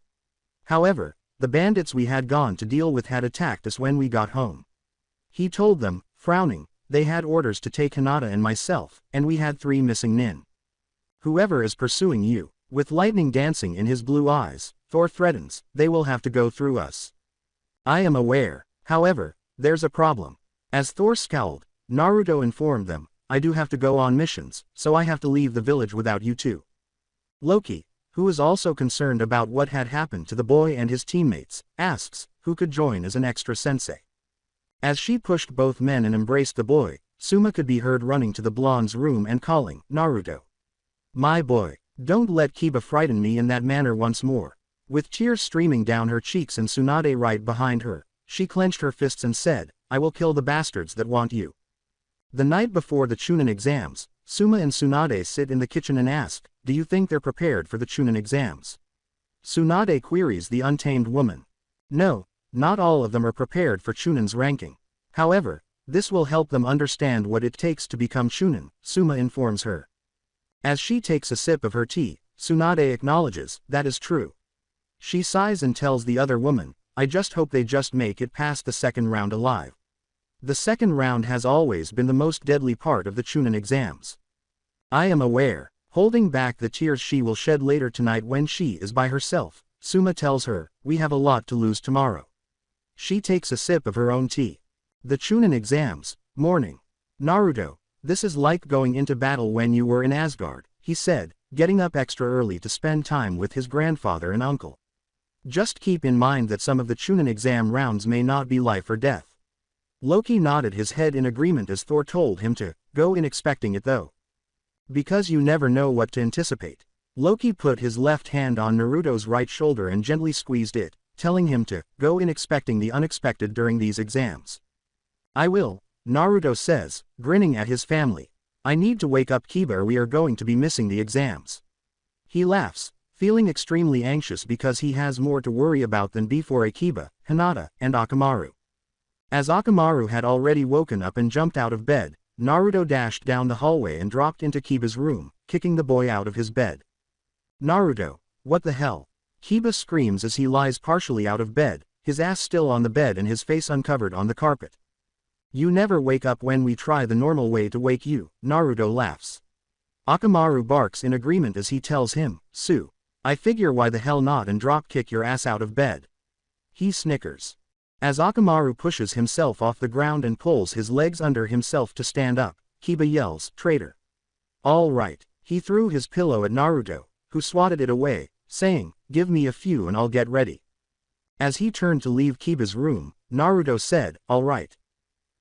However, the bandits we had gone to deal with had attacked us when we got home. He told them, frowning, they had orders to take Hinata and myself, and we had 3 missing nin. Whoever is pursuing you, with lightning dancing in his blue eyes, Thor threatens, they will have to go through us. I am aware, however, there's a problem. As Thor scowled, Naruto informed them, I do have to go on missions, so I have to leave the village without you 2. Loki, who is also concerned about what had happened to the boy and his teammates, asks, who could join as an extra sensei. As she pushed both men and embraced the boy, Suma could be heard running to the blonde's room and calling, Naruto. My boy, don't let Kiba frighten me in that manner once more. With tears streaming down her cheeks and Tsunade right behind her, she clenched her fists and said, I will kill the bastards that want you. The night before the Chunin exams, Suma and Tsunade sit in the kitchen and ask, do you think they're prepared for the Chunin exams? Tsunade queries the untamed woman. No, not all of them are prepared for Chunin's ranking. However, this will help them understand what it takes to become Chunin, Suma informs her. As she takes a sip of her tea, Tsunade acknowledges, that is true. She sighs and tells the other woman, I just hope they just make it past the second round alive. The second round has always been the most deadly part of the Chunin exams. I am aware. Holding back the tears she will shed later tonight when she is by herself, Suma tells her, we have a lot to lose tomorrow. She takes a sip of her own tea. The Chunin exams, morning. Naruto, this is like going into battle when you were in Asgard, he said, getting up extra early to spend time with his grandfather and uncle. Just keep in mind that some of the Chunin exam rounds may not be life or death. Loki nodded his head in agreement as Thor told him to go in expecting it though. Because you never know what to anticipate. Loki put his left hand on Naruto's right shoulder and gently squeezed it, telling him to go in expecting the unexpected during these exams. I will, Naruto says, grinning at his family. I need to wake up Kiba or we are going to be missing the exams. He laughs, feeling extremely anxious because he has more to worry about than before Kiba, Hinata, and Akamaru. As Akamaru had already woken up and jumped out of bed, Naruto dashed down the hallway and dropped into Kiba's room, kicking the boy out of his bed. Naruto, what the hell? Kiba screams as he lies partially out of bed, his ass still on the bed and his face uncovered on the carpet. You never wake up when we try the normal way to wake you, Naruto laughs. Akamaru barks in agreement as he tells him, Sue, I figure why the hell not and drop kick your ass out of bed. He snickers. As Akamaru pushes himself off the ground and pulls his legs under himself to stand up, Kiba yells, traitor. All right, he threw his pillow at Naruto, who swatted it away, saying, give me a few and I'll get ready. As he turned to leave Kiba's room, Naruto said, all right.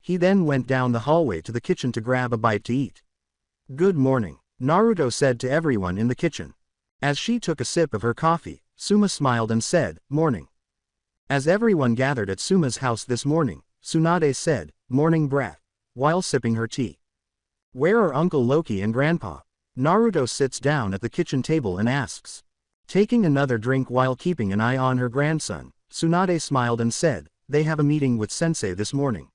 He then went down the hallway to the kitchen to grab a bite to eat. Good morning, Naruto said to everyone in the kitchen. As she took a sip of her coffee, Suma smiled and said, morning. As everyone gathered at Suma's house this morning, Tsunade said, morning brat, while sipping her tea. Where are Uncle Loki and Grandpa? Naruto sits down at the kitchen table and asks. Taking another drink while keeping an eye on her grandson, Tsunade smiled and said, they have a meeting with Sensei this morning.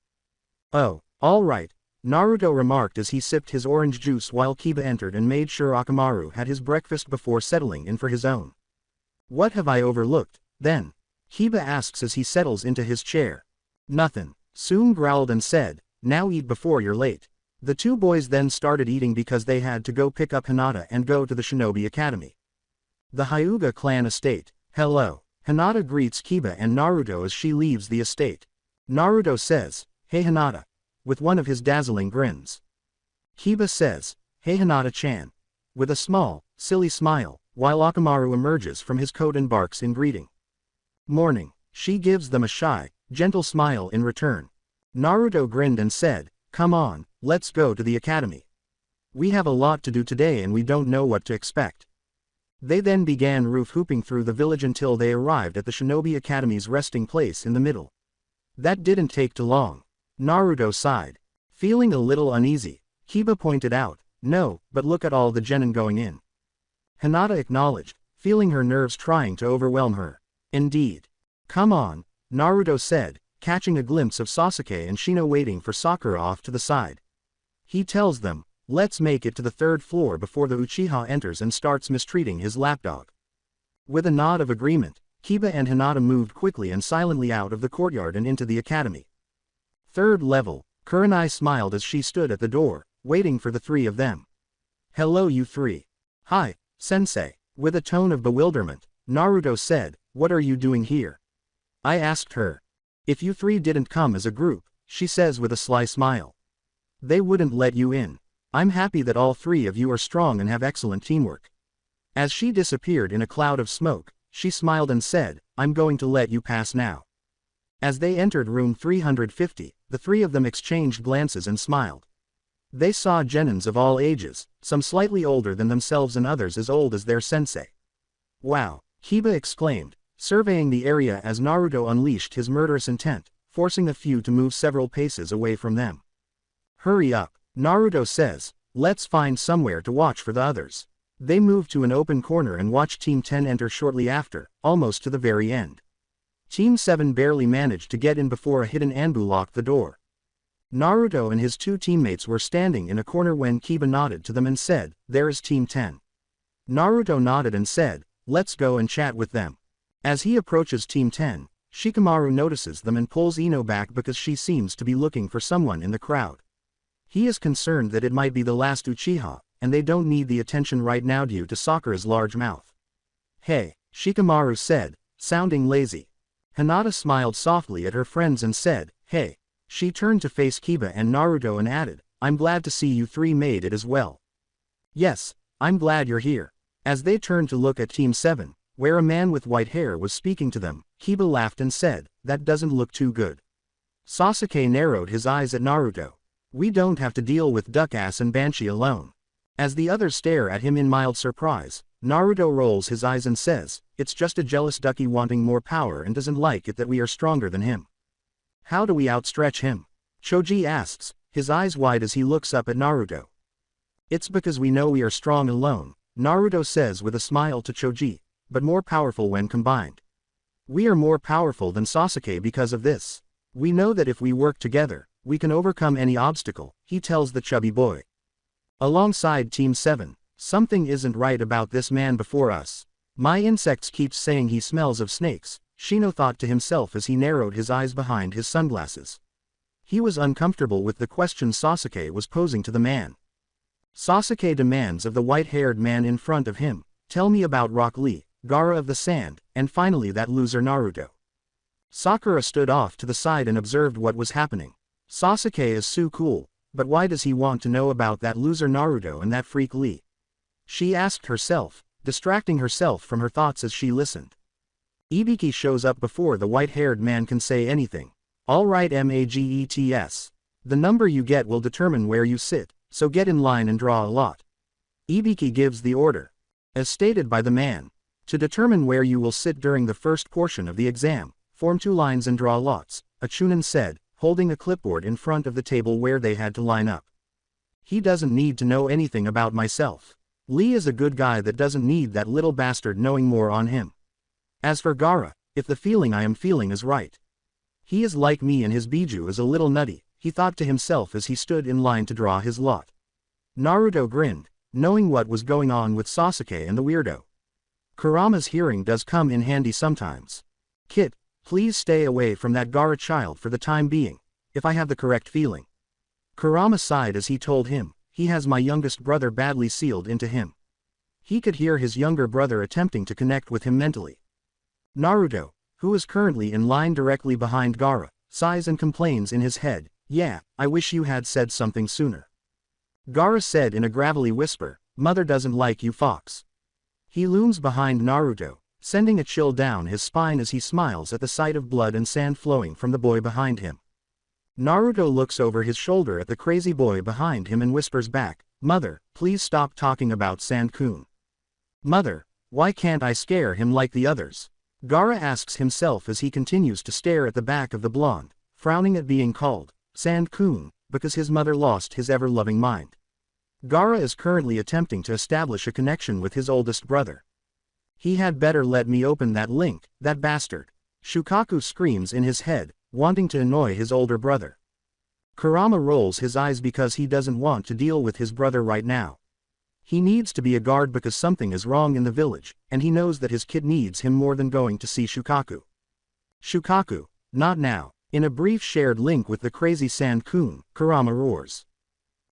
Oh, all right, Naruto remarked as he sipped his orange juice while Kiba entered and made sure Akamaru had his breakfast before settling in for his own. What have I overlooked, then? Kiba asks as he settles into his chair. Nothing. Soon growled and said, now eat before you're late. The two boys then started eating because they had to go pick up Hinata and go to the Shinobi Academy. The Hyuga clan estate. Hello. Hinata greets Kiba and Naruto as she leaves the estate. Naruto says, hey Hinata, with one of his dazzling grins. Kiba says, hey Hinata-chan, with a small, silly smile, while Akamaru emerges from his coat and barks in greeting. Morning, she gives them a shy, gentle smile in return. Naruto grinned and said, come on, let's go to the academy. We have a lot to do today and we don't know what to expect. They then began roof hooping through the village until they arrived at the Shinobi Academy's resting place in the middle. That didn't take too long. Naruto sighed. Feeling a little uneasy, Kiba pointed out, no, but look at all the genin going in. Hinata acknowledged, feeling her nerves trying to overwhelm her. Indeed. Come on, Naruto said, catching a glimpse of Sasuke and Shino waiting for Sakura off to the side. He tells them, let's make it to the third floor before the Uchiha enters and starts mistreating his lapdog. With a nod of agreement, Kiba and Hinata moved quickly and silently out of the courtyard and into the academy. Third level, Kurenai smiled as she stood at the door, waiting for the three of them. Hello you three. Hi, sensei. With a tone of bewilderment, Naruto said, what are you doing here? I asked her. If you three didn't come as a group, she says with a sly smile. They wouldn't let you in. I'm happy that all three of you are strong and have excellent teamwork. As she disappeared in a cloud of smoke, she smiled and said, I'm going to let you pass now. As they entered room 350, the three of them exchanged glances and smiled. They saw genins of all ages, some slightly older than themselves and others as old as their sensei. Wow, Kiba exclaimed, surveying the area as Naruto unleashed his murderous intent, forcing a few to move several paces away from them. Hurry up, Naruto says, let's find somewhere to watch for the others. They move to an open corner and watch Team 10 enter shortly after, almost to the very end. Team 7 barely managed to get in before a hidden Anbu locked the door. Naruto and his two teammates were standing in a corner when Kiba nodded to them and said, "There is Team 10. Naruto nodded and said, "Let's go and chat with them." As he approaches Team 10, Shikamaru notices them and pulls Ino back because she seems to be looking for someone in the crowd. He is concerned that it might be the last Uchiha, and they don't need the attention right now due to Sakura's large mouth. "Hey," Shikamaru said, sounding lazy. Hinata smiled softly at her friends and said, "Hey." She turned to face Kiba and Naruto and added, "I'm glad to see you three made it as well." "Yes, I'm glad you're here." As they turned to look at Team 7, where a man with white hair was speaking to them, Kiba laughed and said, "That doesn't look too good." Sasuke narrowed his eyes at Naruto. "We don't have to deal with Duck-ass and Banshee alone." As the others stare at him in mild surprise, Naruto rolls his eyes and says, "It's just a jealous ducky wanting more power and doesn't like it that we are stronger than him." "How do we outstretch him?" Choji asks, his eyes wide as he looks up at Naruto. "It's because we know we are strong alone," Naruto says with a smile to Choji, "but more powerful when combined. We are more powerful than Sasuke because of this. We know that if we work together, we can overcome any obstacle," he tells the chubby boy. Alongside Team 7, "Something isn't right about this man before us. My insects keeps saying he smells of snakes," Shino thought to himself as he narrowed his eyes behind his sunglasses. He was uncomfortable with the question Sasuke was posing to the man. Sasuke demands of the white-haired man in front of him, "Tell me about Rock Lee, Gaara of the Sand, and finally that loser Naruto." Sakura stood off to the side and observed what was happening. Sasuke is so cool, but why does he want to know about that loser Naruto and that freak Lee? She asked herself, distracting herself from her thoughts as she listened. Ibiki shows up before the white-haired man can say anything. "All right Magets. The number you get will determine where you sit, so get in line and draw a lot." Ibiki gives the order. As stated by the man, "To determine where you will sit during the first portion of the exam, form 2 lines and draw lots," a Chunin said, holding a clipboard in front of the table where they had to line up. "He doesn't need to know anything about myself. Lee is a good guy that doesn't need that little bastard knowing more on him. As for Gaara, if the feeling I am feeling is right. He is like me and his Biju is a little nutty," he thought to himself as he stood in line to draw his lot. Naruto grinned, knowing what was going on with Sasuke and the weirdo. Kurama's hearing does come in handy sometimes. "Kit, please stay away from that Gaara child for the time being, if I have the correct feeling." Kurama sighed as he told him, "He has my youngest brother badly sealed into him." He could hear his younger brother attempting to connect with him mentally. Naruto, who is currently in line directly behind Gaara, sighs and complains in his head, "Yeah, I wish you had said something sooner." Gaara said in a gravelly whisper, "Mother doesn't like you, Fox." He looms behind Naruto, sending a chill down his spine as he smiles at the sight of blood and sand flowing from the boy behind him. Naruto looks over his shoulder at the crazy boy behind him and whispers back, "Mother, please stop talking about Sand-kun." "Mother, why can't I scare him like the others?" Gaara asks himself as he continues to stare at the back of the blonde, frowning at being called Sand-kun, because his mother lost his ever-loving mind. Gaara is currently attempting to establish a connection with his oldest brother. "He had better let me open that link, that bastard." Shukaku screams in his head, wanting to annoy his older brother. Kurama rolls his eyes because he doesn't want to deal with his brother right now. He needs to be a guard because something is wrong in the village, and he knows that his kid needs him more than going to see Shukaku. "Shukaku, not now." In a brief shared link with the crazy Sand-kun, Kurama roars.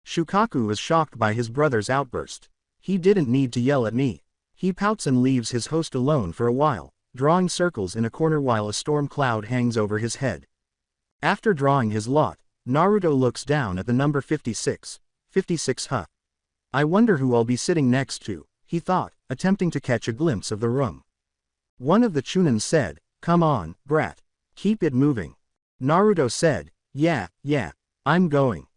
Shukaku is shocked by his brother's outburst. "He didn't need to yell at me." He pouts and leaves his host alone for a while, drawing circles in a corner while a storm cloud hangs over his head. After drawing his lot, Naruto looks down at the number 56. 56 huh. "I wonder who I'll be sitting next to," he thought, attempting to catch a glimpse of the room. One of the Chunin said, "Come on, brat. Keep it moving." Naruto said, Yeah, I'm going.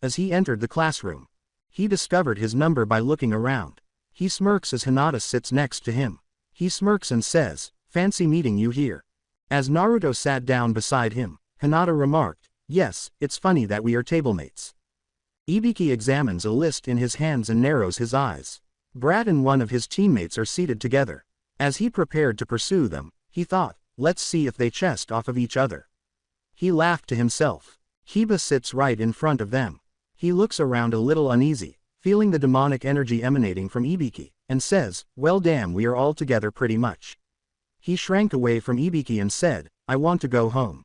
As he entered the classroom, he discovered his number by looking around. He smirks as Hinata sits next to him. He smirks and says, "Fancy meeting you here." As Naruto sat down beside him, Hinata remarked, "Yes, it's funny that we are tablemates." Ibiki examines a list in his hands and narrows his eyes. Brat and one of his teammates are seated together. As he prepared to pursue them, he thought, let's see if they chest off of each other. He laughed to himself. Kiba sits right in front of them. He looks around a little uneasy, feeling the demonic energy emanating from Ibiki, and says, well damn, we are all together pretty much. He shrank away from Ibiki and said, I want to go home.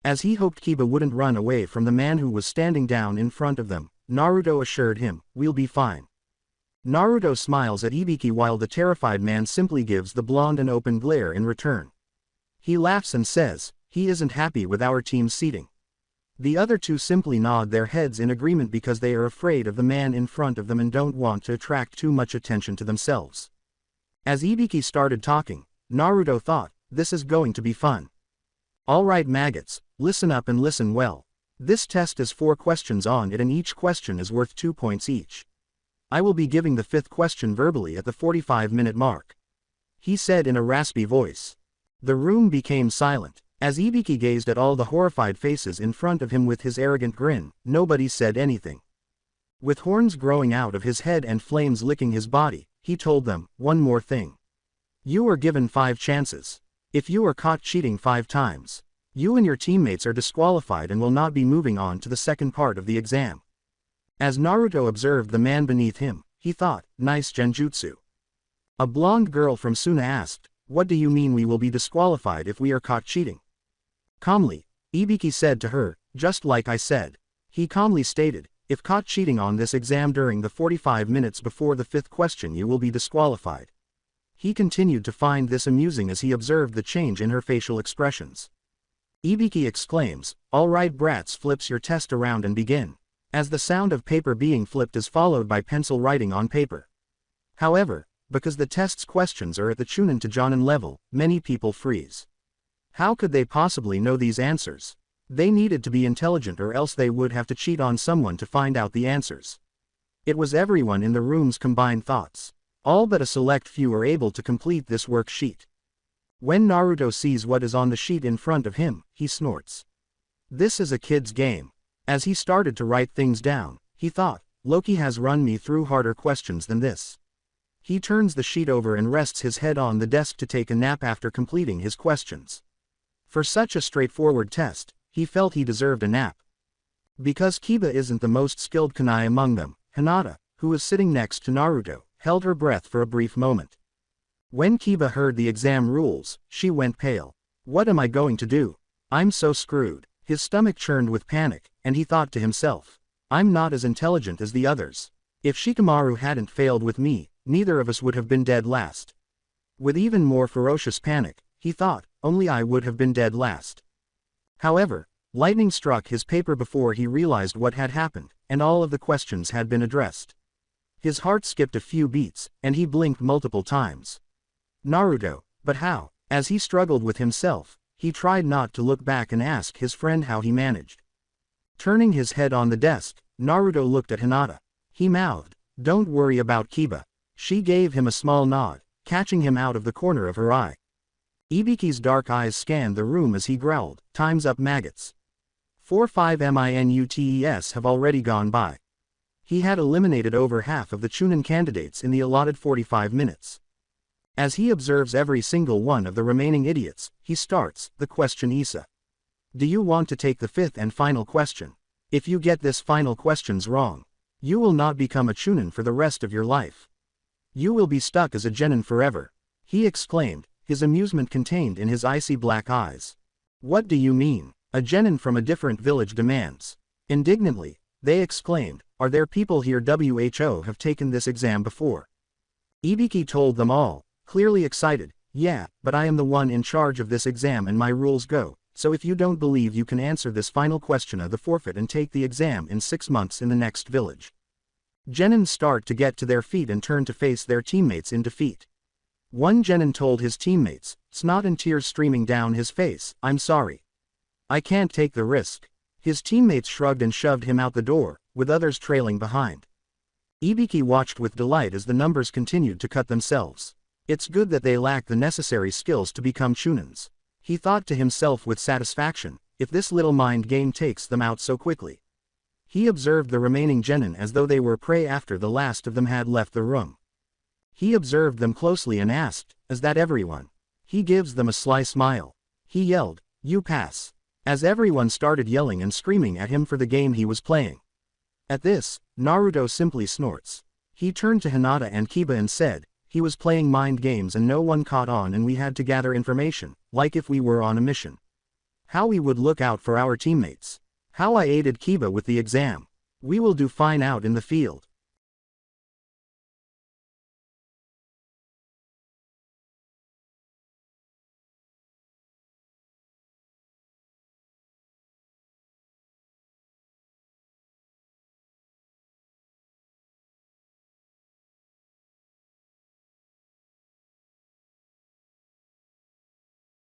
As he hoped Kiba wouldn't run away from the man who was standing down in front of them, Naruto assured him, we'll be fine. Naruto smiles at Ibiki while the terrified man simply gives the blonde an open glare in return. He laughs and says, he isn't happy with our team's seating. The other two simply nod their heads in agreement because they are afraid of the man in front of them and don't want to attract too much attention to themselves. As Ibiki started talking, Naruto thought, this is going to be fun. Alright maggots, listen up and listen well. This test has 4 questions on it and each question is worth 2 points each. I will be giving the 5th question verbally at the 45-minute mark. He said in a raspy voice. The room became silent. As Ibiki gazed at all the horrified faces in front of him with his arrogant grin, nobody said anything. With horns growing out of his head and flames licking his body, he told them, one more thing. You are given 5 chances. If you are caught cheating 5 times, you and your teammates are disqualified and will not be moving on to the second part of the exam. As Naruto observed the man beneath him, he thought, nice genjutsu. A blonde girl from Suna asked, what do you mean we will be disqualified if we are caught cheating? Calmly, Ibiki said to her, just like I said. He calmly stated, if caught cheating on this exam during the 45 minutes before the 5th question you will be disqualified. He continued to find this amusing as he observed the change in her facial expressions. Ibiki exclaims, alright brats, flips your test around and begin. As the sound of paper being flipped is followed by pencil writing on paper. However, because the test's questions are at the Chunin to Jonin level, many people freeze. How could they possibly know these answers? They needed to be intelligent or else they would have to cheat on someone to find out the answers. It was everyone in the room's combined thoughts. All but a select few are able to complete this worksheet. When Naruto sees what is on the sheet in front of him, he snorts. This is a kid's game. As he started to write things down, he thought, Loki has run me through harder questions than this. He turns the sheet over and rests his head on the desk to take a nap after completing his questions. For such a straightforward test, he felt he deserved a nap. Because Kiba isn't the most skilled kunai among them, Hinata, who was sitting next to Naruto, held her breath for a brief moment. When Kiba heard the exam rules, she went pale. What am I going to do? I'm so screwed. His stomach churned with panic, and he thought to himself, I'm not as intelligent as the others. If Shikamaru hadn't failed with me, neither of us would have been dead last. With even more ferocious panic, he thought, only I would have been dead last. However, lightning struck his paper before he realized what had happened, and all of the questions had been addressed. His heart skipped a few beats, and he blinked multiple times. Naruto, but how? As he struggled with himself, he tried not to look back and ask his friend how he managed. Turning his head on the desk, Naruto looked at Hinata. He mouthed, don't worry about Kiba. She gave him a small nod, catching him out of the corner of her eye. Ibiki's dark eyes scanned the room as he growled, time's up maggots. 4-5 minutes have already gone by. He had eliminated over half of the Chunin candidates in the allotted 45 minutes. As he observes every single one of the remaining idiots, he starts the question Issa. Do you want to take the 5th and final question? If you get this final questions wrong, you will not become a Chunin for the rest of your life. You will be stuck as a genin forever. He exclaimed, his amusement contained in his icy black eyes. What do you mean? A genin from a different village demands. Indignantly, they exclaimed, are there people here who have taken this exam before? Ibiki told them all, clearly excited, yeah, but I am the one in charge of this exam and my rules go, so if you don't believe you can answer this final question of the forfeit and take the exam in 6 months in the next village. Genins start to get to their feet and turn to face their teammates in defeat. One genin told his teammates, snot and tears streaming down his face, I'm sorry. I can't take the risk. His teammates shrugged and shoved him out the door, with others trailing behind. Ibiki watched with delight as the numbers continued to cut themselves. It's good that they lack the necessary skills to become Chunins. He thought to himself with satisfaction, if this little mind game takes them out so quickly. He observed the remaining genin as though they were prey after the last of them had left the room. He observed them closely and asked, "Is that everyone?" He gives them a sly smile. He yelled, "You pass," as everyone started yelling and screaming at him for the game he was playing. At this, Naruto simply snorts. He turned to Hinata and Kiba and said, "He was playing mind games and no one caught on and we had to gather information, like if we were on a mission. How we would look out for our teammates. How I aided Kiba with the exam. We will do fine out in the field."